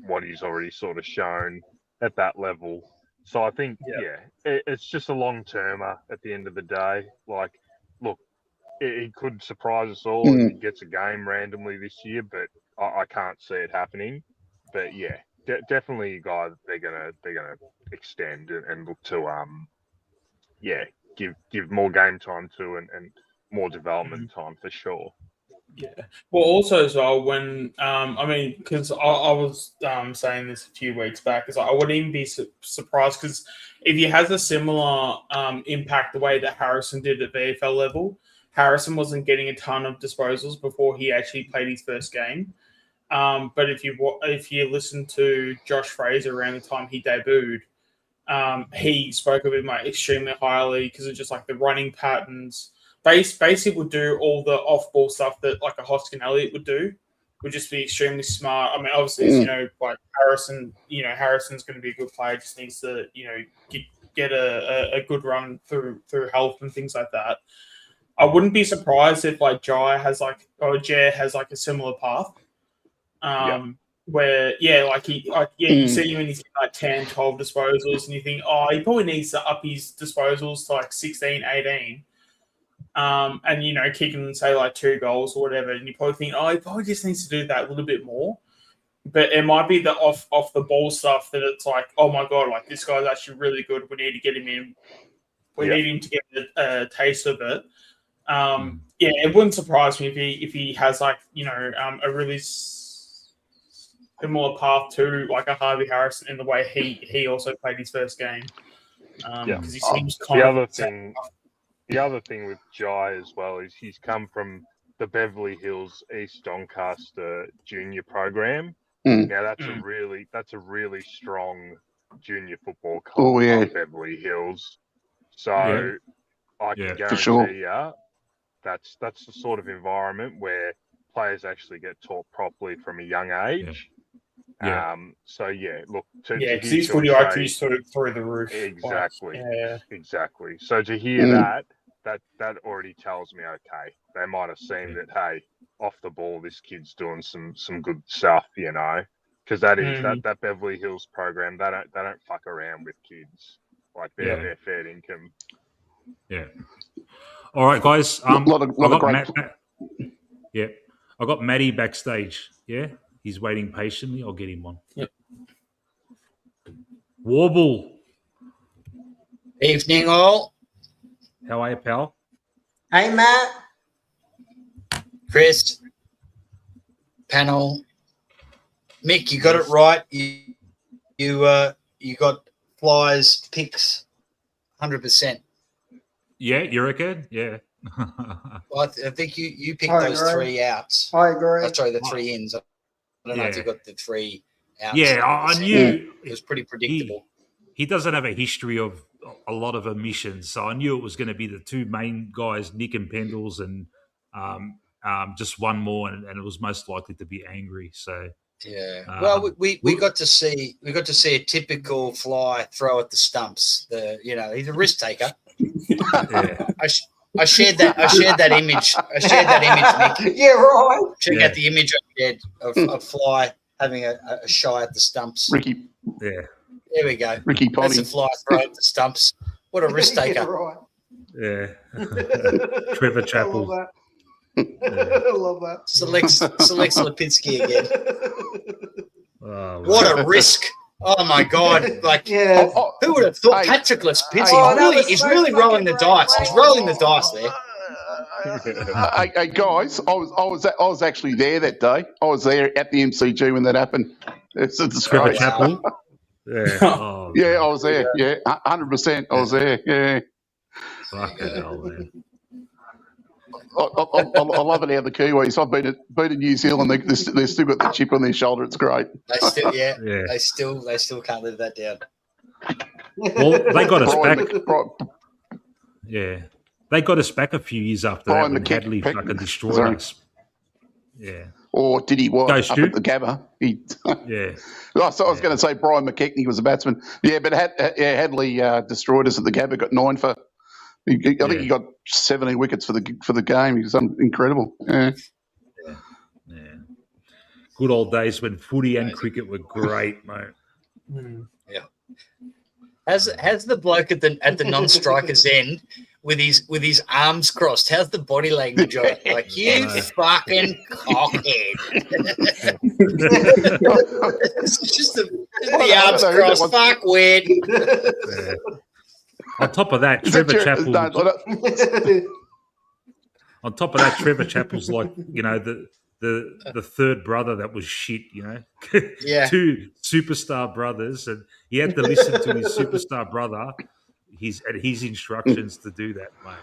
what he's already sort of shown at that level. So I think it's just a long termer at the end of the day. Like, look, he could surprise us all if he gets a game randomly this year, but I can't see it happening. But definitely a guy that they're gonna extend and look to give more game time to and more development time for sure. Yeah. Well, also as well, when because I was saying this a few weeks back, is I wouldn't even be surprised because if he has a similar impact the way that Harrison did at VFL level, Harrison wasn't getting a ton of disposals before he actually played his first game. But if you listen to Josh Fraser around the time he debuted, he spoke of him like extremely highly because of just like the running patterns. Basically would do all the off-ball stuff that like a Hoskin Elliott would do. Would just be extremely smart. I mean, obviously, like Harrison, Harrison's going to be a good player. Just needs to, get a good run through health and things like that. I wouldn't be surprised if like Jai has like a similar path. Where you see him and he's like 10, 12 disposals, and you think, he probably needs to up his disposals to like 16, 18. And kicking say like 2 goals or whatever, and you probably think, he probably just needs to do that a little bit more. But it might be the off the ball stuff that it's like, oh my god, like this guy's actually really good. We need to get him in. We need him to get a taste of it. It wouldn't surprise me if he has like a really similar path to like a Harvey Harrison in the way he also played his first game. Because he seems kind of The other thing with Jai as well is he's come from the Beverly Hills East Doncaster junior program. Now that's a really strong junior football club, Beverly Hills. So I can guarantee you that's the sort of environment where players actually get taught properly from a young age. Look, because his footy IQ is through the roof. Exactly. So to hear that already tells me, okay, they might have seen that, hey, off the ball, this kid's doing some good stuff, because that is that Beverly Hills program. They don't fuck around with kids. Like they're fair income. Yeah. All right, guys. I got Matty backstage. Yeah, he's waiting patiently. I'll get him on. Yep. Warble. Evening, all. How are you, pal? Hey, Matt. Chris. Panel. Mick, you got it right. You got Flyers picks 100%. Yeah, you reckon? Yeah. I think you picked those 3 outs. I agree. Sorry, the 3 ins. I don't know if you got the 3 outs. Yeah, I knew it was pretty predictable. He doesn't have a history of a lot of omissions, so I knew it was going to be the 2 main guys, Nick and Pendles, and just one more, and it was most likely to be Angry. So well, we got to see a typical Fly throw at the stumps. He's a risk taker. I shared that image. Mick. Yeah, right. Check out the image I shared of Fly having a shy at the stumps. Ricky. Yeah. There we go. Ricky Potty. That's a Fly throw at the stumps. What a risk taker. Right. Yeah. Trevor Chappell. I love that. Selects Lipinski again. Oh, what a risk. Oh my God! Like, who would have thought Patrick Lipinski? He's really rolling the dice. He's rolling the dice there. Hey guys, I was actually there that day. I was there at the MCG when that happened. It's a disgrace. Chapel. Yeah. Oh, yeah, I was there. Yeah, 100%. I was there. Yeah. Fucking hell, man. I love it how the Kiwis. I've been in New Zealand. They've still got the chip on their shoulder. It's great. They still can't live that down. Well, they got us back. Yeah, they got us back a few years after that when Hadley fucking destroyed us. Yeah. Or did he what? Go, up Stu. at the Gabba? Yeah. So I was going to say Brian McKechnie was a batsman. Yeah, but Hadley destroyed us at the Gabba. Got 9 for. I think he got 17 wickets for the game. He was incredible. Yeah. Good old days when footy and cricket were great, mate. Yeah. Has the bloke at the non-strikers end with his arms crossed? How's the body language on it? Like, you fucking cockhead. It's just the arms crossed. Fuck weird. Yeah. On top of that, Trevor Chappell. On top of that, Trevor Chappell's like, the third brother that was shit, Yeah. 2 superstar brothers, and he had to listen to his superstar brother, his instructions to do that, mate.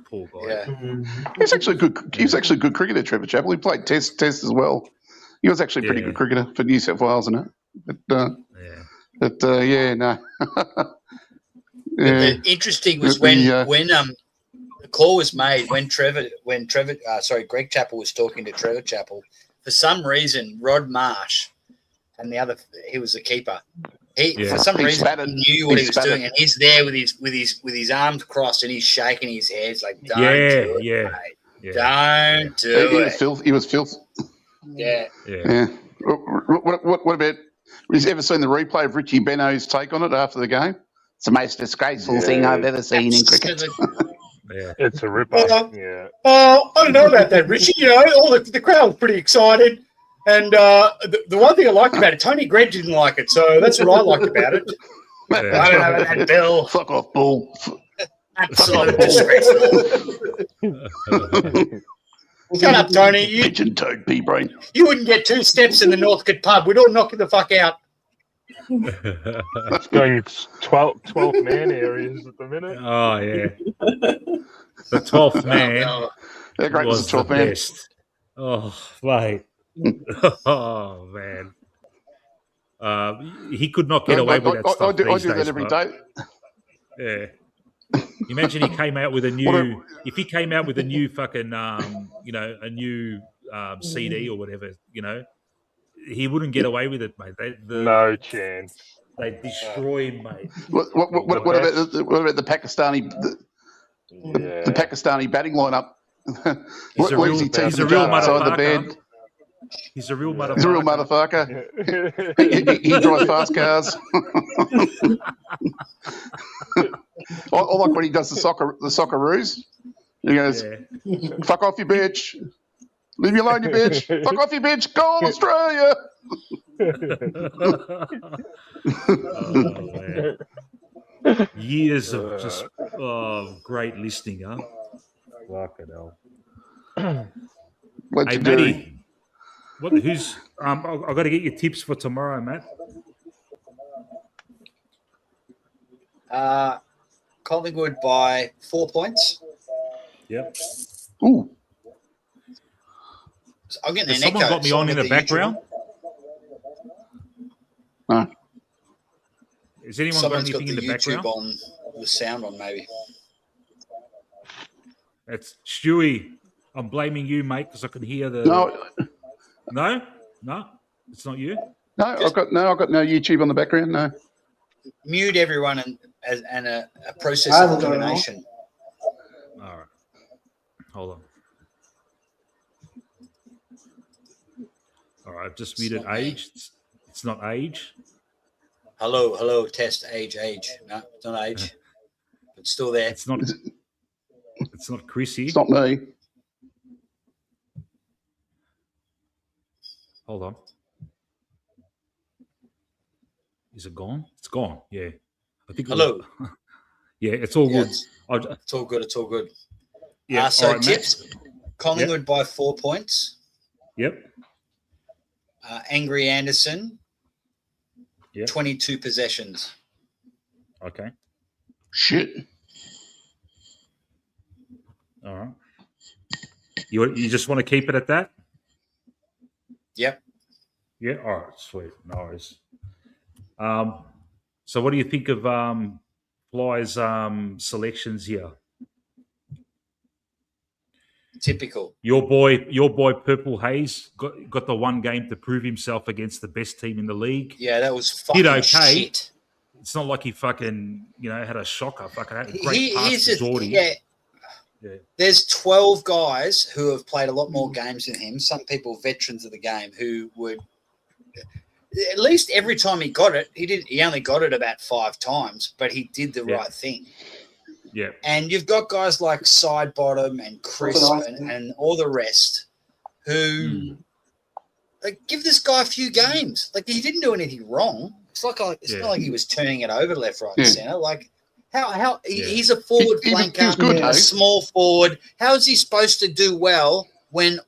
Poor guy. Yeah. He's actually a good cricketer, Trevor Chappell. He played test as well. He was actually a pretty good cricketer for New South Wales, isn't it? No. The interesting was when the call was made when Greg Chappell was talking to Trevor Chappell. For some reason, Rod Marsh and the other, he was the keeper. For some reason, he knew what he was doing, and he's there with his arms crossed and he's shaking his head. It's like, don't do it, mate. Don't do it. He was filth. Yeah. What about? Have you ever seen the replay of Richie Beno's take on it after the game? It's the most disgraceful thing I've ever seen in cricket. It's a ripper. I don't know about that, Richie. You know, all the crowd was pretty excited. And the one thing I liked about it, Tony Grant didn't like it, so that's what I liked about it. I don't know about that, Bill. Fuck off, Bull. Absolute disgraceful. Shut up, Tony. Pigeon toed pea brain. You wouldn't get 2 steps in the Northcote pub. We'd all knock you the fuck out. It's going 12 man areas at the minute. Oh, yeah. The 12th man How great was the 12th the man? best. Oh, mate. Oh, man. He could not get away with that stuff I do these that days, every mate. day. Yeah. Imagine he came out with a new. If he came out with a new fucking, a new CD or whatever, he wouldn't get away with it, mate. No chance. They destroy him, mate. What about the Pakistani? The Pakistani batting lineup. He's a real motherfucker. He's a real motherfucker. He's a real motherfucker. He drives fast cars. I like when he does the Socceroos. He goes, "Fuck off, you bitch! Leave me alone, you bitch! Fuck off, you bitch! Go on, Australia!" Oh, man. Years of just great listening, huh? Fucking hell. Hey, Matty, who's? I've got to get your tips for tomorrow, Matt. Collingwood by 4 points. Yep. Ooh. So I'm getting an someone echo. got me on in the background. No. Is anyone Someone's got got anything the in the YouTube background? on, the sound on, maybe. That's Stewie. I'm blaming you, mate, because I can hear the. No, it's not you. No, I've got no YouTube on the background. No. Mute everyone and a process of elimination. All right. Hold on. All right, I've just muted age. It's not age. Hello, test age. No, it's not age. It's still there. It's not Chrissy. It's not me. Hold on. Is it gone? It's gone. Yeah. I think. Hello. Yeah, it's all good. It's all good. It's all good. Yeah. So right, tips: Collingwood by 4 points. Yep. Angry Anderson. Yep. 22 possessions. Okay. Shit. All right. You just want to keep it at that? Yep. Yeah. All right. Sweet. No worries. So what do you think of Fly's selections here? Typical. Your boy Purple Haze got the one game to prove himself against the best team in the league. Yeah, that was fucking shit. It's not like he fucking had a shocker. Fucking had a great pass to Geordie. Yeah. There's 12 guys who have played a lot more games than him. Some people veterans of the game who would at least every time he got it, he only got it about 5 times, but he did the right thing. Yeah. And you've got guys like Sidebottom and Crisp and all the rest who give this guy a few games. Like, he didn't do anything wrong. It's not like he was turning it over left, right, and center. Like, he's a forward flanker, a small forward. How is he supposed to do well when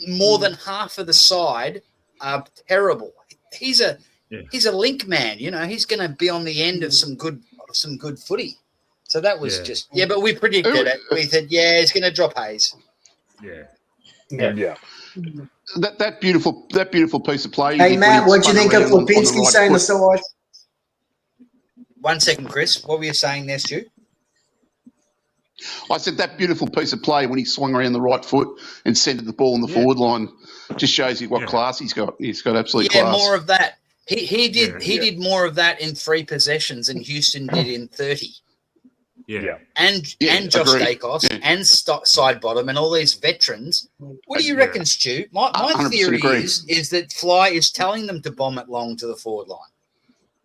more than half of the side are terrible? He's a link man. He's going to be on the end of some good footy. So that was but we predicted it. We said, he's going to drop Hayes. Yeah. Yeah. that beautiful piece of play. Hey, Matt, what do you think of Lipinski saying the side? 1 second, Chris. What were you saying there, Stu? I said that beautiful piece of play when he swung around the right foot and centered the ball in the forward line just shows you what class he's got. He's got absolute class. Yeah, more of that. He did more of that in 3 possessions than Houston did in 30. Yeah. And Josh Dacos and side bottom and all these veterans. What do you reckon, Stu? My theory is that Fly is telling them to bomb it long to the forward line.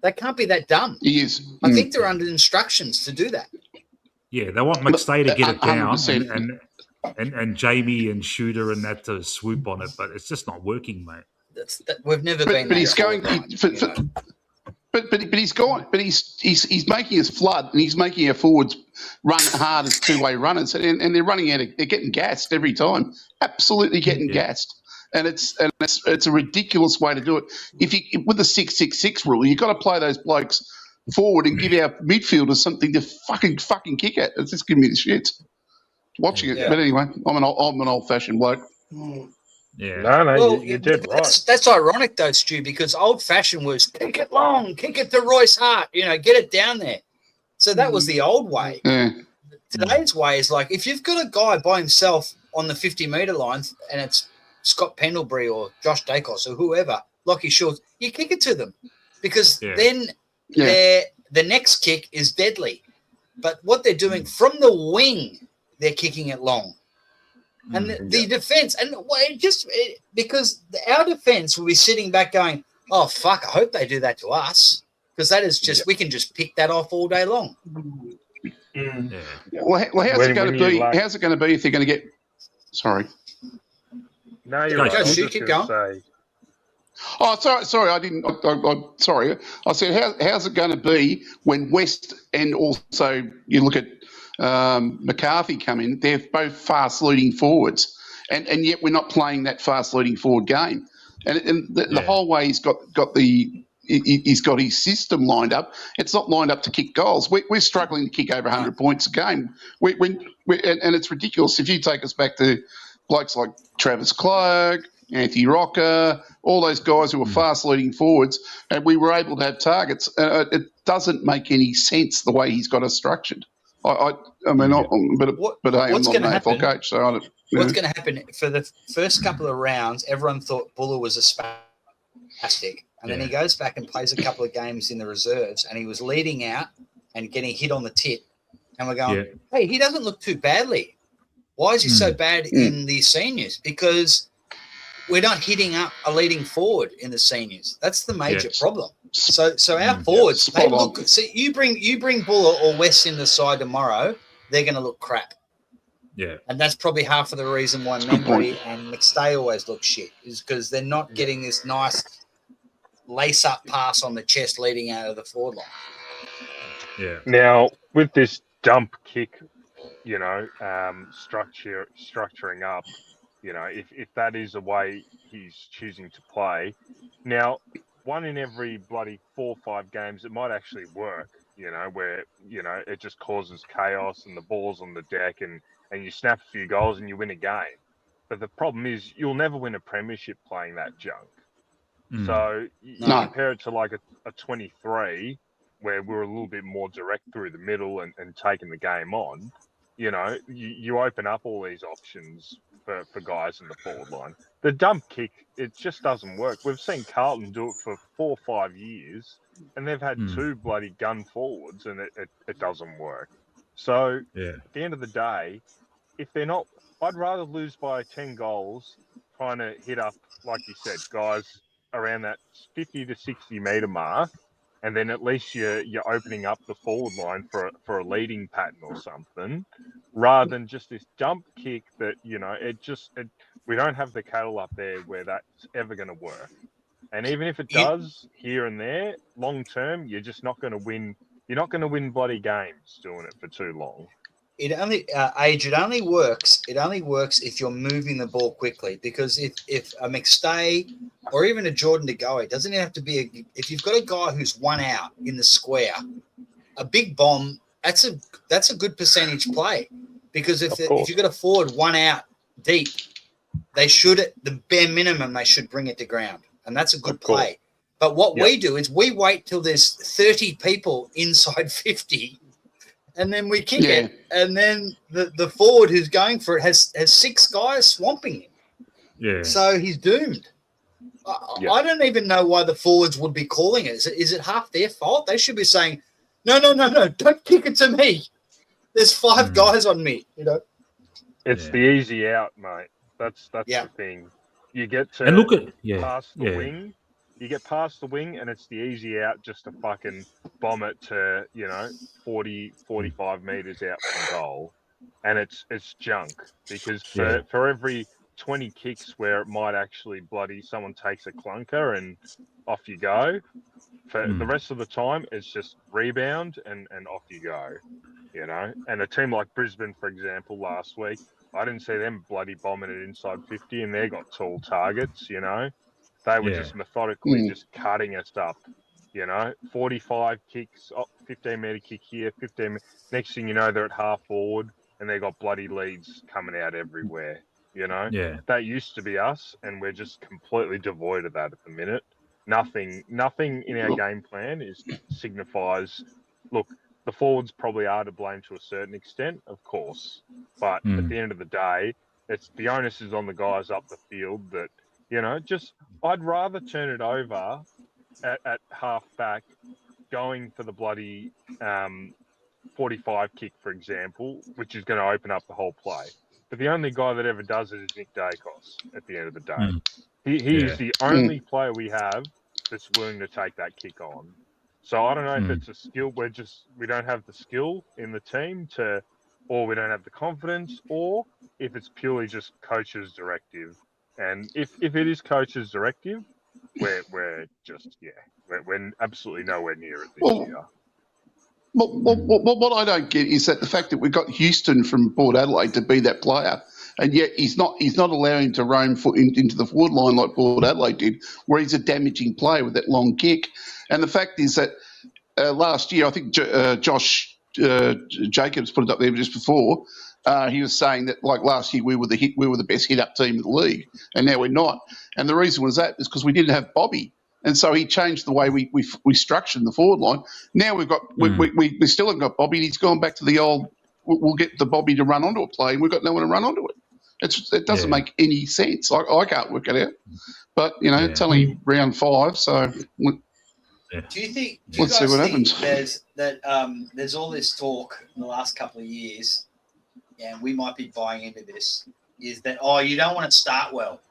They can't be that dumb. He is. I think they're under instructions to do that. Yeah, they want McStay to get it down and Jamie and Shooter and that to swoop on it, but it's just not working, mate. We've never been. But he's going. But he's gone. But he's making us flood, and he's making our forwards run hard as two-way runners, and they're running out. They're getting gassed every time. Absolutely getting gassed, and it's a ridiculous way to do it. If you with the 6-6-6 rule, you've got to play those blokes forward and give our midfielders something to fucking kick at. It's just giving me the shits watching it. But anyway, I'm an old-fashioned bloke. Yeah. No, you're dead right. That's ironic though, Stu, because old-fashioned was kick it long, kick it to Royce Hart, get it down there. So that was the old way. Yeah. Today's way is like if you've got a guy by himself on the 50-metre line and it's Scott Pendlebury or Josh Dacos or whoever, Lockie Shorts, you kick it to them because then the next kick is deadly. But what they're doing from the wing, they're kicking it long. And the defense, and because our defense will be sitting back going, oh, fuck, I hope they do that to us. Because that is just, we can just pick that off all day long. Well, how's it going to be? How's it going to be if they're going to get, sorry. No, you're right. Keep going. Oh, sorry, I didn't, sorry. I said, how's it going to be when West and also you look at McCarthy come in, they're both fast leading forwards, and yet we're not playing that fast leading forward game. And the whole way he's got his system lined up. It's not lined up to kick goals. We're struggling to kick over 100 points a game. And it's ridiculous. If you take us back to blokes like Travis Cloak, Anthony Rocker, all those guys who were fast leading forwards, and we were able to have targets. It doesn't make any sense the way he's got us structured. I mean, but hey, I'm not an AFL coach, so I don't. What's going to happen for the first couple of rounds? Everyone thought Buller was a spastic, and then he goes back and plays a couple of games in the reserves, and he was leading out and getting hit on the tit, and we're going, hey, he doesn't look too badly. Why is he so bad in the seniors? Because we're not hitting up a leading forward in the seniors. That's the major problem. So our forwards, they look. See, you bring Buller or West in the side tomorrow, they're going to look crap. Yeah, and that's probably half of the reason why Membry and McStay always look shit is because they're not getting this nice lace-up pass on the chest leading out of the forward line. Yeah. Now with this dump kick, structuring up, if that is the way he's choosing to play, now. One in every bloody 4 or 5 games, it might actually work, where, it just causes chaos and the ball's on the deck and you snap a few goals and you win a game. But the problem is you'll never win a premiership playing that junk. So you compare it to like a 23 where we're a little bit more direct through the middle and taking the game on, you open up all these options for guys in the forward line. The dump kick, it just doesn't work. We've seen Carlton do it for 4 or 5 years, and they've had 2 bloody gun forwards, and it doesn't work. So at the end of the day, if they're not, I'd rather lose by 10 goals trying to hit up, like you said, guys around that 50 to 60 metre mark, and then at least you're opening up the forward line for a leading pattern or something, rather than just this dump kick that, we don't have the cattle up there where that's ever going to work. And even if it does here and there, long term, you're just not going to win. You're not going to win bloody games doing it for too long. It only works. It only works if you're moving the ball quickly. Because if a McStay or even a Jordan De Goey doesn't have to be if you've got a guy who's 1 out in the square, a big bomb that's a good percentage play. Because if you've got a forward 1 out deep, they should, at the bare minimum, they should bring it to ground. And that's a good play. But what we do is we wait till there's 30 people inside 50 and then we kick it. And then the forward who's going for it has 6 guys swamping him. Yeah. So he's doomed. I don't even know why the forwards would be calling it. Is it half their fault? They should be saying, no, don't kick it to me. There's 5 guys on me, you know. It's the easy out, mate. That's the thing. You get to past the wing. You get past the wing, and it's the easy out just to fucking bomb it to, 40, 45 meters out from goal. And it's junk because for every 20 kicks where it might actually someone takes a clunker and off you go. For the rest of the time, it's just rebound and off you go, And a team like Brisbane, for example, last week, I didn't see them bloody bombing it inside 50, and they got tall targets, They were just methodically just cutting us up, 45 kicks, 15-metre kick here, 15. Next thing you know, they're at half forward, and they got bloody leads coming out everywhere, Yeah. That used to be us, and we're just completely devoid of that at the minute. Nothing in our game plan signifies, look, the forwards probably are to blame to a certain extent, of course. But at the end of the day, it's the onus is on the guys up the field that, I'd rather turn it over at half back, going for the bloody 45 kick, for example, which is going to open up the whole play. But the only guy that ever does it is Nick Dacos at the end of the day. He is the only player we have that's willing to take that kick on. So I don't know if it's a skill. We don't have the skill in the team or we don't have the confidence, or if it's purely just coach's directive. And if it is coach's directive, we're absolutely nowhere near it this year. What I don't get is that the fact that we've got Houston from Port Adelaide to be that player, and yet he's not allowing him to roam into the forward line like Port Adelaide did, where he's a damaging player with that long kick. And the fact is that last year, I think Josh Jacobs put it up there just before. He was saying that like last year we were the best hit-up team in the league, and now we're not. And the reason was that is because we didn't have Bobby. And so he changed the way we structured the forward line. Now we've got we still haven't got Bobby. He's gone back to the old. We'll get the Bobby to run onto a play, and we've got no one to run onto it. It doesn't make any sense. I can't work it out. But it's only round 5, so. Do you think? Let's see what happens. There's all this talk in the last couple of years, and we might be buying into this. Is that you don't want to start well.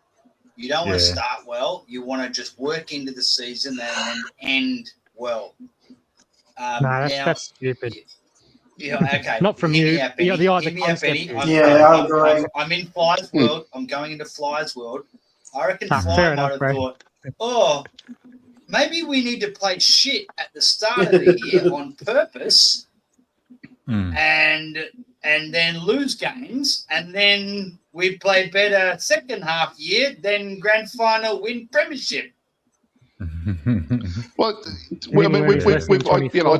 You don't want to start well. You want to just work into the season and then end well. No, that's stupid. Okay. Not from you. Benny. The I agree. I'm in Flyers world. I'm going into Flyers world. I reckon Flyers might have thought, maybe we need to play shit at the start of the year on purpose and then lose games, and then we play better second half year, then grand final win premiership. I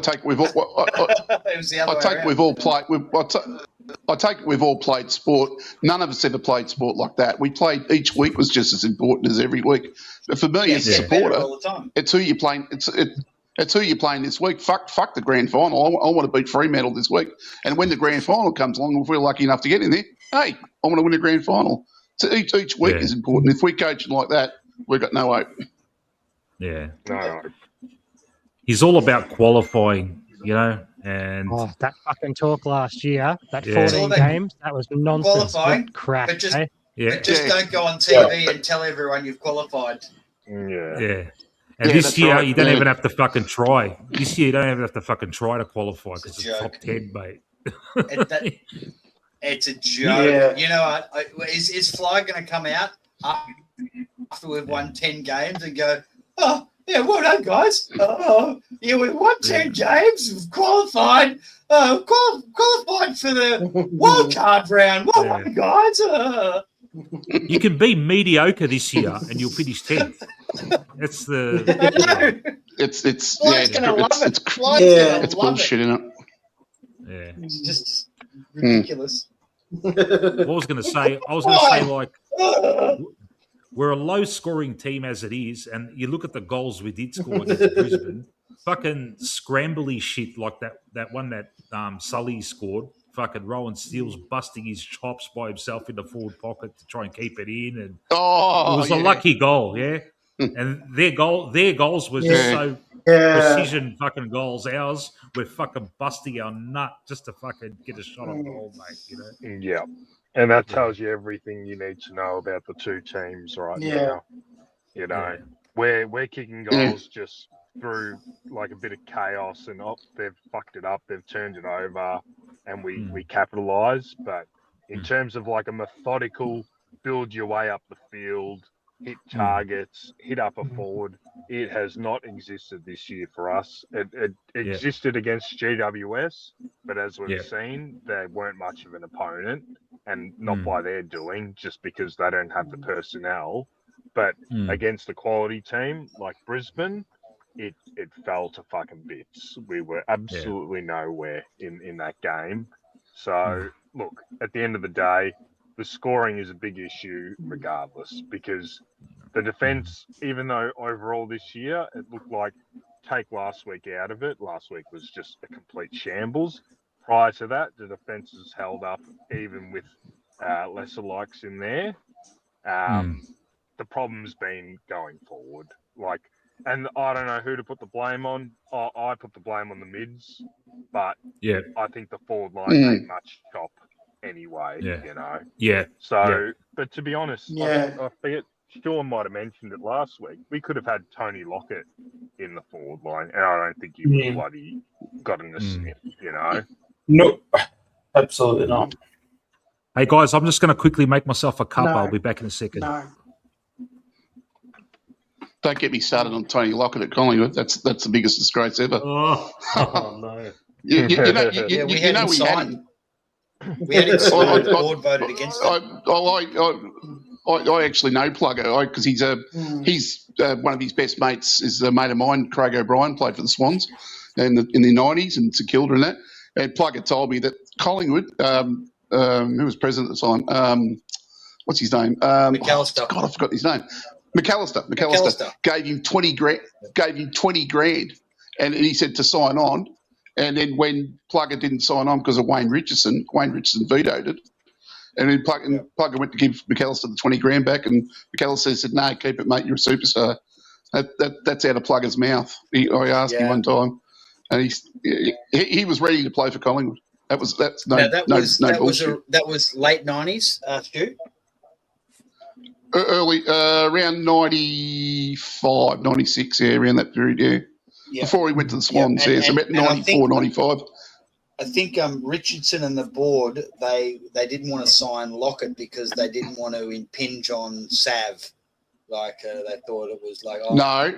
take we've all played sport. None of us ever played sport like that. We played each week was just as important as every week. But for me, as a supporter, it's who you're playing. It's who you're playing this week. Fuck the grand final. I want to beat Fremantle this week. And when the grand final comes along, if we're lucky enough to get in there, hey, I want to win a grand final. So each week is important. If we coach like that, we've got no hope. Yeah. No. He's all about qualifying, and that fucking talk last year, that 14 games, that was nonsense. Qualifying, crap. but just don't go on TV and tell everyone you've qualified. Yeah. And this year, you don't even have to fucking try. This year, you don't even have to fucking try to qualify because it's top 10, mate. It's a joke. Yeah. Is Fly going to come out after we've won 10 games and go, well done, guys. We've won 10 games. We've qualified. Qualified for the wild card round. Well done, guys. You can be mediocre this year and you'll finish 10th. That's the. It's bullshit, isn't it? Yeah. It's just ridiculous. What I was going to say, like we're a low-scoring team as it is, and you look at the goals we did score against Brisbane, fucking scrambly shit like that one that Sully scored. Fucking Rowan Steele's busting his chops by himself in the forward pocket to try and keep it in, and it was a lucky goal, yeah. And their goals were just so precision fucking goals. Ours, we're fucking busting our nut just to fucking get a shot on goal, mate. You know? Yeah, and that tells you everything you need to know about the two teams right now. You know, we're kicking goals just through like a bit of chaos, and they've fucked it up, they've turned it over, and we capitalise. But in terms of like a methodical build your way up the field, hit targets, hit up a forward, it has not existed this year for us. It existed against GWS, but as we've seen, they weren't much of an opponent, and not by their doing, just because they don't have the personnel. But against a quality team like Brisbane, it fell to fucking bits. We were absolutely nowhere in that game. So, look, at the end of the day, the scoring is a big issue regardless, because the defence, even though overall this year it looked like, take last week out of it, last week was just a complete shambles. Prior to that, the defence has held up even with lesser likes in there. The problem's been going forward. And I don't know who to put the blame on. I put the blame on the mids, but I think the forward line ain't much top anyway, you know. So, but to be honest, I forget, Sean might have mentioned it last week. We could have had Tony Lockett in the forward line, and I don't think he would have bloody gotten a sniff, you know. No, absolutely not. Hey guys, I'm just going to quickly make myself a cup. I'll be back in a second. Don't get me started on Tony Lockett at Collingwood. That's the biggest disgrace ever. Oh no! We had him signed. We had him signed. The board voted against it. I actually know Plugger because he's one of his best mates is a mate of mine. Craig O'Brien played for the Swans in the 90s and St Kilda and that. And Plugger told me that Collingwood, who was president at the time, what's his name? McAllister. God, I forgot his name. McAllister gave him 20 grand, and he said to sign on. And then when Plugger didn't sign on because of Wayne Richardson vetoed it. And then Plugger went to give McAllister the 20 grand back, and McAllister said, "No, keep it, mate. You're a superstar." That's out of Plugger's mouth. I asked him one time, and he was ready to play for Collingwood. That was late 90s, Stu. Early, around 95, 96, around that period, Before he went to the Swans, so about 94, 95. I think Richardson and the board, they didn't want to sign Lockett because they didn't want to impinge on Sav. They thought it was like, No,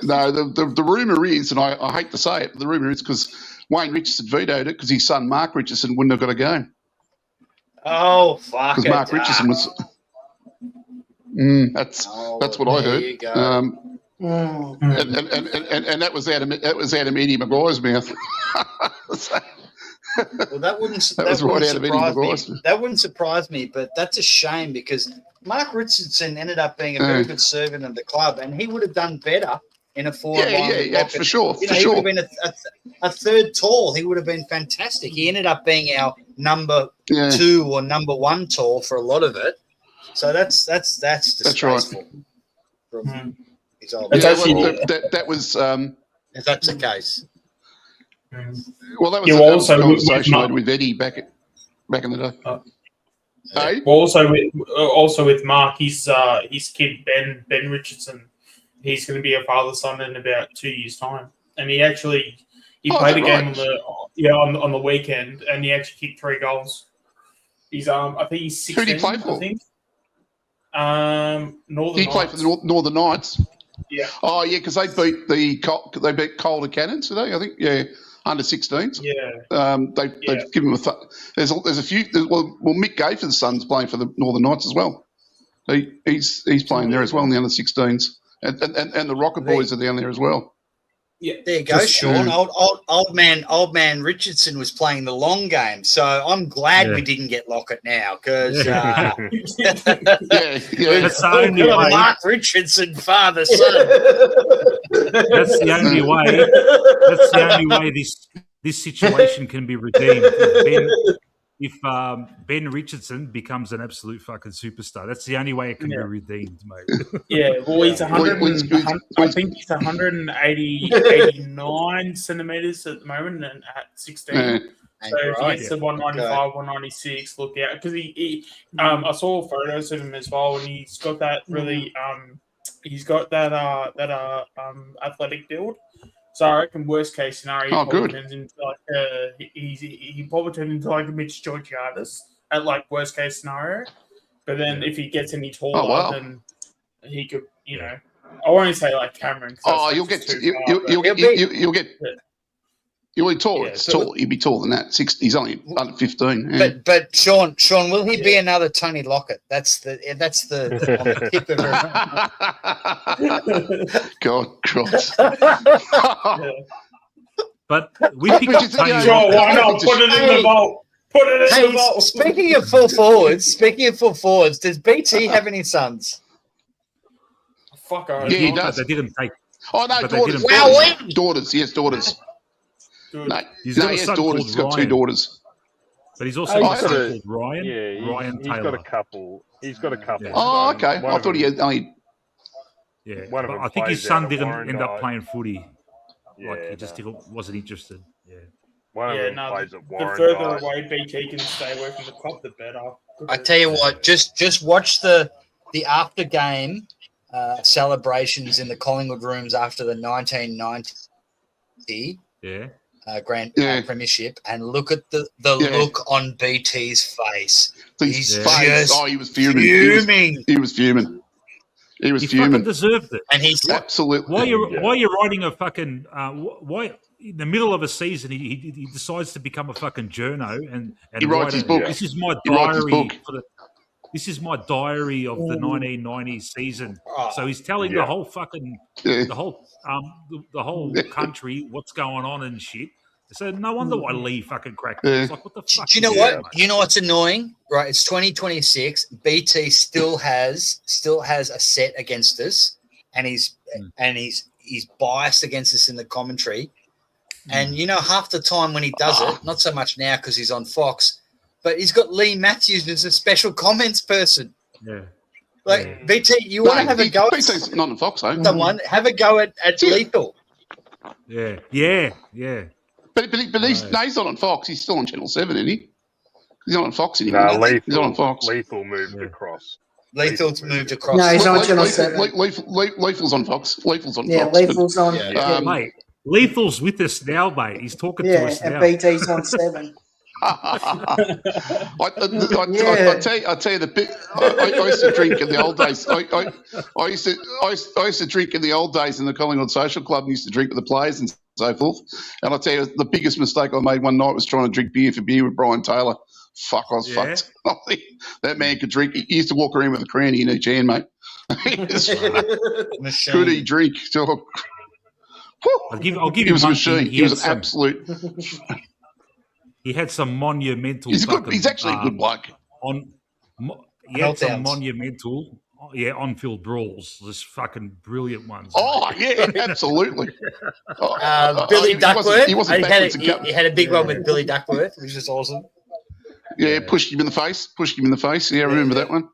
the rumour is, and I hate to say it, but the rumour is because Wayne Richardson vetoed it because his son Mark Richardson wouldn't have got a go. Oh, fuck it. Because Mark Richardson was... that's what I heard. You go. And that was out of Eddie Maguire's mouth. Well, that wouldn't surprise me, but that's a shame because Mark Richardson ended up being a very good servant of the club, and he would have done better in a forward line. Yeah, for sure. He would have been a third tall. He would have been fantastic. He ended up being our number 2 or number 1 tall for a lot of it. So that's disgraceful. Right. His old that was. If that's the case. Well, that was a conversation with Eddie back in the day. Also with Mark, his kid Ben Richardson, he's going to be a father-son in about 2 years' time, and he played a game on the weekend, and he actually kicked 3 goals. He's I think he's 16. Who did he play for? Northern. He played for the Northern Knights. Yeah. Oh yeah, because they beat Calder Cannons today. I think under 16s. Yeah. They've given him there's a few. Mick Gayford's son's playing for the Northern Knights as well. He's playing there as well in the under 16s, and the Rocket Boys are down there as well. Yeah, there you go, Sean. Old man Richardson was playing the long game, so I'm glad we didn't get Lockett now because That's the only way. Mark Richardson, father son. That's the only way. That's the only way this situation can be redeemed. If Ben Richardson becomes an absolute fucking superstar, that's the only way it can be redeemed, mate. Yeah, well, he's 100. I think he's 189 centimeters at the moment, and at 16. So if he gets to 195, 196, look out because I saw photos of him as well, and he's got that really athletic build. So I reckon worst case scenario, he probably turns into he probably turns into like a Mitch Georgiadis at like worst case scenario. But then if he gets any taller, then he could, I won't say like Cameron. You'll be tall. Yeah, tall. He'd be taller than that. 60. He's only under 15. Yeah. But Sean, will he be another Tony Lockett? That's the on the tip of it. God, Christ. But we picked up Tony Lockett. Why not? Put it in the vault. Put it in the vault. Speaking of full forwards, does BT have any sons? Fuck, yeah, he does. They didn't take. Oh no, daughters. Daughters. Yes, daughters. No, he has daughters. He's got 2 daughters. But he's also got a son called Ryan. Yeah, Ryan Taylor. He's got a couple. Yeah. Oh, okay. I thought he had only. Yeah, but I think his son didn't end up playing footy. He just wasn't interested. Yeah. The further away BT can stay away from the club, the better. I tell you what, just watch the after game celebrations in the Collingwood rooms after the 1990 Grand Premiership, and look at the look on BT's face. His face. He was fuming. He was fuming. He fucking deserved it. And he's absolutely. Why you're writing a fucking why in the middle of a season he decides to become a fucking journo and he writes his book. This is my diary this is my diary of the 1990 season. So he's telling the whole fucking the whole country what's going on and shit. So no wonder why Lee fucking cracked. It's like, what the fuck? Do you know what? You know what's annoying? Right, it's 2026. BT still has a set against us, and he's biased against us in the commentary. And half the time when he does it, not so much now because he's on Fox, but he's got Lee Matthews as a special comments person. Yeah. BT, you want to have a go? BT's not on Fox, though. Someone have a go at Lethal. Yeah. But he's not on Fox. He's still on Channel 7, isn't he? He's not on Fox anymore. No, he's not on Fox. Lethal moved across. Lethal's moved across. No, he's on Channel 7. Lethal's on Fox. Lethal's on Fox. Yeah, Lethal's on. Mate, Lethal's with us now, mate. He's talking to us now. Yeah, and BT's on 7. I tell you the bit. I used to drink in the old days. I used to drink in the old days in the Collingwood Social Club. And used to drink with the players and so forth. And I tell you, the biggest mistake I made one night was trying to drink beer for beer with Brian Taylor. Fuck, I was fucked. That man could drink. He used to walk around with a cranny in each hand, mate. Could he drink? I'll give he you was a machine. He was an absolute. He had some monumental. He's actually a good bloke. He had some monumental, on-field brawls. Just fucking brilliant ones. Oh yeah, absolutely. Billy Duckworth. He had a big one with Billy Duckworth, which is awesome. Yeah, pushed him in the face. Yeah, I remember that one.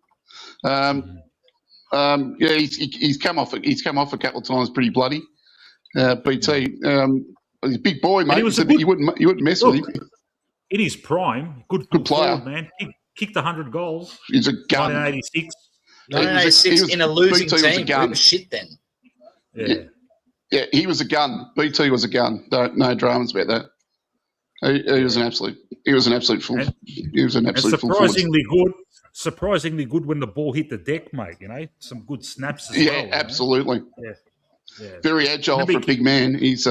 He's come off. He's come off a couple of times, pretty bloody. BT, he's a big boy, mate. You wouldn't mess with him. In his prime, good player, forward, man. Kicked 100 goals. He's a gun. 1986. 1986 in a losing team. It was shit then. Yeah, he was a gun. BT was a gun. No dramas about that. He was an absolute. He was an absolute fool. He was an absolute fool. Surprisingly good when the ball hit the deck, mate. Some good snaps as well. Yeah, absolutely. Yeah. Very agile for a big man. He's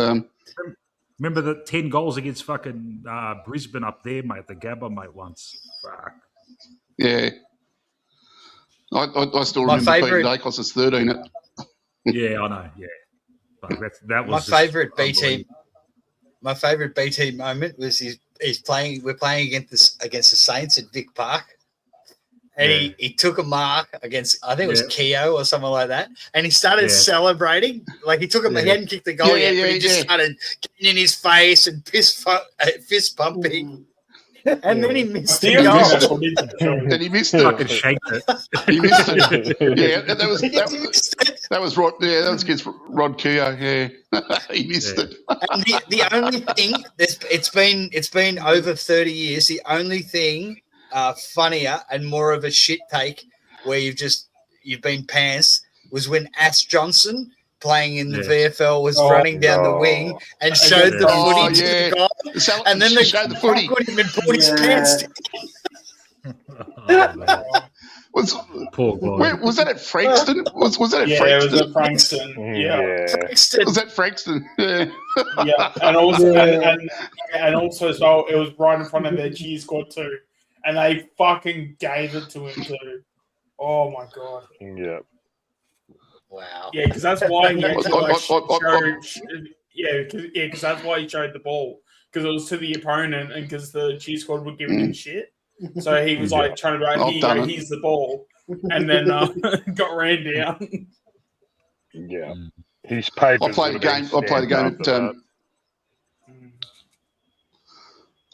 Remember the 10 goals against fucking Brisbane up there, mate, the Gabba, mate, once. Fuck. Yeah. I still remember Peter Dacos as 13 it. Yeah, I know, yeah. But that was my favourite BT. My favourite BT moment was he's playing. We're playing against the Saints at Vic Park, and he took a mark against, I think it was Keogh or something like that, and he started celebrating like he took him. He hadn't kicked the goal yet, but he just started getting in his face and fist pumping. And then he missed the goal. And he missed it. Fucking shaked it. He missed it. Yeah, that was Rod. Yeah, that was against Rod Keogh. Yeah, he missed it. And the only thing it's been over 30 years. The only thing funnier and more of a shit take where you've been pants was when Ash Johnson, playing in the VFL, was running down the wing and showed the footy to the guy, and then they showed the footy and pulled his pants down. Poor guy. Was that at Frankston? Was that at Frankston? Yeah, it was at Frankston. Yeah. Was that Frankston? Yeah. Yeah, and also as well, it was right in front of their cheese squad too, and they fucking gave it to him too. Oh my god. Yeah. Wow. Yeah, because that's why he actually because that's why he showed the ball, because it was to the opponent and because the cheese squad were giving him shit. So he was like trying to here's the ball, and then got ran down. Yeah, his papers. I played a game. I played a game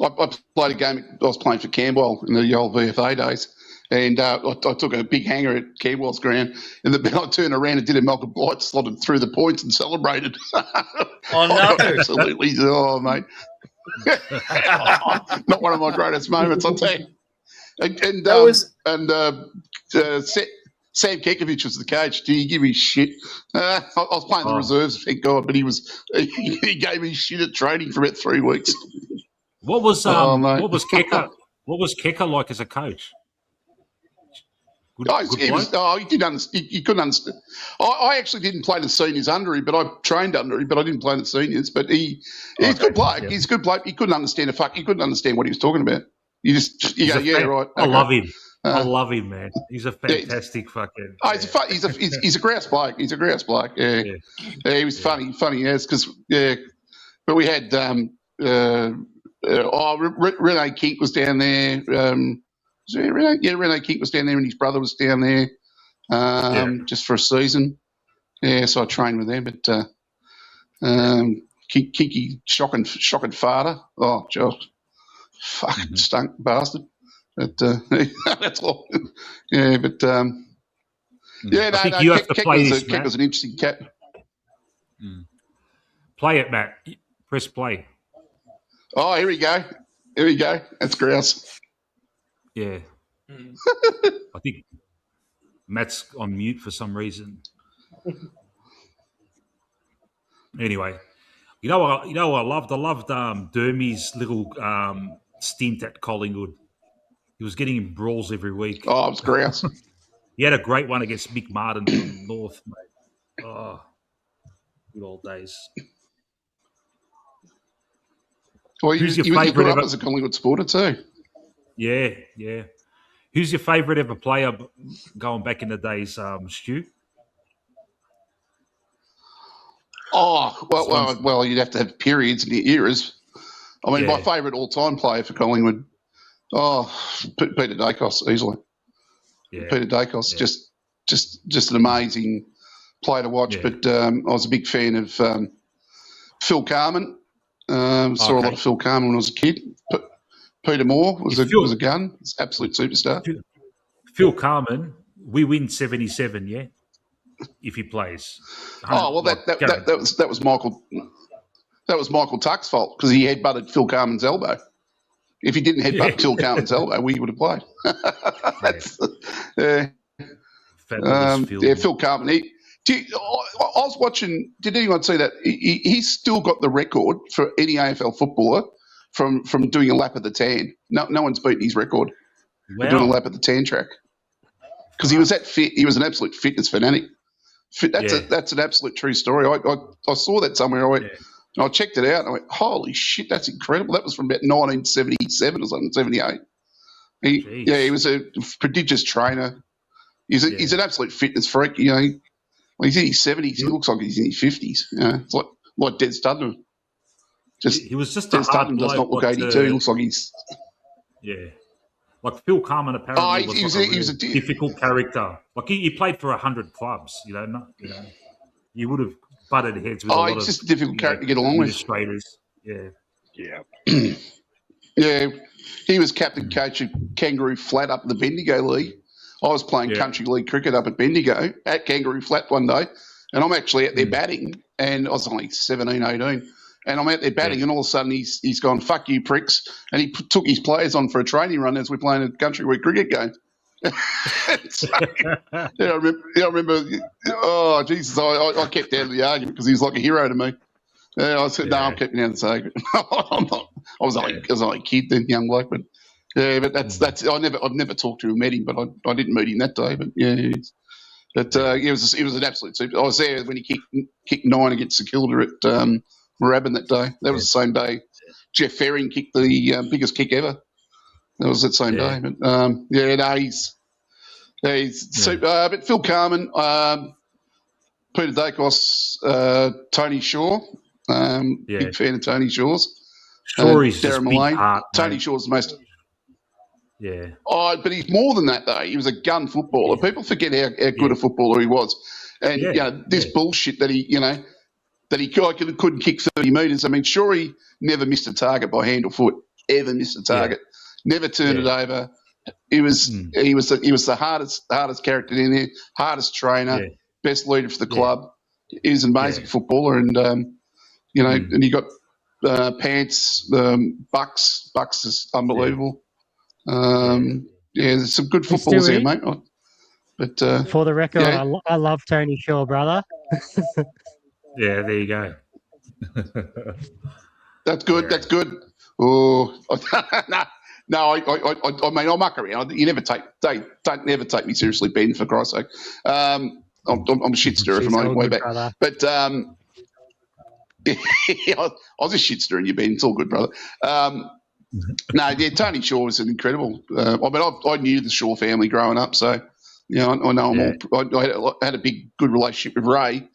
I was playing for Camberwell in the old VFA days. And I took a big hanger at Camberwell's ground, and I turned around and did a Malcolm Blight, slotted through the points and celebrated. Oh, no. Absolutely. Oh, mate. Not one of my greatest moments, I'll tell you. Sam Kekovich was the coach. Did he give me shit? I was playing the reserves, thank God, but he gave me shit at training for about 3 weeks. What was Keka? What was Keka like as a coach? He couldn't understand. I actually didn't play the seniors under him, but I trained under him, but I didn't play the seniors. But he's a good bloke. Yeah. He's a good bloke. He couldn't understand He couldn't understand what he was talking about. You go, right. I love him. I love him, man. He's a fantastic fucking. He's a grouse bloke. He's a grouse bloke. Yeah, he was funny as because but we had Rene King was down there. Rene King was down there, and his brother was down there just for a season. Yeah, so I trained with them. But Kinky, shocking farter. Oh, just fucking stunk bastard. But that's all. Yeah, but Keck was an interesting cat. Play it, Matt. Press play. Oh, here we go. That's grouse. Yeah. I think Matt's on mute for some reason. Anyway, you know what I loved? I loved Dermy's little stint at Collingwood. He was getting in brawls every week. Oh, it was grouse. He had a great one against Mick Martin from North, mate. Oh, good old days. Well, he was good up as a Collingwood supporter too. Yeah. Who's your favourite ever player going back in the days, Stu? Oh, well, you'd have to have periods and eras. I mean, my favourite all-time player for Collingwood, Peter Dacos, easily. Yeah. Peter Dacos, just an amazing player to watch. Yeah. But I was a big fan of Phil Carman. Saw a lot of Phil Carman when I was a kid. Peter Moore was a gun. He's an absolute superstar. Phil Carman, we win 77, yeah? If he plays. Oh, well, that was Michael. That was Michael Tuck's fault because he headbutted Phil Carman's elbow. If he didn't headbutt Phil Carman's elbow, we would have played. Phil Carman. I was watching. Did anyone see that? He's still got the record for any AFL footballer from doing a lap of the tan. No one's beaten his record for doing a lap of the tan track because he was that fit. He was an absolute fitness fanatic. That's an absolute true story. I saw that somewhere. I checked it out. And I went, holy shit, that's incredible. That was from about 1977 or something, 78. He was a prodigious trainer. He's an absolute fitness freak. You know, Well, he's in his 70s. He looks like he's in his 50s. You know, it's like Des Studham. He was just Des a hard Studham does not look bloke, 82. He looks like he's... Yeah. Like Phil Carman apparently he was a difficult character. Like he played for 100 clubs, you know, you would have butted heads with a lot he's of just a difficult character to get along with. Administrators. Yeah. Yeah. Yeah. He was captain coach of Kangaroo Flat up in the Bendigo League. I was playing country league cricket up at Bendigo at Kangaroo Flat one day, and I'm actually out there batting, and I was only 17, 18. And I'm out there batting, and all of a sudden he's gone, fuck you, pricks. And he took his players on for a training run as we're playing a country league cricket game. So, I remember, oh, Jesus, I kept out of the argument because he was like a hero to me. I said, no, I'm keeping out of the argument. I'm not. I was only a kid then, young bloke. But yeah, but that's. I've never talked to him, met him, but I didn't meet him that day. But yeah, but it was an absolute super. I was there when he kicked 9 against St Kilda at Moorabbin that day. That was the same day Jeff Ferring kicked the biggest kick ever. That was that same day. But he's super. But Phil Carman, Peter Dacos, Tony Shaw, big fan of Tony Shaw's. Shaw is Darren Mullane. Heart, Tony Shaw's the most. Yeah. Oh, but he's more than that though. He was a gun footballer. People forget how good a footballer he was, and this bullshit that he couldn't kick 30 metres. I mean, sure, he never missed a target by hand or foot. Ever missed a target? Never turned it over. He was the hardest character in there, hardest trainer, best leader for the club. He was an amazing footballer, and and he got Pants, Bucks. Bucks is unbelievable. There's some good footballers there, mate. But for the record, I love Tony Shaw, brother. Yeah, there you go. That's good. That's good. Oh, no. I mean, I'll muck around. You never don't never take me seriously, Ben. For Christ's sake, I'm a shit stirrer from my way back. Brother. But I was a shit stirrer in you, Ben. It's all good, brother. Tony Shaw was an incredible. I knew the Shaw family growing up, so I know them all. I had a good relationship with Ray.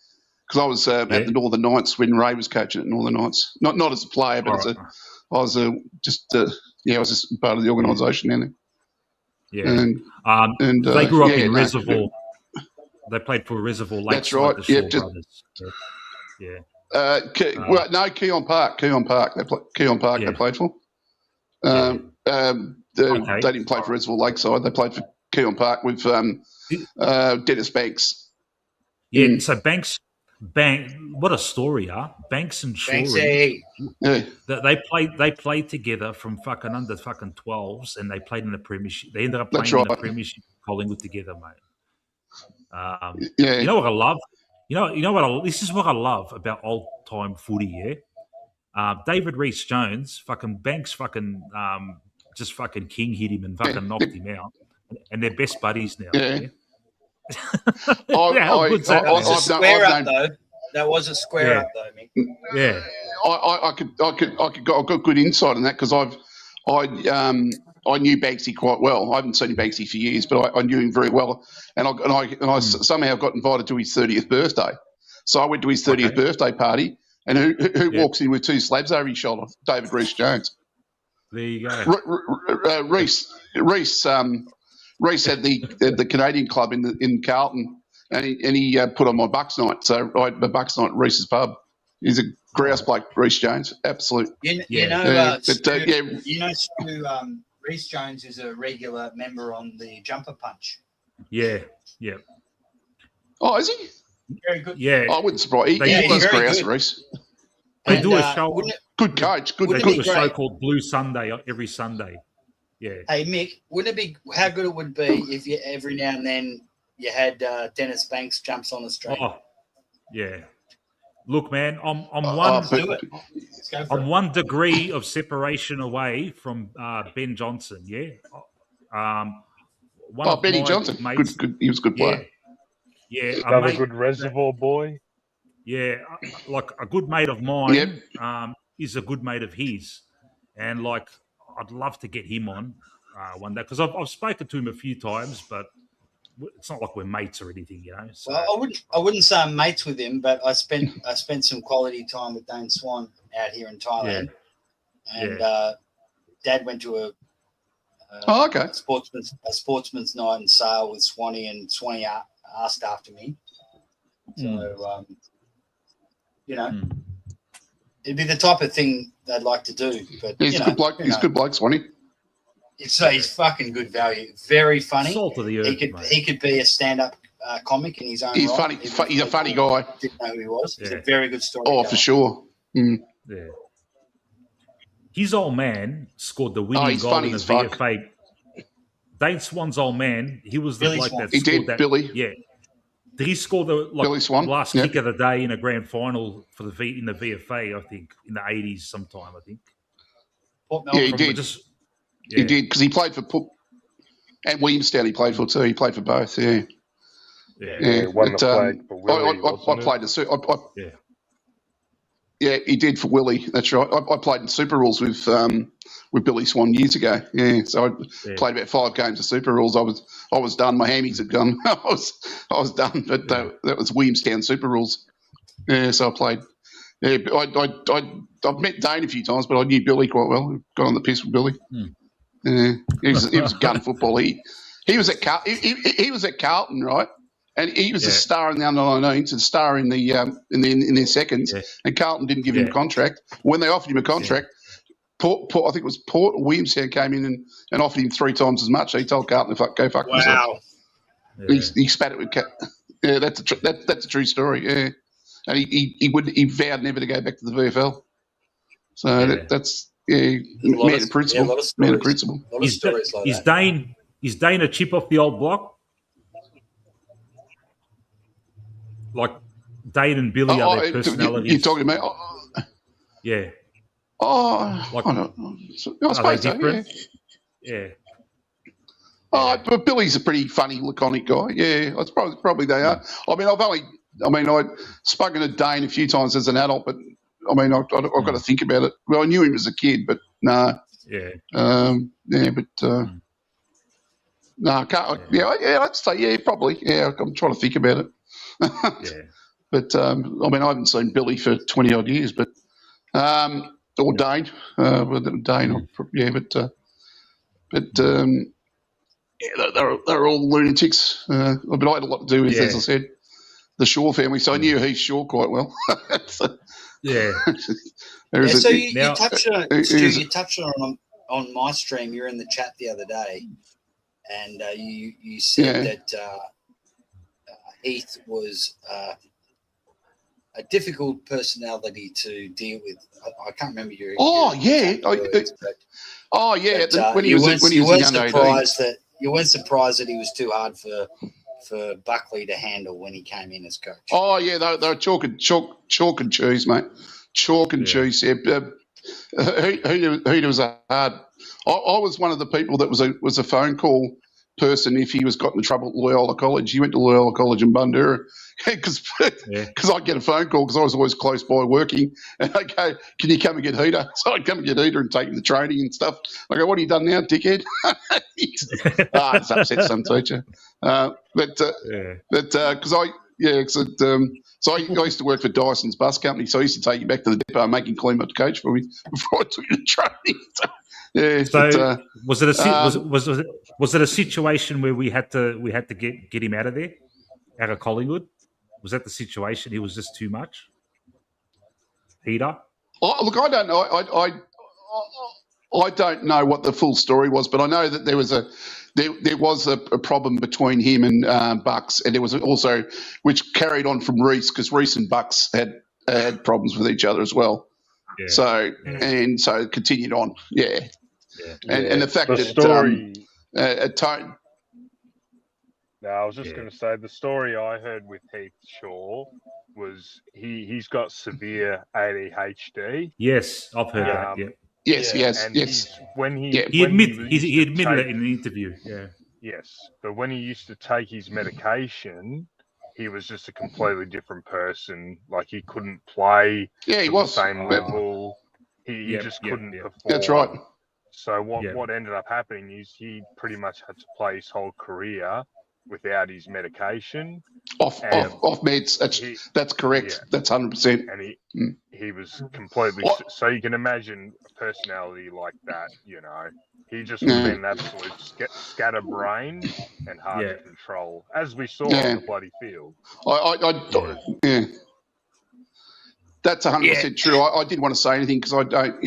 Because I was at the Northern Knights when Ray was coaching at Northern Knights. Not as a player, but I was just part of the organisation down there. Yeah. They grew up in Reservoir. They played for Reservoir Lakes. That's right. The Shaw brothers. Keon Park. Keon Park. They played for. They didn't play for Reservoir Lakeside. They played for Keon Park with Dennis Banks. Yeah. So Banks. What a story, huh? Banks and Shorey. They played together from fucking under fucking 12s, and they played in the premiership. They ended up playing in the premiership Collingwood together, mate. You know what I love? This is what I love about old time footy. Yeah, David Rees-Jones, fucking Banks, fucking just fucking king hit him and fucking knocked him out, and they're best buddies now. That was a square up, though, Mick. Yeah, I've got good insight on that because I knew Banksy quite well. I haven't seen Banksy for years, but I knew him very well, and I somehow got invited to his 30th birthday. So I went to his 30th birthday party, and who walks in with 2 slabs over his shoulder? David Rees-Jones. There you go. Rees had the Canadian club in Carlton. And he put on my Bucks night. So I had my Bucks night at Reese's pub. He's a grouse bloke, Rees-Jones. Absolute. You know, Rees-Jones is a regular member on the Jumper Punch. Yeah. Oh, is he? Very good. Yeah. I wouldn't surprise. He was grouse, Rees. They do a show. Good coach. They do a show called Blue Sunday every Sunday. Yeah. Hey, Mick, wouldn't it be how good it would be if you every now and then you had Dennis Banks jumps on the street? Oh, yeah. Look, man, I'm one degree of separation away from Ben Johnson. Yeah. Benny Johnson. Mates, good. He was a good player. Yeah. Another good Reservoir boy. Yeah, like a good mate of mine is a good mate of his, and like I'd love to get him on one day because I've spoken to him a few times, but it's not like we're mates or anything, you know. So. Well, I wouldn't say I'm mates with him, but I spent some quality time with Dane Swan out here in Thailand, and Dad went to a sportsman's night in Sale with Swanee, and Swanee asked after me. So it'd be the type of thing they'd like to do. But he's a good bloke. He's a good bloke, Swanee. He's fucking good value. Very funny. Salt of the earth, he could be a stand-up comic in his own He's right. funny. He's a funny guy. Didn't know who he was. He's a very good story. Oh, for sure. Mm. Yeah. His old man scored the winning goal in the VFA. Dane Swan's old man, he was the bloke that scored that. Billy. Yeah. Did he score the Billy Swan? last kick of the day in a grand final for in the VFA? I think in the 80s sometime. I think. Yeah, he did. He did because he played for and Williamstown. He played for too. He played for both. Yeah. Won the flag for Willie, I played Yeah, he did for Willie. That's right. I played in Super Rules with Billy Swan years ago. Yeah, so I played about 5 games of Super Rules. I was done. My hammies had gone. I was done. But that was Williamstown Super Rules. Yeah, so I played. Yeah, I've met Dane a few times, but I knew Billy quite well. Got on the piss with Billy. Yeah, he was gun football. He was at he was at Carlton, right? And he was a star in the under-19s, a star in their seconds, and Carlton didn't give him a contract. When they offered him a contract, I think it was Port or Williamstown came in and offered him 3 times as much. He told Carlton to go fuck himself. Yeah. He spat it with Yeah, that's a true story. Yeah, and he vowed never to go back to the VFL. So that's man of principle. Man of principle. Is Dane a chip off the old block? Like Dane and Billy are their personalities. You're talking about? Yeah. Oh, like, I don't know. I suppose so, yeah. Oh, but Billy's a pretty funny, laconic guy. Yeah, it's probably they are. I've spoken to Dane a few times as an adult, but I've got to think about it. Well, I knew him as a kid, but no. Yeah. No, I can't. Yeah, I'd say probably. Yeah, I'm trying to think about it. But I haven't seen Billy for 20 odd years, but or Dane, Dane, they're all lunatics. But I had a lot to do with, as I said, the Shaw family, so I knew Heath Shaw quite well. So you touched on my stream. You're in the chat the other day, and you said that Heath was a difficult personality to deal with. I can't remember your. When he was a young AD. You weren't surprised that he was too hard for Buckley to handle when he came in as coach. Oh yeah, they're chalk and cheese, mate. Chalk and cheese. Yeah. Who was a hard? I was one of the people that was a phone call person if he was got into trouble at Loyola College. He went to Loyola College in Bundoora because I'd get a phone call because I was always close by working, and I'd go, "Can you come and get Heater?" So I'd come and get Heater and take him to training and stuff. I go, "What have you done now, dickhead?" It's upset some teacher, So I used to work for Dyson's bus company, so I used to take him back to the depot and make him clean up the coach for me before I took him to training. Was it a situation where we had to get him out of there, out of Collingwood? Was that the situation? He was just too much. Heater. Oh, look, I don't know. I don't know what the full story was, but I know that there was a problem between him and Bucks, and there was also which carried on from Reece because Reece and Bucks had problems with each other as well. Yeah. So it continued on. Yeah. And the fact that story. Tone. No, I was just going to say the story I heard with Heath Shaw was he's got severe ADHD. Yes, I've heard that. Yeah. Yes. When he admitted it in an interview. Yeah. Yes, but when he used to take his medication, he was just a completely different person. Like he couldn't play. Yeah, he was the same level. He just couldn't perform. That's right. So what ended up happening is he pretty much had to play his whole career without his medication. Off meds. That's correct. Yeah. That's 100%. And he was completely. So you can imagine a personality like that. You know, he just would have been an absolute scatterbrain and hard to control, as we saw on the bloody field. Yeah. That's 100% true. I didn't want to say anything because I don't,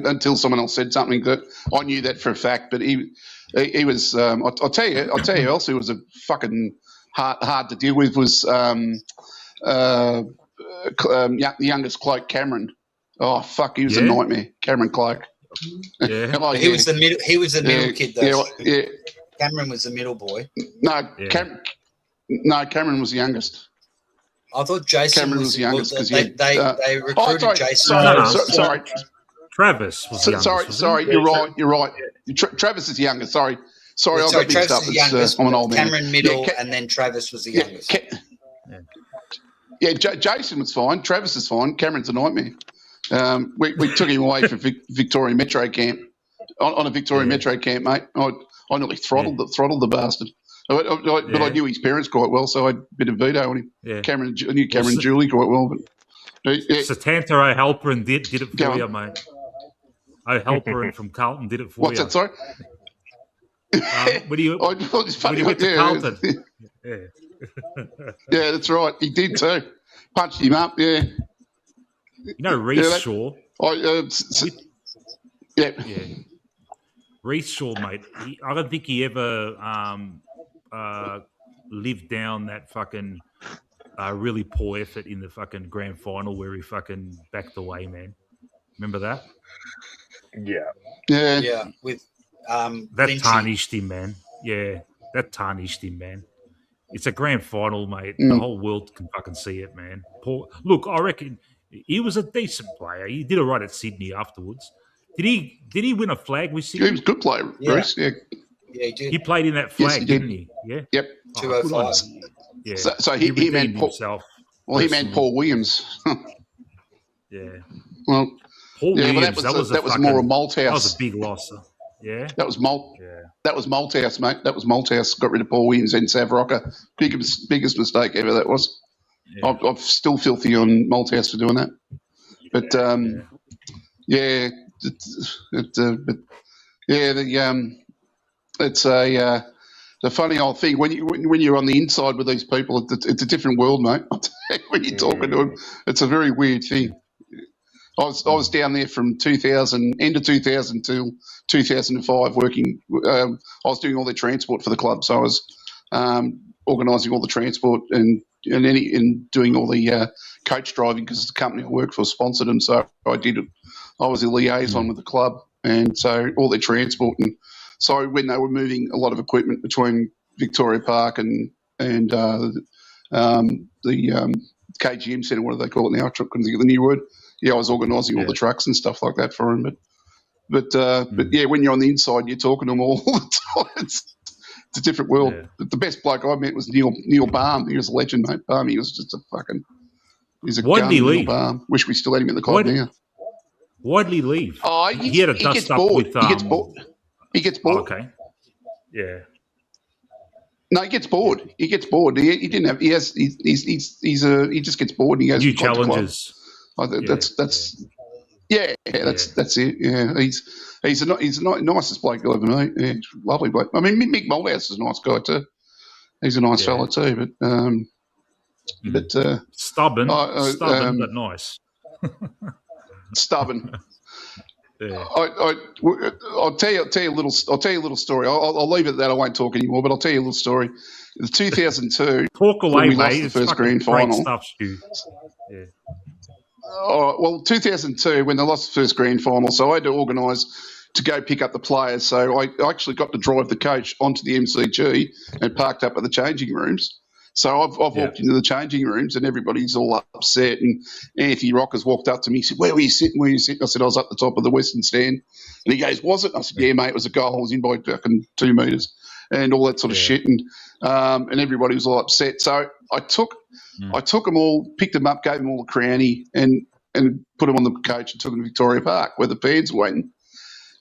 until someone else said something that I knew that for a fact. But he was. I'll tell you who else who was a fucking hard to deal with was the youngest Cloak, Cameron. Oh fuck, he was a nightmare, Cameron Cloak. Yeah, he was the middle. He was the middle kid though. Yeah. Cameron was the middle boy. No, Cameron was the youngest. I thought Jason Cameron was the youngest because they recruited Jason. Sorry. Travis was the youngest. Sorry, you're right. Travis is the youngest. Sorry, I got mixed up. I'm an old man. Cameron middle, and then Travis was the youngest. Jason was fine. Travis is fine. Cameron's a nightmare. We took him away from Victoria Metro camp on a Victoria Metro camp, mate. I nearly throttled the bastard. But I knew his parents quite well, so I had a bit of veto on him. Yeah. I knew Cameron and Julie quite well. But Satanta O'Halperin did it for you, mate. O'Halperin from Carlton did it for you. What's that, sorry? When you went to Carlton. Yeah, that's right. He did too. Punched him up, yeah. You know Reece Shaw? Reece Shaw, mate. I don't think he ever lived down that fucking really poor effort in the fucking grand final where he fucking backed away, man. Remember that? Yeah. With that Lynchy. tarnished him, man. Yeah, that tarnished him, man. It's a grand final, mate. The whole world can fucking see it, man. Look, I reckon he was a decent player. He did all right at Sydney afterwards. Did he win a flag with Sydney? He was a good player, Bruce. Yeah, he did. He played in that flag, didn't he? Yeah. Yep. 205. Yeah. So he meant himself. Well, he meant Paul Williams. Yeah. Well, Paul Williams. That was more a Malthouse. That was a big loss. Yeah. That was Malthouse, mate. That was Malthouse. Got rid of Paul Williams and Sav Rocker. Biggest mistake ever that was. Yeah. I'm still filthy on Malthouse for doing that. But it's the funny old thing when you're on the inside with these people. It's a different world, mate. When you're talking to them, it's a very weird thing. I was down there from end of 2000 till 2005 working. I was doing all their transport for the club, so I was organising all the transport and doing all the coach driving because the company I worked for sponsored them. So I did it. I was a liaison with the club, and so all their transport. And so when they were moving a lot of equipment between Victoria Park and the KGM Centre, what do they call it now? I couldn't think of the new word. Yeah, I was organising all the trucks and stuff like that for them. But yeah, when you're on the inside, you're talking to them all the time. It's a different world. Yeah. But the best bloke I met was Neil Baum. He was a legend, mate. Baum, he was just he's a Why gun, did he Neil leave? Baum. Wish we still had him in the club now. Why did he leave? Oh, he had a dust up bored. with. He gets bored. Okay. Yeah. No, he gets bored. He gets bored. He didn't have. He just gets bored. And he goes new challenges. That's it. Yeah, he's the nicest bloke you'll ever meet. Yeah, lovely bloke. I mean, Mick Malthouse is a nice guy too. He's a nice fella too, but stubborn, but nice. Stubborn. Yeah. I'll tell you a little story. I'll leave it at that. I won't talk anymore. But I'll tell you a little story. The 2002. Talk away, when we mate. lost the first grand final. Stuff, Stu. Yeah. Well, 2002 when they lost the first grand final, so I had to organise to go pick up the players. So I actually got to drive the coach onto the MCG and parked up at the changing rooms. So I've walked into the changing rooms and everybody's all upset. And Anthony Rockers walked up to me. He said, "Where were you sitting? Where were you sitting?" I said, "I was up the top of the Western stand." And he goes, "Was it?" I said, "Yeah, mate, it was a goal. I was in by fucking 2 metres," and all that sort of shit. And everybody was all upset. So I took them all, picked them up, gave them all a crownie, and put them on the coach and took them to Victoria Park where the fans were waiting.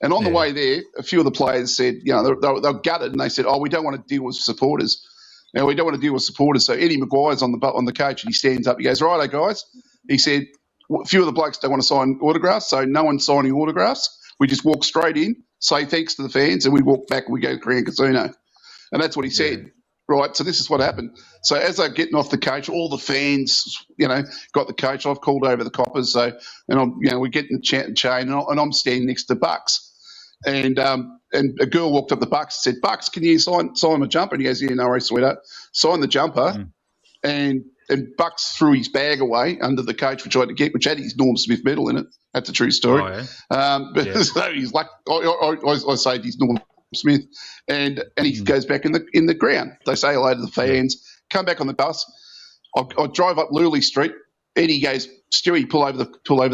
And on the way there, a few of the players said, they were gutted, and they said, "Oh, we don't want to deal with supporters." Now, we don't want to deal with supporters. So Eddie Maguire's on the coach, and he stands up. He goes, righto, guys. He said, a few of the blokes don't want to sign autographs, so no one's signing autographs. We just walk straight in, say thanks to the fans, and we walk back and we go to Korean Casino. And that's what he said. Right, so this is what happened. So as they're getting off the coach, all the fans, got the coach. I've called over the coppers, and we're getting the chat and chain, and I'm standing next to Bucks, and a girl walked up to Bucks and said, "Bucks, can you sign my jumper?" And he goes, "Yeah, no worries, sweetheart." Signed the jumper, and Bucks threw his bag away under the coach, which I had to get, which had his Norm Smith medal in it. That's a true story. So he's like, I say he's Norm Smith, and he goes back in the ground. They say hello to the fans. Come back on the bus. I drive up Luley Street. Eddie goes, "Stewie, pull over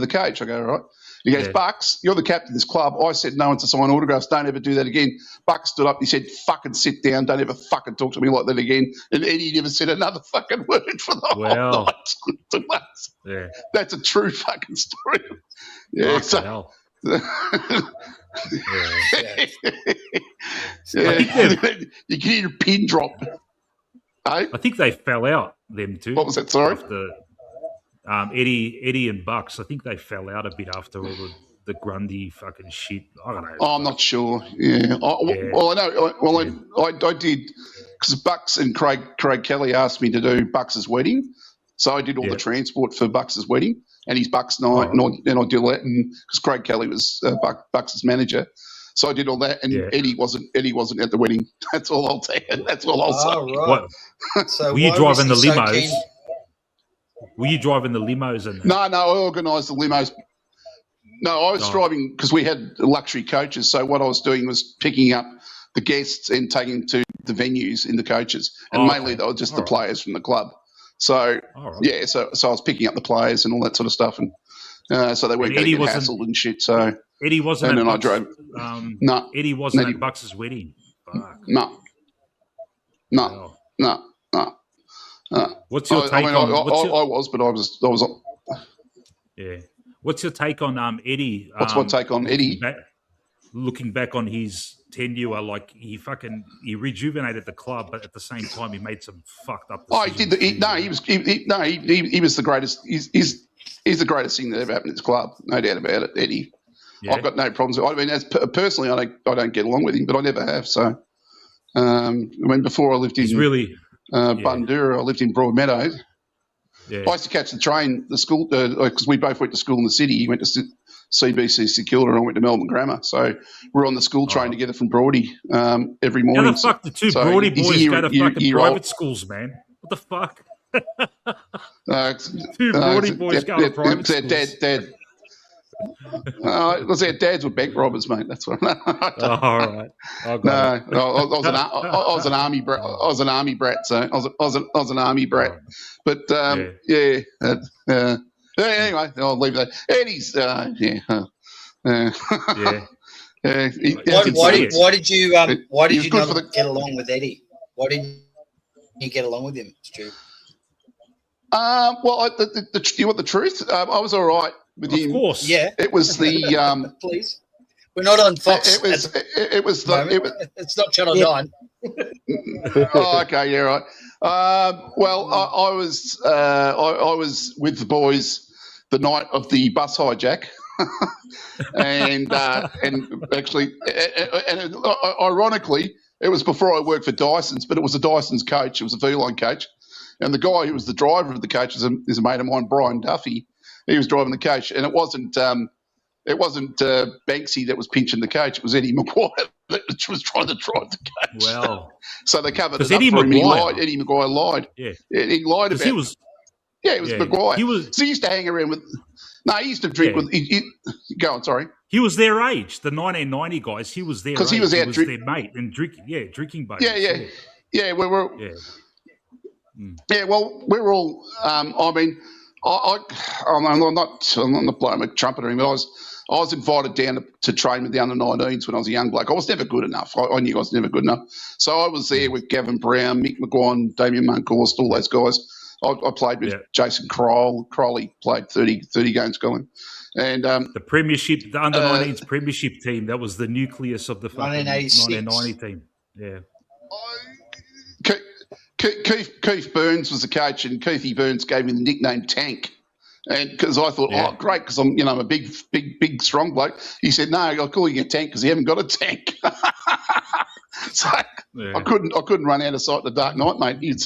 the coach." I go, "All right." He goes, "Bucks, you're the captain of this club. I said no one to sign autographs. Don't ever do that again." Bucks stood up. He said, "Fucking sit down. Don't ever fucking talk to me like that again." And Eddie never said another fucking word for the whole night. Yeah. That's a true fucking story. Yeah. You can hear a pin drop. I think they fell out, them two. What was that, sorry? After, Eddie and Bucks, I think they fell out a bit after all the Grundy fucking shit. I don't know. Oh, I'm not sure. Yeah. Well, I know. I did, because Bucks and Craig Kelly asked me to do Bucks's wedding. So I did all the transport for Bucks's wedding and his Bucks night, and I did all that, because Craig Kelly was Bucks's manager. So I did all that, and Eddie wasn't at the wedding. That's all I'll tell you. That's all I'll say. Right. So were you driving the limos? Were you driving the limos? No, I organised the limos. No, I was driving, because we had luxury coaches. So what I was doing was picking up the guests and taking them to the venues in the coaches, and mainly they were just the players from the club. So so I was picking up the players and all that sort of stuff, and so they weren't going to get hassled and shit. So Eddie wasn't. And then I drove. No, Eddie wasn't at Bucks's wedding. Fuck. No. What's your take on? I was. Yeah. What's your take on Eddie? What's my take on Eddie? Looking back on his tenure, like he rejuvenated the club, but at the same time he made some fucked up decisions. He was the greatest. He's the greatest thing that ever happened to this club, no doubt about it, Eddie. Yeah. I've got no problems. I mean, personally, I don't get along with him, but I never have. So, I mean, before I lived in Bundoora, I lived in Broadmeadow. Yeah. I used to catch the train, the school, because we both went to school in the city. He went to CBC St Kilda and I went to Melbourne Grammar. So we're on the school train together from Broady every morning. How the fuck the two Broady boys go to fucking private schools, man? What the fuck? Two Broady boys go to private schools. Dad. Our dads were bank robbers, mate. That's what. All right. I was an army brat. I was an army brat. So I was an army brat. But anyway, I'll leave that. Eddie's Why did you not get along with Eddie? Why didn't you get along with him, Stu? Well, you want the truth? I was all right with him. Of course, yeah. It was the please. We're not on Fox. It's not Channel 9. Oh, okay, yeah, right. Well, I was with the boys the night of the bus hijack, and actually, ironically, it was before I worked for Dyson's, but it was a Dyson's coach. It was a V-line coach, and the guy who was the driver of the coach is a mate of mine, Brian Duffy. He was driving the coach, and it wasn't Banksy that was pinching the coach. It was Eddie Maguire that was trying to drive the coach. Well, so they covered it up for him. He lied. Eddie Maguire lied. Yeah, he lied about. He was. Yeah, it was Maguire. So he used to hang around with. No, he used to drink with. Go on, sorry. He was their age, the 1990 guys. He was their age. Because he was out their mate and drinking. Yeah, drinking buddies. Yeah. Well, we're all. I mean. I'm not blowing my trumpet or anything, but I was invited down to train with the under-19s when I was a young bloke. I was never good enough. I knew I was never good enough. So I was there with Gavin Brown, Mick Maguire, Damien Monkhorst, all those guys. I played with Jason Crowell. Crowley played 30 games going. And the premiership, the under-19s premiership team, that was the nucleus of the fucking 1990 team. Yeah. Keith Burns was the coach, and Keithy Burns gave me the nickname Tank. And because I thought, oh, great, because I'm a big, strong bloke. He said, no, I'll call you a tank because you haven't got a tank. So I couldn't run out of sight in the dark night, mate.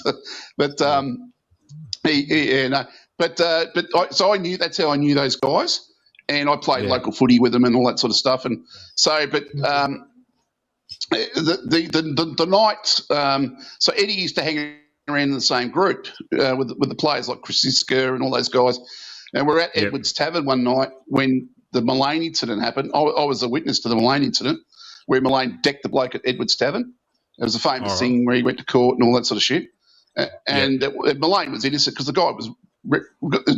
So I knew, that's how I knew those guys, and I played local footy with them and all that sort of stuff. And so, but the night, so Eddie used to hang around in the same group with the players like Chris Siska and all those guys. And we're at Edwards Tavern one night when the Mullane incident happened. I was a witness to the Mullane incident where Mullane decked the bloke at Edwards Tavern. It was a famous thing where he went to court and all that sort of shit. And Mullane was innocent because the guy was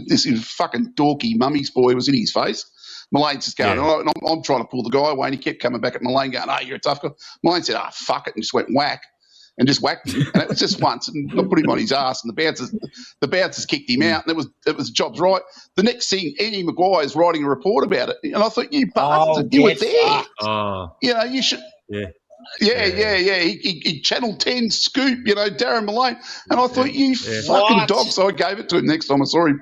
this fucking dorky mummy's boy was in his face. Mullane's just going, I'm trying to pull the guy away, and he kept coming back at Mullane going, oh, you're a tough guy. Mullane said, oh, fuck it, and just went whack. And just whacked him, and it was just once, and I put him on his ass, and the bouncers kicked him out, and it was job's right. The next thing, Eddie Maguire's writing a report about it, and I thought, you bastard, you were there. You should. He Channel 10 scoop, Darren Mullane, and I thought, you fucking dog. So I gave it to him next time I saw him.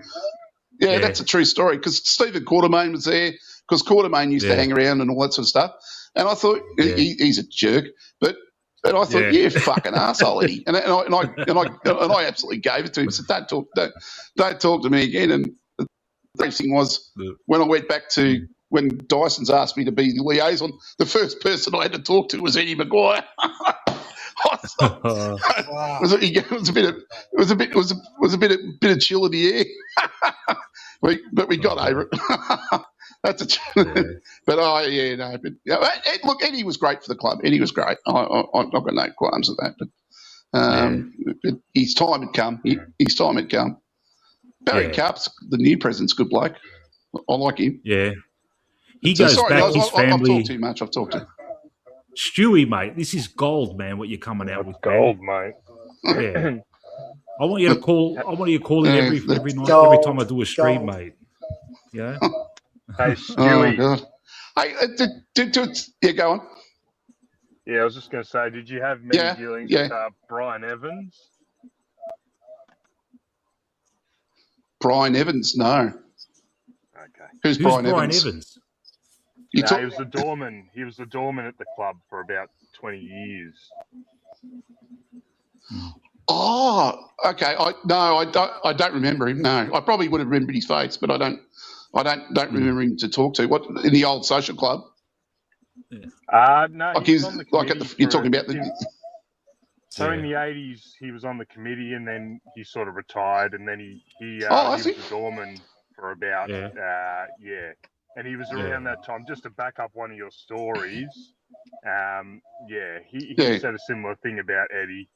That's a true story because Stephen Quartermain was there because Quartermain used to hang around and all that sort of stuff, and I thought he's a jerk, but. And I thought, you fucking arsehole, Eddie. And I absolutely gave it to him. I said, don't talk to me again. And the next thing was when I went back to when Dyson's asked me to be the liaison, the first person I had to talk to was Eddie Maguire. It was a bit of chill in the air. But we got over it. That's but look, Eddie was great for the club. Eddie was great. I've got no qualms with that. But his time had come. His time had come. Barry Karp's the new president's good bloke. I like him. Yeah, he goes back. His family. I've talked too much. I've talked to. Stewie, mate, this is gold, man. What you're coming out with, gold, mate. Yeah. I want you to call in every night, every time I do a stream, mate. Yeah. Hey, Stewie. Oh, God. Hey, go on. Yeah, I was just going to say, did you have many dealings with Brian Evans? Brian Evans, no. Okay. Who's Brian Evans? He was the doorman. He was the doorman at the club for about 20 years. Oh, okay. I don't remember him. No, I probably would have remembered his face, but I don't remember him to talk to. What in the old social club? No, like you're talking about the. So in the 80s, he was on the committee, and then he sort of retired, and then he was the doorman for about and he was around that time. Just to back up one of your stories, he said a similar thing about Eddie,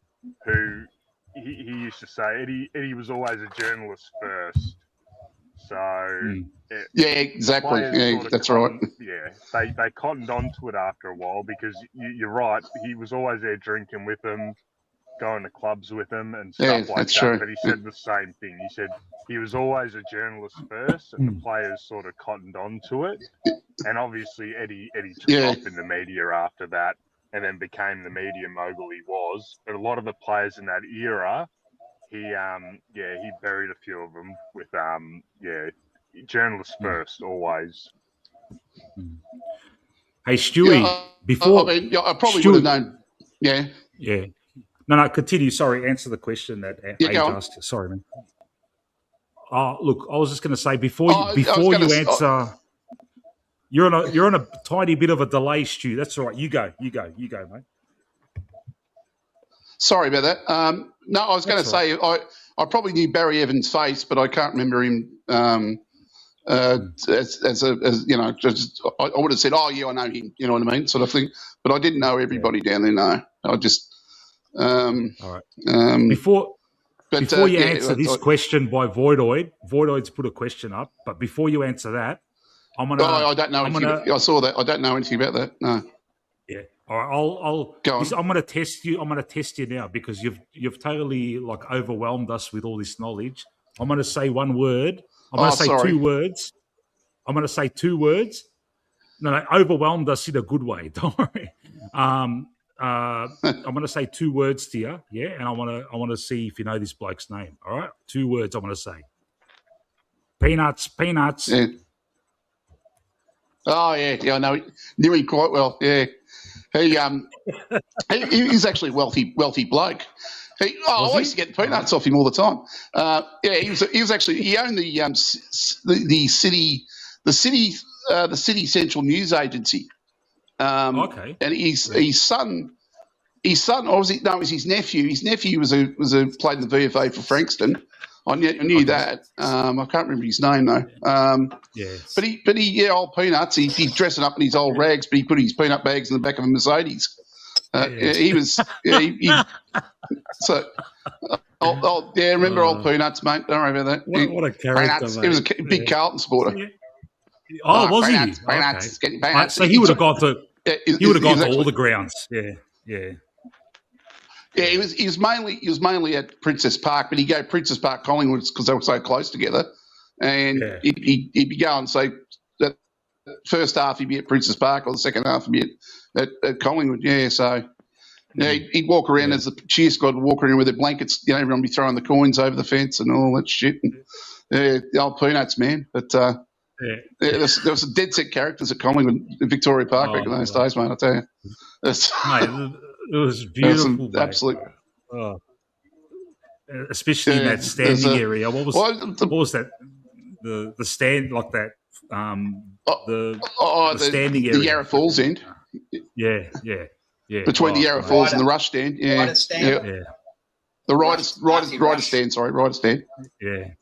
who he used to say Eddie was always a journalist first. So exactly. Yeah, that's right. Yeah, they cottoned onto it after a while because you're right. He was always there drinking with them, going to clubs with them and stuff like that. True. But he said the same thing. He said he was always a journalist first, and the players sort of cottoned onto it. And obviously Eddie took off in the media after that, and then became the media mogul he was. But a lot of the players in that era, he buried a few of them with journalists first always. Hey Stewie, before I probably would have known. Yeah. No, continue. Sorry, answer the question that Age asked. Sorry, man. Look, I was just going to say before you answer, you're on a tiny bit of a delay, Stu. That's all right. You go, mate. Sorry about that. No, I was going to say I probably knew Barry Evans' face, but I can't remember him as just I would have said, oh yeah, I know him. You know what I mean, sort of thing. But I didn't know everybody down there. No, I just. All right. Before you answer this question by Voidoid's put a question up. But before you answer that, I'm gonna. I don't know anything. I saw that. I don't know anything about that. No. Yeah. All right. I'm gonna test you. I'm gonna test you now because you've totally overwhelmed us with all this knowledge. I'm gonna say one word. I'm gonna say 2 words. I'm gonna say 2 words. No, overwhelmed us in a good way. Don't worry. I'm going to say 2 words to you, yeah, and I want to see if you know this bloke's name. All right, 2 words. I'm going to say peanuts. Yeah. Oh yeah, I know. Knew him quite well. Yeah, he's actually a wealthy bloke. I used to get peanuts off him all the time. He was actually he owned the city central news agency. Okay. And his son, or was it? No, it was his nephew. His nephew was played in the VFA for Frankston. I knew that. I can't remember his name though. Yes. But he, old peanuts. He'd dress it up in his old rags, but he put his peanut bags in the back of a Mercedes. He was. So. Remember old peanuts, mate. Don't worry about that. What a character, mate. He was a big Carlton supporter. Yeah. Oh, was peanuts, he? Peanuts, Okay. peanuts. So he would have gone to. He would have gone to all the grounds. Yeah. Yeah, he was mainly at Princess Park, but he'd go Princess Park, Collingwood, because they were so close together. And he'd be going, so that first half he'd be at Princess Park, or the second half he'd be at Collingwood. Yeah, so he'd walk around as the cheer squad would walk around with their blankets. Everyone would be throwing the coins over the fence and all that shit. And, the old peanuts, man. But there was some dead set characters at Collingwood, Victoria Park back in those days, mate. I tell you, mate, it was beautiful. Absolutely. Especially in that standing area. What was that? The stand like that. The standing area. The Yarra Falls end. Yeah. Between the Yarra Falls and the Rush stand. Yeah. Rider stand. Yeah. The rider stand. Sorry, rider stand. Yeah.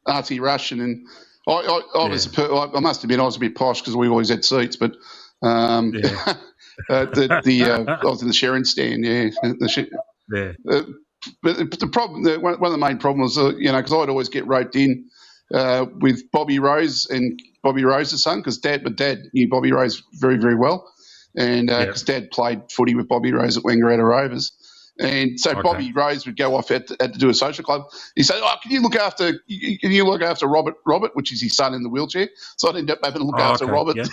RT Rush, and then I must admit I was a bit posh because we always had seats, but I was in the Sharon stand. Yeah. But the problem, one of the main problems was, because I'd always get roped in with Bobby Rose and Bobby Rose's son, because Dad knew Bobby Rose very, very well, and because Dad played footy with Bobby Rose at Wangaratta Rovers. And so Bobby Rose would go off had to do a social club. He said, can you look after Robert, which is his son in the wheelchair? So I'd end up having to look after Robert at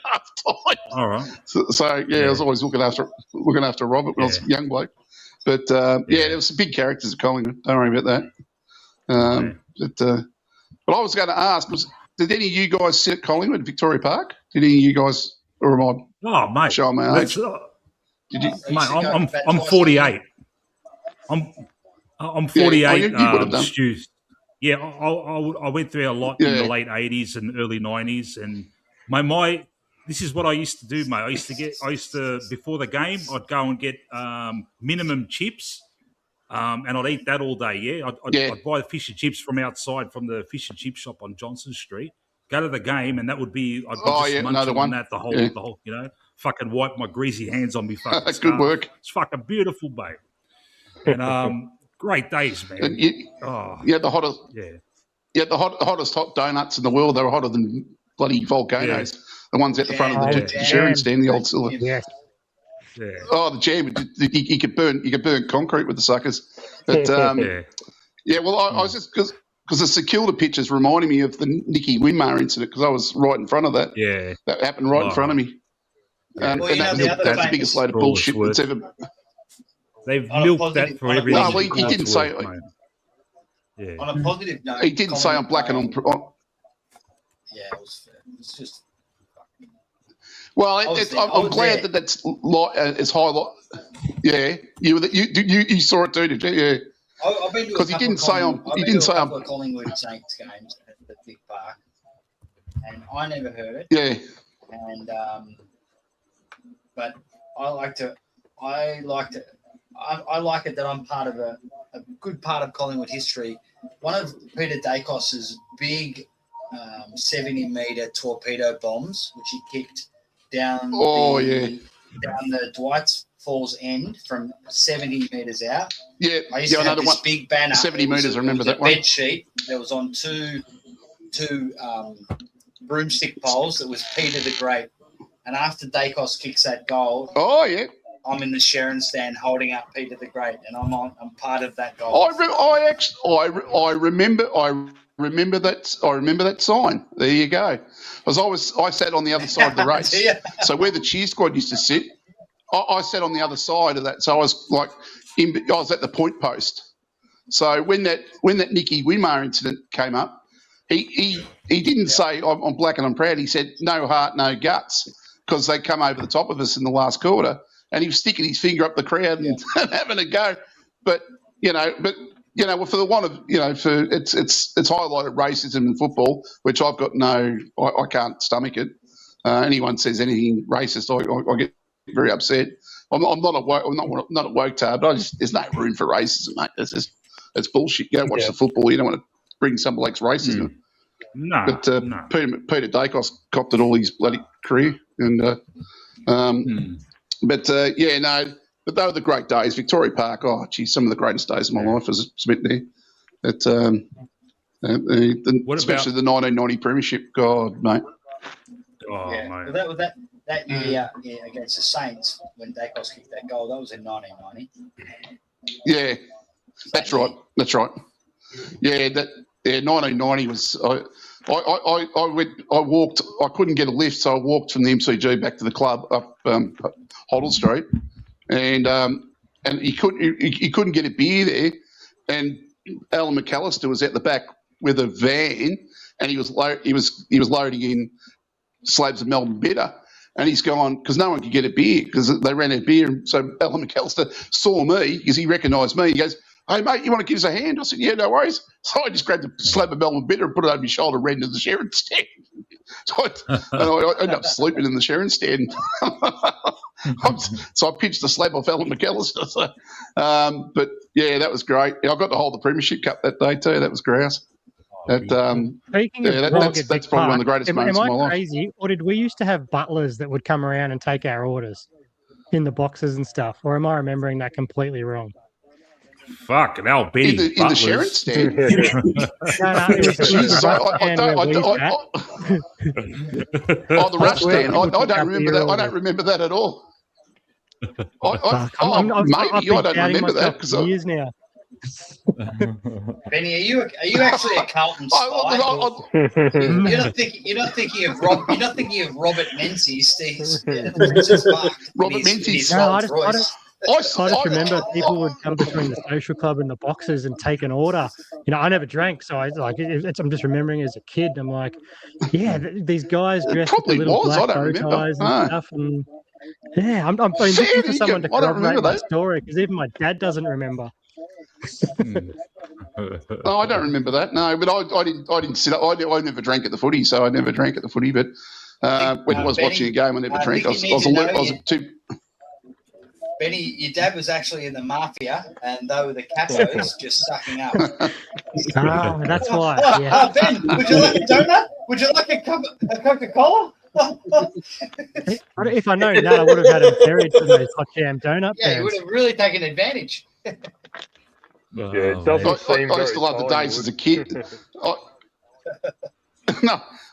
half time. All right. So I was always looking after Robert when I was a young bloke. But there was some big characters at Collingwood. Don't worry about that. But I was going to ask, did any of you guys sit at Collingwood, Victoria Park? Did any of you guys, or am I showing my age? Did you? Mate, I'm 48. I'm 48. Stu. Yeah, I went through a lot in the late 80s and early 90s, and my this is what I used to do, mate. I used to before the game, I'd go and get minimum chips, and I'd eat that all day. Yeah, I'd buy the fish and chips from outside from the fish and chip shop on Johnson Street. Go to the game, and that would be I'd just munch on that the whole fucking wipe my greasy hands on me. Fucking that's good work. It's fucking beautiful, babe. And great days, man. You had the hottest. Yeah. You had the hottest hot donuts in the world. They were hotter than bloody volcanoes. Yeah. The ones at the front of the sharing stand, the old silver. Yeah. Oh, the jam! You could burn concrete with the suckers. But I was just because the Secilda pictures reminded me of the Nicky Winmar incident because I was right in front of that. Yeah, that happened right in front of me. And that's the biggest load of bullshit that's ever. They've milked that for everything. No, he didn't say. On a positive note, he didn't say on black and on. Yeah, it's just. Well, I'm glad that that's as high. Yeah, you saw it too, did you? Yeah. I've been to because he didn't say on. He didn't say on Collingwood Saints games at the Vic Park, and I never heard it. Yeah. And but I like it that I'm part of a good part of Collingwood history. One of Peter Dacos's big 70-metre torpedo bombs, which he kicked down the Dwight's Falls end from 70 metres out. Yeah, I used to have this big banner. 70 metres, I remember that one. Bed sheet that was on two broomstick poles that was Peter the Great. And after Dacos kicks that goal, I'm in the Sharon stand holding up Peter the Great, and I'm part of that goal. I remember that sign. There you go. I sat on the other side of the race. So where the cheer squad used to sit, I sat on the other side of that, so I was like, I was at the point post. So when that Nicky Wimar incident came up, he didn't say I'm black and I'm proud. He said no heart, no guts, because they come over the top of us in the last quarter, and he was sticking his finger up the crowd and having a go. But for the one of for it's highlighted racism in football, which I've got I can't stomach it. Anyone says anything racist, I get very upset. I'm not a woke tard, but there's no room for racism, mate. It's bullshit. You don't watch the football. You don't want to bring somebody else's racism. No. But Peter Dacos copped it all his bloody career, and But they were the great days. Victoria Park, some of the greatest days of my life as a Smith there. Especially the 1990 premiership. God, mate. Oh, mate. Well, that year against the Saints, when Dacos kicked that goal, that was in 1990. Yeah, that's right. That's right. Yeah, 1990 was. I walked. I couldn't get a lift, so I walked from the MCG back to the club up Hoddle Street, and he couldn't get a beer there, and Alan McAllister was at the back with a van, and he was loading in slabs of Melbourne Bitter, and he's gone because no one could get a beer because they ran out of beer, and so Alan McAllister saw me because he recognised me. He goes, "Hey mate, you want to give us a hand?" I said, "Yeah, no worries." So I just grabbed a slab of Melbourne Bitter and put it over his shoulder and ran into the Sharon stand. So I ended up sleeping in the Sharon stand. So I pinched the slab off Alan McAllister. So, but yeah, that was great. I got to hold the Premiership Cup that day too. That was grouse. That's probably one of the greatest moments of my life. Am I crazy, or did we used to have butlers that would come around and take our orders in the boxes and stuff? Or am I remembering that completely wrong? Fucking hell, Benny. In the Sharon stand? The rush stand. I don't remember that. I don't remember that at all. I don't remember that because years now. Benny, are you actually a Carlton spy? You're not thinking of Robert Menzies, Robert Menzies. I just remember people would come between the social club and the boxes and take an order. I never drank, so I'm just remembering as a kid. I'm like, yeah, these guys dressed with the little black bow ties and stuff. And yeah, I'm looking for someone to corroborate my story because even my dad doesn't remember. No, I don't remember that. No, but I didn't sit up. I never drank at the footy, so I never drank at the footy. But when I was watching a game, I never drank. I was too. Benny, your dad was actually in the mafia, and they were the Cassos just sucking up. Oh, that's why. Yeah. Ben, would you like a donut? Would you like a Coca-Cola? If I know that, I would have had him buried for those hot jam donut. Yeah, you would have really taken advantage. Yeah, it doesn't seem I used to love the days as a kid.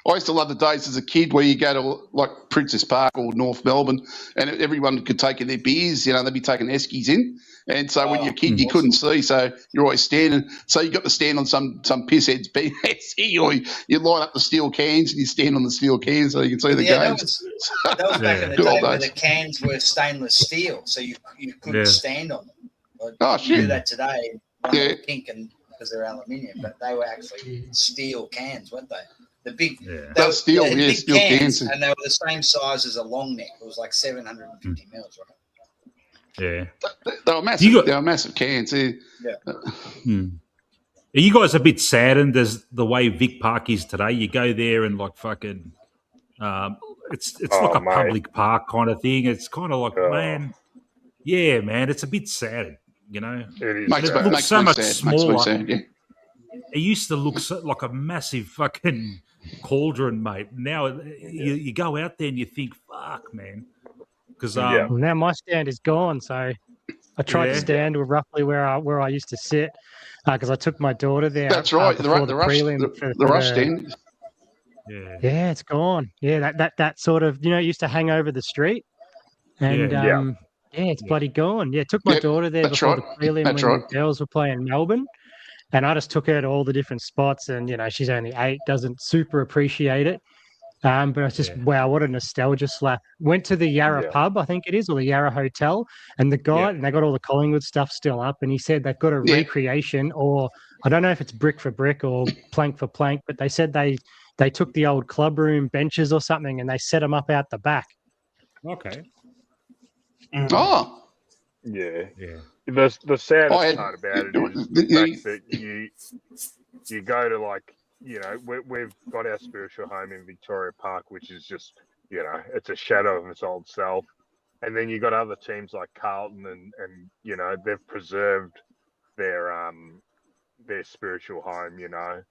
I used to love the days as a kid where you go to like Princess Park or North Melbourne and everyone could take in their beers, they'd be taking eskies in. And so when you're a kid, you couldn't see, so you're always standing. So you got to stand on some pisshead's BSC, or you line up the steel cans and you stand on the steel cans so you can see the games. That was back in the day where the cans were stainless steel, so you couldn't stand on them. You do that today, pink and because they're aluminium, but they were actually steel cans, weren't they? The big, they were steel, steel cans, and they were the same size as a long neck. It was like 750 mils, right? Yeah, they were massive. They were massive cans. Are you guys a bit saddened as the way Vic Park is today? You go there and like fucking, it's like a public park kind of thing. It's kind of like, man, it's a bit sad, It is. It looks so much smaller. It used to look like a massive fucking cauldron, mate. Now you go out there and you think, fuck, man. Because now my stand is gone, so I tried to stand roughly where I used to sit because I took my daughter there. That's right, the rush stand. Yeah, it's gone. Yeah, that sort of it used to hang over the street, and it's bloody gone. Yeah, took my daughter there before the prelim when the girls were playing Melbourne. And I just took her to all the different spots, and she's only 8, doesn't super appreciate it. But it's just, wow, what a nostalgia slap. Went to the Yarra pub, I think it is, or the Yarra Hotel, and the guy, and they got all the Collingwood stuff still up, and he said they've got a recreation, or I don't know if it's brick for brick or plank for plank, but they said they took the old club room benches or something and they set them up out the back. Okay. Oh. Yeah. The saddest part about it is the fact that you go to, like, you know, we've got our spiritual home in Victoria Park, which is just, you know, it's a shadow of its old self. And then you got other teams like Carlton and you know, they've preserved their spiritual home, you know.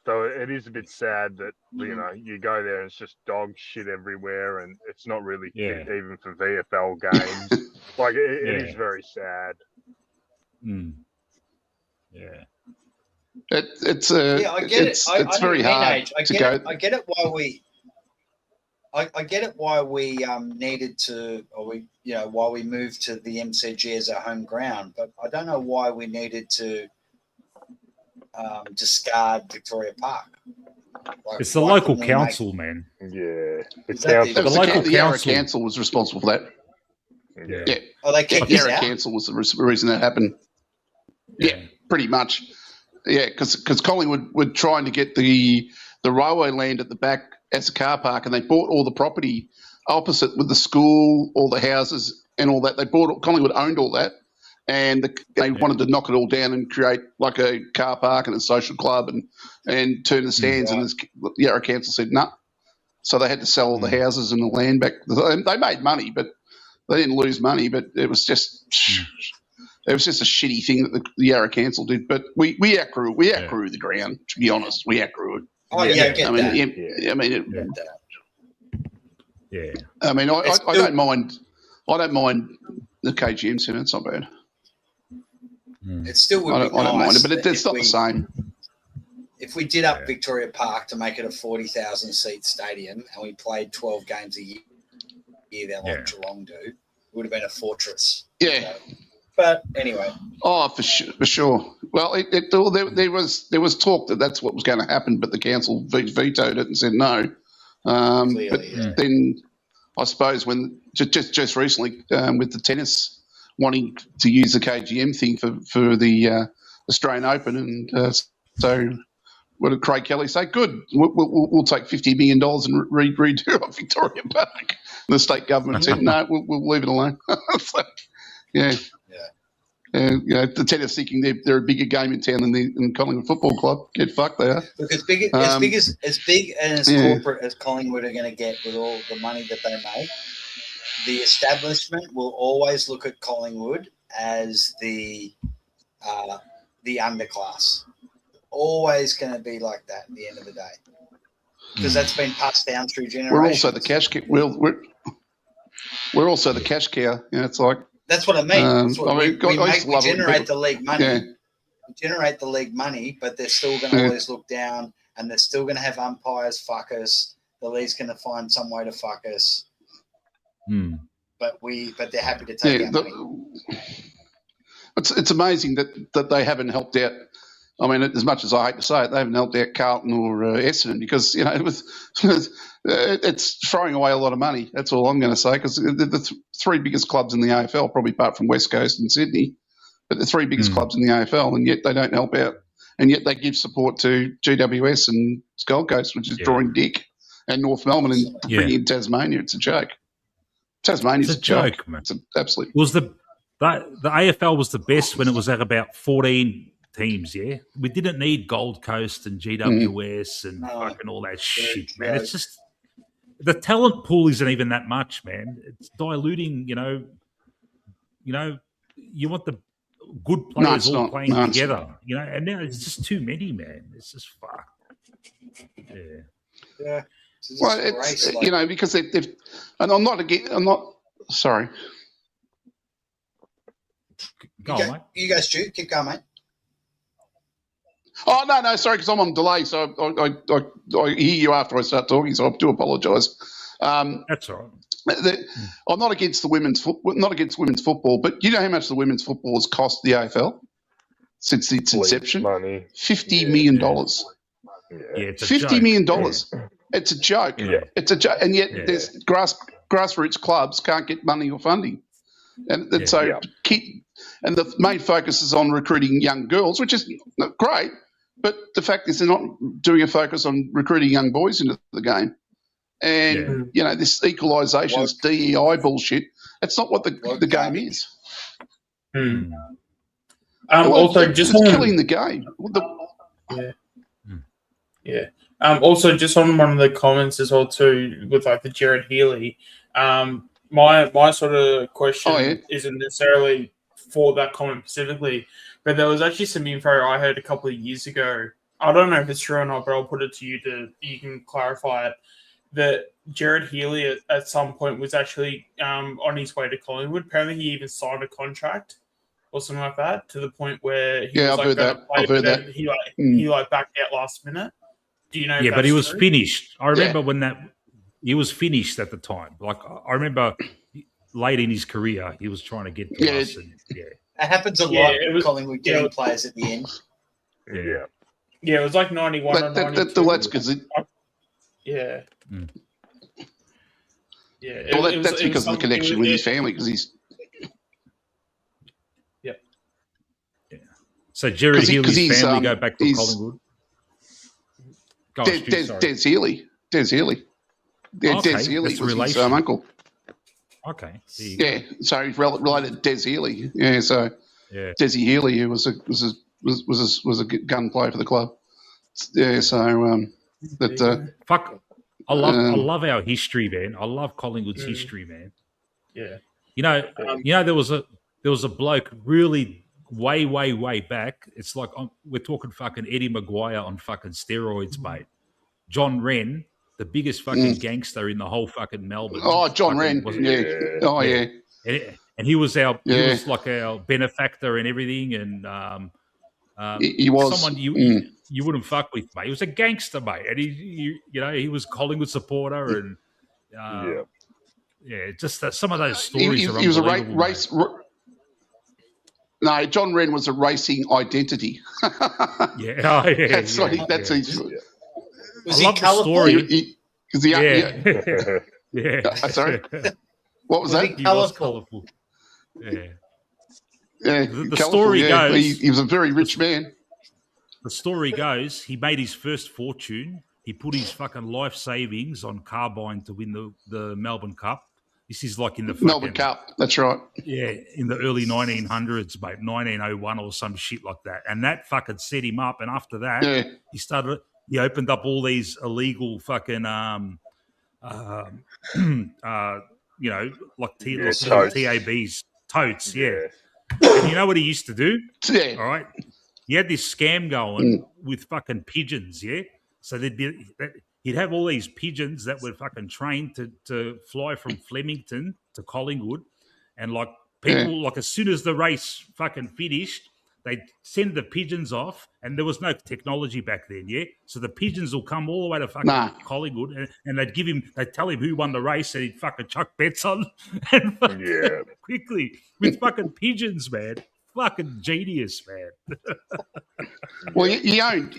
So it is a bit sad that, you know, you go there and it's just dog shit everywhere and it's not really fit even for VFL games. Like, it is very sad. Yeah. It's I get it's I very hard to go. I get it why we needed to, or why we moved to the MCG as our home ground, but I don't know why we needed to discard Victoria Park. Like, it's the local council, man. Yeah, the local council was responsible for that. Yeah. Oh, they kicked us out? Council was the reason that happened. Yeah, pretty much. Yeah, because Collingwood were trying to get the railway land at the back as a car park, and they bought all the property opposite with the school, all the houses and all that. Collingwood owned all that, and they wanted to knock it all down and create like a car park and a social club and turn the stands. And the Yarra Council said no. So they had to sell all the houses and the land back. They made money, but they didn't lose money. But it was just a shitty thing that the Yarra Council did. But we outgrew the ground. To be honest, we outgrew it. Oh yeah, I get that. I mean, I don't mind. I don't mind the KGM Centre. It's not bad. It still would be nice. I don't mind it, but it's not the same. If we did up Victoria Park to make it a 40,000 seat stadium and we played 12 games a year there like Geelong do, it would have been a fortress. Yeah. But anyway. Oh, for sure. Well, there was talk that that's what was going to happen, but the council vetoed it and said no. Then I suppose when just recently with the tennis wanting to use the KGM thing for the Australian Open, and so what did Craig Kelly say? Good, we'll take $50 million and redo Victoria Park. And the state government said no, we'll leave it alone. So, yeah. The tennis thinking they're a bigger game in town than the Collingwood Football Club. Get fucked, they are. Look, as big and as corporate as Collingwood are going to get with all the money that they make, the establishment will always look at Collingwood as the underclass. Always going to be like that at the end of the day, because that's been passed down through generations. We're also the cash cow. We're also the cash cow. It's like. That's what I mean. We generate the league money. Yeah. We generate the league money, but they're still going to always look down, and they're still going to have umpires fuck us. The league's going to find some way to fuck us. But they're happy to take our money. It's amazing that they haven't helped out. I mean, as much as I hate to say it, they haven't helped out Carlton or Essendon, because it's throwing away a lot of money. That's all I'm going to say, because the three biggest clubs in the AFL, probably apart from West Coast and Sydney, but the three biggest clubs in the AFL, and yet they don't help out, and yet they give support to GWS and Gold Coast, which is drawing dick, and North Melbourne and bringing in Tasmania. It's a joke. Tasmania's a joke, man. It's an absolute. The AFL was the best when it was at about 14 teams, we didn't need Gold Coast and GWS and fucking all that shit, man. It's just the talent pool isn't even that much, man. It's diluting. You want the good players all playing together. And now it's just too many, man. It's just fucked. Yeah. Well, it's because they've, and I'm not sorry. Go on, mate. You go, Stu. Keep going, mate. Oh, no, sorry, because I'm on delay, so I hear you after I start talking, so I do apologise. That's all right. I'm not against the women's football, but you know how much the women's football has cost the AFL since its inception? Money. $50 million. Yeah, it's a $50 million. It's a joke. Yeah. It's a joke, and yet there's grassroots clubs can't get money or funding, and so and the main focus is on recruiting young girls, which is great. But the fact is, they're not doing a focus on recruiting young boys into the game. And, this equalisation, this DEI bullshit, that's not what the game is. Also, it's killing the game. Also, just on one of the comments as well, too, with like the Jared Healy, my sort of question isn't necessarily for that comment specifically, but there was actually some info I heard a couple of years ago. I don't know if it's true or not, but I'll put it to you you can clarify it. That Jared Healy at some point was actually on his way to Collingwood. Apparently, he even signed a contract or something like that, to the point where he was like going to play. I've heard that. He backed out last minute. Do you know? Yeah, but he was finished. I remember when he was finished at the time. Like I remember late in his career, he was trying to get to us. And, it happens a lot. Collingwood getting players at the end. Yeah, it was like 91 or 92. That's because Yeah. That's because of the connection with his family, because he's. So Jared Healy's family go back to Collingwood. Des Healy. Des Healy. Yeah, Des Healy was his uncle. Okay. So he's related to Des Healy. Yeah, so Desi Healy, who was a gun player for the club. Yeah, so fuck. I love our history, man. I love Collingwood's history, man. Yeah. There was a bloke really way back. It's like we're talking fucking Eddie Maguire on fucking steroids, mate. John Wren, the biggest fucking gangster in the whole fucking Melbourne. Oh, John Wren. Yeah. And he was he was like our benefactor and everything, and he was someone you wouldn't fuck with, mate. He was a gangster, mate, and he was a Collingwood supporter, and just some of those stories. He was a race. No, John Wren was a racing identity. That's his. Was he colourful? Sorry. What was that? He was colourful. Yeah. The story goes he was a very rich man. The story goes he made his first fortune. He put his fucking life savings on Carbine to win the Melbourne Cup. This is like in the Melbourne Cup. That's right. Yeah, in the early 1900s, mate, 1901 or some shit like that. And that fucking set him up. And after that, he opened up all these illegal fucking like TABs, totes, And you know what he used to do? Yeah. All right. He had this scam going with fucking pigeons, So he'd have all these pigeons that were fucking trained to fly from Flemington to Collingwood, and like people, like as soon as the race fucking finished, they'd send the pigeons off, and there was no technology back then, So the pigeons will come all the way to fucking Collingwood, and they'd tell him who won the race, and he'd fucking chuck bets on, and quickly with fucking pigeons, man. Fucking genius, man. Well, he owned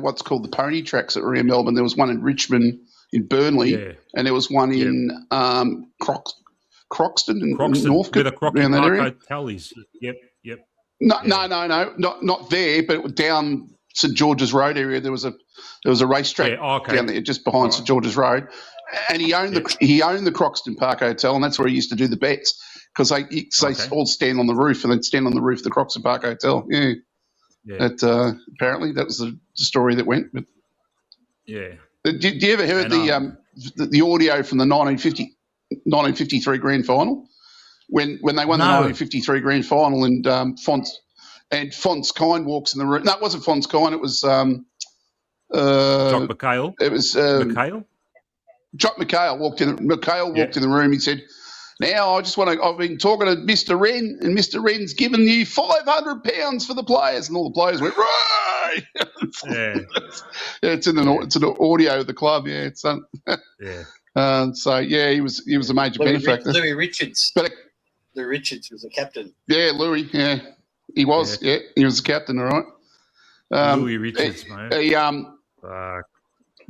what's called the pony tracks that were in Melbourne. There was one in Richmond, in Burnley, and there was one in Croxton in Northcote, around that area. Tallies. Yep. No, not there, but down St George's Road area. There was a racetrack down there, just behind St George's Road, and he owned the Croxton Park Hotel, and that's where he used to do the bets. Because they all stand on the roof, and then stand on the roof of the Croxton Park Hotel. Yeah. Apparently that was the story that went. But did you ever heard the audio from the 1953 grand final when they won the 1953 grand final, and Fonts Kine walks in the room? No, it wasn't Fonts Kine. It was Jock McHale. It was McHale. Jock McHale walked in the room. He said, "Now I've been talking to Mr. Wren, and Mr. Wren's given you £500 for the players," and all the players went, "Right!" It's in the audio of the club. Yeah, it's he was a major benefactor. Louis Richards. Louis Richards was a captain. Yeah, Louis. Yeah, he was. Yeah, he was a captain. All right. Louis Richards, mate.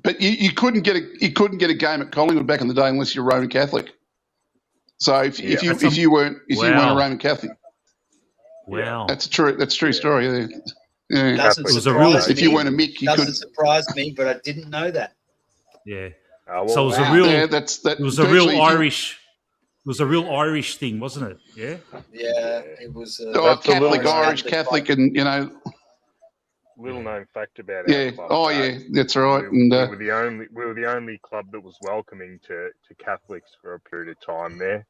But you couldn't get a game at Collingwood back in the day unless you're Roman Catholic. So if you weren't a Roman Catholic, that's a true story. Yeah. Doesn't it was a real. If you weren't a Mick, you doesn't surprise me, but I didn't know that. Yeah. Well, So it was a real. Yeah, it was a real Irish. It was a real Irish thing, wasn't it? Yeah. Yeah, it was. Catholic, Irish, Catholic, and little known fact about yeah. our club. Oh yeah, that's right. We And were the only club that was welcoming to Catholics for a period of time there.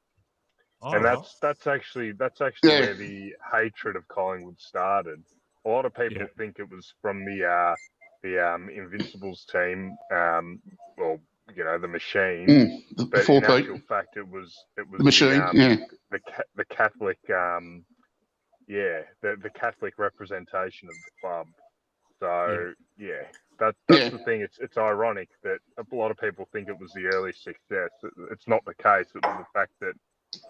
And that's actually where the hatred of Collingwood started. A lot of people think it was from the Invincibles team, the machine. But in actual fact, it was the machine. the Catholic, the Catholic representation of the club. So that's the thing. It's ironic that a lot of people think it was the early success. It's not the case. It was the fact that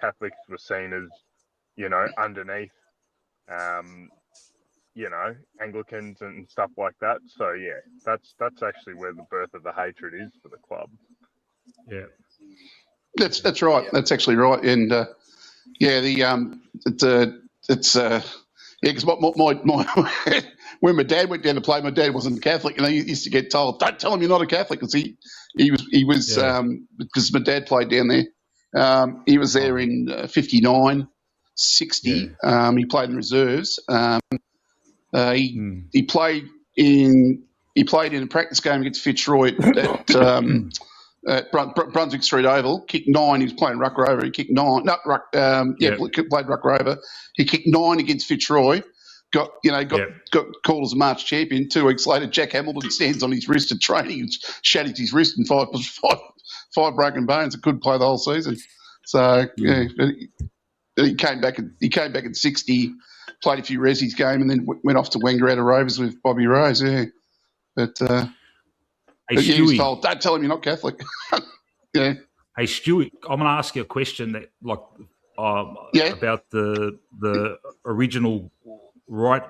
Catholics were seen as, underneath, Anglicans and stuff like that. So that's actually where the birth of the hatred is for the club. Yeah, that's right. That's actually right. And because my when my dad went down to play, my dad wasn't Catholic, and he used to get told, "Don't tell him you're not a Catholic," because he was because my dad played down there. He was there in 59, 60. He played in reserves. He played in a practice game against Fitzroy at Brunswick Street Oval. Kicked 9. He was playing ruck rover. He kicked 9. Played ruck rover. He kicked 9 against Fitzroy. Got called as a March champion. 2 weeks later, Jack Hamilton stands on his wrist at training and shatters his wrist and five broken bones and couldn't play the whole season. So he came back at 60, played a few Resi's game, and then went off to Wangaratta Rovers with Bobby Rose. Yeah, but he was told, "Don't tell him you're not Catholic." Yeah. Hey Stewie, I'm going to ask you a question that about the original. Right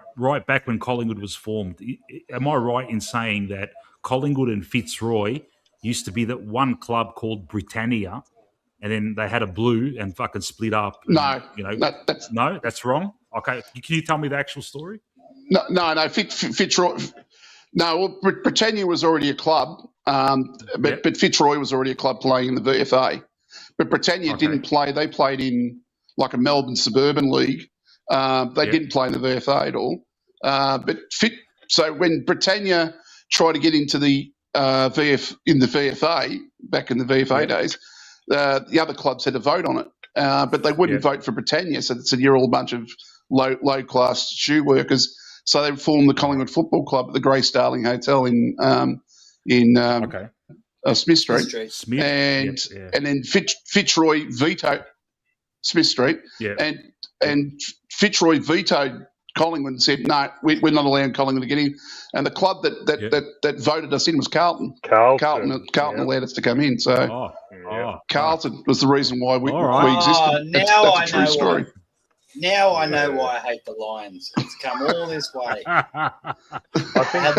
back when Collingwood was formed, am I right in saying that Collingwood and Fitzroy used to be that one club called Britannia, and then they had a blue and fucking split up? That's wrong. Okay, can you tell me the actual story? No. Fitzroy. No, well, Britannia was already a club, but Fitzroy was already a club playing in the VFA. But Britannia didn't play. They played in like a Melbourne suburban league. They didn't play in the VFA at all. So when Britannia tried to get into the VFA back in the VFA days, the other clubs had to vote on it, but they wouldn't vote for Britannia. So they said, "You're all a bunch of low class shoe workers." So they formed the Collingwood Football Club at the Grey Starling Hotel in Smith Street. And then Fitzroy vetoed Smith Street. Yeah. And Fitzroy vetoed Collingwood and said, "No, we're not allowing Collingwood to get in." And the club that voted us in was Carlton. Carlton allowed us to come in. So Carlton was the reason why we existed. That's a true story. Now I know why I hate the Lions. It's come all this way. I had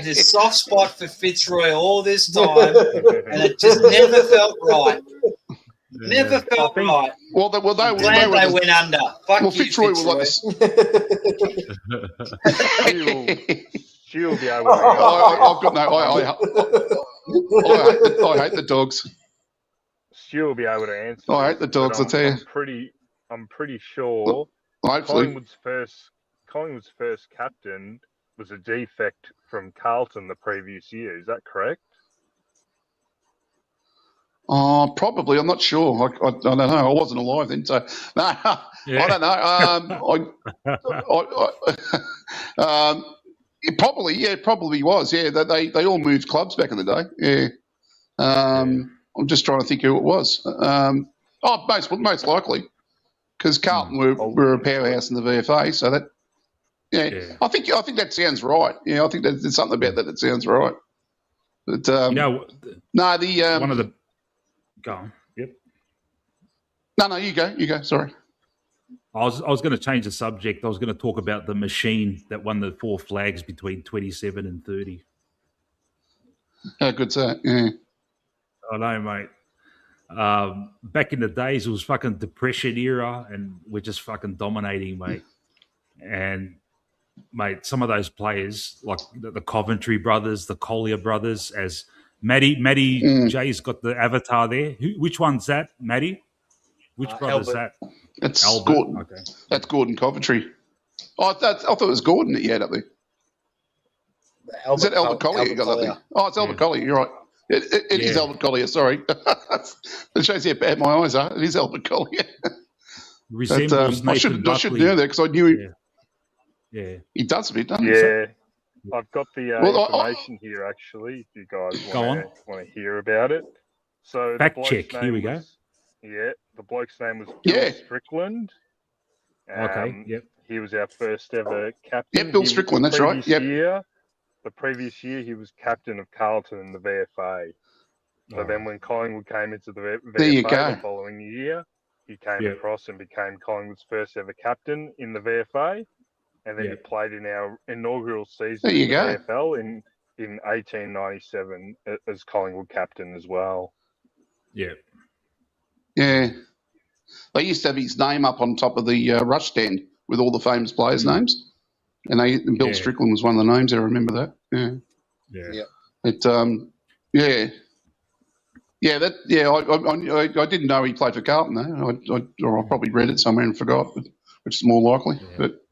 this soft spot for Fitzroy all this time, and it just never felt right. Never felt right. Well, they went under. Fuck you, Fitzroy. Was like she'll be able to. I've got no. I hate the Dogs. She'll be able to answer. I hate the Dogs. I tell you. I'm pretty sure Collingwood's first captain was a defect from Carlton the previous year. Is that correct? Probably. I'm not sure. I don't know. I wasn't alive then, so no. I don't know. It probably was. Yeah, they all moved clubs back in the day. Yeah. I'm just trying to think who it was. Most likely. Because Carlton were a powerhouse in the VFA, so that I think that sounds right. Yeah, I think there's something about that sounds right. But one of the go on. Yep. No, you go. Sorry. I was going to change the subject. I was going to talk about the machine that won the 4 flags between 27 and 30. How good's that? Yeah. I know, mate. Back in the days, it was fucking depression era, and we're just fucking dominating, mate. And mate, some of those players, like the Coventry brothers, the Collier brothers, as Matty Jay's got the avatar there. Which one's that, Matty? Which brother's Albert. that? That's Albert. Gordon. Okay. That's Gordon Coventry. Oh, I thought it was Gordon that you had up there. Is that Albert Collier you got up there? Oh, it's Albert Collier. You're right. It is Albert Collier. Sorry. It shows you how bad my eyes are. It is Albert Collier. Resembles I should know that because I knew him. Yeah. He does a bit, doesn't he? Yeah. I've got the information here, actually, if you guys want to hear about it. So fact check. Here we go. Yeah, the bloke's name was Bill Strickland. Okay, yep. He was our first ever captain. Yep, Bill Strickland, that's right. Yep. The previous year, he was captain of Carlton in the VFA. So then when Collingwood came into the VFA the following year, he came across and became Collingwood's first ever captain in the VFA. And then he played in our inaugural season in the AFL in 1897 as Collingwood captain as well. Yeah. Yeah. They used to have his name up on top of the rush stand with all the famous players' names. And Bill Strickland was one of the names. I remember that. Yeah. I didn't know he played for Carlton, though. I probably read it somewhere and forgot, which is more likely. Yeah. But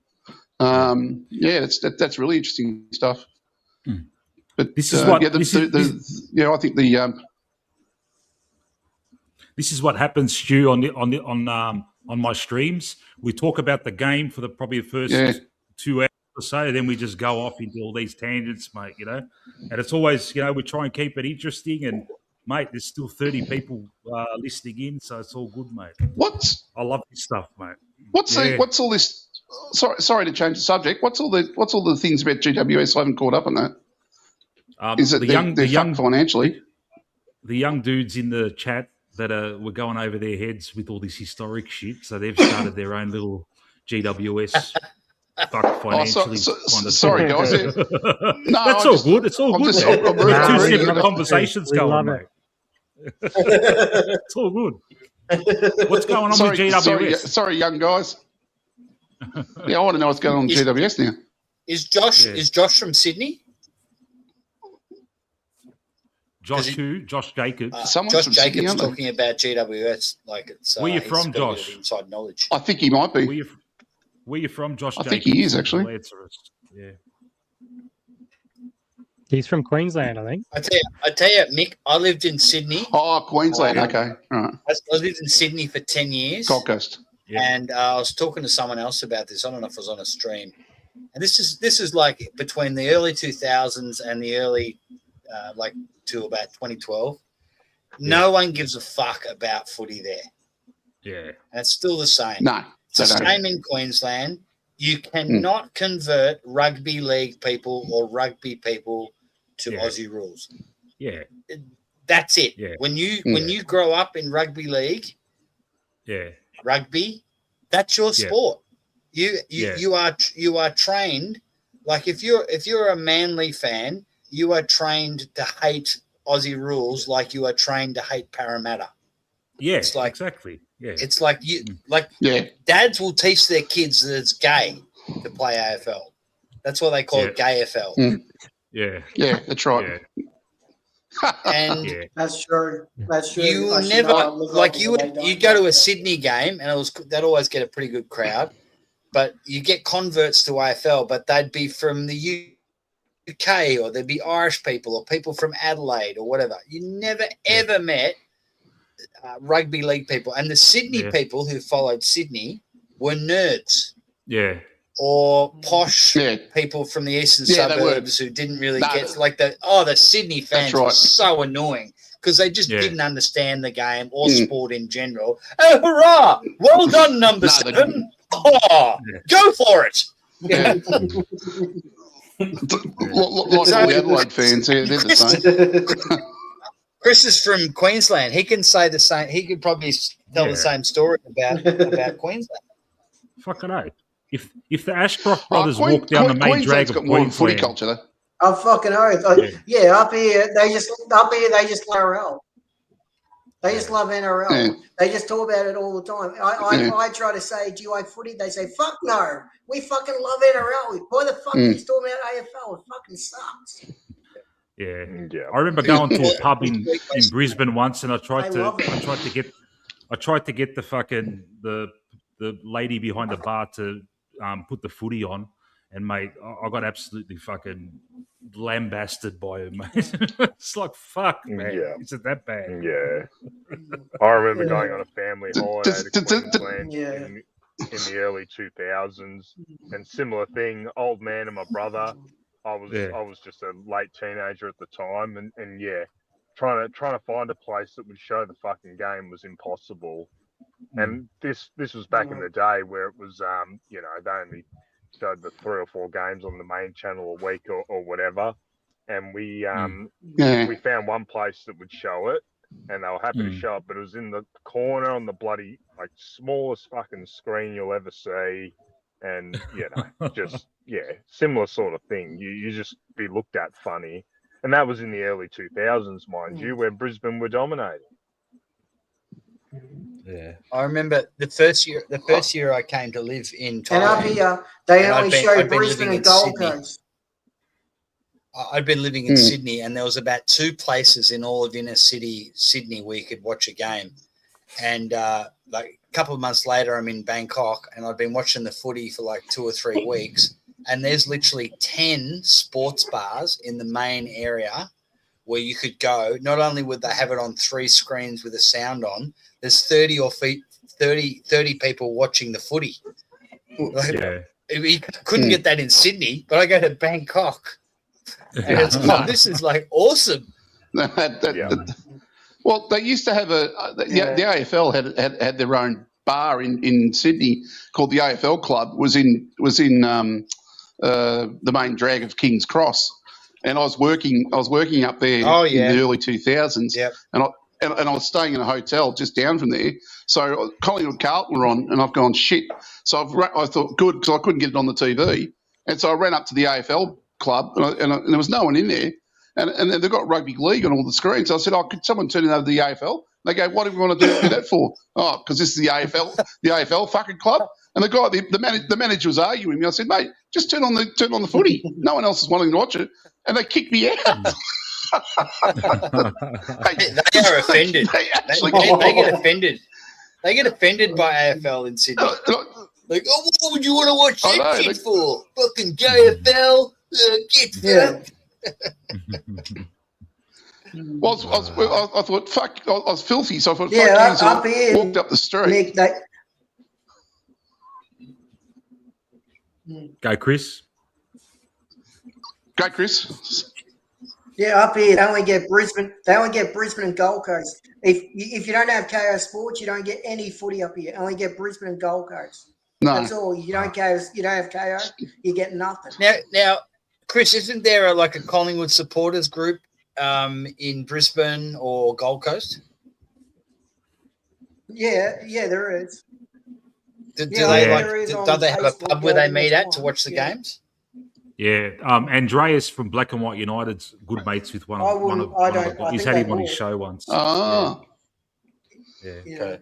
that's really interesting stuff. But this is what I think this is what happens, Stu, on my streams. We talk about the game for probably the first 2 hours or so, then we just go off into all these tangents, mate. And it's always, we try and keep it interesting. And mate, there's still 30 people listening in, so it's all good, mate. I love this stuff, mate. What's all this? Sorry to change the subject. What's all the things about GWS I haven't caught up on that? Is it they're young financially? The young dudes in the chat that were going over their heads with all this historic shit, so they've started their own little GWS financially. Sorry, guys. No, that's all good. It's all good. Two separate conversations going, mate. It's all good. What's going on with GWS? Sorry, young guys. I want to know what's going on with GWS now. Is Josh from Sydney? Josh Jacobs. Josh Jacobs talking about GWS like it's. Where you from, Josh? Inside knowledge. I think he might be. Where you from, Josh? I think he is actually. Yeah. He's from Queensland, I think. I tell you, Mick. I lived in Sydney. Oh, Queensland. Okay, all right. I lived in Sydney for 10 years. Gold Coast. Yeah. And I was talking to someone else about this. I don't know if it was on a stream. And this is like between the early 2000s and the early to about 2012. No one gives a fuck about footy there. Yeah. And it's still the same. No. It's the same in Queensland. You cannot convert rugby league people or rugby people to Aussie rules. Yeah. That's it. Yeah. When you grow up in rugby league, rugby, that's your sport. You are trained, like if you're a Manly fan, you are trained to hate Aussie rules like you are trained to hate Parramatta. Yeah, it's like, exactly. Yeah. It's like dads will teach their kids that it's gay to play AFL. That's why they call it gay-AFL. Yeah. Yeah, that's right. Yeah. And that's true. That's true. You will never you go to a Sydney game and they'd always get a pretty good crowd, but you get converts to AFL, but they'd be from the UK or they'd be Irish people or people from Adelaide or whatever. You never ever met rugby league people, and the Sydney people who followed Sydney were nerds. Yeah. Or posh people from the eastern suburbs who didn't really get like the Sydney fans were so annoying because they just didn't understand the game or sport in general. Oh, hurrah! Well done, number 7. Oh, go for it. Yeah. Like all the Adelaide fans here, they're the same. Chris is from Queensland. He can say the same. He could probably tell the same story about Queensland. Fucking hell. If the Ashcroft brothers walk down the main drag of got more footy culture, though. I'm fucking oath. Up here they just love NRL. They just love NRL. Yeah. They just talk about it all the time. I try to say GI footy. They say, fuck no. We fucking love NRL. Why the fuck are you talking about AFL? It fucking sucks. Yeah. I remember going to a pub in Brisbane once, and I tried to get the fucking the lady behind the bar to put the footy on, and mate, I got absolutely fucking lambasted by her, mate. It's like, fuck, man. Yeah. Is it that bad? Yeah. I remember going on a family holiday to Queensland in the early 2000s, and similar thing. Old man and my brother. I was just a late teenager at the time, and trying to find a place that would show the fucking game was impossible. And this was back in the day where it was they only showed the 3 or 4 games on the main channel a week or whatever. And we found one place that would show it, and they were happy to show it, but it was in the corner on the bloody smallest fucking screen you'll ever see, and similar sort of thing. You just be looked at funny, and that was in the early 2000s, mind you, where Brisbane were dominating. Yeah, I remember the first year I came to live in Thailand. And up here, they only show Brisbane and Gold Coast. I'd been living in Sydney, and there was about 2 places in all of inner city Sydney where you could watch a game. And a couple of months later, I'm in Bangkok, and I've been watching the footy for 2 or 3 weeks. And there's literally 10 sports bars in the main area where you could go. Not only would they have it on 3 screens with a sound on, there's 30 people watching the footy. We couldn't get that in Sydney, but I go to Bangkok. And it's this is awesome. Well, they used to have the AFL had their own bar in Sydney called the AFL Club. Was in the main drag of King's Cross, and I was working up there in the early 2000s. Yep. And I was staying in a hotel just down from there. So Collingwood Carlton were on, and I've gone shit. So I thought good because I couldn't get it on the TV, and so I ran up to the AFL Club, and there was no one in there. And they've got rugby league on all the screens. So I said, could someone turn it over to the AFL? They go, what do we want to do that for? Oh, because this is the AFL fucking club. And the guy, the manager was arguing with me. I said, mate, just turn on the footy. No one else is wanting to watch it. And they kicked me out. They are offended. They get offended. They get offended by AFL in Sydney. What would you want to watch that shit for? Fucking JFL? Get fucked. Well, I thought, fuck, I was filthy, so I thought, up here, walked up the street. Go, Chris. Go, Chris. Yeah, up here, they only get Brisbane and Gold Coast. If you don't have KO Sports, you don't get any footy up here. Only get Brisbane and Gold Coast. No. That's all. You don't have KO, you get nothing. Now, Chris, isn't there a Collingwood supporters group in Brisbane or Gold Coast? Yeah, there is. Do they have a pub where they meet at to watch the games? Yeah, Andreas from Black and White United's good mates with one of the, he's had him on his show once. Oh, yeah. Okay.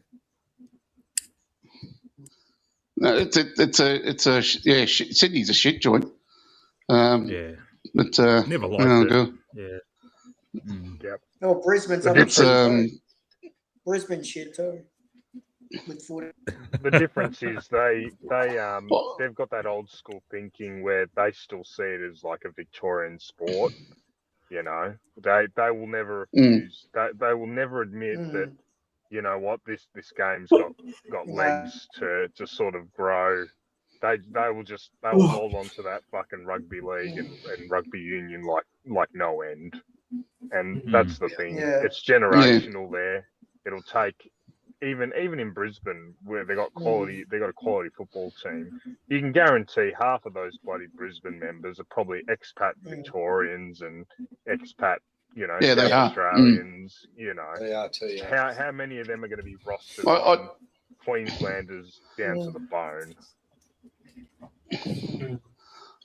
No, Sydney's a shit joint. But never liked it. Yeah. Yep. No, Brisbane's Brisbane shit too. With footy. The difference is they've got that old school thinking where they still see it as a Victorian sport. You know, they will never refuse. They will never admit that. You know what, this game's got legs to sort of grow. They will hold on to that fucking rugby league and rugby union like no end. And that's the thing. Yeah. It's generational there. It'll take even in Brisbane where they got a quality football team. You can guarantee half of those bloody Brisbane members are probably expat Victorians and expat, they are. Australians. They are too. Yeah. How many of them are going to be rostered on Queenslanders down to the bone?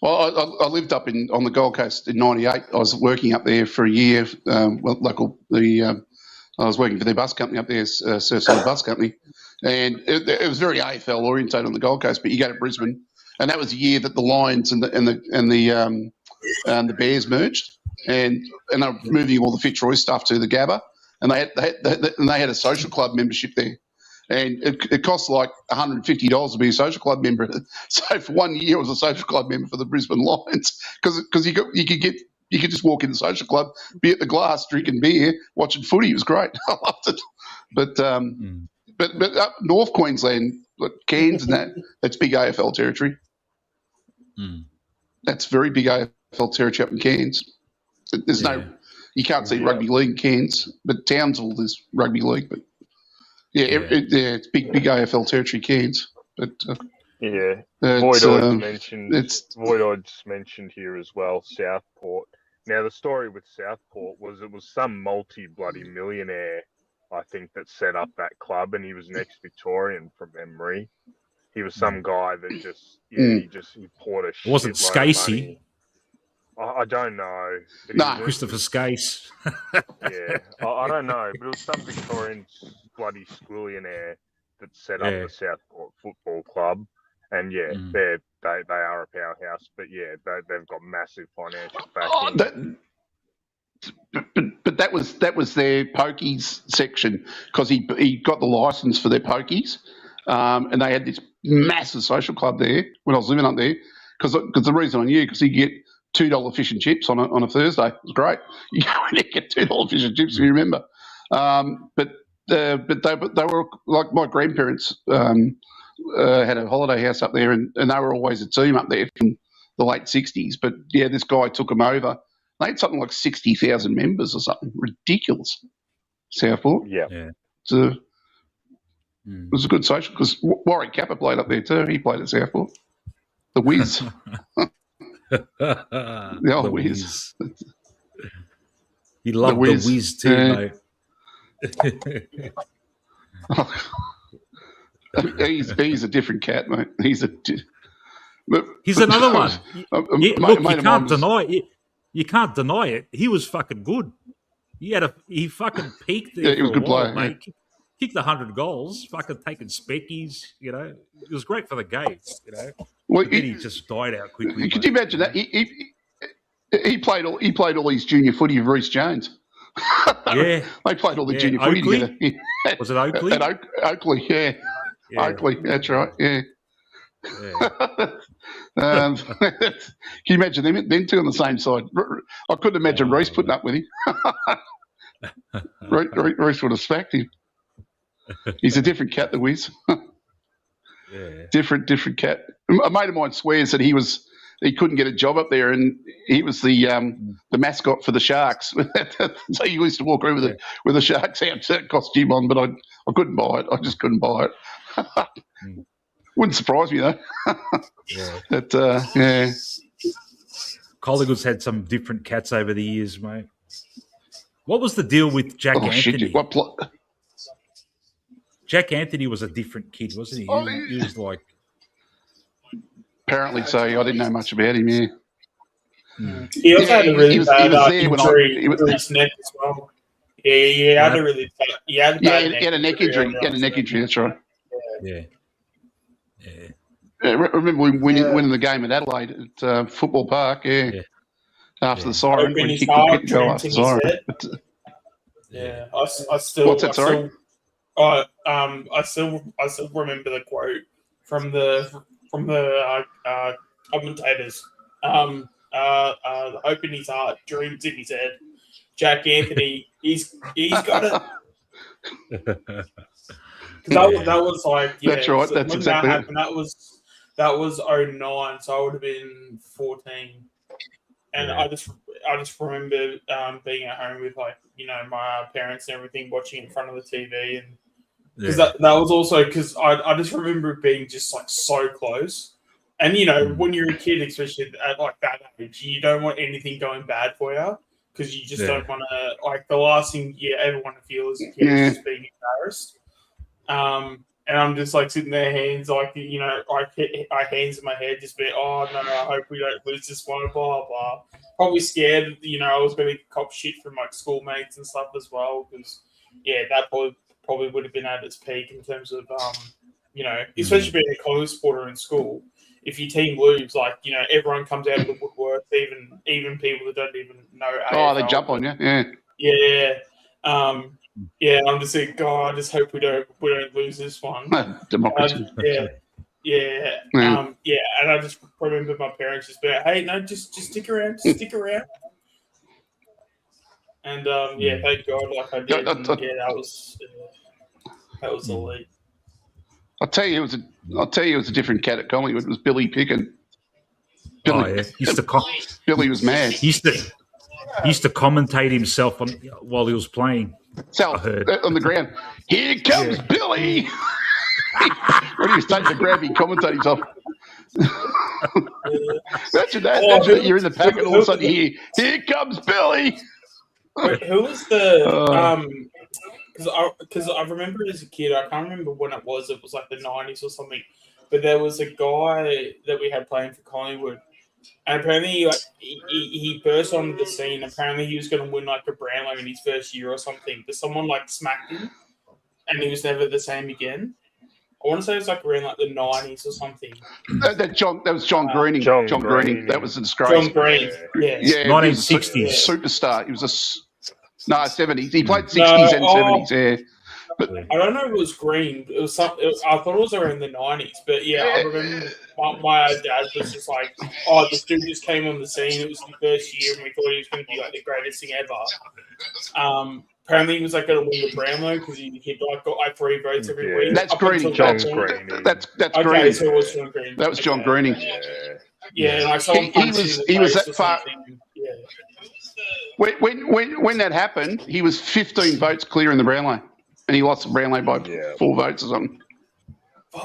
Well, I lived up on the Gold Coast in '98. I was working up there for a year. I was working for their bus company up there, Surfside Bus Company, and it was very AFL orientated on the Gold Coast. But you go to Brisbane, and that was the year that the Lions and the Bears merged, and they were moving all the Fitzroy stuff to the Gabba, and they had a social club membership there. And it costs like $150 to be a social club member. So for 1 year, I was a social club member for the Brisbane Lions because you could just walk in the social club, be at the glass, drinking beer, watching footy. It was great. I loved it. But up North Queensland, like Cairns and that's big AFL territory. That's very big AFL territory up in Cairns. There's you can't see rugby league in Cairns, but Townsville there's rugby league, but. It's big AFL territory, Cairns. But Void just mentioned here as well, Southport. Now the story with Southport was it was some multi-millionaire, I think, that set up that club, and he was an ex-Victorian from memory. He was some guy that he poured a shit. It wasn't Scasey. I don't know. Christopher Skase. I don't know, but it was some Victorian bloody squillionaire that set up the Southport Football Club, and they are a powerhouse. But they've got massive financial backing. But that was their pokies section because he got the license for their pokies, and they had this massive social club there when I was living up there. Because the reason I knew because he get $2 fish and chips on a Thursday. It was great. You go in and get $2 fish and chips if you remember. But they were like my grandparents had a holiday house up there, and they were always a team up there from the late '60s. But this guy took them over. They had something like 60,000 members or something ridiculous. Southport. So it was a good social because Warwick Kappa played up there too. He played at Southport. The Wiz. The old Wiz. He loved the Wiz too, mate. He's a different cat, mate. He's another one. You can't deny it. You can't deny it. He was fucking good. He fucking peaked there. He was a good player, mate. Kicked 100 goals, fucking taking speckies, It was great for the game, Well, then he just died out quickly. Could you imagine that? He played all his junior footy with Reece Jones. They played all the junior footy together. Was it Oakley? At Oakley, Oakley, that's right, Can you imagine them two on the same side? I couldn't imagine Reece putting up with him. Reece would have smacked him. He's a different cat, the Wiz. Different cat. A mate of mine swears that he couldn't get a job up there, and he was the mascot for the Sharks. So he used to walk around with a Sharks costume on, but I couldn't buy it. I just couldn't buy it. Wouldn't surprise me though. But Collingwood's had some different cats over the years, mate. What was the deal with Jack Anthony? Jack Anthony was a different kid, wasn't he? He was like... Apparently so. I didn't know much about him, He also had a really bad injury to his neck as well. He had a really bad... He had a neck injury. He had a neck injury, that's right. I remember winning the game at Adelaide at Football Park, after the siren. When he kicked the goal after the siren. I still... What's that, sorry? I still remember the quote from the commentators. Hope in his heart, dreams in his head. Jack Anthony, he's got it. That was like that's right. That's when exactly that happened. That was 2009, so I would have been 14, and I just remember being at home with my parents and everything, watching in front of the TV, and because that was also because I just remember it being just like so close. And when you're a kid, especially at like that age, you don't want anything going bad for you because you just don't want to. Like the last thing you ever want to feel as a kid is just being embarrassed. And I'm just like sitting there, hands like, you know, I hands in my head, just be, oh no, I hope we don't lose this one, blah blah. Probably scared, you know, I was going to cop shit from like schoolmates and stuff as well, because yeah, that probably would have been at its peak in terms of you know, especially being a Collingwood supporter in school. If your team lose, like, you know, everyone comes out of the woodwork, even people that don't even know AFL. They jump on you, yeah. Yeah. Yeah, I'm just like, God, I just hope we don't lose this one. Democracy. Yeah. And I just remember my parents just being, hey, no, just stick around, stick around. And thank God, like I did. And, that was elite. I'll tell you, it was a different cat at Collingwood. It was Billy Picken. Billy was mad. He used to commentate himself while he was playing. On the ground. Here comes Billy. When he was taking the grab, he commentated himself. Imagine that. You're in the pack and all of a sudden you hear, here comes Billy. Wait, who was the because I remember as a kid, I can't remember when it was like the 90s or something, but there was a guy that we had playing for Collingwood, and apparently like, he burst onto the scene. Apparently he was going to win like a Brownlow in his first year or something, but someone like smacked him and he was never the same again. I want to say it was like around like the 90s or something. That was John Greening. John Greening. That was a disgrace. John Green, yeah. 1960s. Superstar. He was 70s. He played 60s and 70s, yeah. But I don't know if it was Green. It was I thought it was around the 90s. But yeah, I remember my dad was just like, oh, this dude just came on the scene. It was the first year and we thought he was going to be like the greatest thing ever. Apparently he was like going to win the Brownlow because he got like 3 votes every week. That's Greening. That's Greening. Okay, so it was John Greening. That was John Greening. Yeah, and I saw him he was that far. Yeah. When that happened, he was 15 votes clear in the Brownlow, and he lost the Brownlow by 4 votes or something.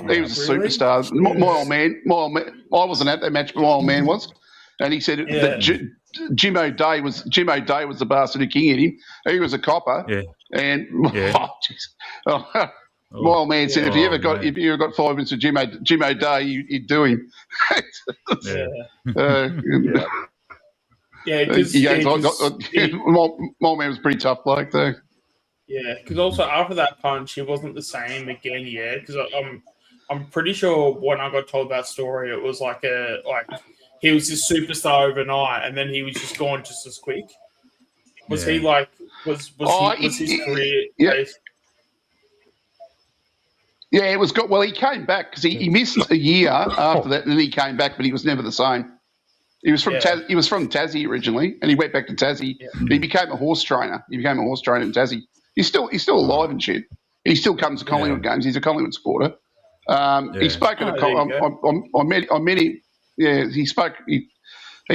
He was a superstar. My old man. I wasn't at that match, but my old man was, and he said that Jim O'Day was the bastard who king hit him. He was a copper, and my old man said if you ever got 5 minutes of Jim O'Day, you'd do him. Yeah, because my man was a pretty tough bloke though. Yeah, because also after that punch, he wasn't the same again. Yeah, because I'm pretty sure when I got told that story, it was like he was this superstar overnight, and then he was just gone just as quick. Was he like was his career? Yeah, it was good. Well, he came back because he missed a year after that, and then he came back, but he was never the same. He was from Tassie originally, and he went back to Tassie. But he became a horse trainer. He became a horse trainer in Tassie. He's still alive and shit. He still comes to Collingwood games. He's a Collingwood supporter. He's spoken to I met him. Yeah, he spoke. He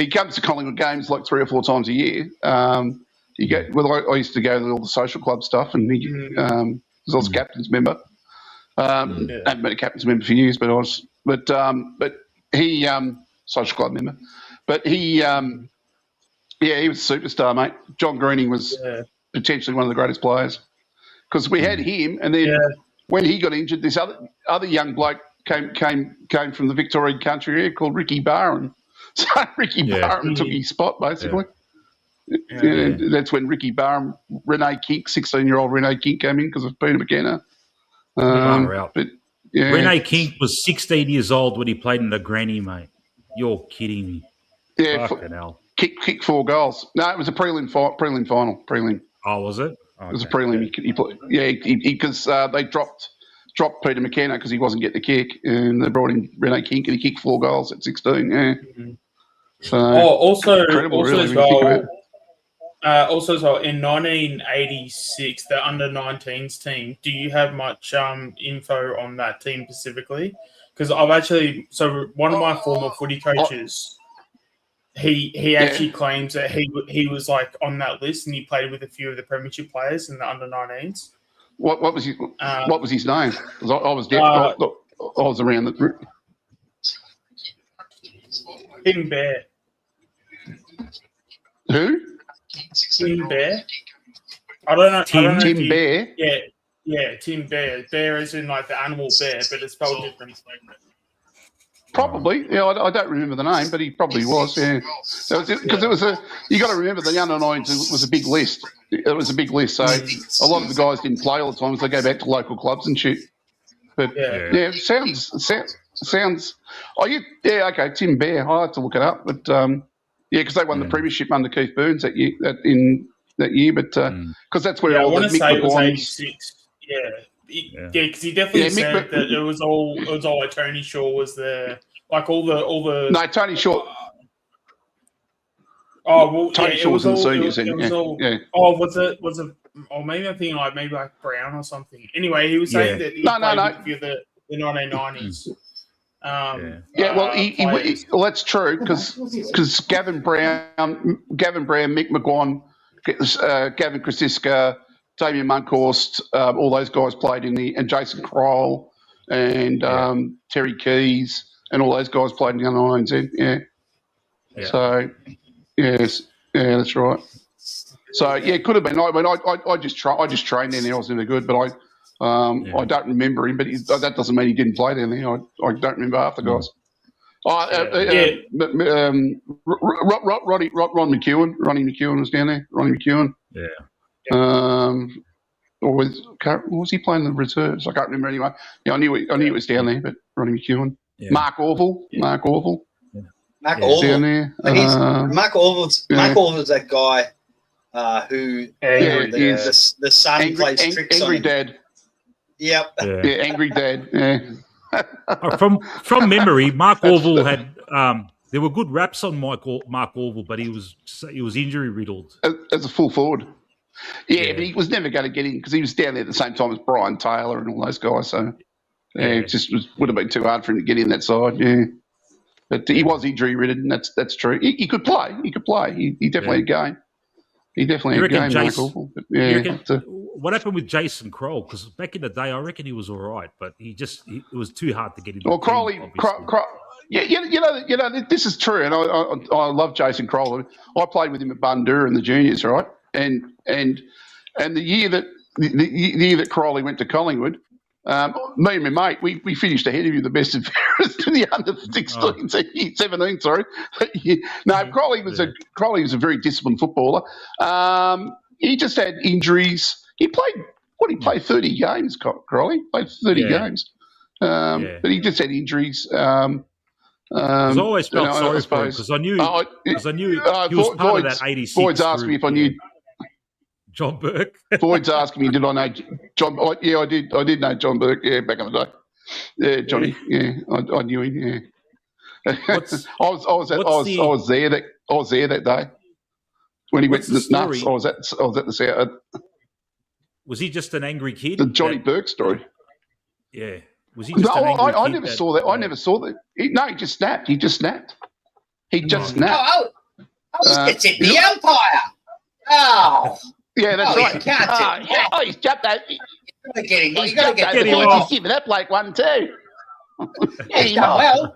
comes to Collingwood games like 3 or 4 times a year. I used to go to all the social club stuff, and he was also captain's member. I haven't been a captain's member for years, but he social club member. But he was a superstar, mate. John Greening was potentially one of the greatest players because we had him, and then when he got injured, this other young bloke came from the Victorian country here called Ricky Barron. So Ricky Barron took his spot basically. That's when Ricky Barron, Renee Kink, 16-year-old Renee Kink came in because of Peter McKenna. Renee Kink was 16 years old when he played in the granny, mate. You're kidding me. Yeah, kicked 4 goals. No, it was a prelim final. Prelim. Oh, was it? Okay. It was a prelim. He played. Yeah, because they dropped Peter McKenna because he wasn't getting the kick, and they brought in Renee Kink, and he kicked 4 goals at 16. Yeah. So also as well, in 1986, the under-19s team. Do you have much info on that team specifically? Because one of my former footy coaches, he actually claims that he was like on that list and he played with a few of the premiership players in the under-19s. What was his name? Because I was there. I was around the group. Tim Bear. Who? Tim Bear. I don't know. Tim Bear. Yeah, Tim Bear. Bear is in like the animal bear, but it's spelled different. Probably, yeah. I don't remember the name, but he probably was. Yeah, because it was a. You got to remember the under-9s was a big list. It was a big list, so a lot of the guys didn't play all the time, so they go back to local clubs and shit. But yeah, sounds. Oh, okay. Tim Bear. I have to look it up, but because they won the premiership under Keith Burns that year. But because that's where all I want the to say Mick it was McGuans. 86. Yeah, because he definitely said that it was all like Tony Shaw was there, like all the. No, Tony Shaw. Oh well, Tony Shaw was in the seniors. Oh, was it? Oh, maybe I'm thinking like Brown or something. Anyway, he was saying that he played with the 1990s. Well, that's true because Gavin Brown, Mick McGuan, Gavin Krasiska, Damien Monkhorst, all those guys played and Jason Kroll and Terry Keys and all those guys played in the under-9s. Yeah. So, yes, that's right. So it could have been. I mean, I just trained there. I was never good, but I don't remember him. But that doesn't mean he didn't play down there. I don't remember half the guys. Ronnie McEwen was down there. Ronnie McEwen. Or was he playing the reserves? I can't remember anyway. Yeah, I knew it was down there, but Ronnie McEwen. Yeah. Mark Orville. Mark Orville. Down there. Mark Orville's that guy who the son plays tricks Angry on him. Dad. Yep. Yeah, Angry Dad. Yeah. From memory, Mark Orville had there were good raps on Mark Orville, but he was injury riddled as a full forward. Yeah, but he was never going to get in because he was down there at the same time as Brian Taylor and all those guys. So it just would have been too hard for him to get in that side. Yeah, but he was injury ridden. That's true. He could play. He definitely had game. He definitely had game. Mark Orville. What happened with Jason Kroll? Because back in the day, I reckon he was all right, but it was too hard to get in. Well, Crowley. You know, this is true, and I love Jason Kroll. I played with him at Bundoora in the juniors, right? And the year that Crowley went to Collingwood, me and my mate, we finished ahead of him, the best and fairest in the under 17. Sorry, Crowley was a very disciplined footballer. He just had injuries. He played 30 games. Crowley played 30 games, but he just had injuries. I always felt sorry for him because I knew he was part of that 86. Boyd's asking me if I knew John Burke. Boyd's asking me, did I know John? I did. I did know John Burke. Yeah, back in the day. Yeah, Johnny. Yeah, I knew him. Yeah. I was there that day when he went to the nuts. I was at the south. Was he just an angry kid? The Johnny Burke story. Yeah. Was he just an angry kid? I never saw that. I never saw that. He just snapped. He just snapped. It's in the Empire. Oh. Yeah, that's right. You can't he's jumped out. You got to get him off. Give that bloke one too. He's done well.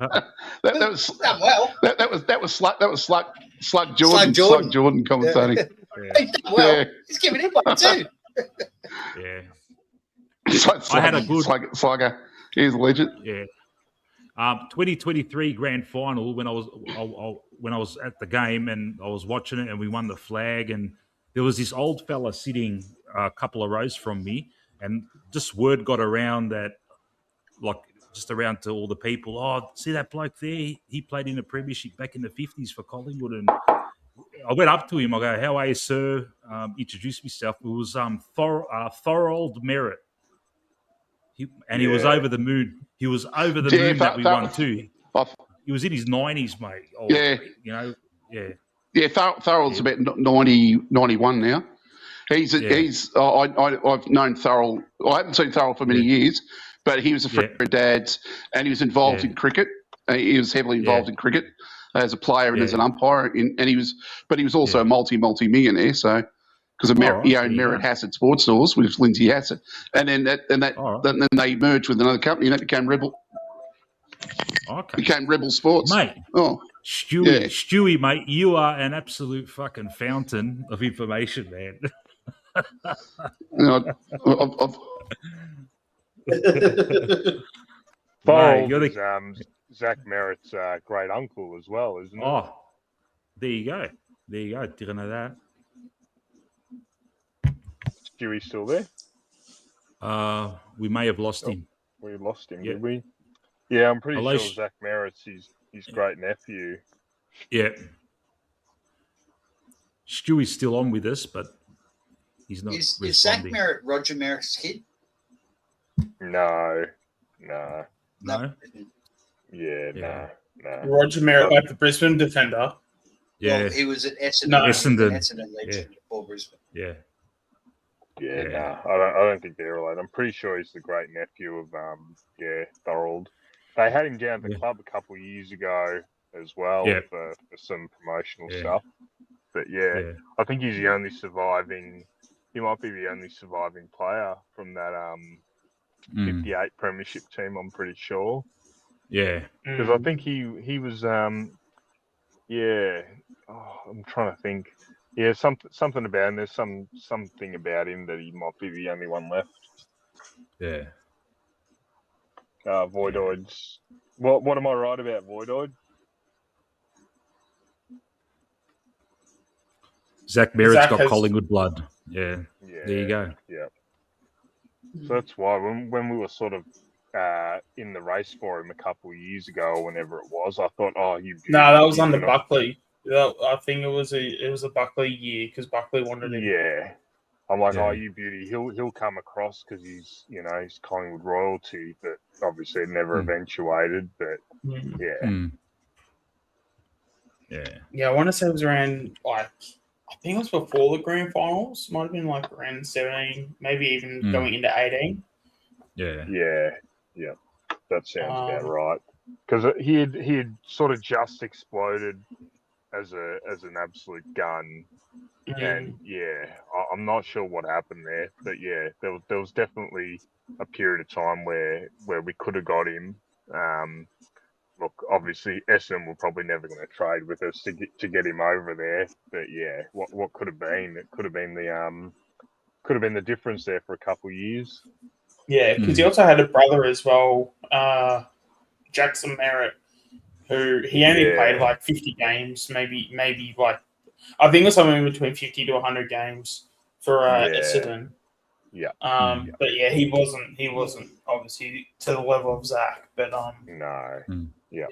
That was Slug Jordan. Slug Jordan commentating. He's done well. He's giving him one too. Yeah. I had a good Slugger. He's a legend. Yeah. 2023 grand final when I was at the game and I was watching it and we won the flag and there was this old fella sitting a couple of rows from me and just word got around that, like just around to all the people, oh, see that bloke there? He played in the premiership back in the 50s for Collingwood. And I went up to him. I go, how are you, sir? Introduced myself. It was Thorold Merritt. He was over the moon. He was over the moon that we won too. He was in his 90s, mate. Thurrell's about 90, 91 now. I've known Thurrell. I haven't seen Thurrell for many years, but he was a friend of Dad's, and he was involved in cricket. He was heavily involved in cricket as a player and as an umpire. And he was also a multi-millionaire. So because he owned Merritt Hassett Sports Stores with Lindsay Hassett, and then then they merged with another company, and that became Rebel. Okay. Became Rebel Sports, mate. Stewie, mate, you are an absolute fucking fountain of information, man. Thorold you're is Zach Merritt's great uncle as well, isn't it? Oh, there you go. Didn't know that. Stewie's still there? We may have lost him. We lost him, Yeah. did we? Yeah, I'm pretty Hello, sure Zach Merritt's his great nephew. Yeah. Stewie's still on with us, but he's not Is responding. Zach Merritt Roger Merritt's kid? No. No? Yeah. No. Roger Merritt, like the Brisbane defender. Yeah. Well, he was at Essendon. No. Essendon legend before Brisbane. Yeah. Yeah. I don't think they're related. I'm pretty sure he's the great nephew of Thorold. They had him down at the club a couple of years ago as well for some promotional stuff. But I think he's the only surviving. He might be the only surviving player from that 58 premiership team. I'm pretty sure. Yeah. Because I think he was. I'm trying to think. Yeah, something about him. There's something about him that he might be the only one left. Yeah. Voidoid's. What am I right about, Voidoid? Zach Merritt's got Collingwood blood. Yeah. There you go. Yeah. So that's why when we were sort of in the race for him a couple of years ago, or whenever it was, I thought, that was under Buckley. I think it was a Buckley year because Buckley wanted him. Yeah. I'm like, you beauty. He'll come across because he's Collingwood royalty, but obviously it never eventuated. But Yeah, I want to say it was around I think it was before the grand finals. Might have been like around 17, maybe even going into 18. Yeah. That sounds about right. Because he had sort of just exploded as an absolute gun. And I'm not sure what happened there, but there was definitely a period of time where we could have got him. Look, obviously Essendon were probably never going to trade with us to get him over there, but what could have been? It could have been the difference there for a couple of years. Yeah, because he also had a brother as well, Jackson Merritt, who he only played like 50 games, maybe like. I think it was somewhere in between 50 to 100 games for Essendon. Yeah. But he wasn't obviously to the level of Zach. But no. Yeah.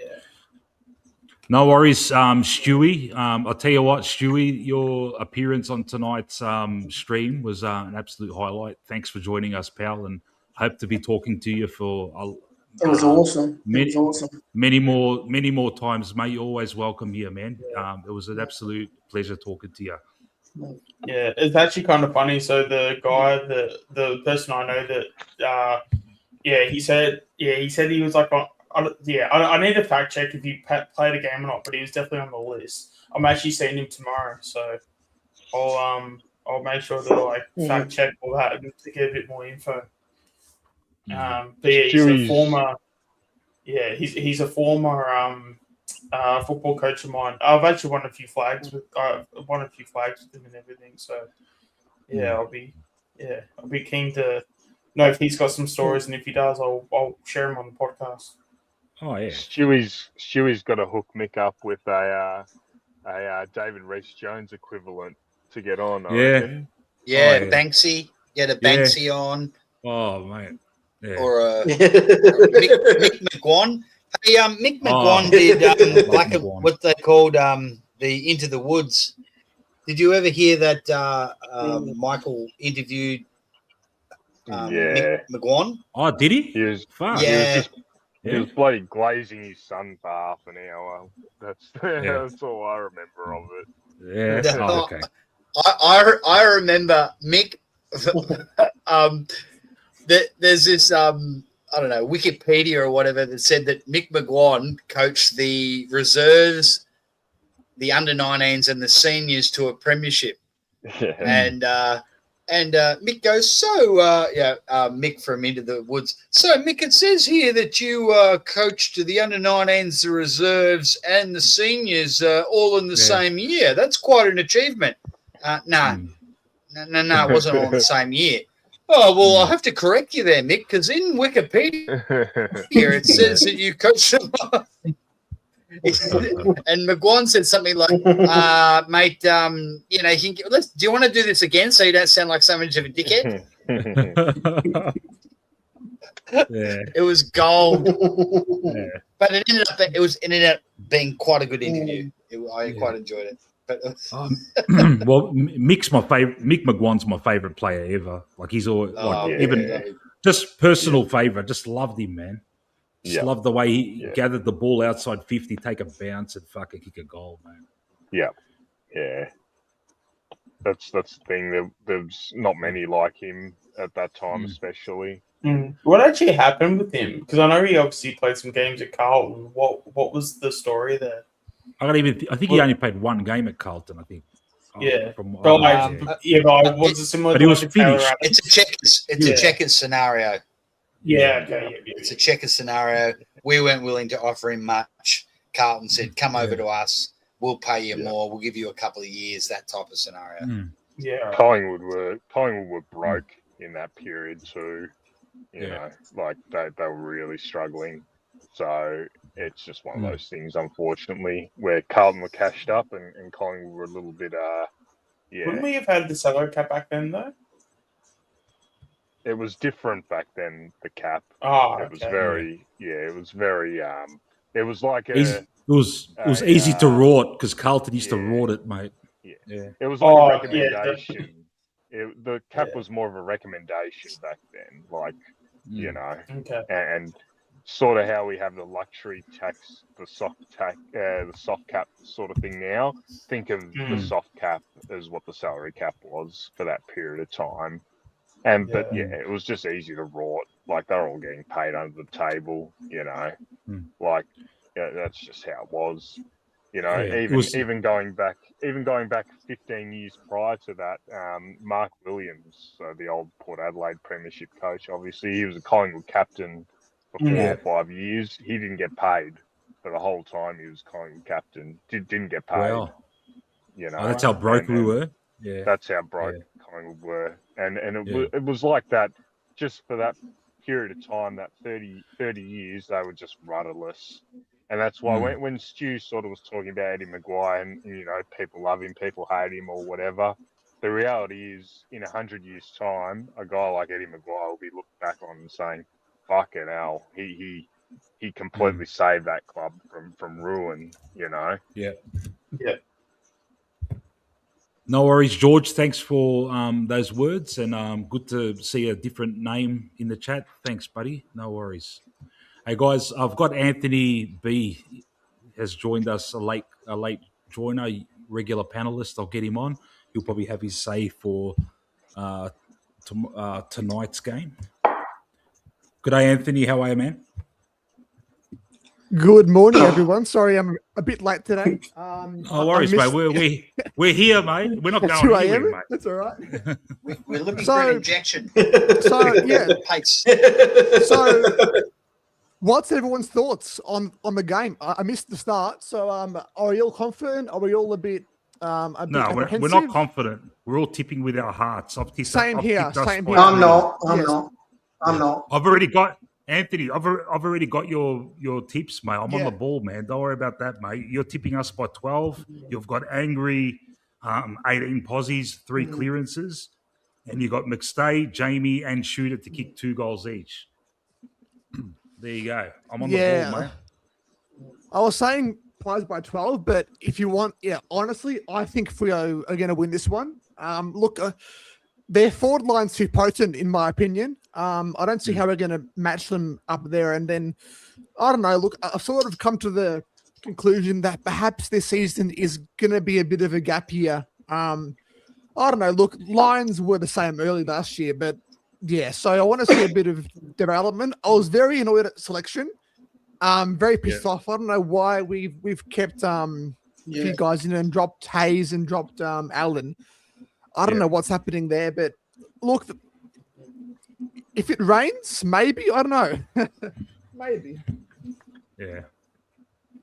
No worries, Stewie. I'll tell you what, Stewie, your appearance on tonight's stream was an absolute highlight. Thanks for joining us, pal, and hope to be talking to you for. It was awesome. It was awesome. Many more times, mate. You're always welcome here, man. It was an absolute pleasure talking to you. Yeah, it's actually kind of funny. So the guy, the person I know that, he said he was like, I need to fact check if he played a game or not, but he was definitely on the list. I'm actually seeing him tomorrow, so I'll make sure to fact check all that to get a bit more info. But he's a former. Yeah, he's a former football coach of mine. I've actually won a few flags with him and everything. So I'll be keen to know if he's got some stories, and if he does, I'll share them on the podcast. Oh yeah, Stewie's got to hook Mick up with a David Rees-Jones equivalent to get on. Banksy. Get a Banksy on. Oh mate. Yeah. Or Mick McGuan. Hey, Mick McGuan did what they called the Into the Woods. Did you ever hear that Michael interviewed Mick McGuan? Oh, did he? He was he was bloody glazing his son for half an hour. That's all I remember of it. Yeah. Oh, okay. I remember Mick. There's this I don't know, Wikipedia or whatever that said that Mick McGuan coached the reserves, the under-19s and the seniors to a premiership. And Mick goes, Mick from Into the Woods. So, Mick, it says here that you coached the under-19s, the reserves and the seniors all in the same year. That's quite an achievement. No, it wasn't all in the same year. Oh, well, I'll have to correct you there, Mick, because in Wikipedia here it says that you coached them. And McGuan said something like, mate, you know, do you want to do this again so you don't sound like so much of a dickhead? It was gold. But it ended up being quite a good interview. I quite enjoyed it. But well, Mick McGuan's my favourite player ever. Like he's always just personal favourite. Just loved him, man. Just loved the way he gathered the ball outside 50, take a bounce, and fucking kick a goal, man. Yeah. That's the thing. There's not many like him at that time, especially. What actually happened with him? Because I know he obviously played some games at Carlton. What was the story there? I think he only played one game at Carlton. I think. Yeah, but was it similar? But he was finished. It's a checkers scenario. Yeah, okay. It's a checkers scenario. We weren't willing to offer him much. Carlton said, "Come over to us. We'll pay you more. We'll give you a couple of years." That type of scenario. Yeah, Collingwood were broke in that period too. You know, like they were really struggling. So it's just one of those things, unfortunately, where Carlton were cashed up and Collingwood were a little bit, Wouldn't we have had the salary cap back then, though? It was different back then, the cap. It was very, it was very, it was like it was easy to rort because Carlton used to rort it, mate. Yeah. It was like a recommendation. The cap was more of a recommendation back then, like, you know, and sort of how we have the luxury tax, the soft cap sort of thing now. Think of the soft cap as what the salary cap was for that period of time. But it was just easy to rort. Like they're all getting paid under the table, you know. Like that's just how it was. You know, even going back 15 years prior to that, Mark Williams, so the old Port Adelaide Premiership coach, obviously he was a Collingwood captain for 4 or 5 years. He didn't get paid for the whole time he was Collingwood captain. Didn't get paid. Wow. You know, that's how broke we were. Yeah, that's how broke Collingwood were, and it was like that just for that period of time, that 30 years, they were just rudderless. And that's why when Stu sort of was talking about Eddie Maguire and, you know, people love him, people hate him or whatever, the reality is in 100 years' time, a guy like Eddie Maguire will be looked back on and saying, fucking hell, he completely saved that club from ruin, you know? Yeah. No worries, George. Thanks for those words, and good to see a different name in the chat. Thanks, buddy. No worries. Hey guys, I've got Anthony B has joined us, a late joiner, regular panelist. I'll get him on. He'll probably have his say for tonight's game. Good day, Anthony. How are you, man? Good morning, everyone. Sorry, I'm a bit late today. No worries, mate. We're here, mate. We're not going 2 anywhere, a.m. mate. That's all right. We're looking for an injection. So what's everyone's thoughts on the game? I missed the start. So are you all confident? Are we all a bit we're not confident. We're all tipping with our hearts. Same here. I'm not. I've already got Anthony. I've already got your tips, mate. I'm on the ball, man. Don't worry about that, mate. You're tipping us by 12. You've got angry 18 posies, 3 clearances, and you got McStay, Jamie, and Shooter to kick 2 goals each. There you go. I'm on the ball, mate. I was saying players by 12, but if you want, honestly, I think Freo are going to win this one. Their forward line's too potent, in my opinion. I don't see how we're going to match them up there. And then, I don't know, look, I've sort of come to the conclusion that perhaps this season is going to be a bit of a gap year. I don't know, look, Lions were the same early last year, but so I want to see a bit of development. I was very annoyed at selection. Very pissed off. I don't know why we've kept a few guys in and dropped Hayes and dropped Allen. I don't know what's happening there, but look, if it rains, maybe. I don't know. Maybe. Yeah.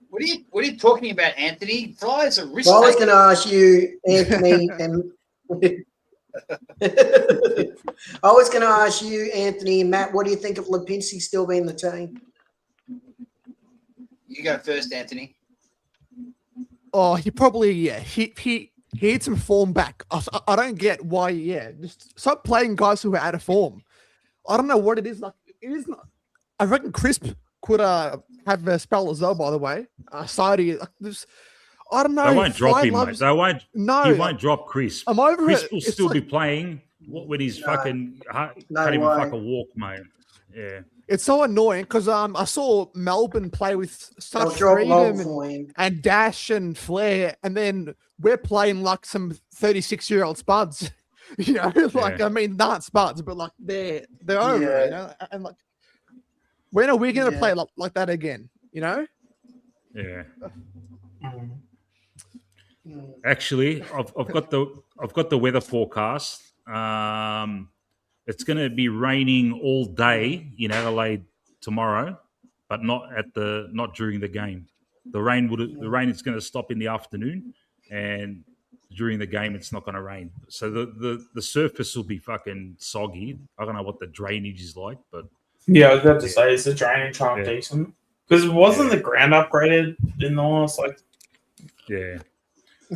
What are you talking about, Anthony? Flyers are risky. Well, I was going to ask you, Anthony, and I was going to ask you, Anthony and Matt, what do you think of Lipinski still being the team? You go first, Anthony. Oh, he probably, he had some form back. I don't get why, just stop playing guys who are out of form. I don't know what it is. Like, it is not. I reckon Crisp could have a spell as well, by the way. Sadie, I don't know. They won't drop him, mate. They won't. No, he won't drop Crisp. I'm over Crisp it. will It's still like- be playing when he's fucking can't even way. fucking walk, mate. Yeah. It's so annoying because I saw Melbourne play with They'll such drop freedom for him. and dash and flair, and then we're playing like some 36-year-old spuds. You know, like I mean, not spuds, but like they're over. Yeah. You know, and like when are we going to play like that again? You know? Yeah. Actually, I've got the weather forecast. It's going to be raining all day in Adelaide tomorrow, but not during the game. The rain is going to stop in the afternoon, and during the game it's not going to rain. So the surface will be fucking soggy. I don't know what the drainage is like, but yeah, I was about to say, is the drainage half decent? Because wasn't the ground upgraded in the last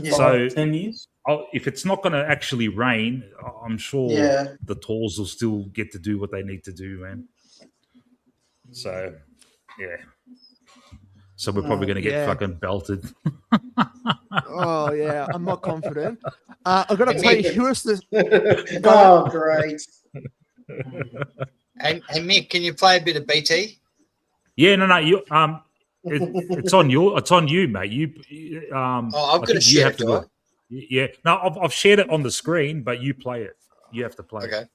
So 10 years? If it's not going to actually rain, I'm sure the Tors will still get to do what they need to do, man. So, So we're probably going to get fucking belted. Oh yeah, I'm not confident. I've got to tell you, who is this? Oh, great. Hey, Mick, can you play a bit of BT? Yeah, no, you it's on you, mate. I've got to share it, do I? Yeah, no, I've shared it on the screen, but you play it. You have to play it. Okay.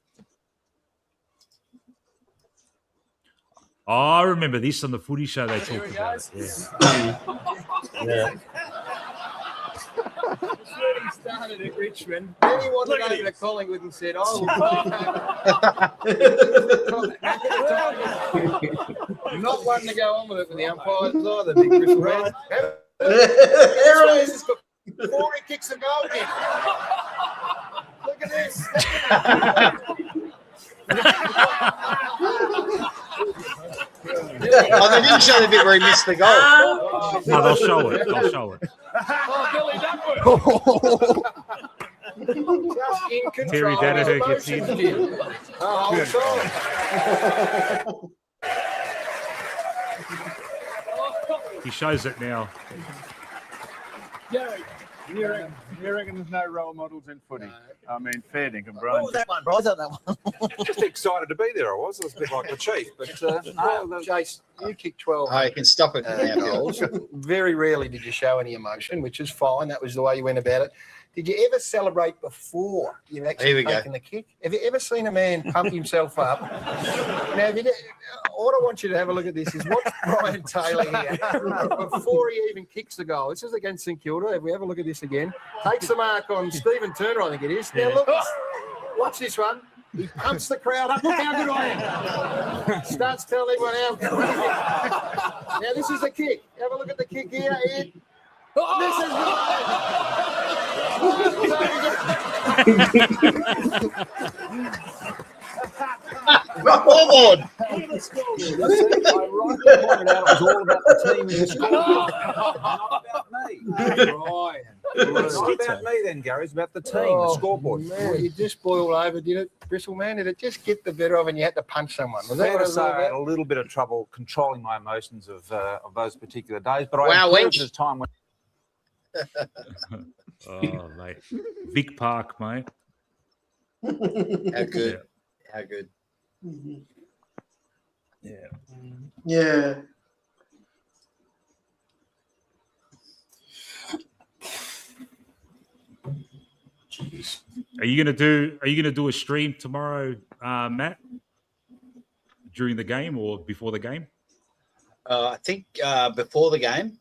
Oh, I remember this on the footy show. They talked about it. Yeah. He started at Richmond. Then he wandered over to Collingwood and said, "Oh, not one to go on with it for the umpires either." Big Bristol Reds. There it is. Before he kicks the goal kick. Look at this. Oh, they didn't show the bit where he missed the goal. No, they'll show it. They'll show it. Oh, Billy Duckworth. Just in control. Terry Danaher gets in. He shows it now. Gary, you reckon there's no role models in footy? I mean, fair dinkum, Brian. What was that one, bro? I thought that one. Just excited to be there. I was. It was a bit like the chief, but Jace, you kicked 12. Oh, you can stop it now. goals. Very rarely did you show any emotion, which is fine. That was the way you went about it. Did you ever celebrate before you've actually taken the kick? Have you ever seen a man pump himself up? Now, what I want you to have a look at this is watch Brian Taylor here before he even kicks the goal. This is against St Kilda. If we have a look at this again, takes the mark on Stephen Turner, I think it is. Now, look, watch this one. He pumps the crowd up. Look how good I am. Starts telling everyone else. Now, this is the kick. Have a look at the kick here. This is Come on. I rightly pointed out it was all about the team and the score. Not about me. Right. Not about me then, Gary. It's about the team, the scoreboard. Man, you just boiled over, did it, Bristol, man? Did it just get the better of and you had to punch someone? Was that Fair what to it was say, all I had about? a little bit of trouble controlling my emotions of those particular days, but Wow, I improved wench. as time went. Oh, mate. Vic Park, mate. How good. Yeah. How good. Yeah. Yeah. Are you gonna do a stream tomorrow, Matt? During the game or before the game? I think before the game,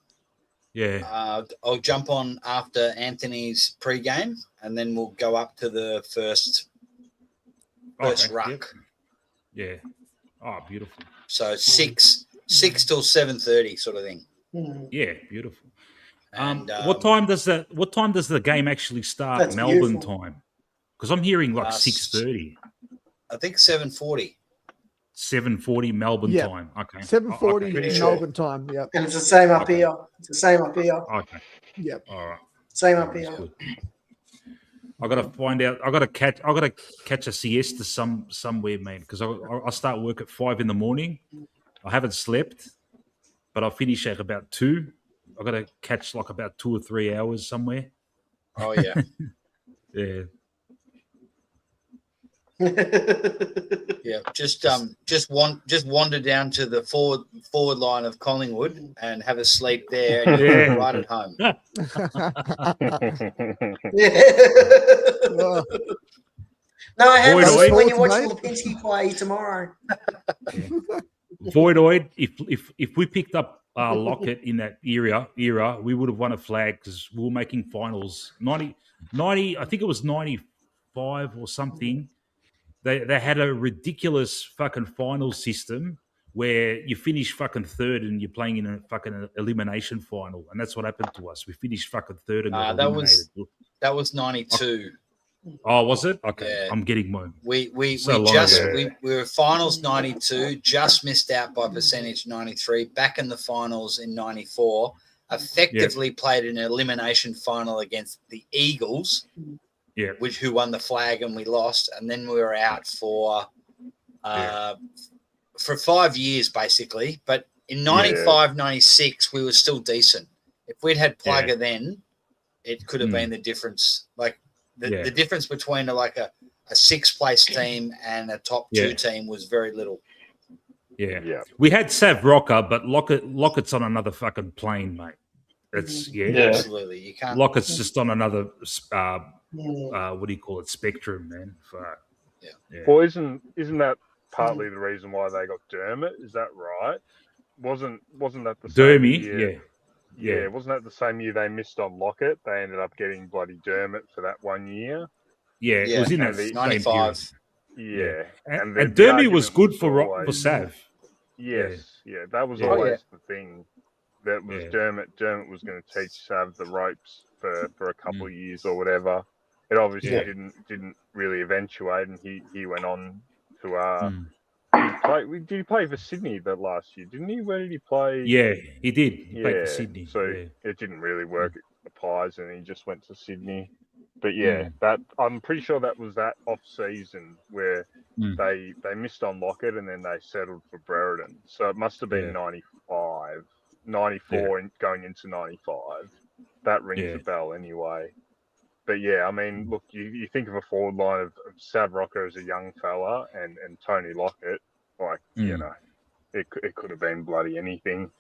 Yeah. I'll jump on after Anthony's pre-game, and then we'll go up to the first ruck. Yep. Yeah. Oh, beautiful. So 6 till 7:30 sort of thing. Yeah, beautiful. And, what time does the game actually start? That's Melbourne beautiful. time. Because I'm hearing like 6:30. I think 7:40. 7:40 Melbourne time. Okay. 7:40 Melbourne time. Yep. And it's the same up here. It's the same up here. Okay. Yep. All right. Same up here. Good. I got to find out. I got to catch a siesta somewhere, man. Because I start work at 5 in the morning. I haven't slept, but I'll finish at about 2. I got to catch like about 2 or 3 hours somewhere. Oh yeah. Yeah. Yeah, just wander down to the forward line of Collingwood and have a sleep there, and you'll be right at home. No, I have Voidoid. when you watch Lipinski play tomorrow. Voidoid, if we picked up Lockett in that era, we would have won a flag because we were making finals. 90, I think it was 95 or something. They had a ridiculous fucking final system where you finish fucking third and you're playing in a fucking elimination final, and that's what happened to us. We finished fucking third and got eliminated. That was 92. Oh, was it? Okay, Yeah. I'm getting mine. We were finals 92, just missed out by percentage 93. Back in the finals in 94, effectively played an elimination final against the Eagles. Yeah, who won the flag and we lost, and then we were out for 5 years basically. But in 95, 96, we were still decent. If we'd had Plugger then, it could have been the difference. Like the difference between a 6th place team and a top 2 team was very little. Yeah. We had Sav Rocker, but Lockett's on another fucking plane, mate. It's absolutely. You can't. Lockett's just on another. What do you call it? Spectrum, man. Fuck. Yeah. Well, isn't that partly the reason why they got Dermot? Is that right? Wasn't that the same year? Yeah. Wasn't that the same year they missed on Lockett? They ended up getting bloody Dermot for that 1 year. Yeah, it was in that 95. Yeah. And Dermy was good for Sav. Yes. Yeah. That was always the thing. That was Dermot. Dermot was going to teach Sav the ropes for a couple of years or whatever. It obviously didn't really eventuate, and he went on to did he play for Sydney that last year? Didn't he? Where did he play? Yeah, he did. He played for Sydney. So it didn't really work at the Pies, and he just went to Sydney. But that I'm pretty sure that was that off season where they missed on Lockett, and then they settled for Brereton. So it must have been 95, 94, and going into 95. That rings a bell anyway. But I mean, look, you think of a forward line of Sav Rocker as a young fella and Tony Lockett, you know, it could have been bloody anything.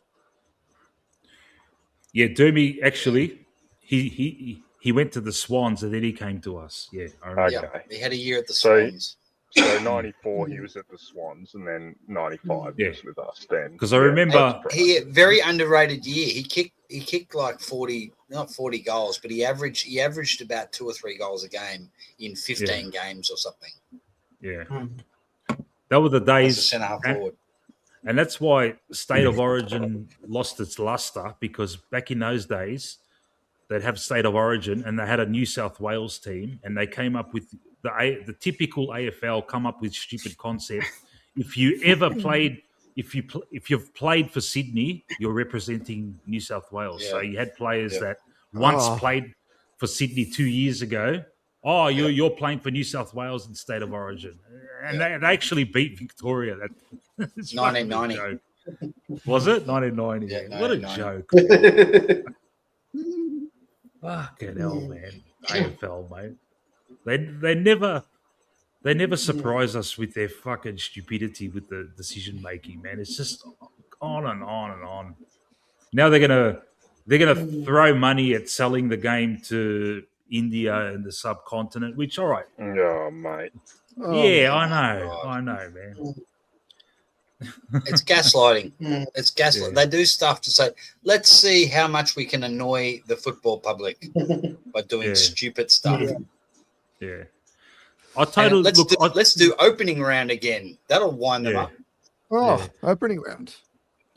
Yeah, Dermy actually, he went to the Swans and then he came to us. Yeah, I remember. Okay. He had a year at the Swans. So 94, he was at the Swans, and then 95 he was with us then. Because I remember he very underrated year. He kicked like 40, not 40 goals, but he averaged about 2 or 3 goals a game in 15 games or something. Yeah, that were the days. Centre half forward. And that's why State of Origin lost its luster, because back in those days, they'd have State of Origin and they had a New South Wales team, and they came up with the typical AFL come up with stupid concept. If you ever played, if you've played for Sydney, you're representing New South Wales. Yeah. So you had players that once played for Sydney 2 years ago. Oh, you're playing for New South Wales in State of Origin, and they actually beat Victoria. That's 1990. Was it 1990? Yeah, what a joke! Fucking hell, man! AFL, mate. They never surprise us with their fucking stupidity with the decision making, man. It's just on and on and on. Now they're gonna throw money at selling the game to India and the subcontinent, which all right. Oh, mate. I know, man. It's gaslighting. It's gaslighting. They do stuff to say, let's see how much we can annoy the football public by doing stupid stuff. Yeah. Let's do opening round again. That'll wind them up. Opening round.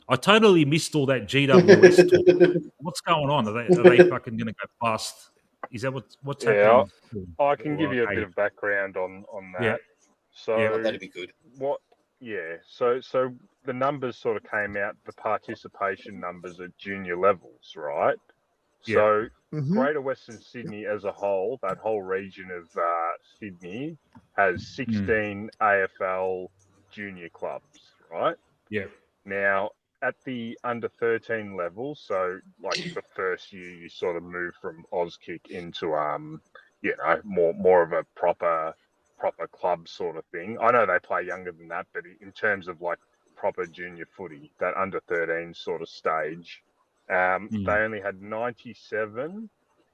I totally missed all that GWS talk. What's going on? Are they fucking going to go bust? Is that what's Yeah, happening? I can give you a bit of background on that. Yeah. So that'd be good. So the numbers sort of came out, the participation numbers at junior levels, right? Yeah. So Greater Western Sydney as a whole, that whole region of Sydney, has 16 AFL junior clubs, right? Yeah. Now, at the under 13 level, so like the first year you sort of move from Auskick into more of a proper club sort of thing. I know they play younger than that, but in terms of like proper junior footy, that under 13 sort of stage, they only had 97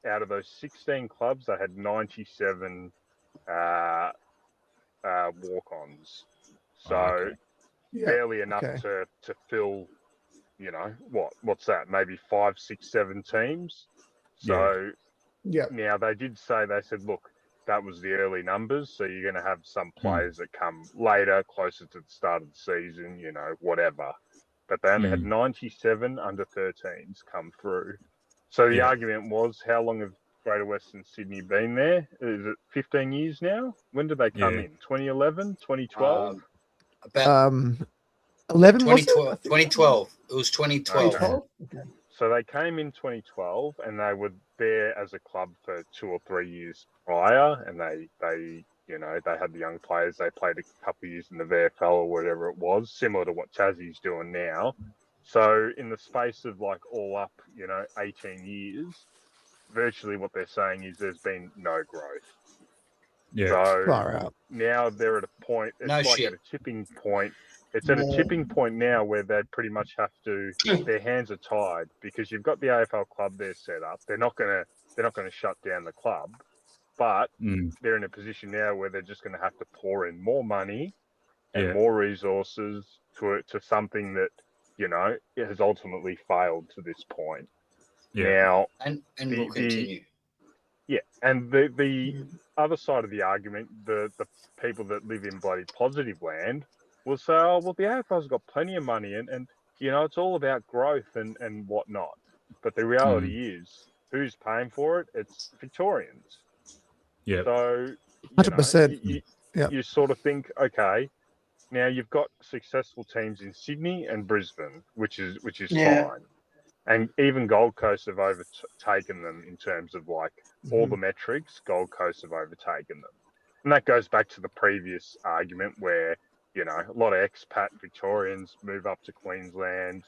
out of those 16 clubs. They had 97 walk-ons, so barely enough to fill. What's that? Maybe 5, 6, 7 teams. So now they said, look, that was the early numbers. So you're going to have some players that come later, closer to the start of the season, whatever. But they only had 97 under 13s come through. So the argument was, how long have Greater Western Sydney been there? Is it 15 years now? When did they come in? 2011, 2012? About 11, 2012. 2012. It was 2012. Okay. So they came in 2012, and they were there as a club for 2 or 3 years prior, and they had the young players. They played a couple of years in the VFL or whatever it was, similar to what Tassie's doing now. So in the space of like all up, 18 years, virtually what they're saying is there's been no growth. Yeah. So now they're at a point, it's at a tipping point. It's at a tipping point now where they pretty much have to, their hands are tied, because you've got the AFL club there set up. They're not going to shut down the club, but they're in a position now where they're just going to have to pour in more money and more resources to something that, it has ultimately failed to this point. Yeah. Now, and will continue. And the other side of the argument, the people that live in bloody positive land will say, oh, well, the AFL's got plenty of money and it's all about growth and whatnot. But the reality is, who's paying for it? It's Victorians. Yeah. So 100%. You sort of think, okay, now you've got successful teams in Sydney and Brisbane, which is fine. And even Gold Coast have overtaken them in terms of like all the metrics. Gold Coast have overtaken them. And that goes back to the previous argument where, a lot of expat Victorians move up to Queensland.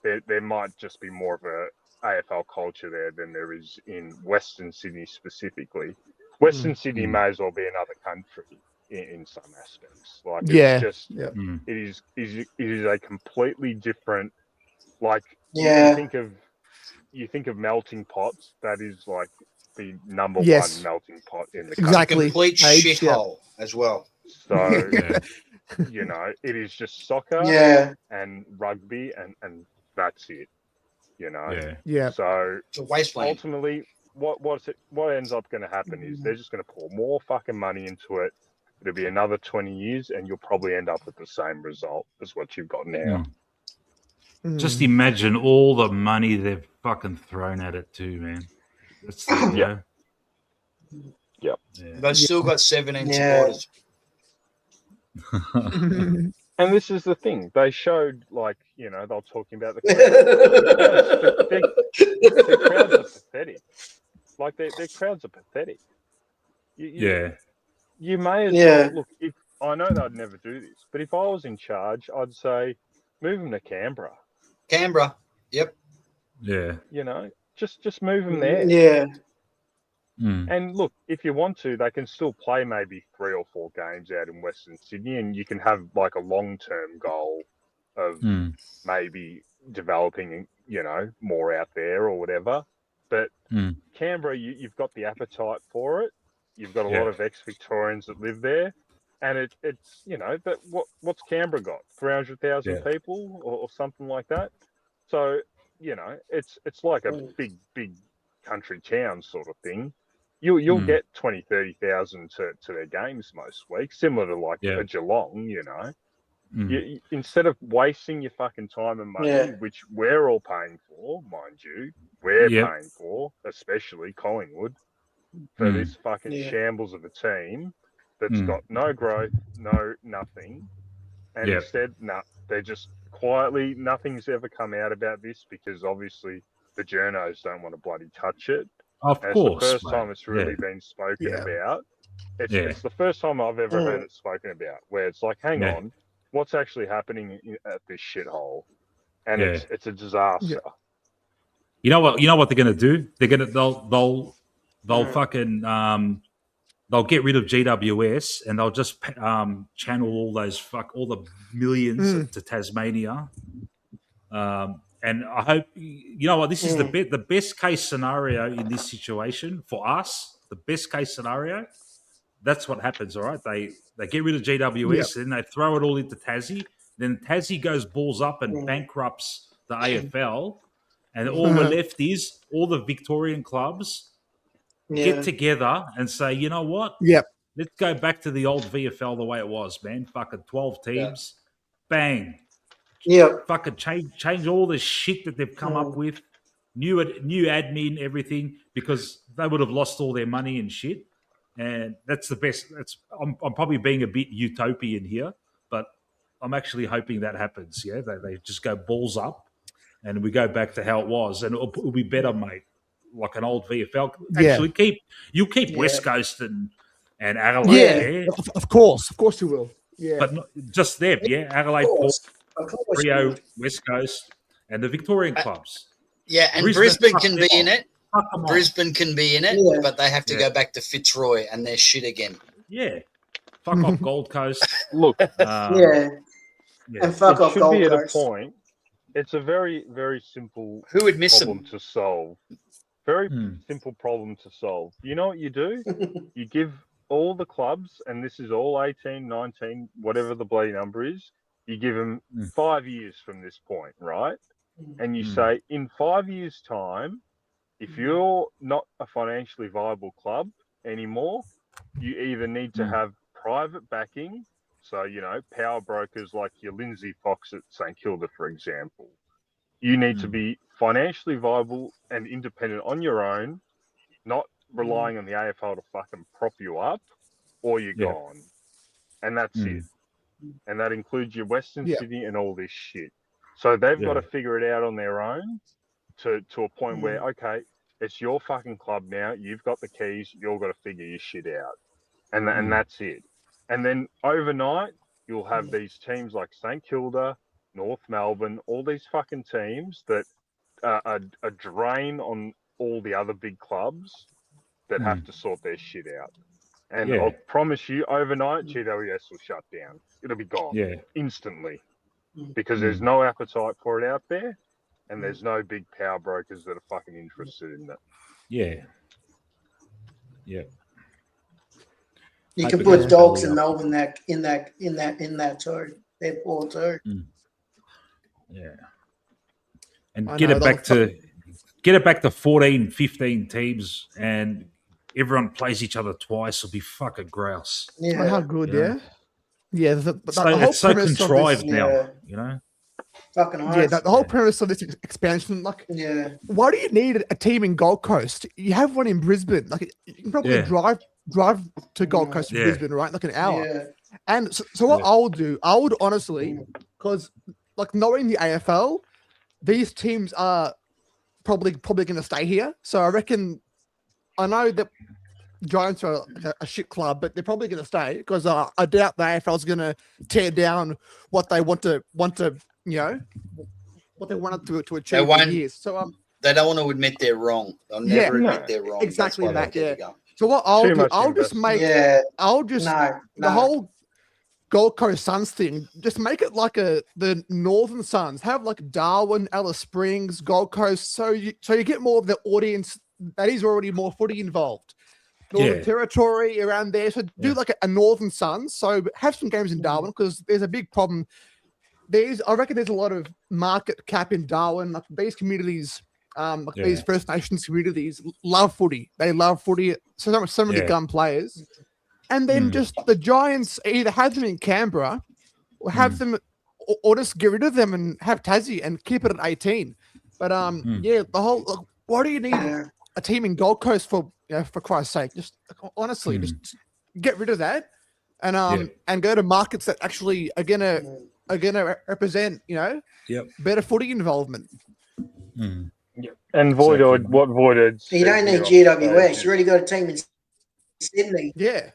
There might just be more of a AFL culture there than there is in Western Sydney specifically. Western Sydney may as well be another country in some aspects. Like it's just, it is a completely different. Like you think of melting pots. That is like the number one melting pot in the country. Exactly. Complete shithole as well. So it is just soccer and rugby and that's it. So it's a wasteland. Ultimately, what ends up going to happen is they're just going to pour more fucking money into it. It'll be another 20 years, and you'll probably end up with the same result as what you've got now. Just imagine all the money they've fucking thrown at it too, man. That's Yep. Yeah. They've still got 17 supporters. And this is the thing. They showed, like, they were talking about the crowds. Their crowds are pathetic. Like, their crowds are pathetic. You may as well, look, if I know they'd never do this, but if I was in charge, I'd say, move them to Canberra. Canberra, yep. Yeah. Just move them there. Yeah. And look, if you want to, they can still play maybe 3 or 4 games out in Western Sydney, and you can have like a long-term goal of maybe developing, more out there or whatever. But Canberra, you've got the appetite for it. You've got a lot of ex-Victorians that live there, and it's but what's Canberra got? 300,000 people or something like that. So it's like a big country town sort of thing. You'll get 20,000, 30,000 to their games most weeks, similar to like a Geelong, Instead of wasting your fucking time and money, which we're all paying for, mind you, paying for, especially Collingwood, for this fucking shambles of a team that's got no growth, no nothing, and instead, they're just quietly, nothing's ever come out about this because obviously the journos don't want to bloody touch it. Of course, it's the first time it's really been spoken about. It's the first time I've ever heard it spoken about, where it's like, hang on, what's actually happening at this shithole? And it's a disaster. You know what they're gonna do? They'll fucking they'll get rid of GWS and they'll just channel all the millions to Tasmania. And I hope this is the best case scenario in this situation for us. The best case scenario. That's what happens. All right, they get rid of GWS, then they throw it all into Tassie. Then Tassie goes balls up and bankrupts the AFL, and all we're left is all the Victorian clubs get together and say, you know what? Let's go back to the old VFL the way it was, man. Fucking 12 teams, bang. Fucking change all the shit that they've come up with, new admin, everything, because they would have lost all their money and shit. And that's the best. I'm probably being a bit utopian here, but I'm actually hoping that happens. Yeah, they just go balls up, and we go back to how it was, and it'll be better, mate. Like an old VFL. Actually, keep West Coast and Adelaide. Of course you will. But not just them. Adelaide, Port, Rio, West Coast, and the Victorian clubs. Yeah, and Brisbane can be in it. Brisbane can be in it, but they have to go back to Fitzroy and they're shit again. Yeah. Fuck off Gold Coast. Look. And fuck off Gold Coast. At a point. It's a very, very simple problem to solve. Very simple problem to solve. You know what you do? You give all the clubs, and this is all 18, 19, whatever the bloody number is, you give them 5 years from this point, right? And you say, in 5 years' time, if you're not a financially viable club anymore, you either need to have private backing, so, power brokers like your Lindsay Fox at St Kilda, for example. You need to be financially viable and independent on your own, not relying on the AFL to fucking prop you up, or you're gone. And that's it. And that includes your Western Sydney and all this shit. So they've got to figure it out on their own to a point where, okay, it's your fucking club now. You've got the keys. You've got to figure your shit out. And that's it. And then overnight, you'll have these teams like St Kilda, North Melbourne, all these fucking teams that are a drain on all the other big clubs that have to sort their shit out. And I'll promise you, overnight, GWS will shut down. It'll be gone instantly because there's no appetite for it out there. And there's no big power brokers that are fucking interested in that. Yeah. You can put Dogs in Melbourne in that too. They're poor too. Yeah. And get it back to 14, 15 teams, and everyone plays each other twice. It'll be fucking grouse. Yeah. How good, Yeah. It's so contrived now, Fucking the whole premise of this expansion, why do you need a team in Gold Coast? You have one in Brisbane. Like, you can probably drive to Gold Coast from Brisbane, right? Like an hour. Yeah. And so what I would honestly, because like knowing the AFL, these teams are probably going to stay here. So I reckon, I know that Giants are a shit club, but they're probably going to stay because I doubt the AFL is going to tear down what they want to what they wanted to achieve for years. So they don't want to admit they're wrong. They'll never admit they're wrong. Exactly that. So what I'll just make the whole Gold Coast Suns thing, just make it like the Northern Suns. Have like Darwin, Alice Springs, Gold Coast, so you get more of the audience that is already more footy involved. Northern Territory around there. So do like a Northern Suns. So have some games in Darwin because there's a big problem. I reckon there's a lot of market cap in Darwin. Like these communities, these First Nations communities love footy. They love footy. So many gun players. And then just the Giants either have them in Canberra have them, or just get rid of them and have Tassie and keep it at 18. But yeah, the whole why do you need a team in Gold Coast for for Christ's sake? Just honestly, just get rid of that and go to markets that actually are gonna represent better footy involvement. Yeah. And Voidoid, what Voidoid? You don't need GWS. You already got a team in Sydney. Yeah.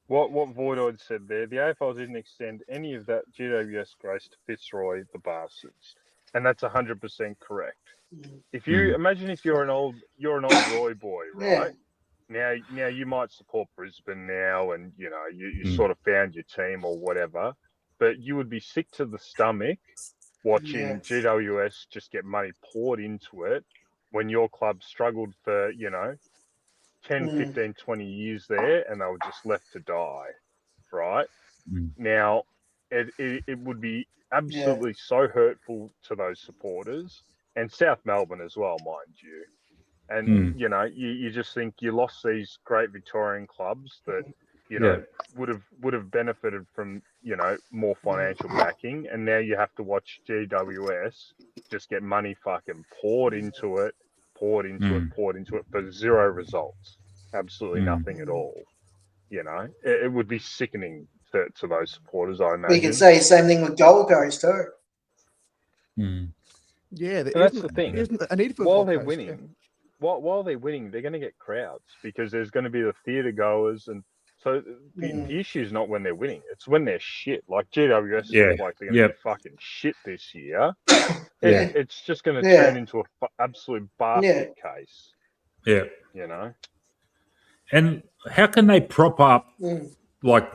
What Voidoid said there, the AFL didn't extend any of that GWS grace to Fitzroy, the bastards, and that's 100% correct. If you imagine if you're an old Roy boy, right? Now you might support Brisbane now, and you sort of found your team or whatever, but you would be sick to the stomach watching GWS just get money poured into it when your club struggled for 10, 15, 20 years there, and they were just left to die, right? Now, it would be absolutely so hurtful to those supporters, and South Melbourne as well, mind you. And, you just think you lost these great Victorian clubs that, would have benefited from, more financial backing, and now you have to watch GWS just get money fucking poured into it for zero results. Absolutely nothing at all. It would be sickening to those supporters, I imagine. You can say the same thing with Gold Coast too. Yeah, that's the thing. A need for while they're winning, while they're winning, they're going to get crowds because there's going to be the theatre goers, and so the issue is not when they're winning; it's when they're shit. Like GWS look like they're going to be fucking shit this year. It's just going to turn into an absolute basket case. Yeah, And how can they prop up like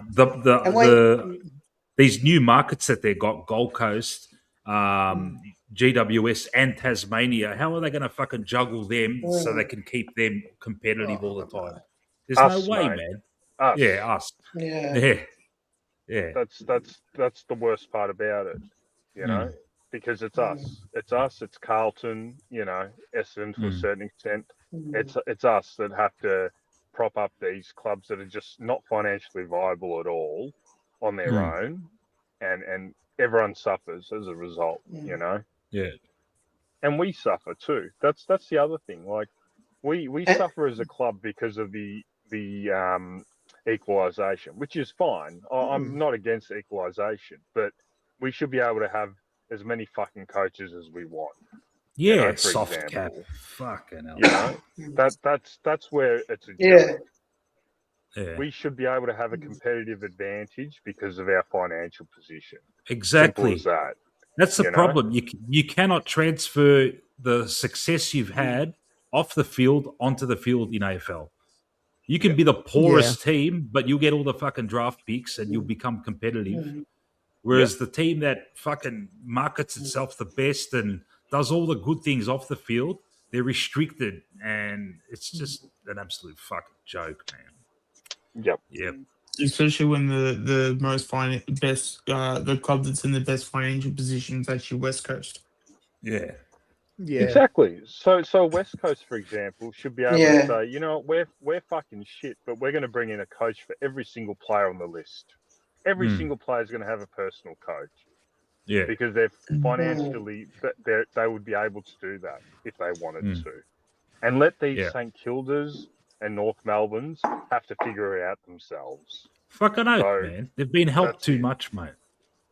these new markets that they got, Gold Coast, GWS, and Tasmania? How are they going to fucking juggle them so they can keep them competitive all the time? There's no way, man. Us. Yeah, us. Yeah. That's the worst part about it, because it's us. It's us. It's Carlton. Essendon to a certain extent. It's us that have to prop up these clubs that are just not financially viable at all on their own, and everyone suffers as a result. Yeah, and we suffer too. That's the other thing. Like we suffer as a club because of the equalisation, which is fine. I'm not against equalisation, but we should be able to have as many fucking coaches as we want. Yeah, soft cap. Fucking hell. That's where it's a joke. Yeah. We should be able to have a competitive advantage because of our financial position. Exactly. Simple as that. That's the problem. You cannot transfer the success you've had off the field onto the field in AFL. You can be the poorest team, but you'll get all the fucking draft picks and you'll become competitive. Whereas the team that fucking markets itself the best and does all the good things off the field, they're restricted, and it's just an absolute fucking joke, man. Yep. Especially when the the club that's in the best financial position is actually West Coast. Yeah. Exactly. So West Coast, for example, should be able to say, we're fucking shit, but we're going to bring in a coach for every single player on the list. Every single player is going to have a personal coach. Yeah. Because they're financially, they would be able to do that if they wanted to. And let these St Kildas and North Melbournes have to figure it out themselves. Fucking oath, man. They've been helped too much, mate.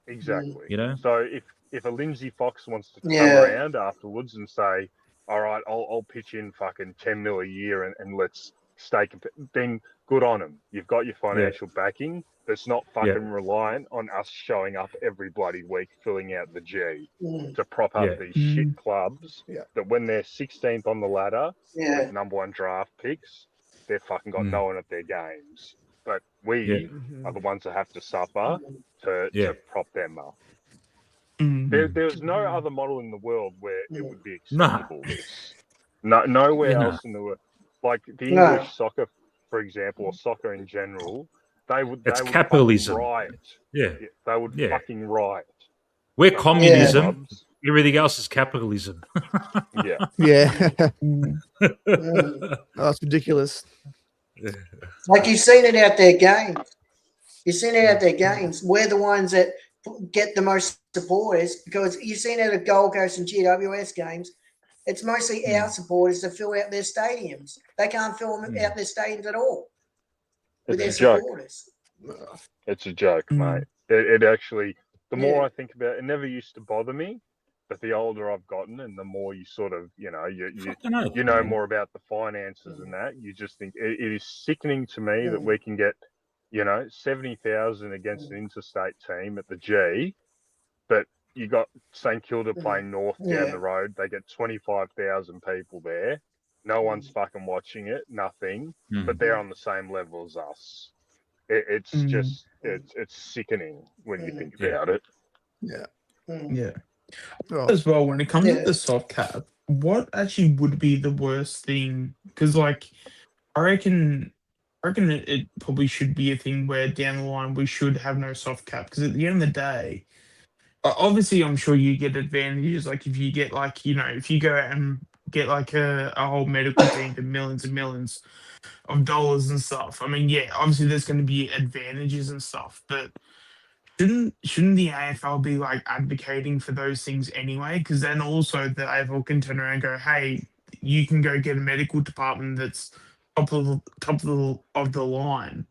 Exactly. So if a Lindsay Fox wants to come around afterwards and say, all right, I'll pitch in fucking 10 mil a year and let's stay then good on him. You've got your financial backing. That's not fucking reliant on us showing up every bloody week filling out the G to prop up these shit clubs that when they're 16th on the ladder with number one draft picks, they've fucking got no one at their games. But we are the ones that have to suffer to prop them up. There's no other model in the world where it would be acceptable. Nowhere else in the world. Like the English soccer, for example, or soccer in general, they would capitalism. Riot. They would fucking riot. We're communism. Everything else is capitalism. That's ridiculous. Like you've seen it out there, game. You've seen it at their games. We're the ones that get the most supporters because you've seen it at Gold Coast and GWS games. It's mostly our supporters that fill out their stadiums. They can't fill out their stadiums at all with their supporters. It's a joke, mate. It actually, the more I think about it, it never used to bother me, but the older I've gotten and the more you sort of, you know more about the finances and that, you just think it is sickening to me that we can get, 70,000 against an interstate team at the G, but you got St Kilda playing North down the road. They get 25,000 people there. No one's fucking watching it, nothing, but they're on the same level as us. It's just it's sickening when you think about it. Yeah. As well, when it comes to the soft cap, what actually would be the worst thing? Because I reckon it probably should be a thing where down the line we should have no soft cap. Because at the end of the day, obviously I'm sure you get advantages. Like if you get if you go out and get like a whole medical team for millions and millions of dollars and stuff. I mean, obviously there's going to be advantages and stuff, but shouldn't the AFL be like advocating for those things anyway? Because then also the AFL can turn around and go, hey, you can go get a medical department that's top of the line.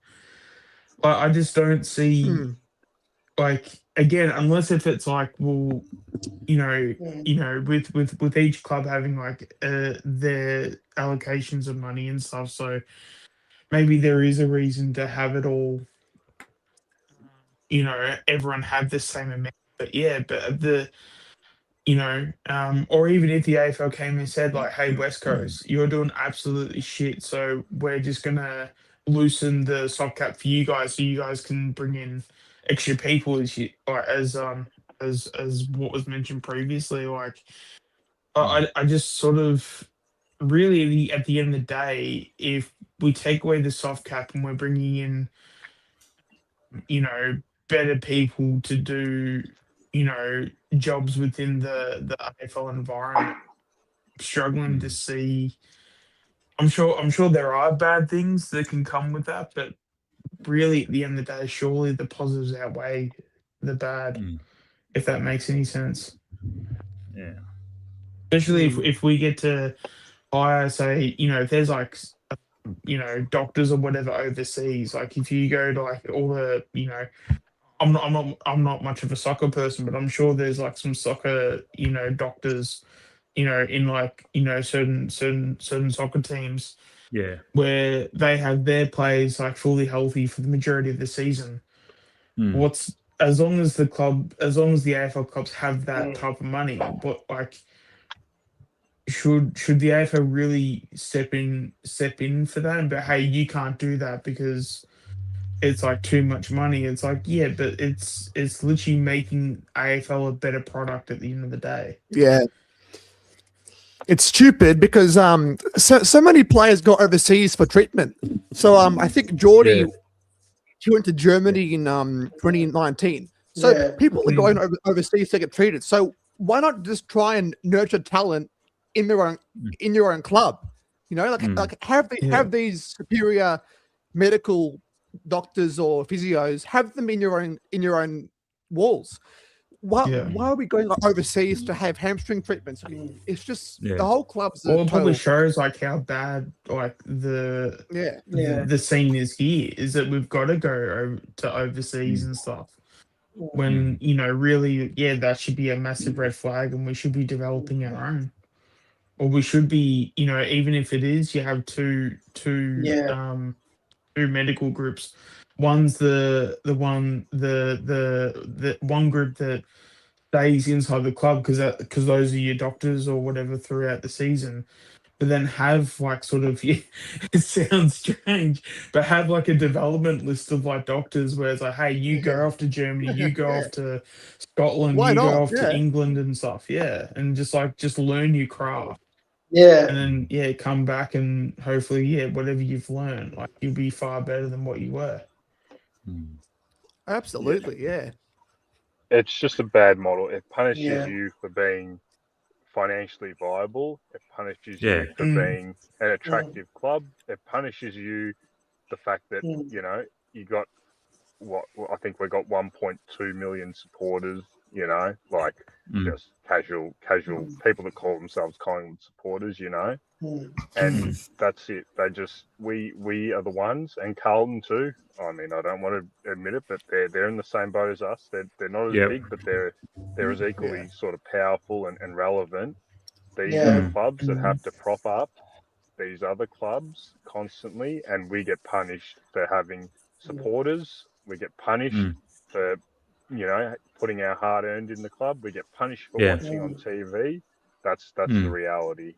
Like I just don't see again, unless if it's like, well, with each club having like their allocations of money and stuff, so maybe there is a reason to have it all, everyone have the same amount. But or even if the AFL came and said like, hey, West Coast, you're doing absolutely shit, so we're just gonna loosen the soft cap for you guys so you guys can bring in extra people as what was mentioned previously. Like I just sort of really at the end of the day, if we take away the soft cap and we're bringing in better people to do jobs within the AFL environment, struggling to see. I'm sure there are bad things that can come with that, but really at the end of the day, surely the positives outweigh the bad, if that makes any sense. Yeah. Especially if we get to hire, say, if there's like, doctors or whatever overseas, like if you go to like all the, I'm not much of a soccer person, but I'm sure there's like some soccer, doctors, in like, certain soccer teams, where they have their players like fully healthy for the majority of the season. As long as the AFL clubs have that type of money, what like should the AFL really step in for that? But hey, you can't do that because it's like too much money. It's like, but it's literally making AFL a better product at the end of the day. Yeah. It's stupid because so many players go overseas for treatment. So I think Geordie he went to Germany in 2019. So people are going overseas to get treated. So why not just try and nurture talent in your own club? Like have these superior medical doctors or physios, have them in your own walls. Why are we going overseas to have hamstring treatments? It's just the whole club's. Well, it probably shows like how bad like the scene is here. Is that we've got to go to overseas and stuff. When really, that should be a massive red flag, and we should be developing our own. Or we should be, even if it is, you have two medical groups. One's the one group that stays inside the club because those are your doctors or whatever throughout the season. But then have like sort of it sounds strange, but have like a development list of like doctors where it's like, hey, you go off to Germany, you go off to Scotland, Why you not? go off to England and stuff, and just learn your craft. And then come back and hopefully whatever you've learned, like you'll be far better than what you were. Absolutely, It's just a bad model. It punishes you for being financially viable. It punishes you for being an attractive club. It punishes you the fact that you got I think we got 1.2 million supporters. You know, like just casual people that call themselves Collingwood supporters. You know, and that's it. They just we are the ones, and Carlton too. I mean, I don't want to admit it, but they're in the same boat as us. They're not as big, but they're as equally sort of powerful and relevant. These are the clubs that have to prop up these other clubs constantly, and we get punished for having supporters. We get punished for, you know, putting our hard earned in the club. We get punished for watching on TV. That's the reality.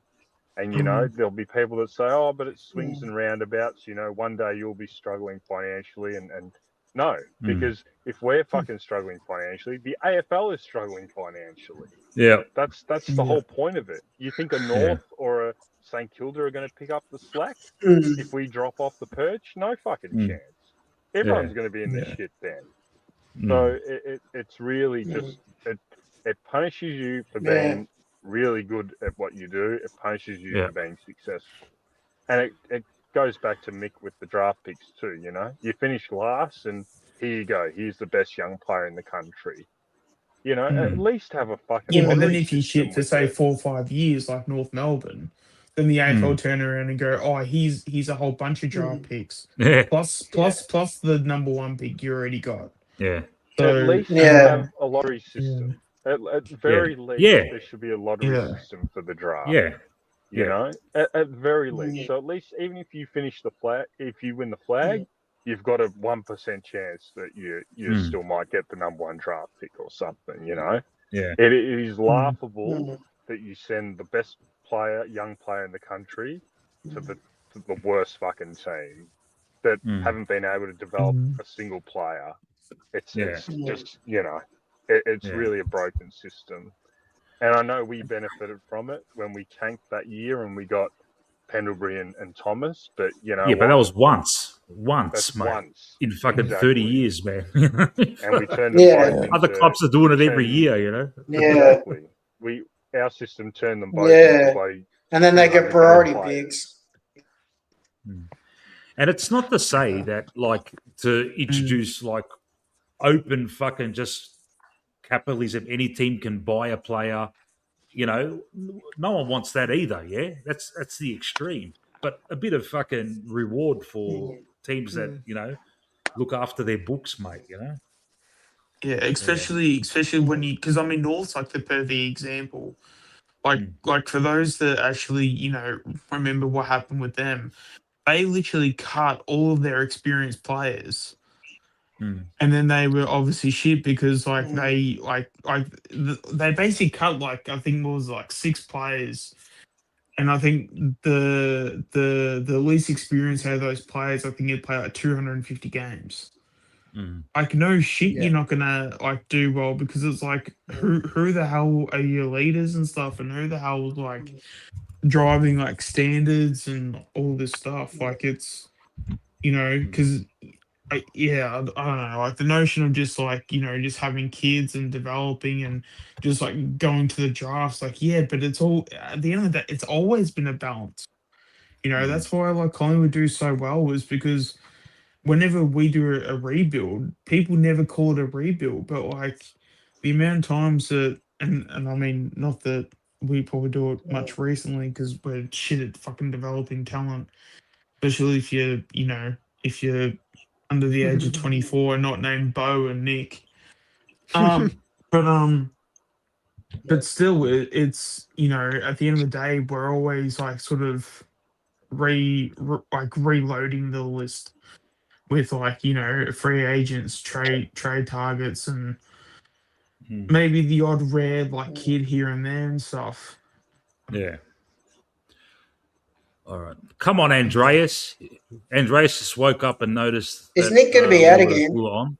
And, you know, there'll be people that say, oh, but it swings and roundabouts. You know, one day you'll be struggling financially. And no, because if we're fucking struggling financially, the AFL is struggling financially. Yeah. That's the whole point of it. You think a North or a St Kilda are going to pick up the slack if we drop off the perch? No fucking chance. Everyone's going to be in the shit then. So it's really just it punishes you for being really good at what you do. It punishes you for being successful, and it goes back to Mick with the draft picks too. You know, you finish last, and here you go. Here's the best young player in the country. You know, at least have a fucking but then lottery if you system shit for with say it. 4 or 5 years, like North Melbourne, then the AFL turn around and go, oh, he's a whole bunch of draft picks, plus the number 1 pick you already got. Yeah. So, at least have a lottery system. At very least, Yeah. there should be a lottery system for the draft. Yeah. You know, at very least. So at least, even if you finish the flag, if you win the flag, you've got a 1% chance that you still might get the number 1 draft pick or something. You know, it is laughable that you send the best young player in the country to the worst fucking team that haven't been able to develop a single player. It's just, you know, it's really a broken system. And I know we benefited from it when we tanked that year and we got Pendlebury and Thomas, but you know, but that was once, That's mate, once. in fucking 30 years, man. And we turned them both into, other clubs are doing it every year, you know. Exactly. Our system turned them both into bloody, and then they get priority picks. And it's not to say that, like, to introduce like open fucking just capitalism, any team can buy a player. You know, no one wants that either. Yeah, that's the extreme. But a bit of fucking reward for teams that, you know, look after their books, mate. You know. Yeah, especially when you, because I mean, North's like the perfect example. Like for those that actually, you know, remember what happened with them, they literally cut all of their experienced players. And then they were obviously shit because they basically cut like, I think it was like 6 players, and I think the least experienced out of those players, I think, he'd play like 250 games. Like, no shit, you're not gonna like do well, because it's like who the hell are your leaders and stuff, and who the hell is like driving like standards and all this stuff. Like, it's, you know, because I don't know, like the notion of just like, you know, just having kids and developing and just like going to the drafts, like, but it's all, at the end of the day, it's always been a balance. You know, that's why like Collingwood do so well, was because whenever we do a rebuild, people never call it a rebuild, but like the amount of times that, and I mean, not that we probably do it much recently because we're shit at fucking developing talent, especially if you're, you know, if you're under the age of 24 and not named Bo and Nick. But still, it's, you know, at the end of the day, we're always like sort of reloading the list with, like, you know, free agents, trade targets, and maybe the odd rare like kid here and there and stuff. Yeah. All right. Come on, Andreas. Andreas just woke up and noticed. Is Nick going to be out again? Oh,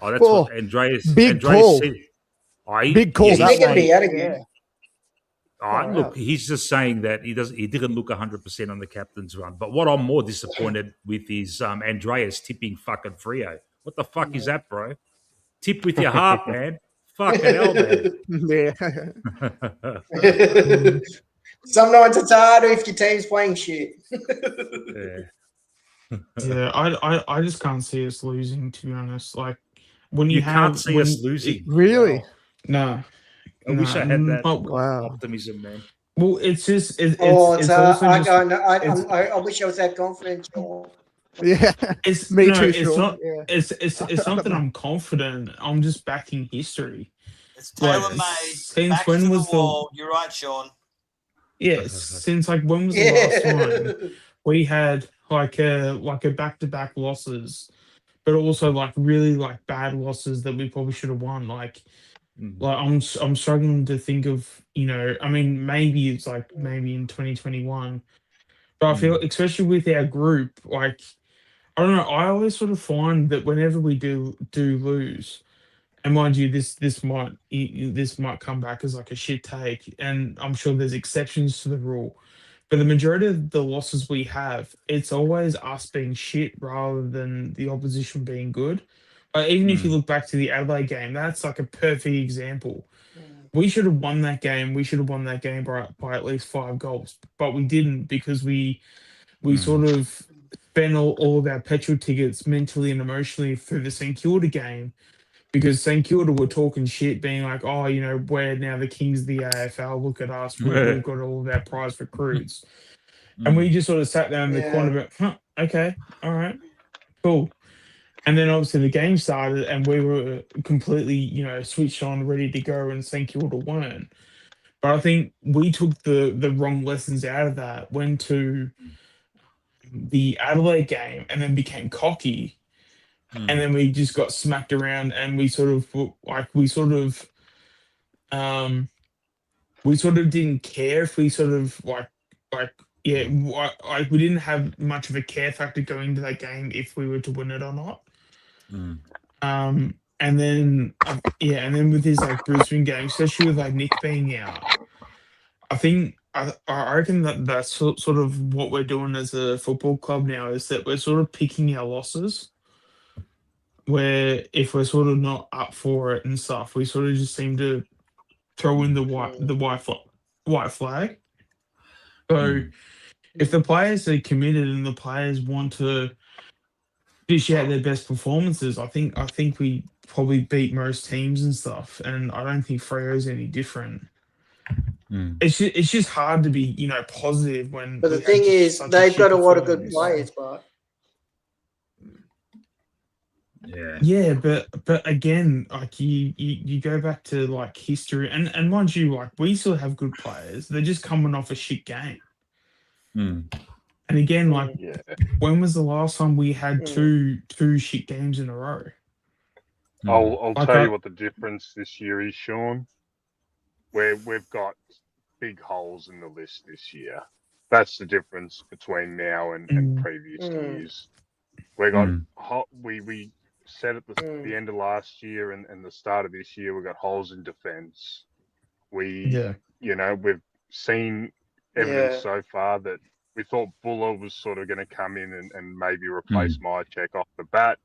that's what Andreas. Big Andreas call. said. Big call. Is Nick going to be out again? Look, he's just saying that he didn't look 100% on the captain's run. But what I'm more disappointed with is Andreas tipping fucking Freo. What the fuck is that, bro? Tip with your heart, man. Fucking hell, man. Some nights it's harder if your team's playing shit. Yeah, I just can't see us losing, to be honest. Like when You can't see us losing. Really? No. I wish I had that Wow. optimism, man. Well, it's just it's I also wish I was that confident. Sean. Yeah. it's Me no, too, it's Sean. not. Yeah. It's not that I'm confident. I'm just backing history. It's tailor-made. Since Back when to was the wall. You're right, Sean. Yeah, since like when was the last time we had like a back-to-back losses, but also like really like bad losses that we probably should have won. Like I'm struggling to think of, I mean, maybe it's like maybe in 2021, but I feel especially with our group, like I don't know, I always sort of find that whenever we do lose, and mind you, this might come back as like a shit take, and I'm sure there's exceptions to the rule, but the majority of the losses we have, it's always us being shit rather than the opposition being good. Even if you look back to the Adelaide game, that's like a perfect example. We should have won that game. We should have won that game by at least 5 goals, but we didn't because we sort of spent all of our petrol tickets mentally and emotionally through the St Kilda game, because St Kilda were talking shit, being like, oh, we're now the kings of the AFL. Look at us. We've got all of our prize recruits. And we just sort of sat there in the corner, but, okay, all right, cool. And then obviously the game started and we were completely, switched on, ready to go, and St Kilda weren't. But I think we took the wrong lessons out of that, went to the Adelaide game and then became cocky. And then we just got smacked around, and we sort of didn't care if we sort of we didn't have much of a care factor going into that game if we were to win it or not. And then with this like Brisbane game, especially with like Nick being out, I reckon that's sort of what we're doing as a football club now, is that we're sort of picking our losses. Where if we're sort of not up for it and stuff, we sort of just seem to throw in the white flag. So if the players are committed and the players want to dish out their best performances, I think we probably beat most teams and stuff, and I don't think Freo's any different. It's just hard to be positive when. But the thing is, they've got a lot of good players, but. Yeah, but again, like you go back to like history, and mind you, like we still have good players. They're just coming off a shit game. And again, like when was the last time we had two shit games in a row? I'll tell you what the difference this year is, Sean. Where we've got big holes in the list this year. That's the difference between now and previous years. We got we said at the end of last year and the start of this year, we got holes in defence. We've seen evidence so far that we thought Buller was sort of going to come in and maybe replace Myercheck off the bat.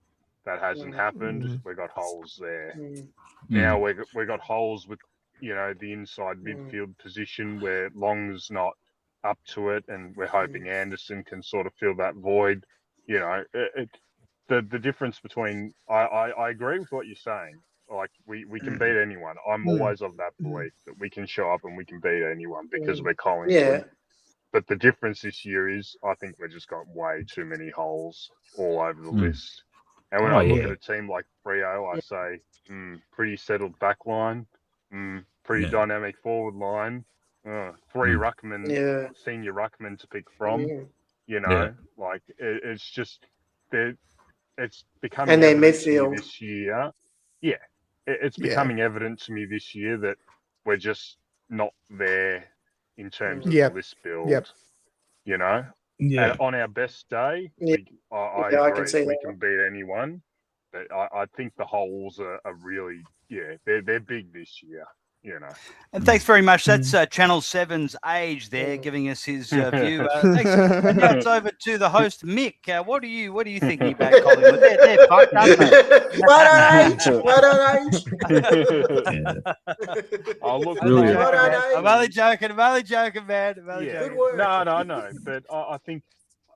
That hasn't happened. We got holes there. Now we got holes with the inside midfield position where Long's not up to it, and we're hoping Anderson can sort of fill that void. The difference between I agree with what you're saying. Like we can beat anyone. I'm always of that belief that we can show up and we can beat anyone because we're Collingwood. Yeah. But the difference this year is I think we've just got way too many holes all over the list. And when I look at a team like Freo, I say, pretty settled back line, pretty dynamic forward line, 3 ruckmen, senior ruckmen to pick from. Like it's just it's becoming and then midfield midfield this year. Yeah, it's becoming evident to me this year that we're just not there in terms of the list build. And on our best day, I agree we can beat anyone. But I think the holes are really, they're big this year. And thanks very much. That's Channel 7's Age there, giving us his view. Thanks. And now it's over to the host, Mick. What are you thinking about Collingwood? They're fucked up. Right on age. Oh, look, I'm only joking, man. Good work. No. But I think,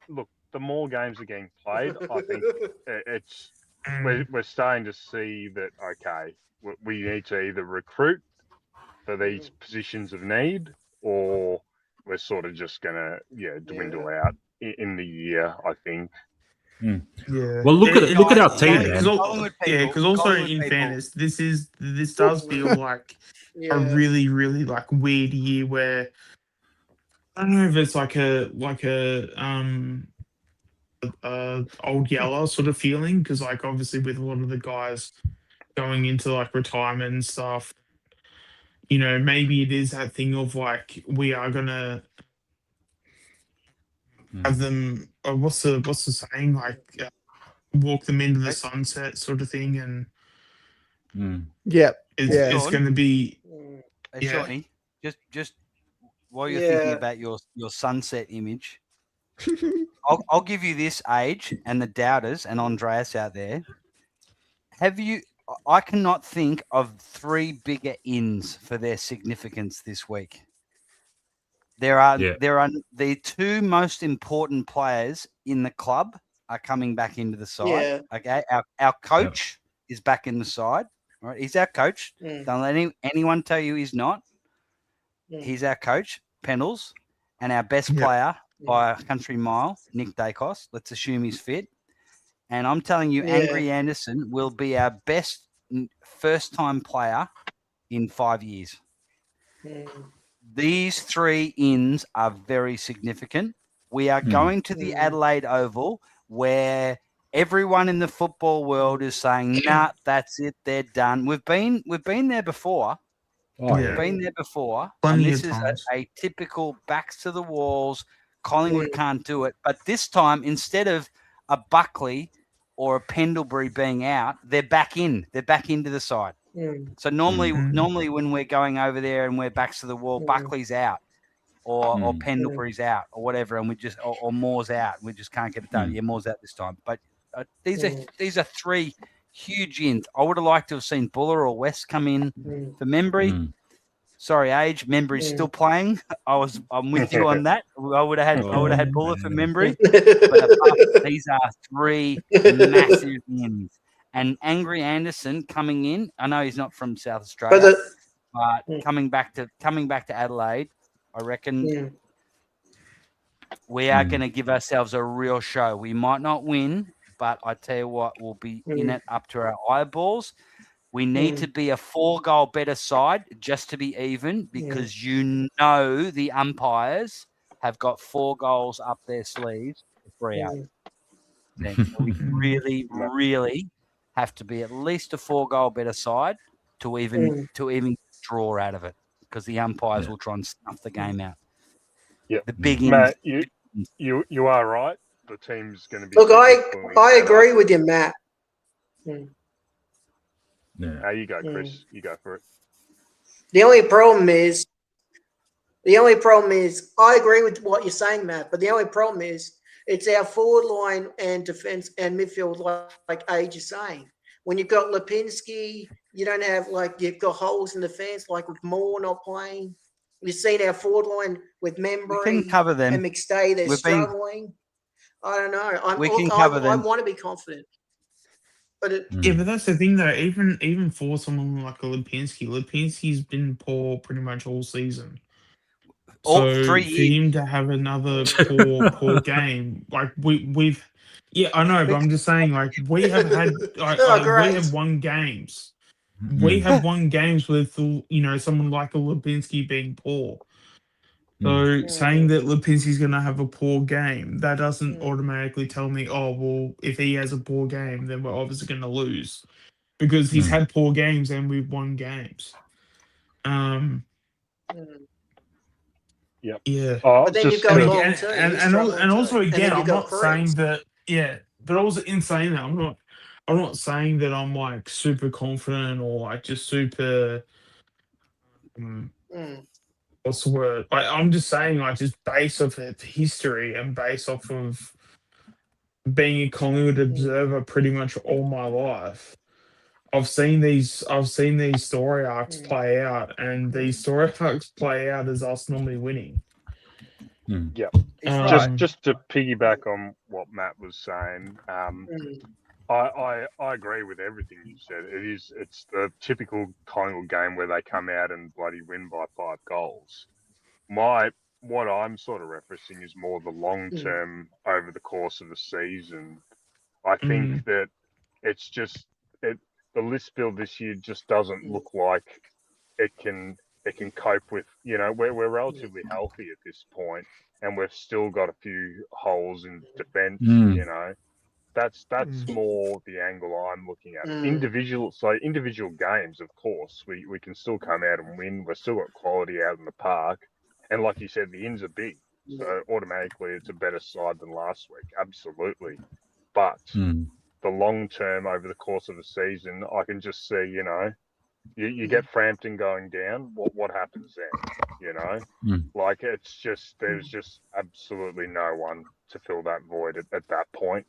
look, the more games are getting played, I think it's we're starting to see that okay, we need to either recruit for these positions of need, or we're sort of just gonna dwindle out in the year. I think. Yeah. Well, look at our team, man. Because also in fairness, this does feel like a really, really like weird year where I don't know if it's like a old Yeller sort of feeling, because like obviously with a lot of the guys going into like retirement and stuff, you know, maybe it is that thing of like we are gonna have them. What's the saying, like walk them into the sunset sort of thing, and it's going to be Shorty, just while you're thinking about your sunset image, I'll give you this, Age, and the doubters and Andreas out there. I cannot think of 3 bigger ins for their significance this week. There are the 2 most important players in the club are coming back into the side. Yeah. Okay, our coach is back in the side. All right, he's our coach. Don't let anyone tell you he's not. He's our coach, Pendles, and our best player by a country mile, Nick Dacos. Let's assume he's fit. And I'm telling you, Angry Anderson will be our best first-time player in 5 years. These 3 ins are very significant. We are going to the Adelaide Oval, where everyone in the football world is saying, "Nah, that's it. They're done." We've been there before. We've been there before, and this is a typical backs to the walls. Collingwood can't do it, but this time, instead of a Buckley or a Pendlebury being out, they're back in. They're back into the side. So normally when we're going over there and we're backs to the wall, Buckley's out, or Pendlebury's out, or whatever, and we just or Moore's out. We just can't get it done. Yeah, Moore's out this time. But these are 3 huge ins. I would have liked to have seen Buller or West come in for Membry. Sorry, Age. Membry's still playing. I'm with you on that. I would have had Buller for Membry. But these are 3 massive ins. And Angry Anderson coming in. I know he's not from South Australia, but coming back to Adelaide, I reckon we are going to give ourselves a real show. We might not win, but I tell you what, we'll be in it up to our eyeballs. We need to be a 4-goal better side just to be even, because you know the umpires have got 4 goals up their sleeves for 3 out. We really, really have to be at least a 4-goal better side to even draw out of it, because the umpires will try and snuff the game out. Yeah, the big Matt, you are right. The team's going to be. Look, I agree with you, Matt. You go, Chris. You go for it. The only problem is, I agree with what you're saying, Matt. But the only problem is, it's our forward line and defense and midfield, like Age is saying. When you've got Lipinski, you don't have you've got holes in the fence, like with Moore not playing. You've seen our forward line with Membry and McStay. They're struggling. I don't know. I want to be confident. But but that's the thing, though. Even for someone like a Lipinski's been poor pretty much all season. All so 3 for years. him to have another poor game, like we've I know, but I'm just saying, like we have had we have won games. We have won games with someone like a Lipinski being poor. So saying that Lipinski's going to have a poor game, that doesn't automatically tell me, oh, well, if he has a poor game, then we're obviously going to lose. Because he's had poor games and we've won games. Yeah. But then you've got long too. And also, again, I'm not saying that, but also in saying that, I'm not saying that I'm like super confident or like just super... what's the word? I'm just saying, like, just based off of history and based off of being a Collingwood observer pretty much all my life, I've seen these story arcs play out, and these story arcs play out as us normally winning. Yeah. It's Just to piggyback on what Matt was saying, I agree with everything you said. It's the typical Collingwood game where they come out and bloody win by 5 goals. What I'm sort of referencing is more the long term over the course of the season. I think that it's just the list build this year just doesn't look like it can cope with, we're relatively healthy at this point, and we've still got a few holes in defence. That's more the angle I'm looking at. Individual games, of course, we can still come out and win. We've still got quality out in the park, and like you said, the ins are big, so automatically it's a better side than last week. Absolutely, but the long term over the course of the season, I can just see, you get Frampton going down. What happens then? Like there's just absolutely no one to fill that void at that point.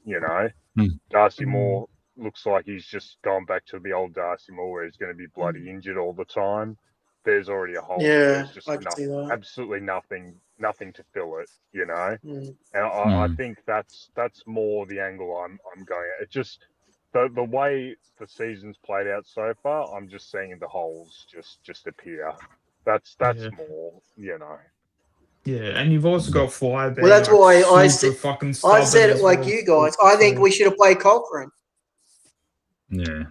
Darcy Moore looks like he's just gone back to the old Darcy Moore where he's going to be bloody injured all the time. There's already a hole. There's just absolutely nothing to fill it. And I think that's more the angle I'm going at. It just the way the season's played out so far, I'm just seeing the holes just appear. That's more, Yeah, and you've also got Fly being Well, that's why I said it it like you guys. I think we should have played Cochrane. Yeah.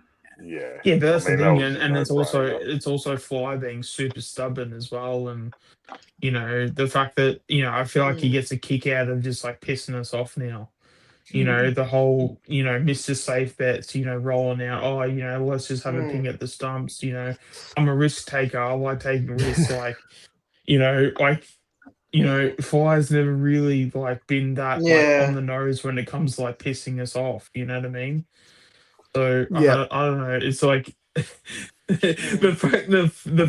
Yeah. Yeah, but that's the thing, that was and no-brainer. it's also Fly being super stubborn as well, and the fact that I feel like he gets a kick out of just like pissing us off now. The whole Mr. Safe Bets, rolling out. Oh, let's just have a ping at the stumps. I'm a risk taker. I like taking risks. Fly's never really been that on the nose when it comes to pissing us off. You know what I mean? So I don't know. It's like the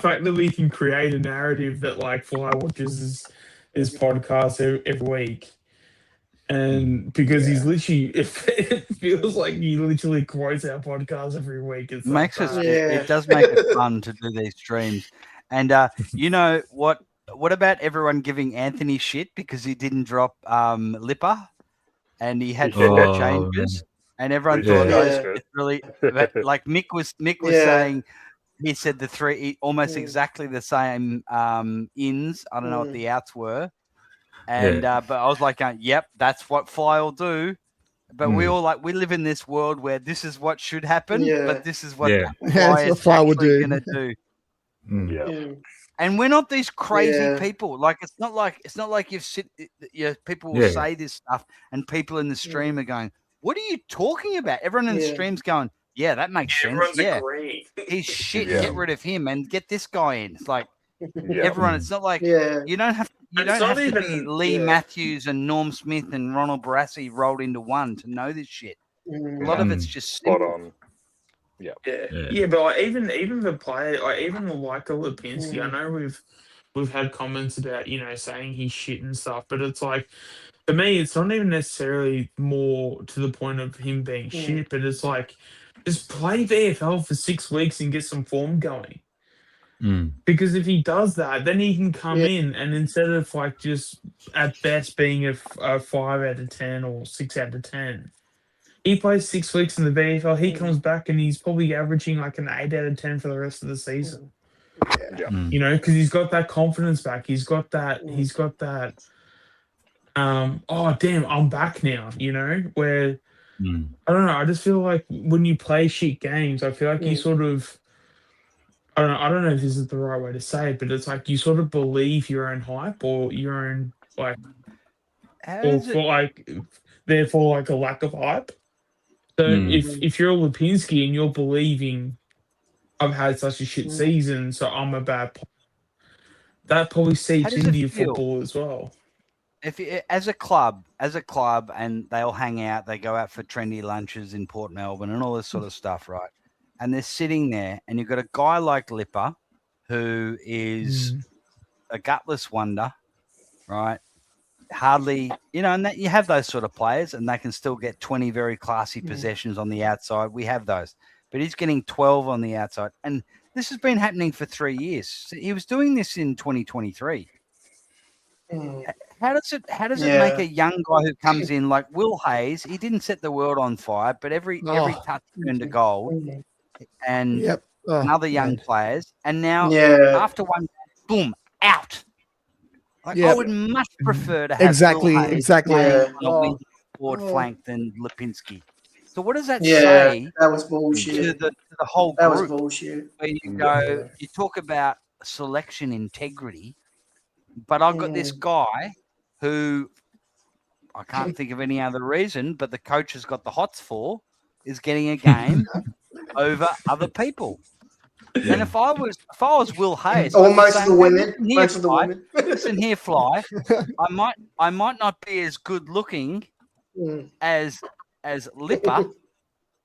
fact that we can create a narrative that Fly watches his podcast every week, and because he's literally, it feels like he literally quotes our podcast every week. It's it does make it fun to do these streams, and what about everyone giving Anthony shit because he didn't drop Lipper, and he had 4 changes. And everyone thought it's really like Mick was saying. He said the 3 almost exactly the same ins. I don't know what the outs were, and but I was like, "Yep, that's what Fly will do." But we all we live in this world where this is what should happen, but this is what Fly is actually going to do. And we're not these crazy people. It's not like people will say this stuff, and people in the stream are going, "What are you talking about?" Everyone in the stream's going, "Yeah, that makes sense. Yeah, he's shit. Get rid of him and get this guy in." It's like everyone. It's not like you don't have to be Lee Matthews and Norm Smith and Ronald Barassi rolled into one to know this shit. A lot of it's just spot on. Yeah, but even the player, even the Lipinski, I know we've had comments about saying he's shit and stuff, but it's like, for me, it's not even necessarily more to the point of him being shit, but it's like, just play VFL for 6 weeks and get some form going. Because if he does that, then he can come in, and instead of just at best being a 5 out of 10 or 6 out of 10, he plays 6 weeks in the VFL. He comes back and he's probably averaging an 8 out of 10 for the rest of the season. Because he's got that confidence back. He's got that. Oh damn, I'm back now. Where I don't know. I just feel like when you play shit games, I feel like you sort of. I don't know if this is the right way to say it, but it's like you sort of believe your own hype or your own therefore a lack of hype. So if you're a Lipinski and you're believing I've had such a shit season, so I'm a bad player, that probably seeps into your football as well. If as a club, and they all hang out, they go out for trendy lunches in Port Melbourne and all this sort of stuff, right? And they're sitting there, and you've got a guy like Lipper, who is a gutless wonder, right? Hardly, and that you have those sort of players, and they can still get 20 very classy possessions on the outside. We have those, but he's getting 12 on the outside, and this has been happening for 3 years. So he was doing this in 2023. How does it make a young guy who comes in like Will Hayes? He didn't set the world on fire, but every touch turned to gold. And other young players, and now after one, boom, out. Like, I would much prefer to have Will Hayes playing on a wing forward flank than Lipinski. So what does that say? That was bullshit. To the whole group? That was bullshit. Where you go, you talk about selection integrity, but I've got this guy who I can't think of any other reason, but the coach has got the hots for is getting a game over other people. Yeah. And if I was Will Hayes, or most of the women, listen here, Fly. I might not be as good looking as Lipper,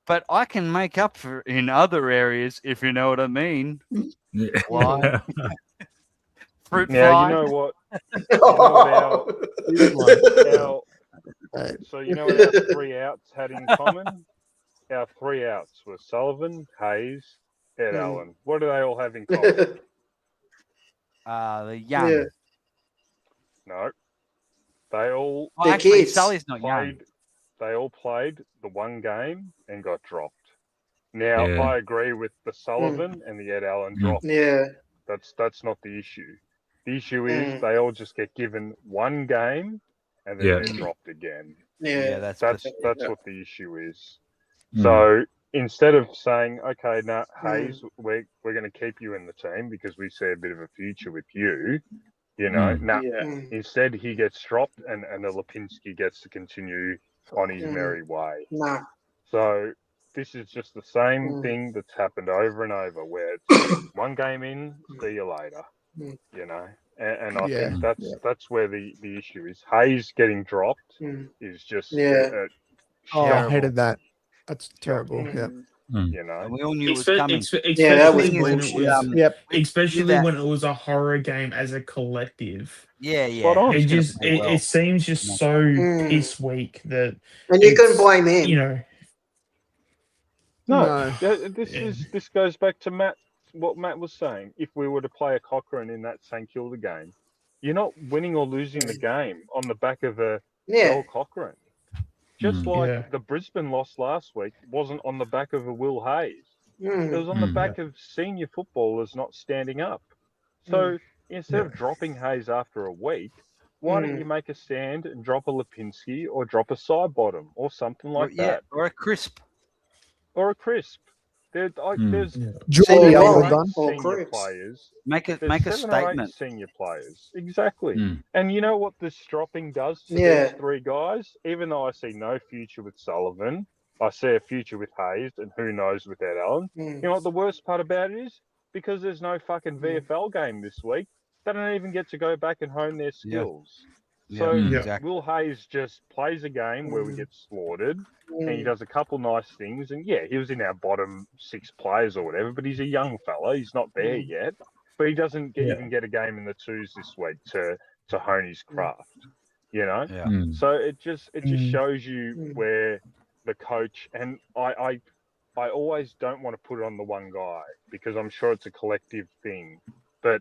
but I can make up for in other areas, if you know what I mean. Fly. Fruit now, fly. You know what? So you know what our 3 outs had in common? Our 3 outs were Sullivan, Hayes, Ed Allen. What do they all have in common? The young. No. They all actually, Sully's not young. They all played the one game and got dropped. Now I agree with the Sullivan and the Ed Allen drop. Yeah. That's not the issue. The issue is they all just get given one game and then they're dropped again. Yeah, that's what the issue is. So instead of saying, okay, now Hayes, we're going to keep you in the team because we see a bit of a future with you, you know, instead he gets dropped and the Lipinski gets to continue on his merry way. So this is just the same thing that's happened over and over, where it's one game in, see you later, you know. And I think that's where the issue is. Hayes getting dropped is just I hated that. That's terrible. Yeah. You know, we all knew it was coming. Especially when it was a horror game as a collective. Yeah. It seems just so piss weak that, and you couldn't blame him. You know, this goes back to Matt. What Matt was saying. If we were to play a Cochrane in that St Kilda game, you're not winning or losing the game on the back of a Joel Cochrane. Just like the Brisbane loss last week wasn't on the back of a Will Hayes. It was on the back of senior footballers not standing up. So instead of dropping Hayes after a week, why don't you make a stand and drop a Lipinski or drop a side bottom or something like that? Or a crisp. There's senior players. Make a statement. Senior players, exactly. And you know what this dropping does to these 3 guys? Even though I see no future with Sullivan, I see a future with Hayes, and who knows with Ed Allen. You know what the worst part about it is? Because there's no fucking VFL game this week, they don't even get to go back and hone their skills. So Will Hayes just plays a game where we get slaughtered, and he does a couple nice things. And he was in our bottom 6 players or whatever, but he's a young fella. He's not there yet, but he doesn't even get a game in the 2s this week to hone his craft. You know, so it just shows you where the coach, and I always don't want to put it on the one guy because I'm sure it's a collective thing, but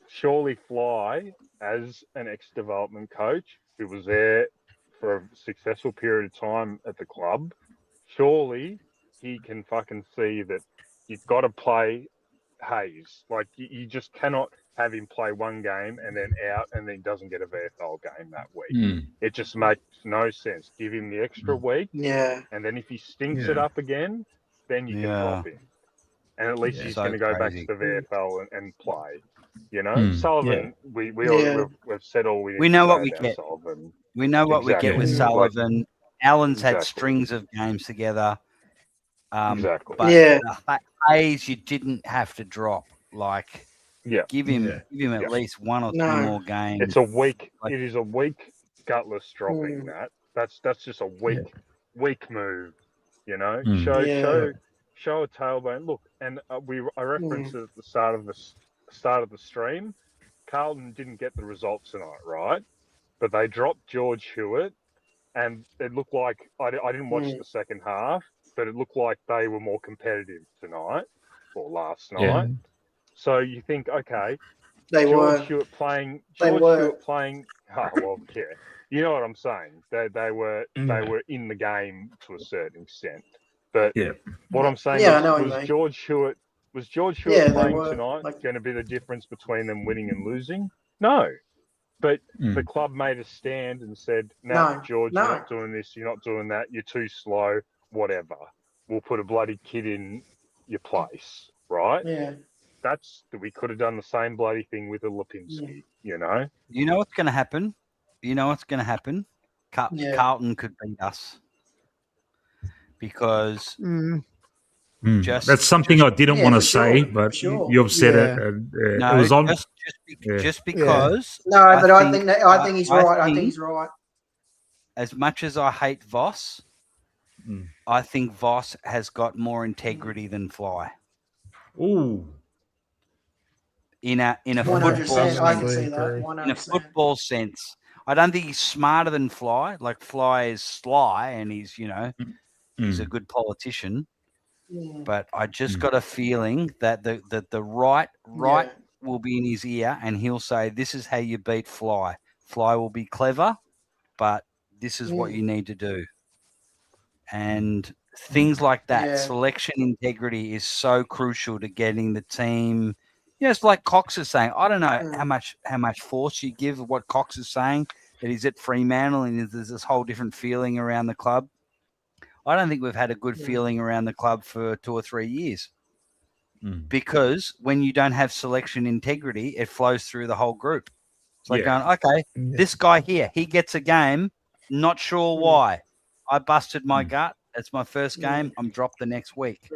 surely Fly, as an ex-development coach who was there for a successful period of time at the club, surely he can fucking see that you've got to play Hayes. Like, you just cannot have him play one game and then out and then doesn't get a VFL game that week. It just makes no sense. Give him the extra week. And then if he stinks it up again, then you can drop him. And at least he's going to go back to the VFL and play. You know, Sullivan, we've said all we know what we get. Sullivan. We know what we get with Sullivan. Allen's had strings of games together. But Hayes, you didn't have to drop. Like, give him at least 1 or 2 more games. It's a weak. It is a weak, gutless dropping. That's just a weak move. You know, show a tailbone. Look, and I referenced it at the start of the stream. Carlton didn't get the results tonight, right? But they dropped George Hewitt, and it looked like I didn't watch the second half, but it looked like they were more competitive tonight or last night. So you think, okay, George Stewart playing. Oh well, yeah. You know what I'm saying? They were in the game to a certain extent. But what I'm saying was George Stewart playing tonight going to be the difference between them winning and losing? No. But the club made a stand and said, no, George, you're not doing this, you're not doing that, you're too slow, whatever. We'll put a bloody kid in your place, right? Yeah. We could have done the same bloody thing with a Lipinski, you know? You know what's going to happen? Carlton could beat us because that's something I didn't want to say, but you've said it. And, no, it was on. Just because. No, but I think he's right. I think he's right. As much as I hate Voss, I think Voss has got more integrity than Fly. Ooh. In a football sense. I don't think he's smarter than Fly. Like Fly is sly and he's, he's a good politician. Yeah. But I just got a feeling that the right will be in his ear and he'll say, this is how you beat Fly. Fly will be clever, but this is what you need to do. And things like that, selection integrity is so crucial to getting the team. It's like Cox is saying. I don't know how much force you give what Cox is saying, that he's at Fremantle and there's this whole different feeling around the club. I don't think we've had a good feeling around the club for 2 or 3 years because when you don't have selection integrity, it flows through the whole group. It's like going, okay, this guy here, he gets a game, not sure why. I busted my gut. It's my first game. I'm dropped the next week.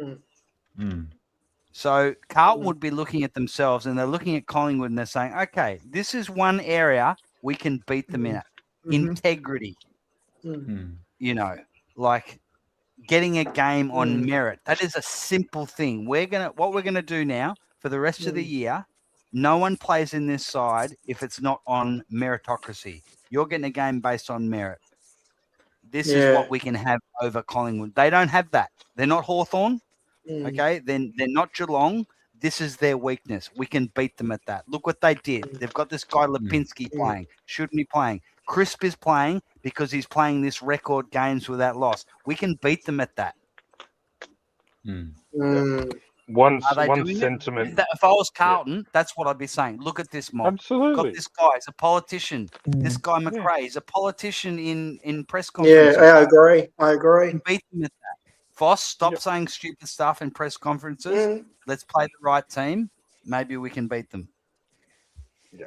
So Carlton would be looking at themselves and they're looking at Collingwood and they're saying, okay, this is one area we can beat them in. Integrity. Like getting a game on merit. That is a simple thing. What we're gonna do now for the rest of the year, no one plays in this side if it's not on meritocracy. You're getting a game based on merit. This is what we can have over Collingwood. They don't have that. They're not Hawthorn. Okay, then they're not Geelong. This is their weakness. We can beat them at that. Look what they did. They've got this guy Lipinski playing. Shouldn't be playing. Crisp is playing because he's playing this record games without loss. We can beat them at that. One sentiment. If I was Carlton, that's what I'd be saying. Look at this mob. Absolutely. Got this guy. He's a politician. This guy McRae. He's a politician in press conferences. Yeah, I agree. Beat them at that. Voss, stop saying stupid stuff in press conferences. Let's play the right team. Maybe we can beat them. Yeah.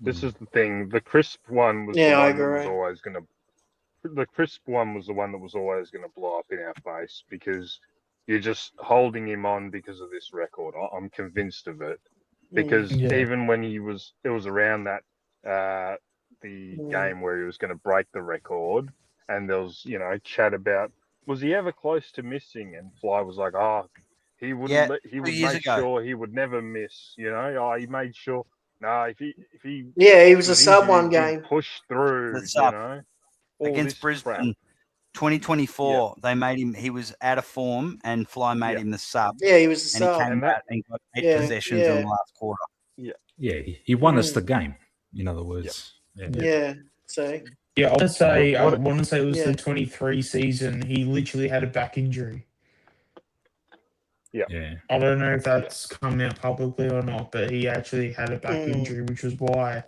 This is the thing. The crisp one was the one that was always going to. The crisp one was the one that was always going to blow up in our face because you're just holding him on because of this record. I'm convinced of it because even when it was around that the game where he was going to break the record, and there was chat about was he ever close to missing, and Fly was like, he wouldn't. He would make sure he would never miss. He made sure. No, if he he was a sub one game. Push through. Against Brisbane, 2024, they made him. He was out of form, and Fly made him the sub. Yeah, he was the sub, sub, and he came back and got 8 possessions in the last quarter. Yeah, he won us the game. In other words, So. Yeah, I want to say it was the 23 season. He literally had a back injury. Yeah. I don't know if that's come out publicly or not, but he actually had a back injury, which was why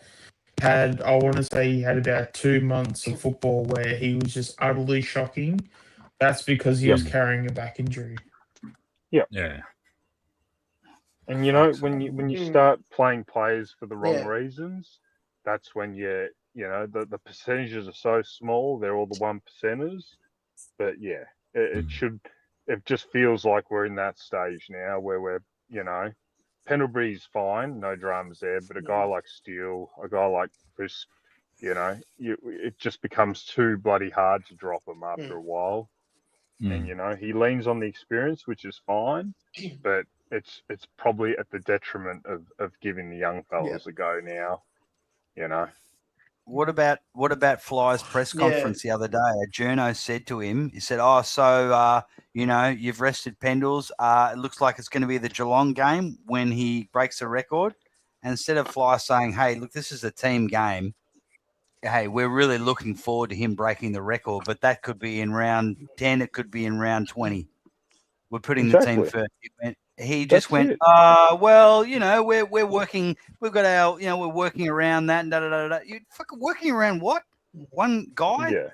I want to say he had about 2 months of football where he was just utterly shocking. That's because he was carrying a back injury. Yeah. And when you start playing players for the wrong reasons, that's when the percentages are so small. They're all the 1%ers. But it just feels like we're in that stage now where we're, Pendlebury's fine, no dramas there. But a guy like Steele, a guy like Crisp, it just becomes too bloody hard to drop him after a while. And, he leans on the experience, which is fine. But it's probably at the detriment of giving the young fellas a go now, What about Fly's press conference the other day? A journo said to him, he said, you've rested Pendles. It looks like it's going to be the Geelong game when he breaks the record. And instead of Fly saying, hey, look, this is a team game. Hey, we're really looking forward to him breaking the record, but that could be in round 10. It could be in round 20. We're putting the team first. He just went, well, you know, we're working. We've got our, you know, we're working around that. And da, da, da, da. You fucking working around what? One guy? Yeah.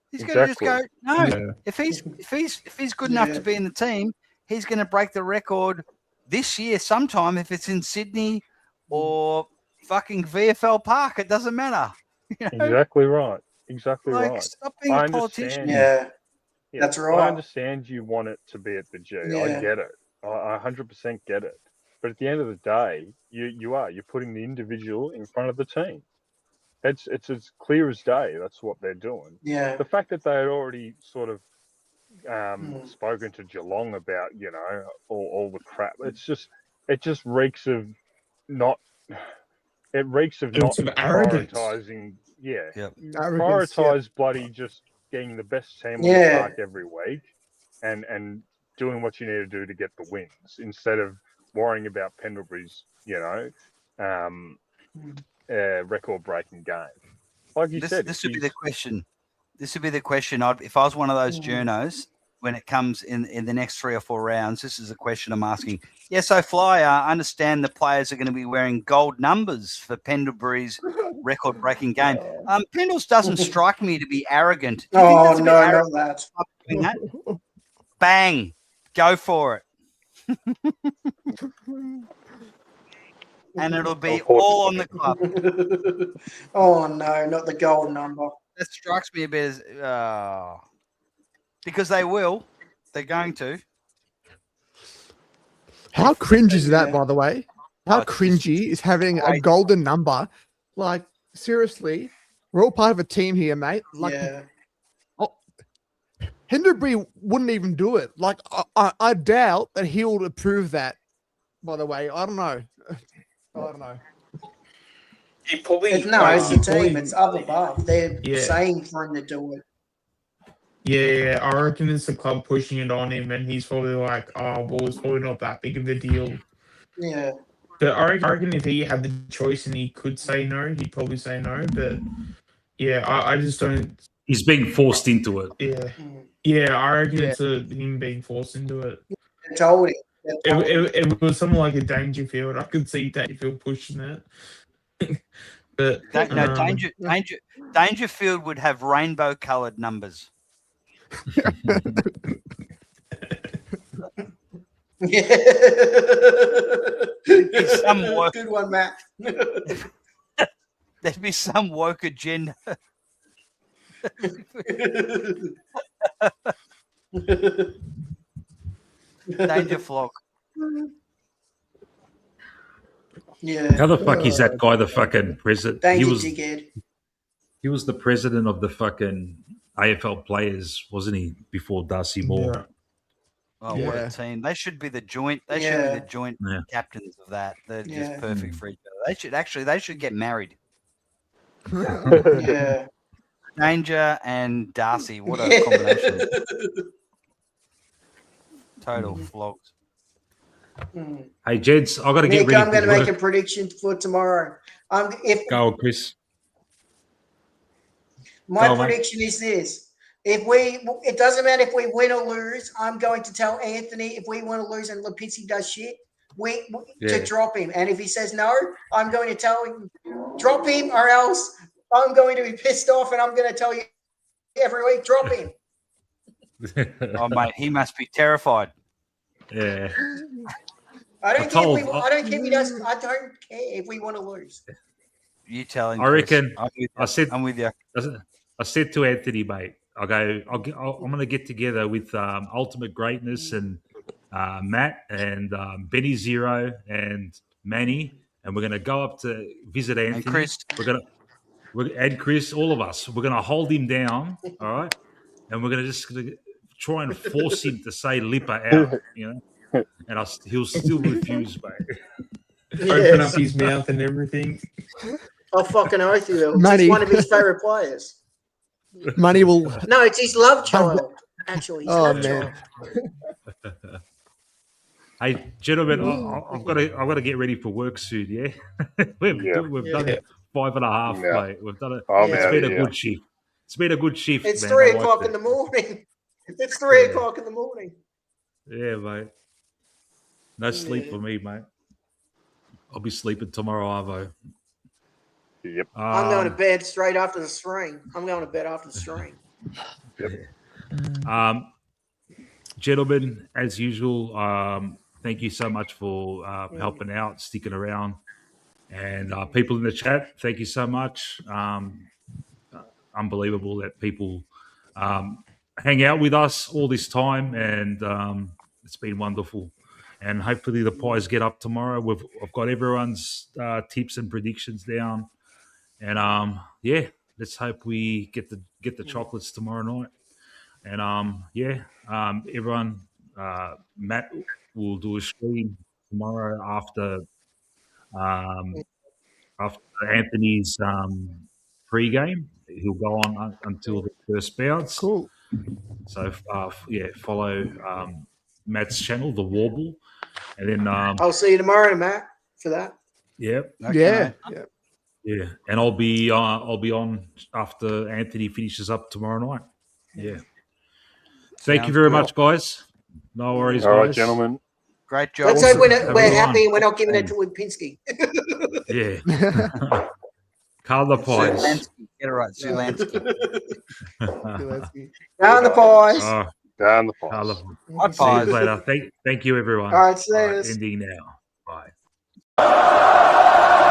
He's going to just go, no. Yeah. If he's good enough to be in the team, he's going to break the record this year sometime. If it's in Sydney or fucking VFL Park, it doesn't matter. You know? Exactly right. Exactly Like, right. stop being a politician. Yeah, that's right. I understand you want it to be at the G. Yeah. I get it. I 100% get it. But at the end of the day, you're putting the individual in front of the team. It's as clear as day. That's what they're doing. Yeah. The fact that they had already sort of spoken to Geelong about, you know, all the crap. It just reeks of not. It reeks of not prioritizing. Yeah. Prioritize bloody just getting the best team on the park every week, and doing what you need to do to get the wins instead of worrying about Pendlebury's, you know, record-breaking game. Like you said, this would be the question. This would be the question. If I was one of those journos, when it comes in the next 3 or 4 rounds, this is the question I'm asking. Yeah, so Fly, I understand the players are going to be wearing gold numbers for Pendlebury's record-breaking game. Pendles doesn't strike me to be arrogant. Do you think that's a bit arrogant not that. Doing that? Bang, go for it. And it'll be all on the club. Oh no, not the gold number. That strikes me a bit as because they will. They're going to. How cringe is that, by the way? How cringy is having a golden number? Like, seriously, we're all part of a team here, mate. Like, Pendlebury wouldn't even do it. Like, I doubt that he will approve that, by the way. I don't know. I don't know. He probably it's the team. It's up above. They're saying for him to do it. Yeah, I reckon it's the club pushing it on him, and he's probably like, "Oh, well, it's probably not that big of a deal." Yeah. But I reckon if he had the choice and he could say no, he'd probably say no. But yeah, I just don't. He's being forced into it. Yeah, I reckon it's him being forced into it. Told him. It was something like a Dangerfield. I could see Dangerfield pushing that. But Dangerfield would have rainbow-coloured numbers. Good one, Matt. There'd be some woke agenda. Danger flock. Yeah. How the fuck is that guy the fucking president? He was the president of the fucking AFL players, wasn't he? Before Darcy Moore. Yeah. Oh, what a team! They should be the joint. They should be the joint captains of that. They're just perfect for each other. They should get married. Yeah. Danger and Darcy. What a combination! Total flogs. Hey, gents, I've got to get ready. I'm going to make a prediction for tomorrow. Go on, Chris. My prediction is this. It doesn't matter if we win or lose. I'm going to tell Anthony if we want to lose and Lipinski does shit, to drop him. And if he says no, I'm going to tell him, drop him, or else I'm going to be pissed off and I'm going to tell you every week, drop him. Oh, mate, he must be terrified. Yeah. I don't care if he does. I don't care if we want to lose. You tell him. I reckon. I'm with you. I said to Anthony, mate, I'm going to get together with Ultimate Greatness and Matt and Benny Zero and Manny, and we're going to go up to visit Anthony. And Chris. And Chris, all of us. We're going to hold him down, all right? And we're going to just try and force him to say Lipper out, you know? And he'll still refuse, mate. Open up his mouth and everything. I'll fucking oath you. It's one of his favourite players. Money will. No, it's his love child. Actually, his love child. Hey, gentlemen, I've got to get ready for work soon. Yeah, we've done 5.5, mate. We've done it. It's been a good shift. It's been a good shift. It's man. 3 o'clock in the morning. It's 3 o'clock in the morning. Yeah, mate. No sleep for me, mate. I'll be sleeping tomorrow, Arvo. Yep. I'm going to bed straight after the stream. I'm going to bed after the stream. Yep. Gentlemen, as usual, thank you so much for helping out, sticking around. And people in the chat, thank you so much. Unbelievable that people hang out with us all this time, and it's been wonderful. And hopefully the Pies get up tomorrow. I've got everyone's tips and predictions down, and let's hope we get the chocolates tomorrow night. And everyone, Matt will do a stream tomorrow after Anthony's pre-game. He'll go on until the first bounce. Cool. So follow Matt's channel, The Warble, and then I'll see you tomorrow, Matt, for that. Yep. Okay. Yeah. And I'll be on after Anthony finishes up tomorrow night. Yeah. Thank you very much, guys. No worries, All right, guys. gentlemen. Great job. Let's hope we're happy and we're not giving it to Lipinski. Yeah. Carl the Pies. Zulansky. Get it right, Zulansky. Down the Pies. Down the Pies. Carl Hi, See you Pies. later. Thank you, everyone. All right, see you. Ending now. Bye.